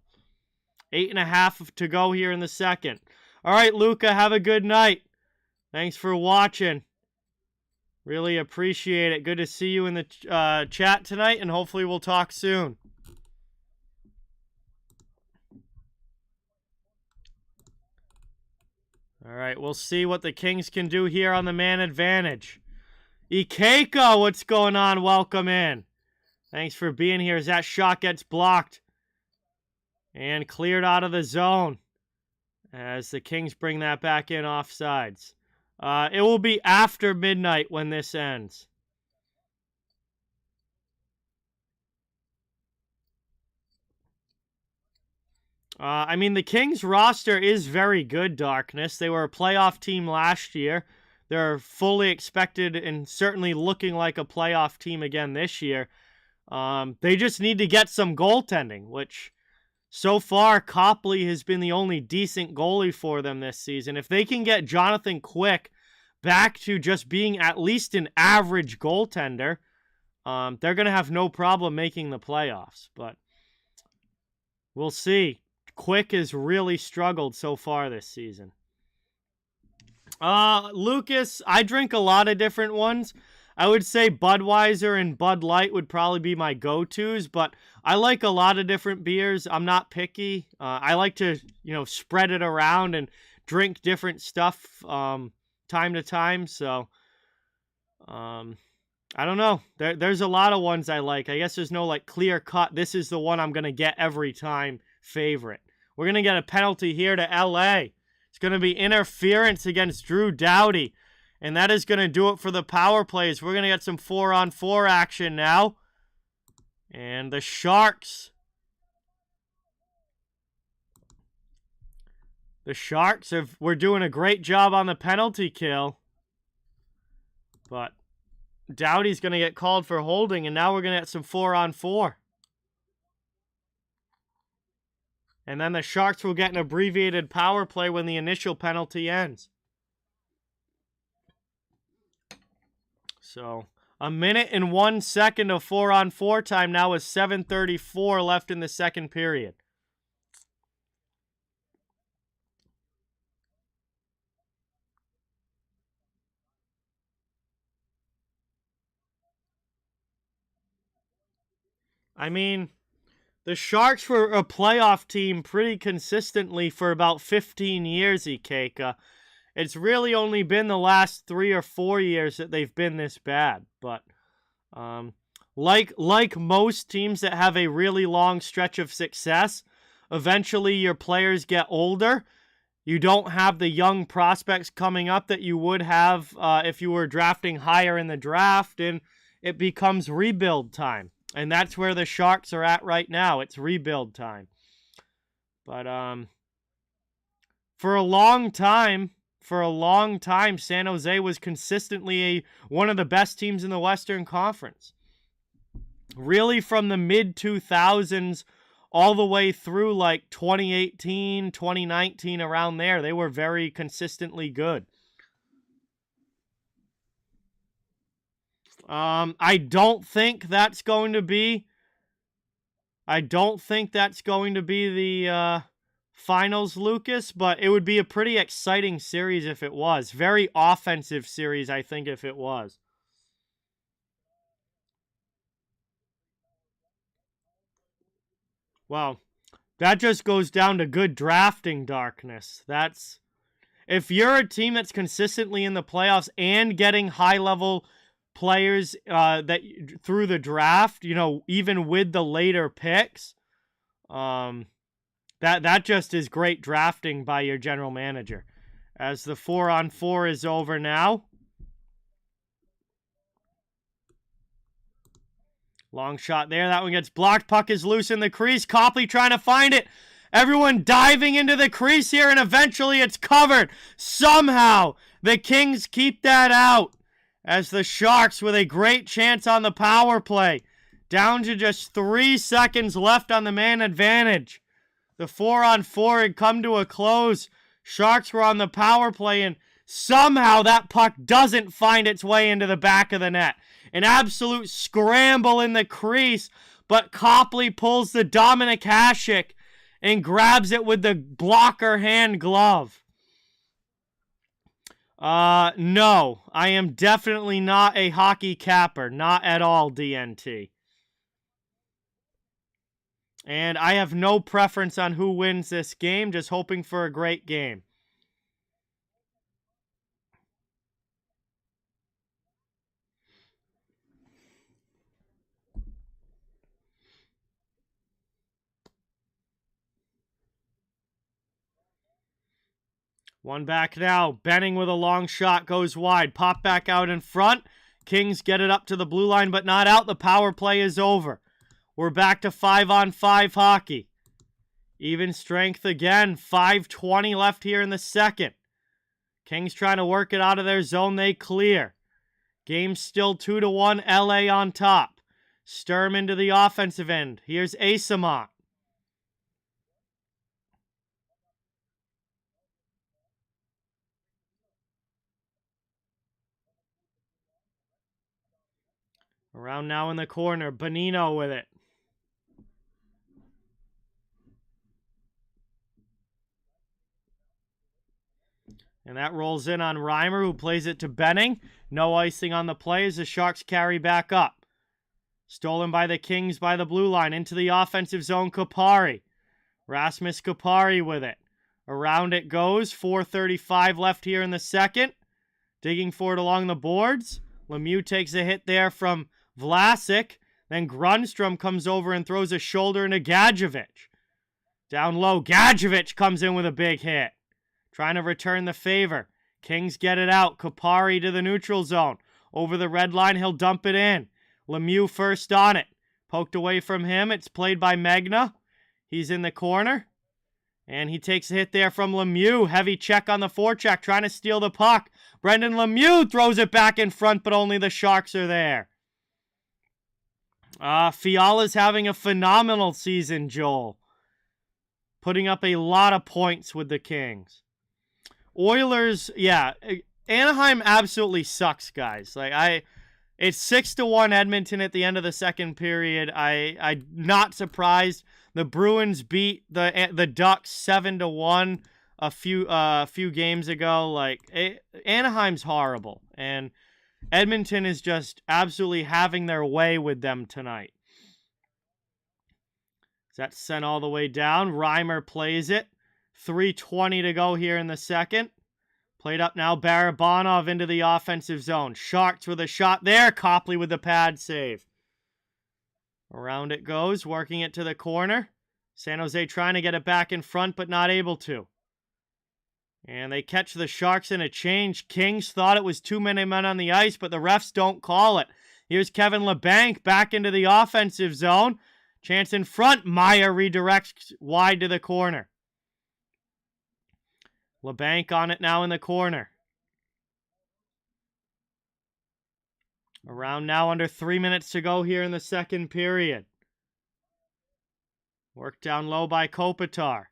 8.5 to go here in the second. All right, Luca, have a good night. Thanks for watching. Really appreciate it. Good to see you in the chat tonight, and hopefully we'll talk soon. All right, we'll see what the Kings can do here on the man advantage. Ikeka, what's going on? Welcome in. Thanks for being here as that shot gets blocked and cleared out of the zone as the Kings bring that back in offsides. It will be after midnight when this ends. I mean, the Kings roster is very good, Darkness. They were a playoff team last year. They're fully expected and certainly looking like a playoff team again this year. They just need to get some goaltending, which so far Copley has been the only decent goalie for them this season. If they can get Jonathan Quick back to just being at least an average goaltender, they're going to have no problem making the playoffs. But we'll see. Quick has really struggled so far this season. Lucas, I drink a lot of different ones. I would say Budweiser and Bud Light would probably be my go-tos, but I like a lot of different beers. I'm not picky. I like to, spread it around and drink different stuff time to time. So, I don't know. There's a lot of ones I like. I guess there's no like clear cut. This is the one I'm gonna get every time favorite. We're gonna get a penalty here to LA. It's gonna be interference against Drew Doughty. And that is going to do it for the power plays. We're going to get some 4-on-4 action now. And the Sharks. We're doing a great job on the penalty kill. But Doughty's going to get called for holding. And now we're going to get some 4-on-4. And then the Sharks will get an abbreviated power play when the initial penalty ends. So, a minute and 1 second of 4-on-4 time now with 7:34 left in the second period. I mean, the Sharks were a playoff team pretty consistently for about 15 years, Ikeka. It's really only been the last 3 or 4 years that they've been this bad. But like most teams that have a really long stretch of success, eventually your players get older. You don't have the young prospects coming up that you would have if you were drafting higher in the draft, and it becomes rebuild time. And that's where the Sharks are at right now. It's rebuild time. But for a long time, San Jose was consistently one of the best teams in the Western Conference. Really from the mid-2000s all the way through like 2018, 2019, around there, they were very consistently good. I don't think that's going to be the finals, Lucas, but it would be a pretty exciting series if it was. Very offensive series, I think, if it was. Well, that just goes down to good drafting, Darkness. If you're a team that's consistently in the playoffs and getting high-level players that through the draft, even with the later picks, that just is great drafting by your general manager. As the 4-on-4 is over now. Long shot there. That one gets blocked. Puck is loose in the crease. Copley trying to find it. Everyone diving into the crease here, and eventually it's covered. Somehow, the Kings keep that out. As the Sharks, with a great chance on the power play, down to just 3 seconds left on the man advantage. The 4-on-4 had come to a close. Sharks were on the power play, and somehow that puck doesn't find its way into the back of the net. An absolute scramble in the crease, but Copley pulls the Dominic Hasek and grabs it with the blocker hand glove. No, I am definitely not a hockey capper. Not at all, DNT. And I have no preference on who wins this game, just hoping for a great game. One back now. Benning with a long shot goes wide. Pop back out in front. Kings get it up to the blue line, but not out. The power play is over. We're back to 5-on-5 hockey. Even strength again. 5:20 left here in the second. Kings trying to work it out of their zone. They clear. Game's still 2-1. LA on top. Sturm into the offensive end. Here's Asamont. Around now in the corner. Bonino with it. And that rolls in on Reimer, who plays it to Benning. No icing on the play as the Sharks carry back up. Stolen by the Kings by the blue line. Into the offensive zone, Kupari. Rasmus Kupari with it. Around it goes. 4:35 left here in the second. Digging for it along the boards. Lemieux takes a hit there from Vlasic. Then Grundstrom comes over and throws a shoulder into Gadjevich. Down low, Gadjevich comes in with a big hit. Trying to return the favor. Kings get it out. Kupari to the neutral zone. Over the red line, he'll dump it in. Lemieux first on it. Poked away from him. It's played by Magna. He's in the corner. And he takes a hit there from Lemieux. Heavy check on the forecheck, trying to steal the puck. Brendan Lemieux throws it back in front, but only the Sharks are there. Fiala's having a phenomenal season, Joel. Putting up a lot of points with the Kings. Oilers, yeah. Anaheim absolutely sucks, guys. It's 6-1 Edmonton at the end of the second period. I'm not surprised. The Bruins beat the Ducks 7-1 a few games ago. Anaheim's horrible, and Edmonton is just absolutely having their way with them tonight. That's sent all the way down. Reimer plays it. 3:20 to go here in the second. Played up now, Barabanov into the offensive zone. Sharks with a shot there. Copley with the pad save. Around it goes, working it to the corner. San Jose trying to get it back in front, but not able to. And they catch the Sharks in a change. Kings thought it was too many men on the ice, but the refs don't call it. Here's Kevin LeBanc back into the offensive zone. Chance in front. Meyer redirects wide to the corner. LeBanc on it now in the corner. Around now, under 3 minutes to go here in the second period. Worked down low by Kopitar.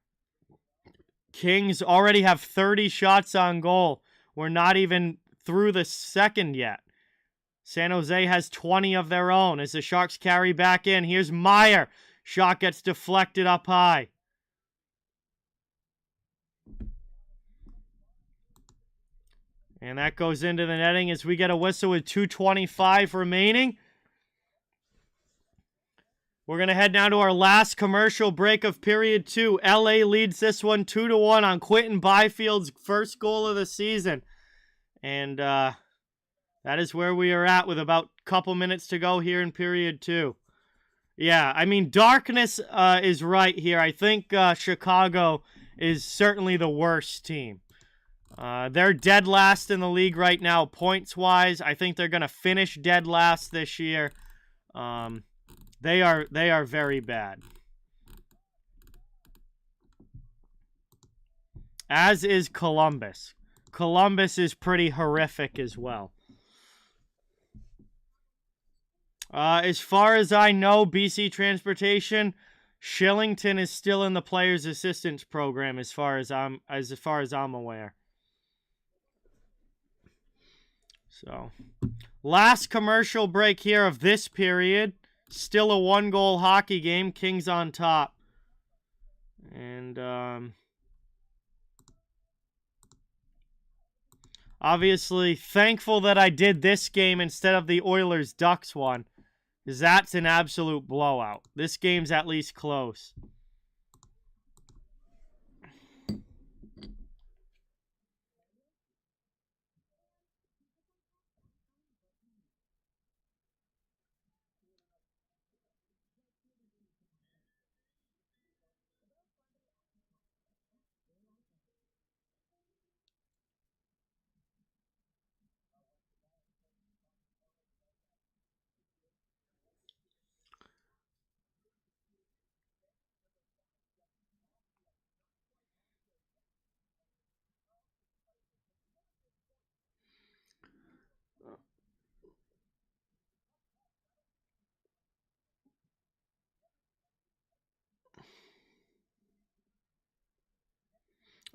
Kings already have 30 shots on goal. We're not even through the second yet. San Jose has 20 of their own as the Sharks carry back in. Here's Meyer. Shot gets deflected up high. And that goes into the netting as we get a whistle with 2:25 remaining. We're going to head now to our last commercial break of period 2. LA leads this one 2-1 on Quinton Byfield's first goal of the season. And that is where we are at with about a couple minutes to go here in period 2. Yeah, I mean, darkness is right here. I think Chicago is certainly the worst team. They're dead last in the league right now, points-wise. I think they're going to finish dead last this year. They are very bad. As is Columbus. Columbus is pretty horrific as well. As far as I know, BC Transportation, Shillington is still in the Players Assistance Program as far as I'm aware. So, last commercial break here of this period. Still a 1-goal hockey game. Kings on top. And obviously thankful that I did this game instead of the Oilers-Ducks one, because that's an absolute blowout. This game's at least close.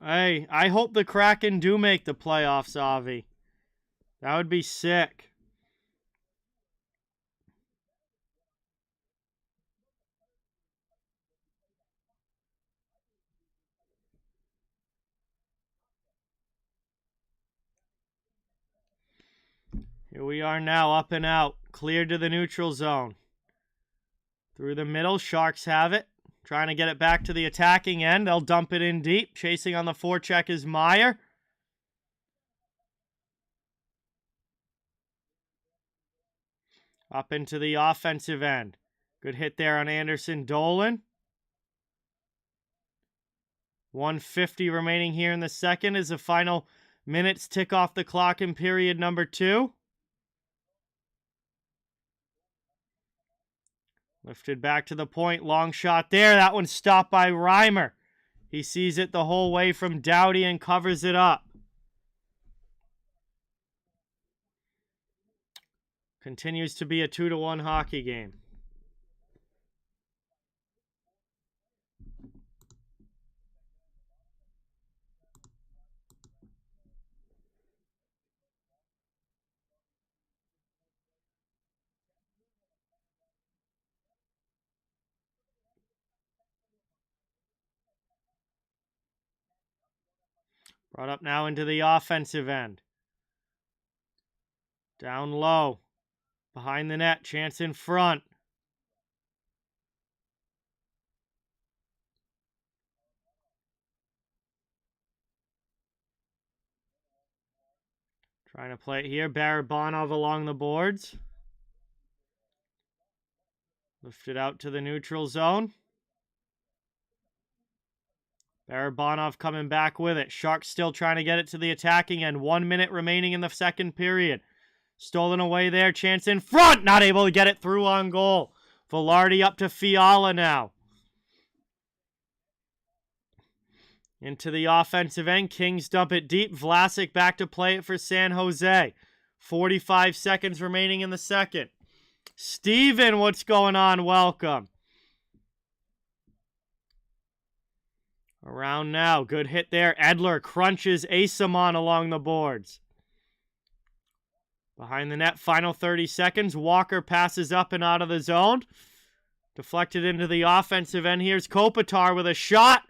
Hey, I hope the Kraken do make the playoffs, Avi. That would be sick. Here we are now, up and out. Cleared to the neutral zone. Through the middle, Sharks have it. Trying to get it back to the attacking end. They'll dump it in deep. Chasing on the forecheck is Meyer. Up into the offensive end. Good hit there on Anderson Dolan. 1:50 remaining here in the second as the final minutes tick off the clock in period number 2. Lifted back to the point. Long shot there. That one's stopped by Reimer. He sees it the whole way from Doughty and covers it up. Continues to be a 2-1 hockey game. Brought up now into the offensive end. Down low. Behind the net. Chance in front. Trying to play it here. Barabanov along the boards. Lifted out to the neutral zone. Barabanov coming back with it. Sharks still trying to get it to the attacking end. 1 minute remaining in the second period. Stolen away there. Chance in front. Not able to get it through on goal. Velarde up to Fiala now. Into the offensive end. Kings dump it deep. Vlasic back to play it for San Jose. 45 seconds remaining in the second. Steven, what's going on? Welcome. Around now. Good hit there. Edler crunches Asamon along the boards. Behind the net, final 30 seconds. Walker passes up and out of the zone. Deflected into the offensive end. Here's Kopitar with a shot.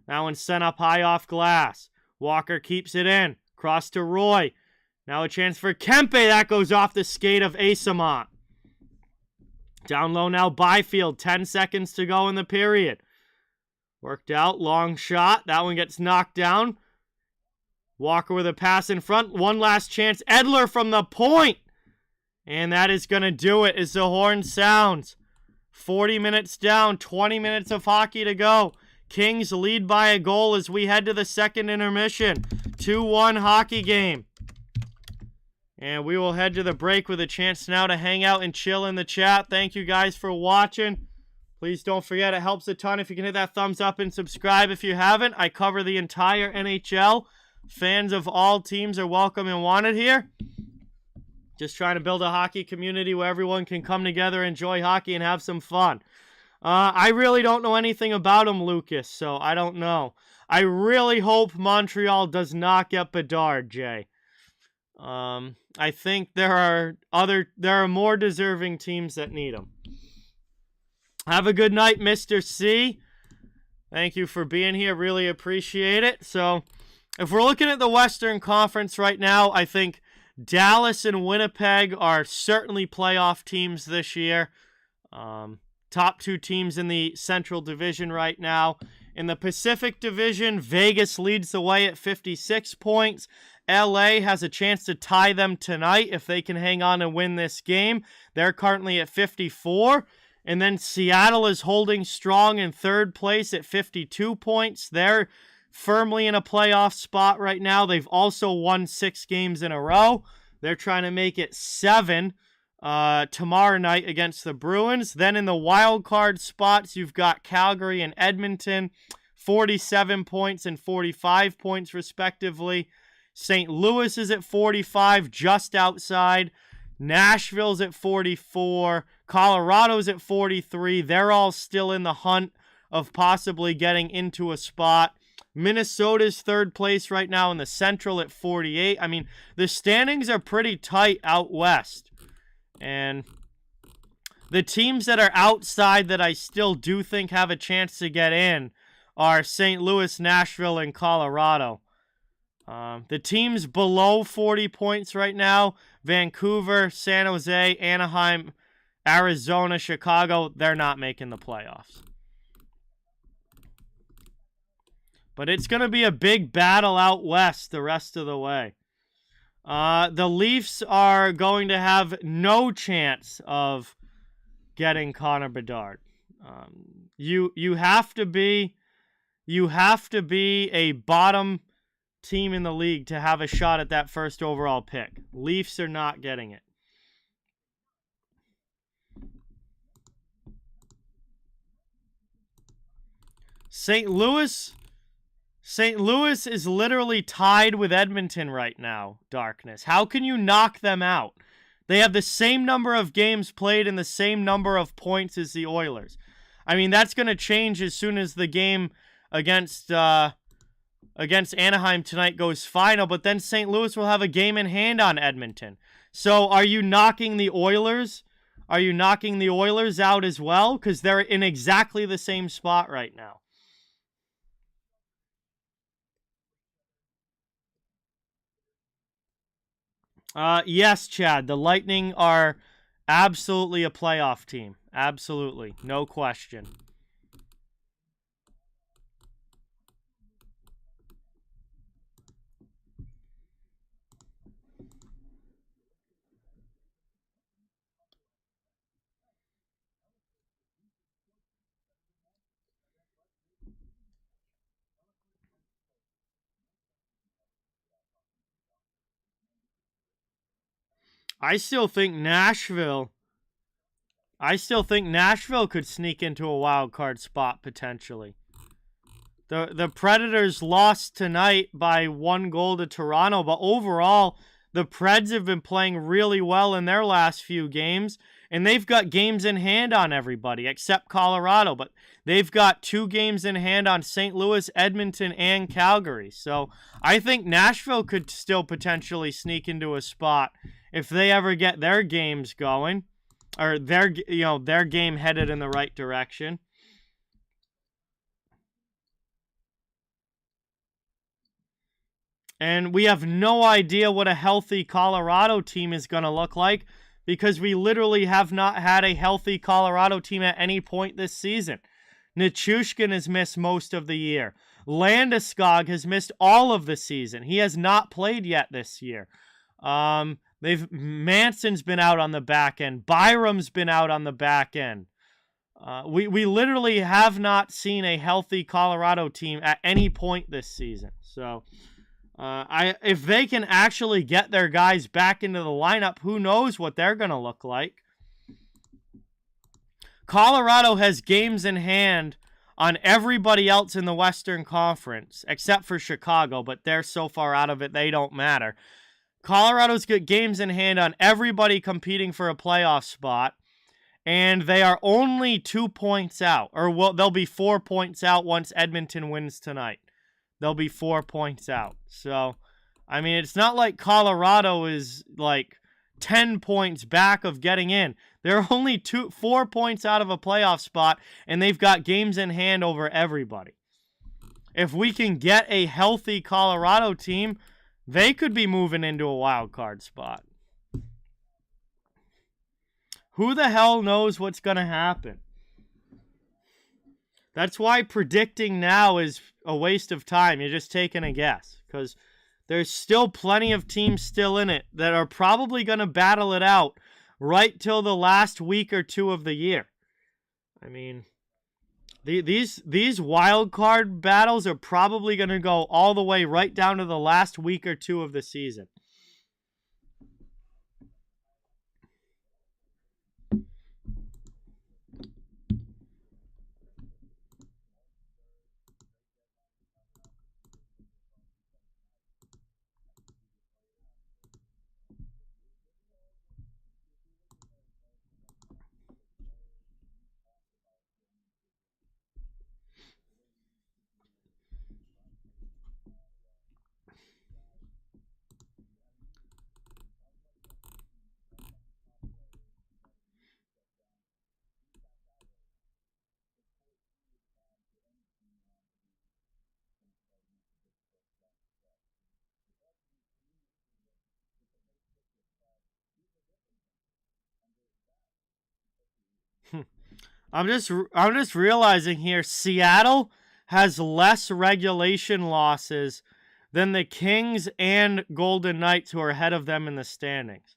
That one's sent up high off glass. Walker keeps it in. Cross to Roy. Now a chance for Kempe. That goes off the skate of Asamon. Down low now, Byfield. 10 seconds to go in the period. Worked out. Long shot. That one gets knocked down. Walker with a pass in front. One last chance. Edler from the point. And that is going to do it as the horn sounds. 40 minutes down. 20 minutes of hockey to go. Kings lead by a goal as we head to the second intermission. 2-1 hockey game. And we will head to the break with a chance now to hang out and chill in the chat. Thank you guys for watching. Please don't forget, it helps a ton if you can hit that thumbs up and subscribe if you haven't. I cover the entire NHL. Fans of all teams are welcome and wanted here. Just trying to build a hockey community where everyone can come together, enjoy hockey, and have some fun. I really don't know anything about him, Lucas, so I don't know. I really hope Montreal does not get Bedard, Jay. I think there are more deserving teams that need him. Have a good night, Mr. C. Thank you for being here. Really appreciate it. So, if we're looking at the Western Conference right now, I think Dallas and Winnipeg are certainly playoff teams this year. Top 2 teams in the Central Division right now. In the Pacific Division, Vegas leads the way at 56 points. LA has a chance to tie them tonight if they can hang on and win this game. They're currently at 54. And then Seattle is holding strong in third place at 52 points. They're firmly in a playoff spot right now. They've also won 6 games in a row. They're trying to make it 7 tomorrow night against the Bruins. Then in the wild card spots, you've got Calgary and Edmonton, 47 points and 45 points respectively. St. Louis is at 45, just outside. Nashville's at 44. Colorado's at 43. They're all still in the hunt of possibly getting into a spot. Minnesota's third place right now in the Central at 48. I mean, the standings are pretty tight out west. And the teams that are outside that I still do think have a chance to get in are St. Louis, Nashville, and Colorado. The teams below 40 points right now, Vancouver, San Jose, Anaheim, Arizona, Chicago, they're not making the playoffs. But it's going to be a big battle out west the rest of the way. The Leafs are going to have no chance of getting Connor Bedard. You have to be a bottom team in the league to have a shot at that first overall pick. Leafs are not getting it. St. Louis is literally tied with Edmonton right now, Darkness. How can you knock them out? They have the same number of games played and the same number of points as the Oilers. I mean, that's going to change as soon as the game against Anaheim tonight goes final, but then St. Louis will have a game in hand on Edmonton. So are you knocking the Oilers? Are you knocking the Oilers out as well? Because they're in exactly the same spot right now. Yes, Chad. The Lightning are absolutely a playoff team. Absolutely. No question. I still think Nashville could sneak into a wild card spot potentially. The Predators lost tonight by 1 goal to Toronto, but overall, the Preds have been playing really well in their last few games, and they've got games in hand on everybody except Colorado, but they've got 2 games in hand on St. Louis, Edmonton, and Calgary. So I think Nashville could still potentially sneak into a spot if they ever get their games going, or their game headed in the right direction. And we have no idea what a healthy Colorado team is going to look like because we literally have not had a healthy Colorado team at any point this season. Nichushkin has missed most of the year. Landeskog has missed all of the season. He has not played yet this year. Manson's been out on the back end. Byram's been out on the back end. We literally have not seen a healthy Colorado team at any point this season. So if they can actually get their guys back into the lineup, who knows what they're going to look like. Colorado has games in hand on everybody else in the Western Conference, except for Chicago, but they're so far out of it, they don't matter. Colorado's got games in hand on everybody competing for a playoff spot, and they are only 2 points out, or they'll be 4 points out once Edmonton wins tonight. They'll be 4 points out. So, I mean, it's not like Colorado is like 10 points back of getting in. They're only 4 points out of a playoff spot, and they've got games in hand over everybody. If we can get a healthy Colorado team, they could be moving into a wild card spot. Who the hell knows what's going to happen? That's why predicting now is a waste of time. You're just taking a guess. Because there's still plenty of teams still in it that are probably going to battle it out right till the last week or 2 of the year. I mean, these wild card battles are probably going to go all the way right down to the last week or 2 of the season. I'm just realizing here Seattle has less regulation losses than the Kings and Golden Knights, who are ahead of them in the standings.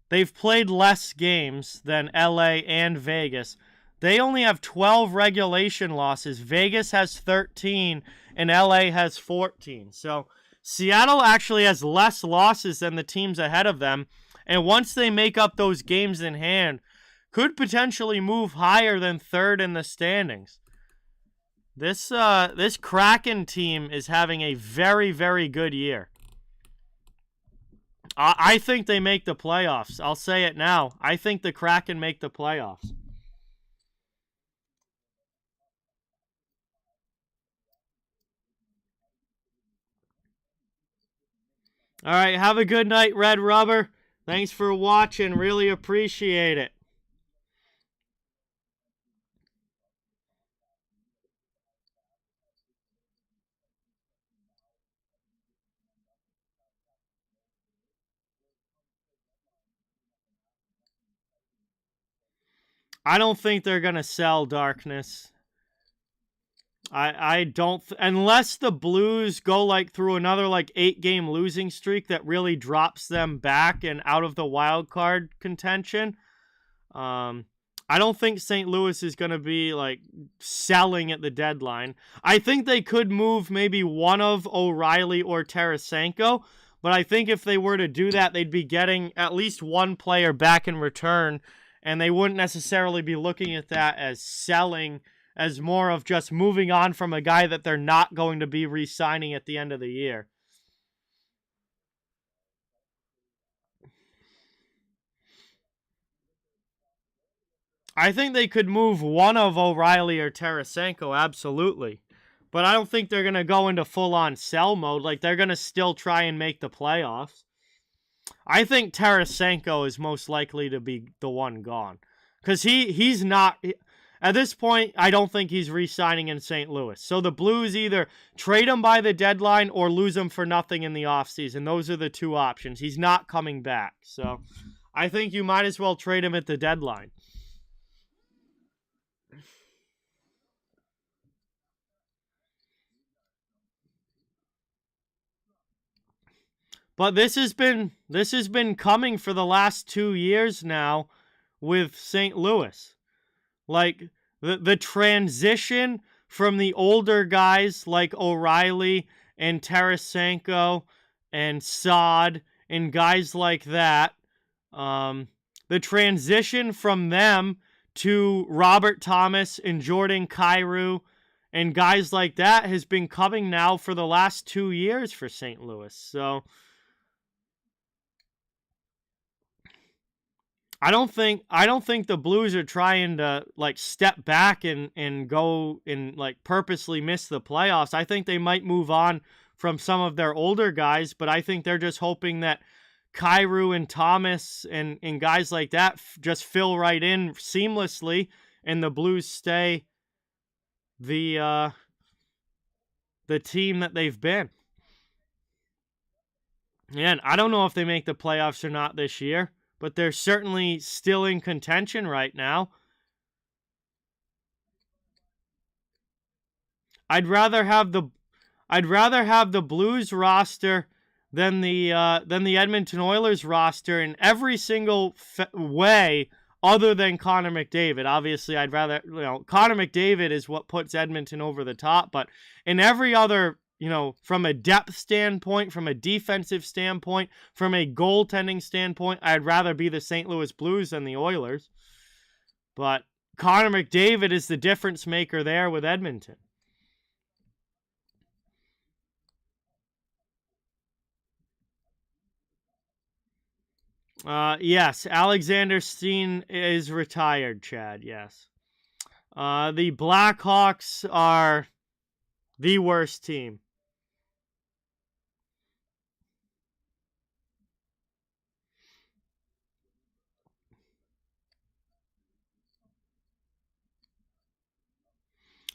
They've played less games than LA and Vegas. They only have 12 regulation losses. Vegas has 13 and LA has 14. So Seattle actually has less losses than the teams ahead of them. And once they make up those games in hand, could potentially move higher than third in the standings. This Kraken team is having a very, very good year. I think they make the playoffs. I'll say it now. I think the Kraken make the playoffs. All right, have a good night, Red Rubber. Thanks for watching. Really appreciate it. I don't think they're going to sell Darkness. I don't, unless the Blues go like through another like 8-game losing streak that really drops them back and out of the wild card contention. I don't think St. Louis is going to be like selling at the deadline. I think they could move maybe one of O'Reilly or Tarasenko, but I think if they were to do that, they'd be getting at least one player back in return, and they wouldn't necessarily be looking at that as selling, as more of just moving on from a guy that they're not going to be re-signing at the end of the year. I think they could move one of O'Reilly or Tarasenko, absolutely. But I don't think they're going to go into full-on sell mode. Like, they're going to still try and make the playoffs. I think Tarasenko is most likely to be the one gone. Because he's not... At this point, I don't think he's re-signing in St. Louis. So the Blues either trade him by the deadline or lose him for nothing in the offseason. Those are the two options. He's not coming back. So I think you might as well trade him at the deadline. But this has been coming for the last 2 years now with St. Louis. Like, the transition from the older guys like O'Reilly and Tarasenko and Saad and guys like that, the transition from them to Robert Thomas and Jordan Kyrou and guys like that has been coming now for the last 2 years for St. Louis. So I don't think the Blues are trying to like step back and go and like purposely miss the playoffs. I think they might move on from some of their older guys, but I think they're just hoping that Kyrou and Thomas and guys like that just fill right in seamlessly, and the Blues stay the team that they've been. And I don't know if they make the playoffs or not this year, but they're certainly still in contention right now. I'd rather have the Blues roster than the Edmonton Oilers roster in every single way other than Connor McDavid. Obviously, I'd rather, Connor McDavid is what puts Edmonton over the top, but in every other, from a depth standpoint, from a defensive standpoint, from a goaltending standpoint, I'd rather be the St. Louis Blues than the Oilers. But Connor McDavid is the difference maker there with Edmonton. Yes, Alexander Steen is retired, Chad, yes. The Blackhawks are the worst team.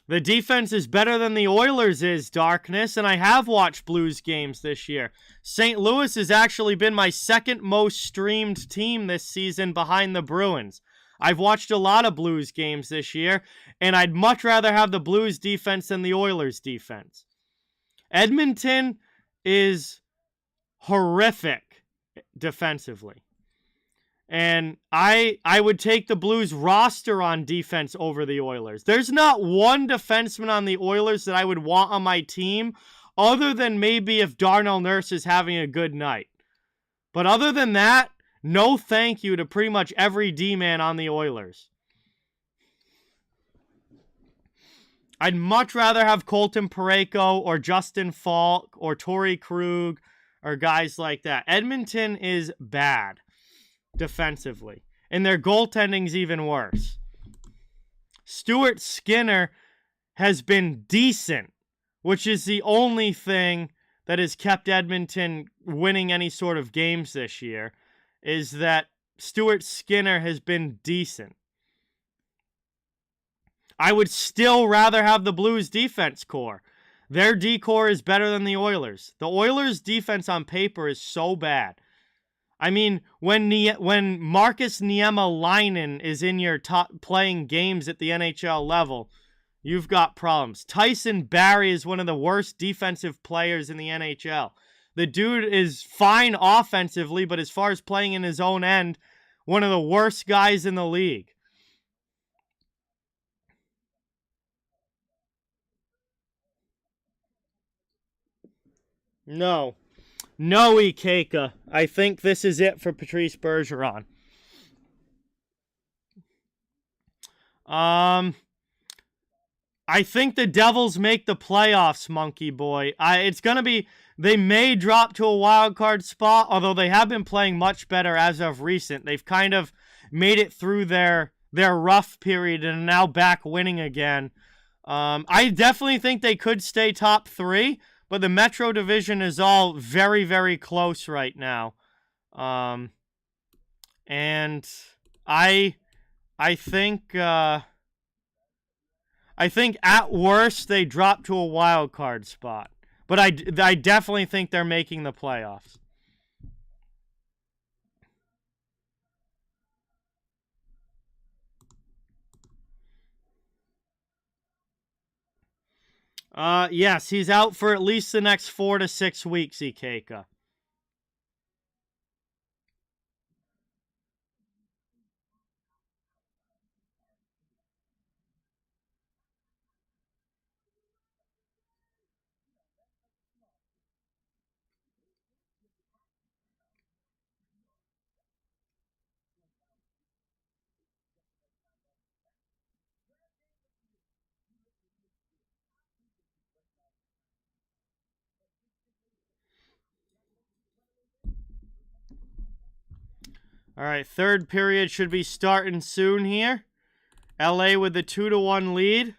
The defense is better than the Oilers is, Darkness, and I have watched Blues games this year. St. Louis has actually been my second most streamed team this season behind the Bruins. I've watched a lot of Blues games this year, and I'd much rather have the Blues defense than the Oilers defense. Edmonton is horrific defensively. And I would take the Blues roster on defense over the Oilers. There's not one defenseman on the Oilers that I would want on my team, other than maybe if Darnell Nurse is having a good night. But other than that, no thank you to pretty much every D-man on the Oilers. I'd much rather have Colton Parayko or Justin Falk or Torrey Krug or guys like that. Edmonton is bad defensively, and their goaltending's even worse. Stuart Skinner has been decent, which is the only thing that has kept Edmonton winning any sort of games this year, is that Stuart Skinner has been decent. I would still rather have the Blues defense core. Their D-core is better than the Oilers. The Oilers' defense on paper is so bad. I mean, when Marcus Niemelainen is in your top playing games at the NHL level, you've got problems. Tyson Barrie is one of the worst defensive players in the NHL. The dude is fine offensively, but as far as playing in his own end, one of the worst guys in the league. No. No, Ikeka. I think this is it for Patrice Bergeron. I think the Devils make the playoffs, Monkey Boy. It's going to be... They may drop to a wild card spot, although they have been playing much better as of recent. They've kind of made it through their rough period and are now back winning again. I definitely think they could stay top 3, but the Metro Division is all very, very close right now. And I think at worst they drop to a wild card spot. But I definitely think they're making the playoffs. Yes, he's out for at least the next 4 to 6 weeks, Ikeka. All right, third period should be starting soon here. LA with the 2-1 lead.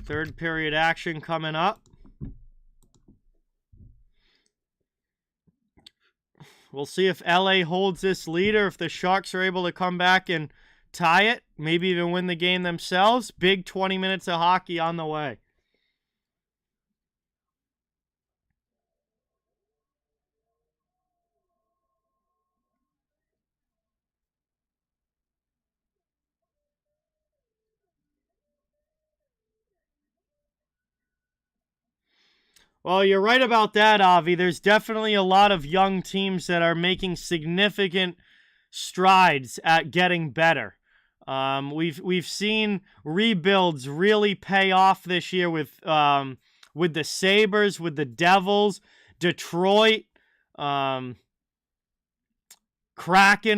Third period action coming up. We'll see if LA holds this lead or if the Sharks are able to come back and tie it, maybe even win the game themselves. Big 20 minutes of hockey on the way. Well, you're right about that, Avi. There's definitely a lot of young teams that are making significant strides at getting better. We've seen rebuilds really pay off this year with the Sabres, with the Devils, Detroit, Kraken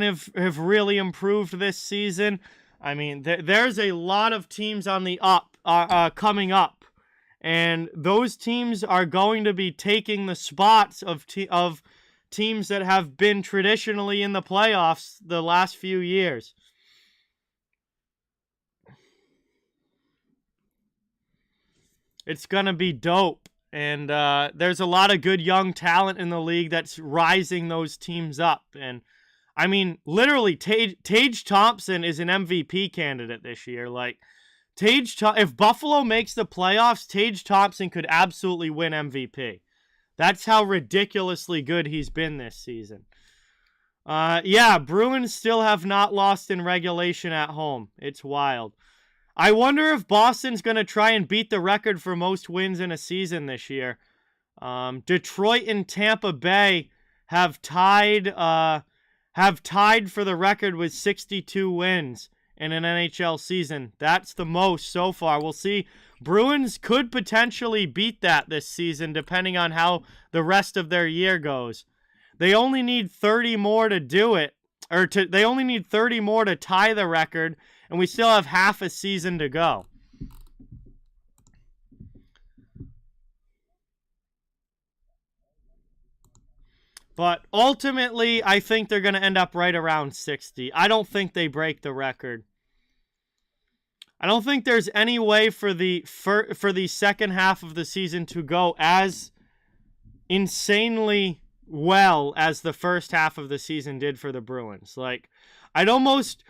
have really improved this season. I mean, there's a lot of teams on the up coming up. And those teams are going to be taking the spots of teams that have been traditionally in the playoffs the last few years. It's going to be dope. And there's a lot of good young talent in the league that's rising those teams up. And I mean, literally, Tage Thompson is an MVP candidate this year. Like, if Buffalo makes the playoffs, Tage Thompson could absolutely win MVP. That's how ridiculously good he's been this season. Yeah, Bruins still have not lost in regulation at home. It's wild. I wonder if Boston's going to try and beat the record for most wins in a season this year. Detroit and Tampa Bay have tied for the record with 62 wins in an NHL season. That's the most so far. We'll see. Bruins could potentially beat that this season, depending on how the rest of their year goes. They only need 30 more to do it, they only need 30 more to tie the record, and we still have half a season to go. But ultimately, I think they're going to end up right around 60. I don't think they break the record. I don't think there's any way for the second half of the season to go as insanely well as the first half of the season did for the Bruins. Like, I'd almost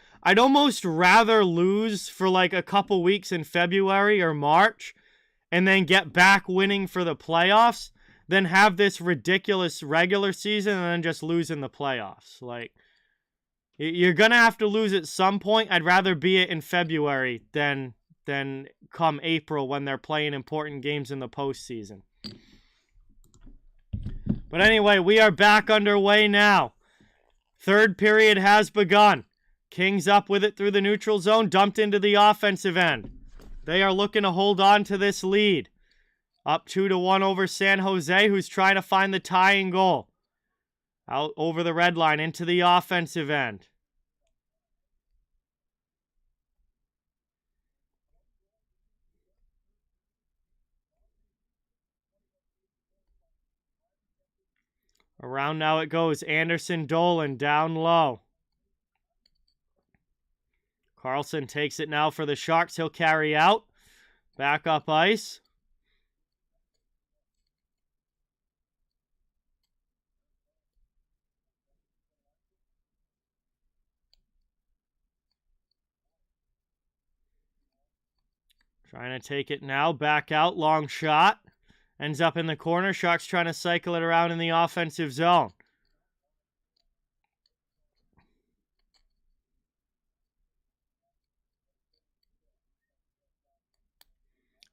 rather lose for like a couple weeks in February or March and then get back winning for the playoffs than have this ridiculous regular season and then just lose in the playoffs. Like, you're going to have to lose at some point. I'd rather be it in February than come April when they're playing important games in the postseason. But anyway, we are back underway now. Third period has begun. Kings up with it through the neutral zone, dumped into the offensive end. They are looking to hold on to this lead. Up 2-1 over San Jose, who's trying to find the tying goal. Out over the red line into the offensive end. Around now it goes. Anderson Dolan down low. Carlson takes it now for the Sharks. He'll carry out. Back up ice. Trying to take it now. Back out. Long shot. Ends up in the corner. Sharks trying to cycle it around in the offensive zone.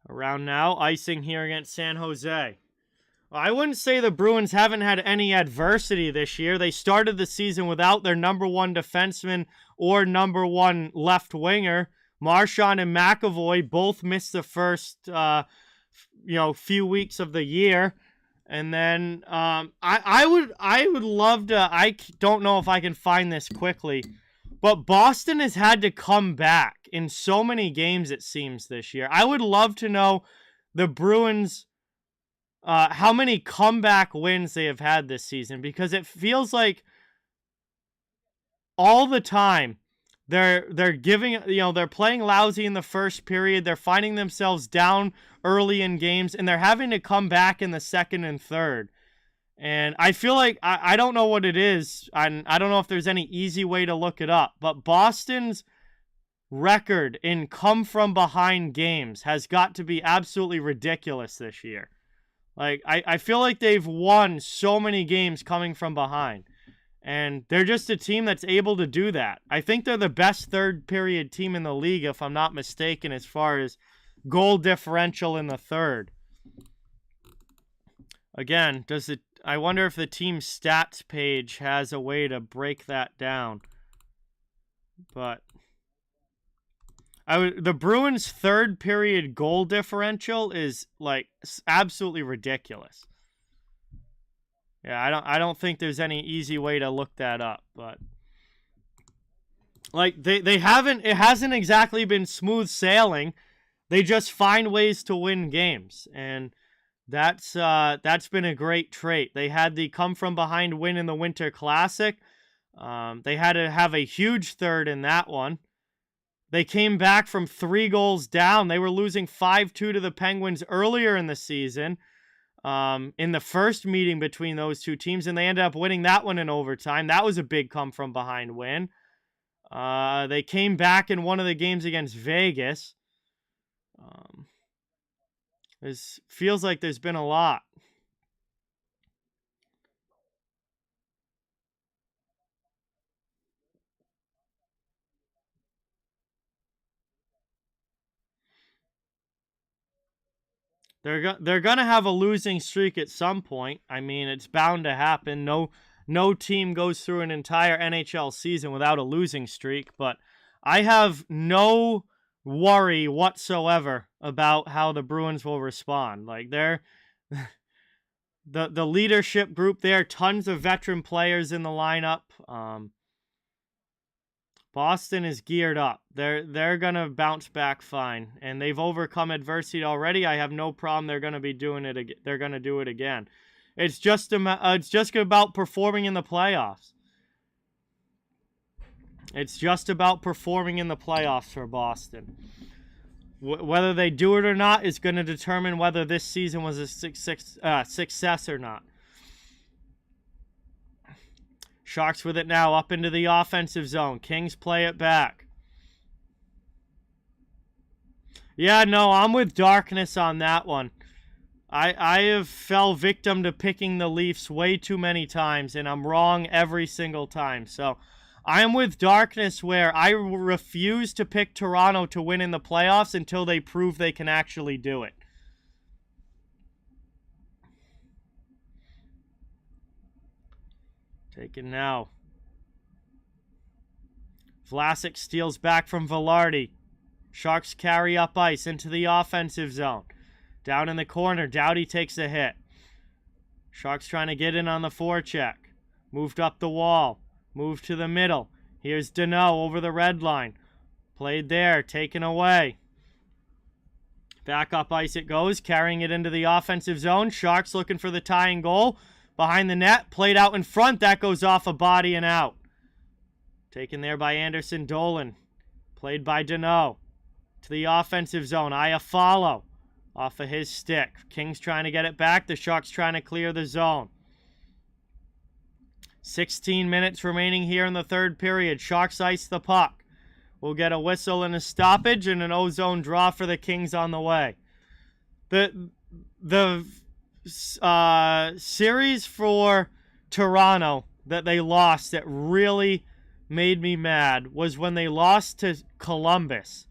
Around now. Icing here against San Jose. Well, I wouldn't say the Bruins haven't had any adversity this year. They started the season without their number one defenseman or number one left winger. Marchand and McAvoy both missed the first few weeks of the year. And then I would love to, I don't know if I can find this quickly, but Boston has had to come back in so many games, it seems, this year. I would love to know the Bruins, how many comeback wins they have had this season, because it feels like all the time they're giving, they're playing lousy in the first period. They're finding themselves down early in games, and they're having to come back in the second and third. And I feel like, I don't know what it is. I don't know if there's any easy way to look it up, but Boston's record in come-from-behind games has got to be absolutely ridiculous this year. Like, I feel like they've won so many games coming from behind. And they're just a team that's able to do that. I think they're the best third-period team in the league, if I'm not mistaken, as far as goal differential in the third. Again, I wonder if the team stats page has a way to break that down. But the Bruins' third-period goal differential is, like, absolutely ridiculous. Yeah, I don't think there's any easy way to look that up, but like they haven't, it hasn't exactly been smooth sailing. They just find ways to win games, and that's been a great trait. They had the come from behind win in the Winter Classic. They had to have a huge third in that one. They came back from 3 goals down. They were losing 5-2 to the Penguins earlier in the season, in the first meeting between those two teams, and they ended up winning that one in overtime. That was a big come-from-behind win. They came back in one of the games against Vegas. This feels like there's been a lot. They're gonna have a losing streak at some point. I mean, it's bound to happen. No team goes through an entire NHL season without a losing streak, but I have no worry whatsoever about how the Bruins will respond. Like, they're the leadership group there, tons of veteran players in the lineup. Boston is geared up. They're gonna bounce back fine, and they've overcome adversity already. I have no problem. They're gonna be doing it again. They're gonna do it again. It's just about performing in the playoffs. It's just about performing in the playoffs for Boston. Whether they do it or not is going to determine whether this season was a success or not. Sharks with it now, up into the offensive zone. Kings play it back. Yeah, no, I'm with Darkness on that one. I have fell victim to picking the Leafs way too many times, and I'm wrong every single time. So I am with Darkness, where I refuse to pick Toronto to win in the playoffs until they prove they can actually do it. Taken now. Vlasic steals back from Velarde. Sharks carry up ice into the offensive zone. Down in the corner, Doughty takes a hit. Sharks trying to get in on the forecheck. Moved up the wall. Moved to the middle. Here's Deneau over the red line. Played there, taken away. Back up ice it goes, carrying it into the offensive zone. Sharks looking for the tying goal. Behind the net, played out in front. That goes off a body and out. Taken there by Anderson Dolan. Played by Deneau. To the offensive zone. Iafallo. Off of his stick. Kings trying to get it back. The Sharks trying to clear the zone. 16 minutes remaining here in the third period. Sharks ice the puck. We'll get a whistle and a stoppage and an O-zone draw for the Kings on the way. The series for Toronto that they lost that really made me mad was when they lost to Columbus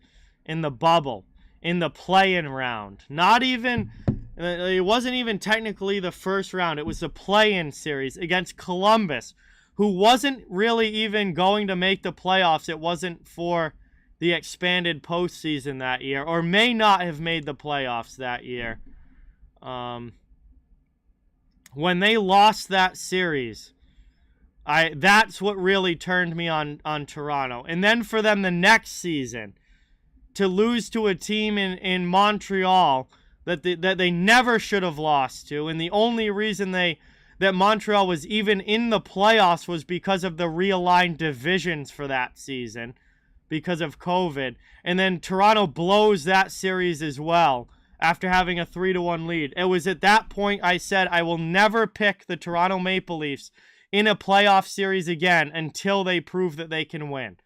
in the bubble, in the play-in round. Not even, it wasn't even technically the first round. It was the play-in series against Columbus, who wasn't really even going to make the playoffs. It wasn't for the expanded postseason that year, or may not have made the playoffs that year. When they lost that series, that's what really turned me on Toronto. And then for them the next season to lose to a team in Montreal that they never should have lost to, and the only reason that Montreal was even in the playoffs was because of the realigned divisions for that season because of COVID. And then Toronto blows that series as well after having a 3-1 lead. It was at that point I said I will never pick the Toronto Maple Leafs in a playoff series again until they prove that they can win.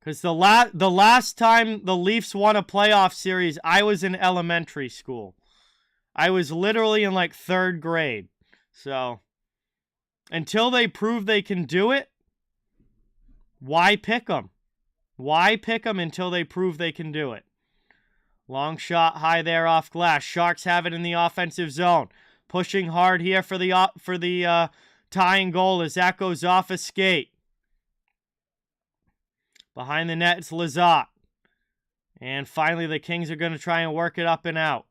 Because the last time the Leafs won a playoff series, I was in elementary school. I was literally in like 3rd grade. So, until they prove they can do it, why pick them? Why pick them until they prove they can do it? Long shot high there off glass. Sharks have it in the offensive zone. Pushing hard here for the tying goal as that goes off a skate. Behind the net, it's Lizotte. And finally, the Kings are going to try and work it up and out.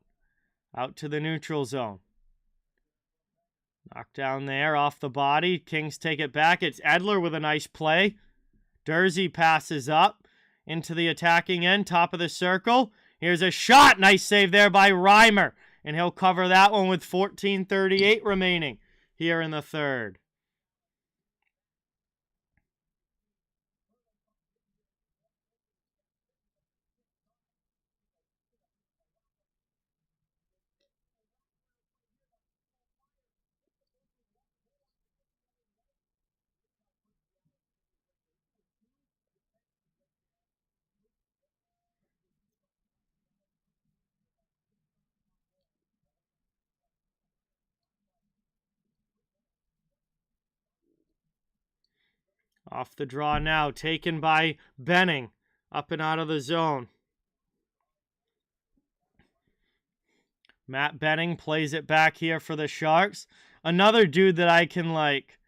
Out to the neutral zone. Knocked down there off the body. Kings take it back. It's Edler with a nice play. Dursey passes up into the attacking end, top of the circle. Here's a shot. Nice save there by Reimer. And he'll cover that one with 14:38 remaining here in the third. Off the draw now, taken by Benning. Up and out of the zone. Matt Benning plays it back here for the Sharks. Another dude that I can, like,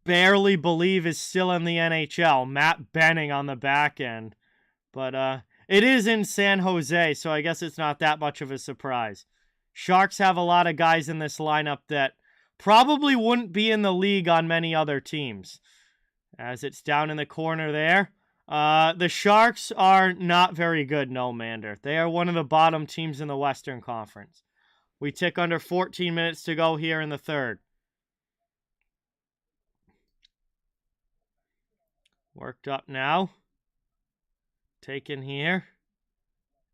barely believe is still in the NHL. Matt Benning on the back end. But it is in San Jose, so I guess it's not that much of a surprise. Sharks have a lot of guys in this lineup that probably wouldn't be in the league on many other teams. As it's down in the corner there. The Sharks are not very good, no, Mander. They are one of the bottom teams in the Western Conference. We tick under 14 minutes to go here in the third. Worked up now. Taken here.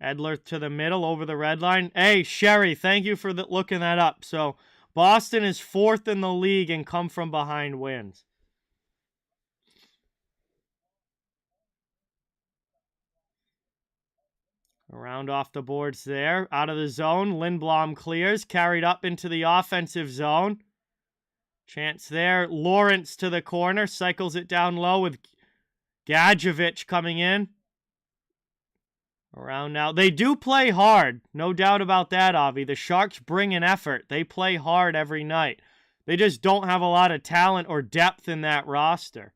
Edler to the middle over the red line. Hey, Sherry, thank you for looking that up. So, Boston is 4th in the league in come from behind wins. Around off the boards there. Out of the zone. Lindblom clears. Carried up into the offensive zone. Chance there. Lawrence to the corner. Cycles it down low with Gadjevich coming in. Around now. They do play hard. No doubt about that, Avi. The Sharks bring an effort. They play hard every night. They just don't have a lot of talent or depth in that roster.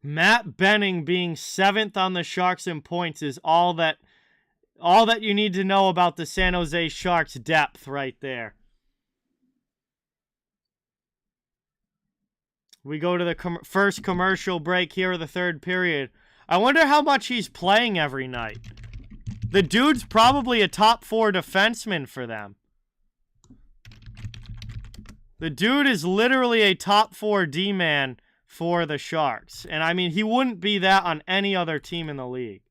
Matt Benning being 7th on the Sharks in points is all that you need to know about the San Jose Sharks' depth right there. We go to the first commercial break here of the third period. I wonder how much he's playing every night. The dude's probably a top 4 defenseman for them. The dude is literally a top 4 D-man for the Sharks. And I mean, he wouldn't be that on any other team in the league.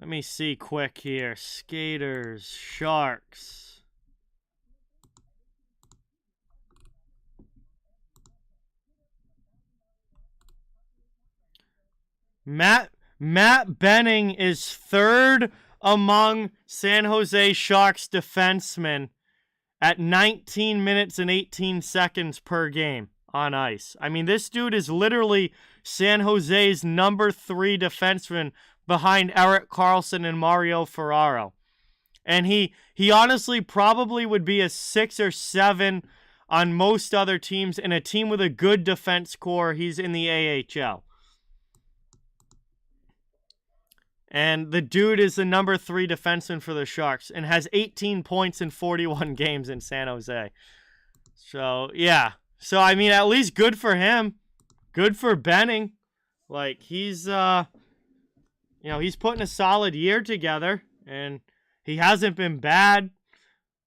Let me see quick here. Skaters, Sharks. Matt Benning is 3rd among San Jose Sharks defensemen at 19 minutes and 18 seconds per game on ice. I mean, this dude is literally San Jose's number 3 defenseman behind Erik Karlsson and Mario Ferraro. And he honestly probably would be a 6 or 7 on most other teams. In a team with a good defense core, he's in the AHL. And the dude is the number 3 defenseman for the Sharks and has 18 points in 41 games in San Jose. So, yeah. So, I mean, at least good for him. Good for Benning. Like, he's, he's putting a solid year together. And he hasn't been bad.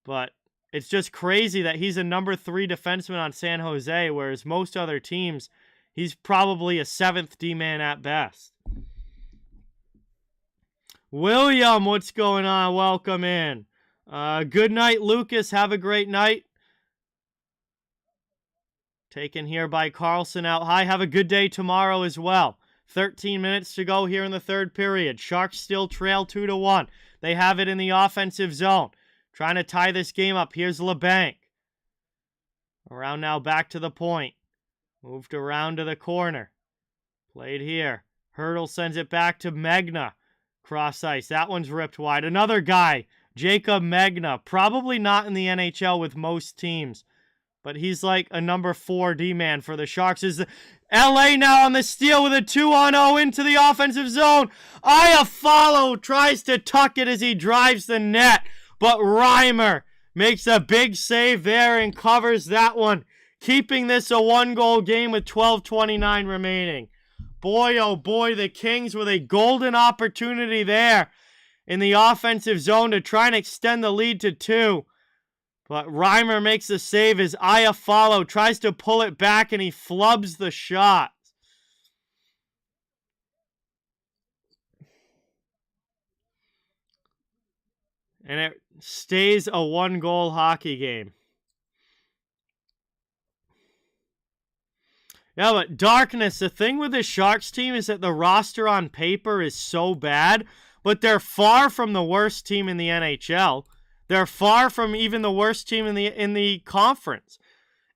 But it's just crazy that he's a number 3 defenseman on San Jose, whereas most other teams, he's probably a 7th D-man at best. William, what's going on? Welcome in. Good night, Lucas. Have a great night. Taken here by Karlsson out high. Have a good day tomorrow as well. 13 minutes to go here in the third period. Sharks still trail 2-1. They have it in the offensive zone. Trying to tie this game up. Here's LeBanc. Around now, back to the point. Moved around to the corner. Played here. Hurdle sends it back to Megna. Cross ice. That one's ripped wide. Another guy, Jacob Megna. Probably not in the NHL with most teams. But he's like a number 4 D-man for the Sharks. Is LA now on the steal with a 2-on-0 into the offensive zone. Iafallo tries to tuck it as he drives the net. But Reimer makes a big save there and covers that one. Keeping this a 1-goal game with 12:29 remaining. Boy, oh boy, the Kings with a golden opportunity there in the offensive zone to try and extend the lead to 2. But Reimer makes the save as Iafallo tries to pull it back and he flubs the shot. And it stays a 1-goal hockey game. Yeah, but Darkness, the thing with the Sharks team is that the roster on paper is so bad, but they're far from the worst team in the NHL. They're far from even the worst team in the conference.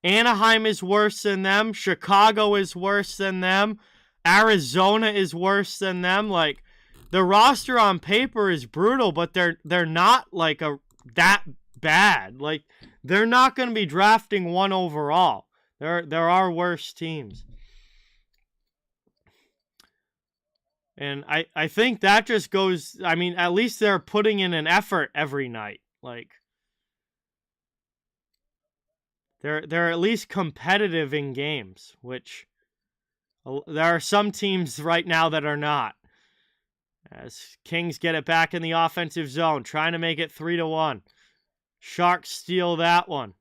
Anaheim is worse than them. Chicago is worse than them. Arizona is worse than them. Like, the roster on paper is brutal, but they're not like that bad. Like, they're not going to be drafting 1 overall. There are worse teams. And I think that just goes, I mean, at least they're putting in an effort every night. Like, they're at least competitive in games, which there are some teams right now that are not. As Kings get it back in the offensive zone, trying to make it 3-1. Sharks steal that one.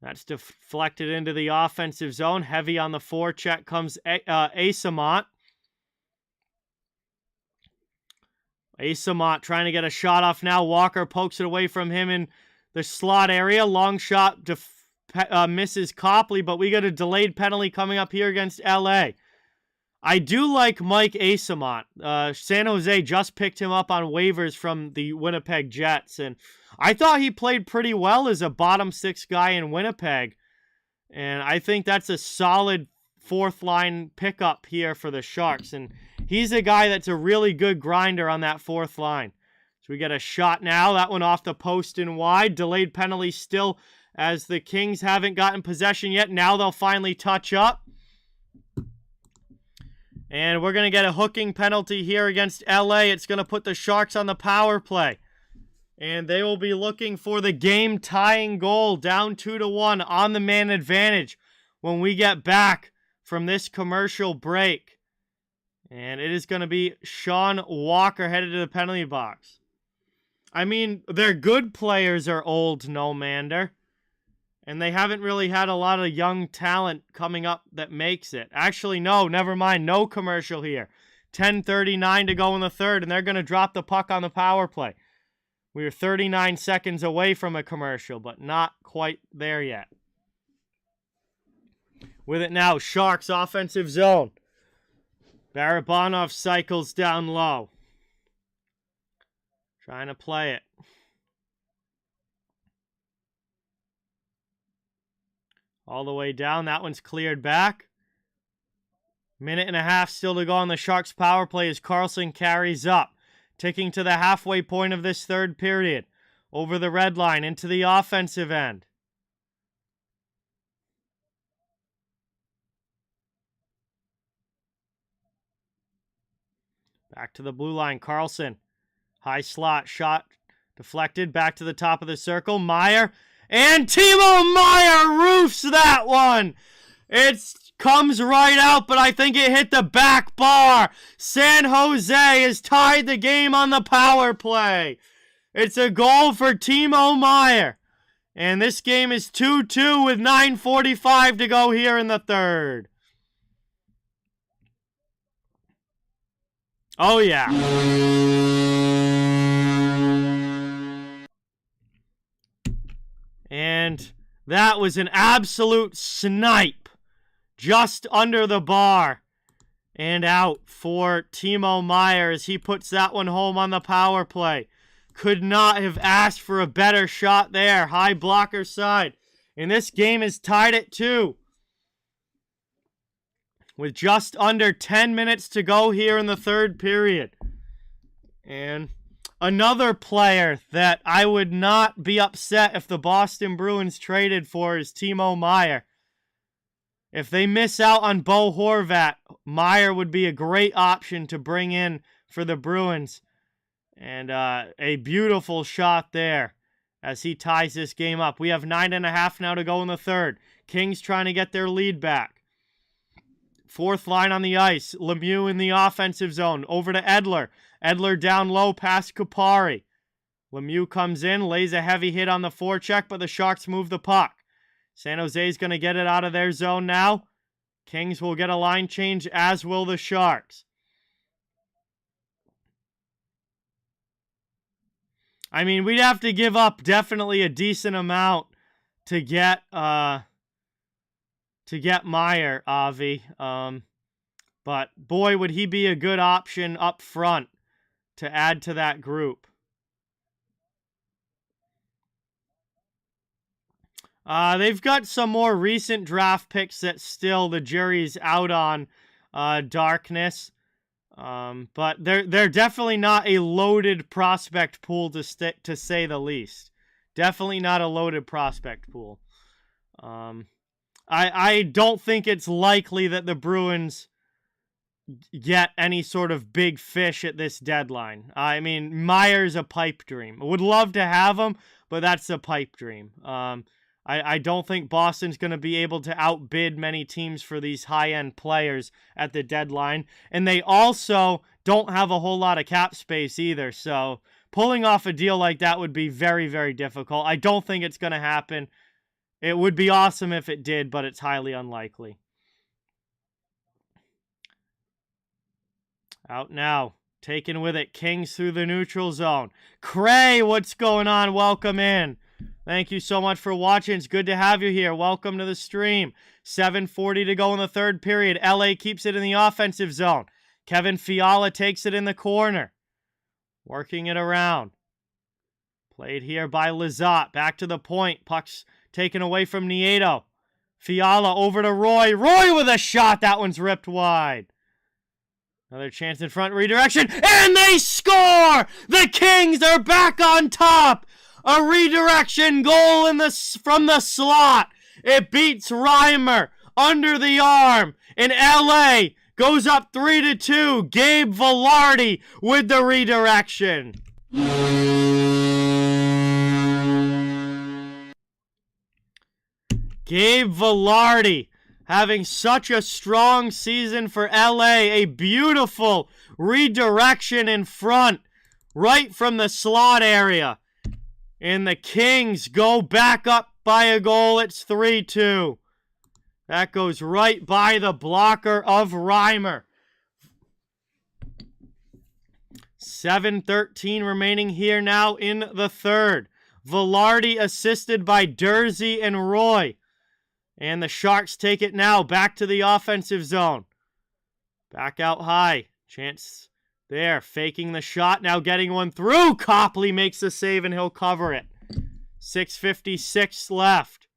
That's deflected into the offensive zone. Heavy on the forecheck comes Asamont. Asamont trying to get a shot off now. Walker pokes it away from him in the slot area. Long shot misses Copley, but we got a delayed penalty coming up here against LA. I do like Mike Asamont. San Jose just picked him up on waivers from the Winnipeg Jets, and I thought he played pretty well as a bottom 6 guy in Winnipeg, and I think that's a solid 4th-line pickup here for the Sharks, and he's a guy that's a really good grinder on that 4th line. So we get a shot now. That one off the post and wide. Delayed penalty still as the Kings haven't gotten possession yet. Now they'll finally touch up. And we're going to get a hooking penalty here against LA. It's going to put the Sharks on the power play. And they will be looking for the game-tying goal, down 2-1 on the man advantage when we get back from this commercial break. And it is going to be Sean Walker headed to the penalty box. I mean, their good players are old, no mander. And they haven't really had a lot of young talent coming up that makes it. Actually, no, never mind. No commercial here. 10:39 to go in the third, and they're going to drop the puck on the power play. We are 39 seconds away from a commercial, but not quite there yet. With it now, Sharks offensive zone. Barabanov cycles down low. Trying to play it. All the way down. That one's cleared back. 1.5 still to go on the Sharks power play as Carlson carries up. Ticking to the halfway point of this third period. Over the red line into the offensive end. Back to the blue line. Carlson. High slot. Shot deflected. Back to the top of the circle. Meyer. And Timo Meyer roofs that one. It comes right out, but I think it hit the back bar. San Jose has tied the game on the power play. It's a goal for Timo Meyer. And this game is 2-2 with 9:45 to go here in the third. Oh, yeah. And that was an absolute snipe. Just under the bar. And out for Timo Meyer as he puts that one home on the power play. Could not have asked for a better shot there. High blocker side. And this game is tied at 2. With just under 10 minutes to go here in the third period. And another player that I would not be upset if the Boston Bruins traded for is Timo Meyer. If they miss out on Bo Horvat, Meyer would be a great option to bring in for the Bruins. And a beautiful shot there as he ties this game up. We have 9.5 now to go in the third. Kings trying to get their lead back. 4th line on the ice. Lemieux in the offensive zone. Over to Edler. Edler down low past Kupari. Lemieux comes in, lays a heavy hit on the forecheck, but the Sharks move the puck. San Jose's going to get it out of their zone now. Kings will get a line change, as will the Sharks. I mean, we'd have to give up definitely a decent amount to get Meyer, Avi. But boy, would he be a good option up front to add to that group. They've got some more recent draft picks that still the jury's out on, Darkness. But they're definitely not a loaded prospect pool to say the least. Definitely not a loaded prospect pool. I don't think it's likely that the Bruins get any sort of big fish at this deadline. I mean, Meyer's a pipe dream. I would love to have him, but that's a pipe dream. I don't think Boston's going to be able to outbid many teams for these high-end players at the deadline. And they also don't have a whole lot of cap space either. So pulling off a deal like that would be very, very difficult. I don't think it's going to happen. It would be awesome if it did, but it's highly unlikely. Out now. Taken with it. Kings through the neutral zone. Cray, what's going on? Welcome in. Thank you so much for watching. It's good to have you here. Welcome to the stream. 7:40 to go in the third period. LA keeps it in the offensive zone. Kevin Fiala takes it in the corner. Working it around. Played here by Lizotte. Back to the point. Puck's taken away from Nieto. Fiala over to Roy. Roy with a shot. That one's ripped wide. Another chance in front. Redirection. And they score! The Kings are back on top! A redirection goal from the slot. It beats Reimer under the arm. And LA goes up 3-2. Gabe Vilardi with the redirection. Gabe Vilardi having such a strong season for LA. A beautiful redirection in front, right from the slot area. And the Kings go back up by a goal. It's 3-2. That goes right by the blocker of Reimer. 7:13 remaining here now in the third. Vilardi assisted by Dursey and Roy. And the Sharks take it now back to the offensive zone. Back out high. Chance there, faking the shot, now getting one through. Copley makes the save and he'll cover it. 6:56 left.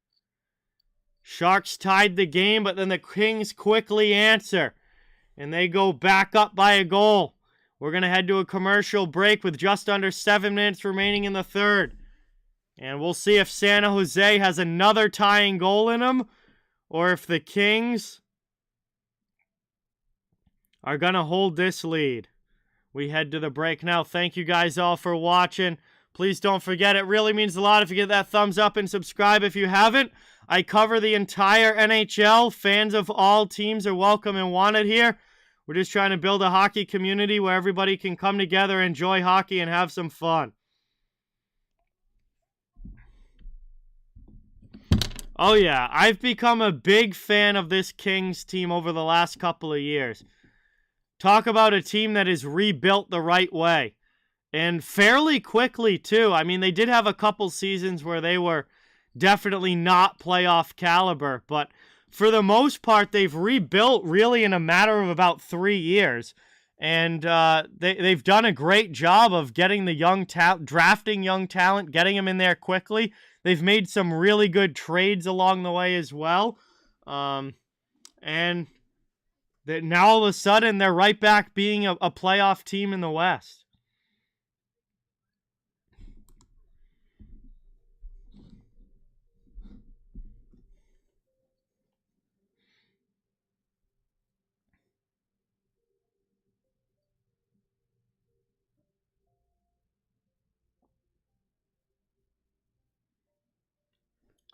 Sharks tied the game, but then the Kings quickly answer. And they go back up by a goal. We're going to head to a commercial break with just under 7 minutes remaining in the third. And we'll see if San Jose has another tying goal in them, or if the Kings are going to hold this lead. We head to the break now. Thank you guys all for watching. Please don't forget, it really means a lot if you get that thumbs up and subscribe if you haven't. I cover the entire NHL. Fans of all teams are welcome and wanted here. We're just trying to build a hockey community where everybody can come together, enjoy hockey, and have some fun. Oh yeah, I've become a big fan of this Kings team over the last couple of years. Talk about a team that is rebuilt the right way. And fairly quickly, too. I mean, they did have a couple seasons where they were definitely not playoff caliber. But for the most part, they've rebuilt really in a matter of about 3 years. And they've done a great job of getting the drafting young talent, getting them in there quickly. They've made some really good trades along the way as well. And now all of a sudden, they're right back being a playoff team in the West.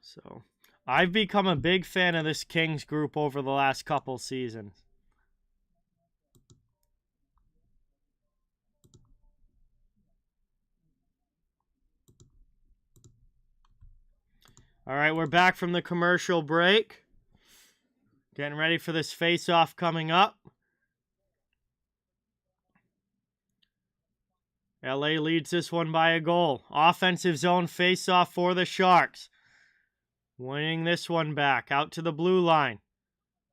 So, I've become a big fan of this Kings group over the last couple seasons. All right, we're back from the commercial break. Getting ready for this face-off coming up. LA leads this one by a goal. Offensive zone face-off for the Sharks. Winning this one back out to the blue line.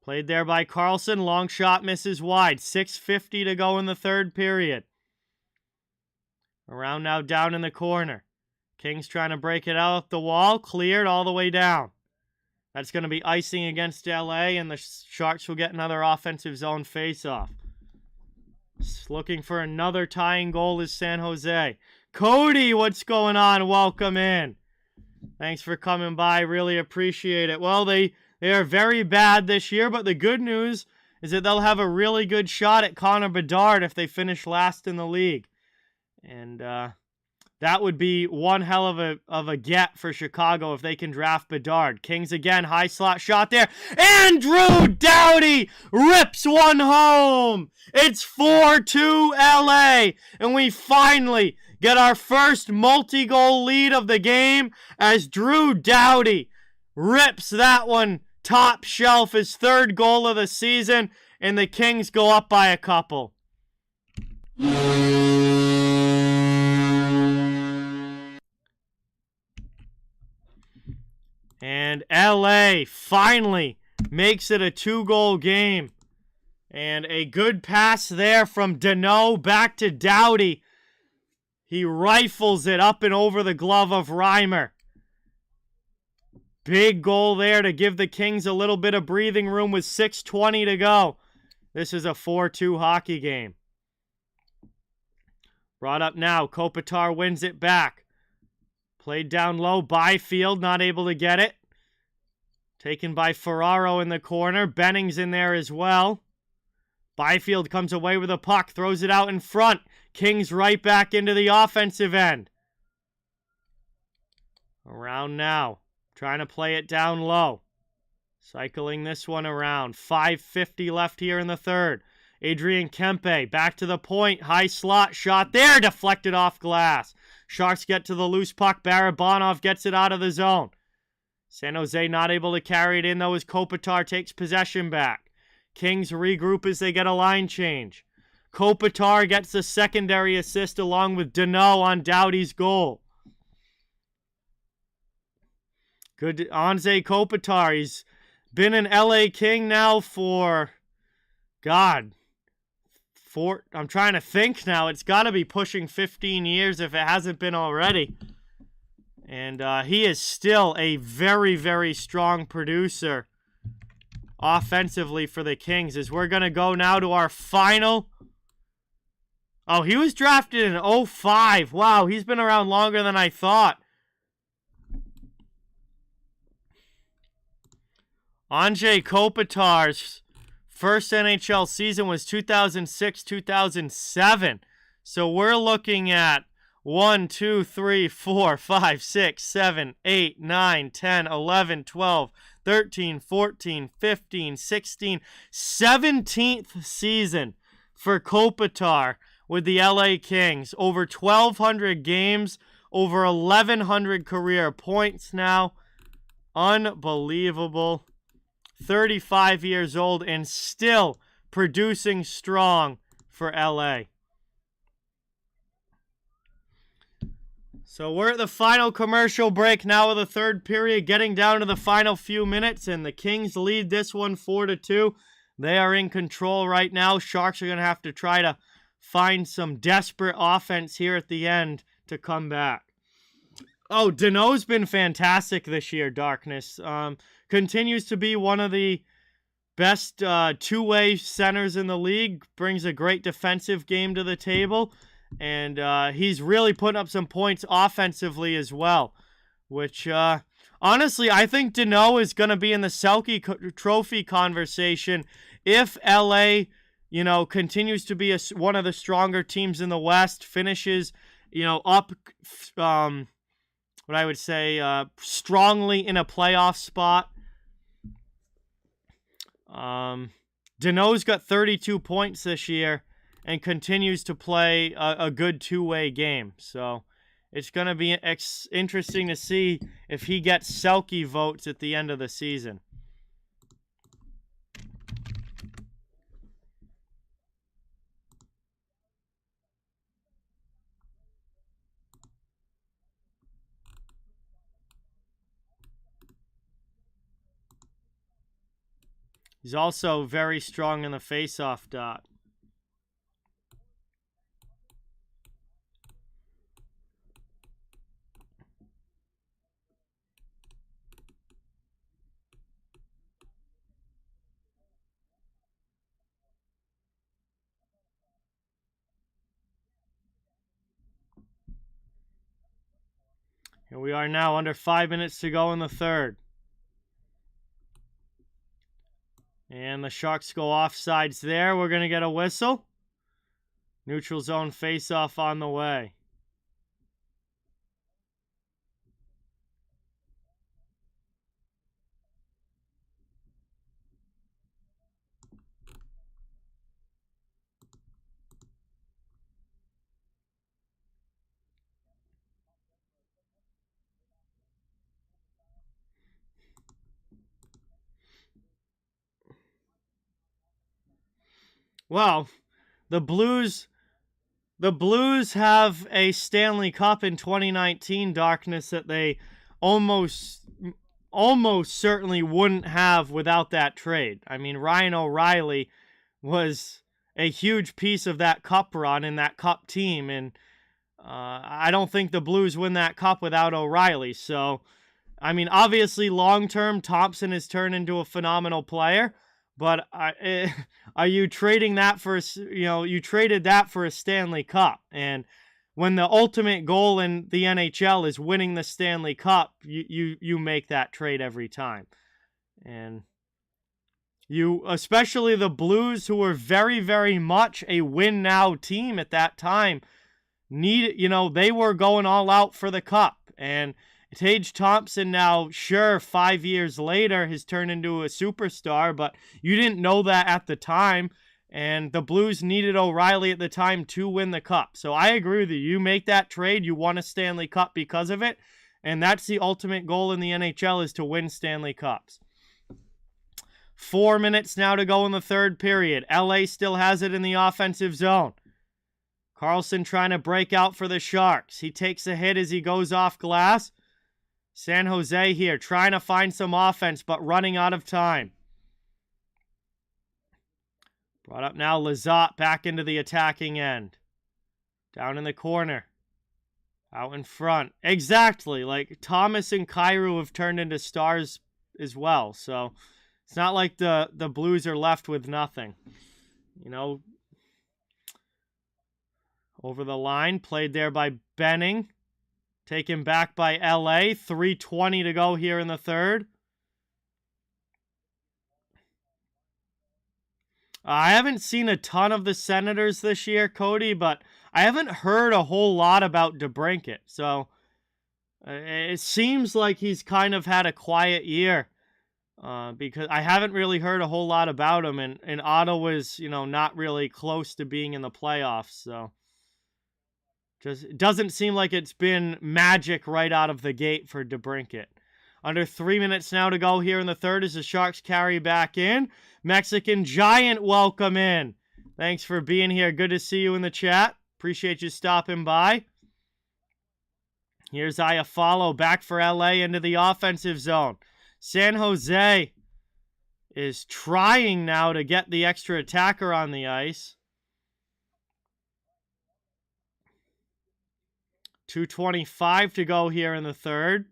Played there by Carlson. Long shot misses wide. 6:50 to go in the third period. Around now down in the corner. Kings trying to break it out the wall. Cleared all the way down. That's going to be icing against LA, and the Sharks will get another offensive zone face-off. Looking for another tying goal is San Jose. Cody, what's going on? Welcome in. Thanks for coming by. Really appreciate it. Well, they are very bad this year, but the good news is that they'll have a really good shot at Connor Bedard if they finish last in the league. And that would be one hell of a get for Chicago if they can draft Bedard. Kings again, high slot shot there. And Drew Doughty rips one home. It's 4-2 LA. And we finally get our first multi-goal lead of the game as Drew Doughty rips that one top shelf, his third goal of the season, and the Kings go up by a couple. And LA finally makes it a 2-goal game. And a good pass there from Danault back to Doughty. He rifles it up and over the glove of Reimer. Big goal there to give the Kings a little bit of breathing room with 6:20 to go. This is a 4-2 hockey game. Brought up now. Kopitar wins it back. Played down low. Byfield not able to get it. Taken by Ferraro in the corner. Benning's in there as well. Byfield comes away with a puck. Throws it out in front. Kings right back into the offensive end. Around now. Trying to play it down low. Cycling this one around. 5:50 left here in the third. Adrian Kempe back to the point. High slot shot there. Deflected off glass. Sharks get to the loose puck. Barabanov gets it out of the zone. San Jose not able to carry it in, though, as Kopitar takes possession back. Kings regroup as they get a line change. Kopitar gets the secondary assist along with Danault on Doughty's goal. Good Anze Kopitar. He's been an LA King now for, God, I'm trying to think now. It's got to be pushing 15 years if it hasn't been already. And he is still a very, very strong producer offensively for the Kings. As we're going to go now to our final. Oh, he was drafted in 2005. Wow, he's been around longer than I thought. Anze Kopitar's first NHL season was 2006-2007. So we're looking at 1, 2, 3, 4, 5, 6, 7, 8, 9, 10, 11, 12, 13, 14, 15, 16, 17th season for Kopitar with the LA Kings. Over 1,200 games, over 1,100 career points now. Unbelievable. 35 years old and still producing strong for LA. So we're at the final commercial break now of the third period, getting down to the final few minutes, and the Kings lead this one 4-2. They are in control right now. Sharks are going to have to try to find some desperate offense here at the end to come back. Oh, Danault's been fantastic this year, Darkness. Continues to be one of the best two-way centers in the league. Brings a great defensive game to the table. And he's really putting up some points offensively as well. Which, honestly, I think Danault is going to be in the Selke Trophy conversation if LA, continues to be one of the stronger teams in the West. Finishes, up, what I would say, strongly in a playoff spot. Danault's got 32 points this year and continues to play a good two-way game. So it's going to be interesting to see if he gets Selke votes at the end of the season. He's also very strong in the face-off dot. Here we are now, under 5 minutes to go in the third. And the Sharks go offsides there. We're going to get a whistle. Neutral zone face-off on the way. Well, the Blues have a Stanley Cup in 2019, Darkness, that they almost certainly wouldn't have without that trade. I mean, Ryan O'Reilly was a huge piece of that cup run and that cup team, and I don't think the Blues win that cup without O'Reilly. So, I mean, obviously, long-term, Thompson has turned into a phenomenal player. But are you trading that for, you traded that for a Stanley Cup. And when the ultimate goal in the NHL is winning the Stanley Cup, you make that trade every time. And you, especially the Blues, who were very, very much a win-now team at that time, they were going all out for the Cup. And Tage Thompson now, sure, 5 years later, has turned into a superstar, but you didn't know that at the time, and the Blues needed O'Reilly at the time to win the Cup. So I agree with you. You make that trade, you won a Stanley Cup because of it, and that's the ultimate goal in the NHL, is to win Stanley Cups. 4 minutes now to go in the third period. LA still has it in the offensive zone. Karlsson trying to break out for the Sharks. He takes a hit as he goes off glass. San Jose here, trying to find some offense, but running out of time. Brought up now, Lizotte back into the attacking end. Down in the corner. Out in front. Exactly, like Thomas and Kyrou have turned into stars as well. So it's not like the Blues are left with nothing. Over the line, played there by Benning. Taken back by LA. 3:20 to go here in the third. I haven't seen a ton of the Senators this year, Cody, but I haven't heard a whole lot about DeBrincat. So it seems like he's kind of had a quiet year because I haven't really heard a whole lot about him. And Ottawa's, not really close to being in the playoffs. So just doesn't seem like it's been magic right out of the gate for DeBrincat. Under 3 minutes now to go here in the third as the Sharks carry back in. Mexican Giant, welcome in. Thanks for being here. Good to see you in the chat. Appreciate you stopping by. Here's Iafallo back for LA into the offensive zone. San Jose is trying now to get the extra attacker on the ice. 2:25 to go here in the third.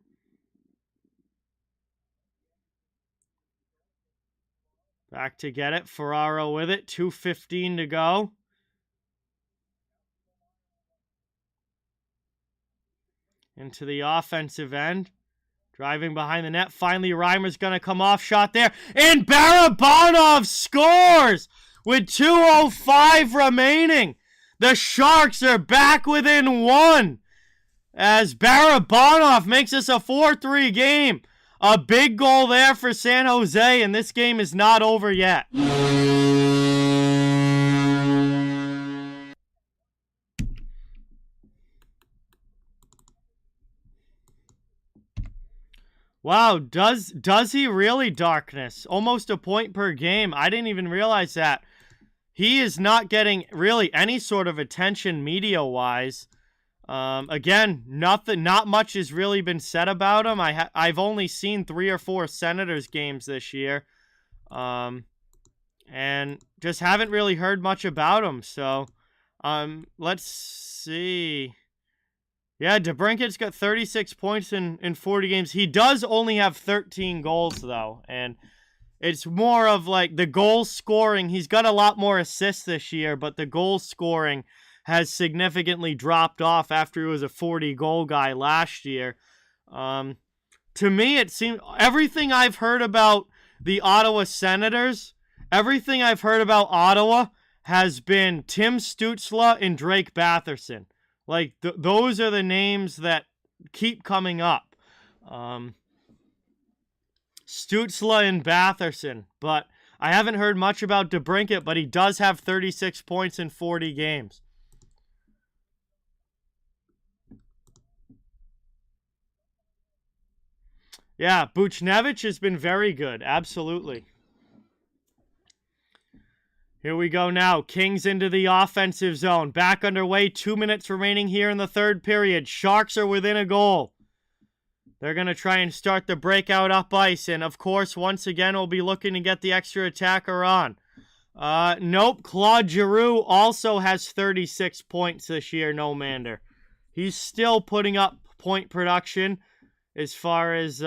Back to get it. Ferraro with it. 2:15 to go. Into the offensive end. Driving behind the net. Finally, Reimer's going to come off. Shot there. And Barabanov scores with 2:05 remaining. The Sharks are back within one, as Barabanov makes this a 4-3 game. A big goal there for San Jose, and this game is not over yet. Wow, does he really, Darkness? Almost a point per game. I didn't even realize that. He is not getting really any sort of attention media-wise. Again, not much has really been said about him. I've only seen 3 or 4 Senators games this year. And just haven't really heard much about him. So, let's see. Yeah, DeBrincat's got 36 points in 40 games. He does only have 13 goals, though. And it's more of like the goal scoring. He's got a lot more assists this year, but the goal scoring has significantly dropped off after he was a 40-goal guy last year. To me, it seems everything I've heard about the Ottawa Senators, everything I've heard about Ottawa has been Tim Stützle and Drake Batherson. Like, those are the names that keep coming up. Stützle and Batherson. But I haven't heard much about DeBrincat, but he does have 36 points in 40 games. Yeah, Buchnevich has been very good. Absolutely. Here we go now. Kings into the offensive zone. Back underway. 2 minutes remaining here in the third period. Sharks are within a goal. They're going to try and start the breakout up ice. And, of course, once again, we'll be looking to get the extra attacker on. Nope. Claude Giroux also has 36 points this year, no mander. He's still putting up point production as far as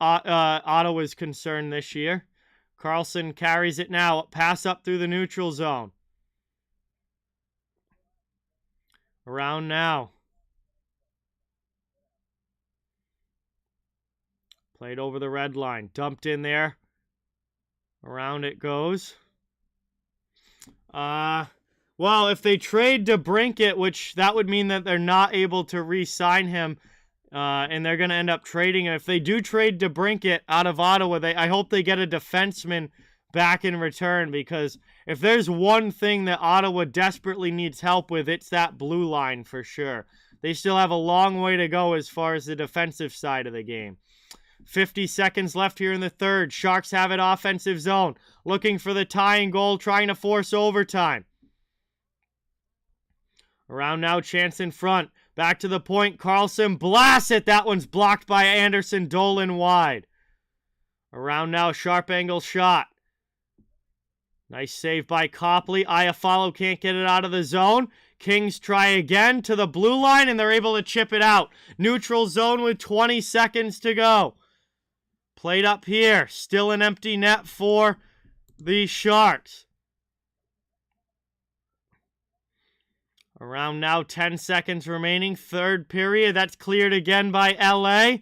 Ottawa is concerned this year. Carlson carries it now. Pass up through the neutral zone. Around now. Played over the red line. Dumped in there. Around it goes. Well, if they trade DeBrincat, which that would mean that they're not able to re-sign him, and they're going to end up trading him. If they do trade DeBrincat out of Ottawa, I hope they get a defenseman back in return, because if there's one thing that Ottawa desperately needs help with, it's that blue line for sure. They still have a long way to go as far as the defensive side of the game. 50 seconds left here in the third. Sharks have it offensive zone. Looking for the tying goal, trying to force overtime. Around now, chance in front. Back to the point. Carlson blasts it. That one's blocked by Anderson. Dolan wide. Around now, sharp angle shot. Nice save by Copley. Iafallo can't get it out of the zone. Kings try again to the blue line, and they're able to chip it out. Neutral zone with 20 seconds to go. Played up here. Still an empty net for the Sharks. Around now, 10 seconds remaining. Third period. That's cleared again by LA.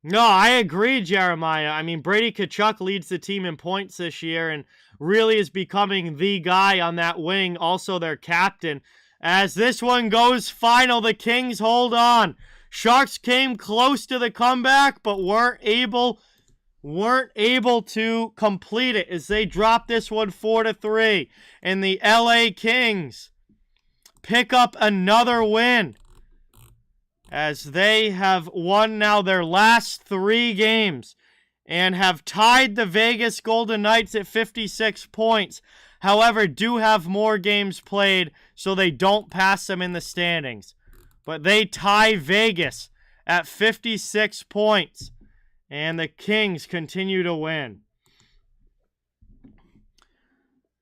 No, I agree, Jeremiah. I mean, Brady Tkachuk leads the team in points this year and really is becoming the guy on that wing. Also their captain. As this one goes final, the Kings hold on. Sharks came close to the comeback, but weren't able to complete it as they dropped this one 4-3. And the LA Kings pick up another win as they have won now their last 3 games and have tied the Vegas Golden Knights at 56 points. However, do have more games played, so they don't pass them in the standings. But they tie Vegas at 56 points, and the Kings continue to win.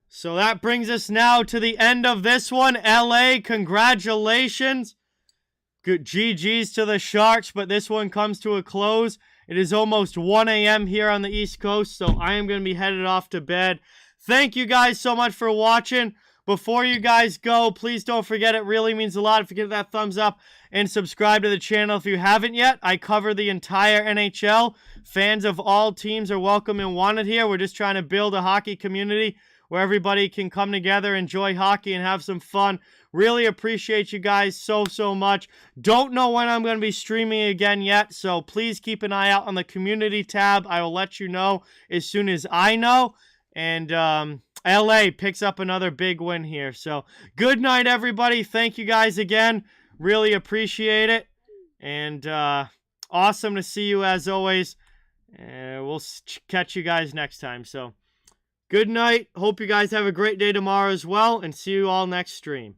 So that brings us now to the end of this one. LA, congratulations. Good GG's to the Sharks, but this one comes to a close. It is almost 1 a.m. here on the East Coast, so I am going to be headed off to bed. Thank you guys so much for watching. Before you guys go, please don't forget, it really means a lot if you give that thumbs up and subscribe to the channel if you haven't yet. I cover the entire NHL. Fans of all teams are welcome and wanted here. We're just trying to build a hockey community where everybody can come together, enjoy hockey, and have some fun. Really appreciate you guys so much. Don't know when I'm going to be streaming again yet, so please keep an eye out on the community tab. I will let you know as soon as I know. And LA picks up another big win here. So good night, everybody. Thank you guys again. Really appreciate it. And awesome to see you as always. We'll catch you guys next time. So good night. Hope you guys have a great day tomorrow as well. And see you all next stream.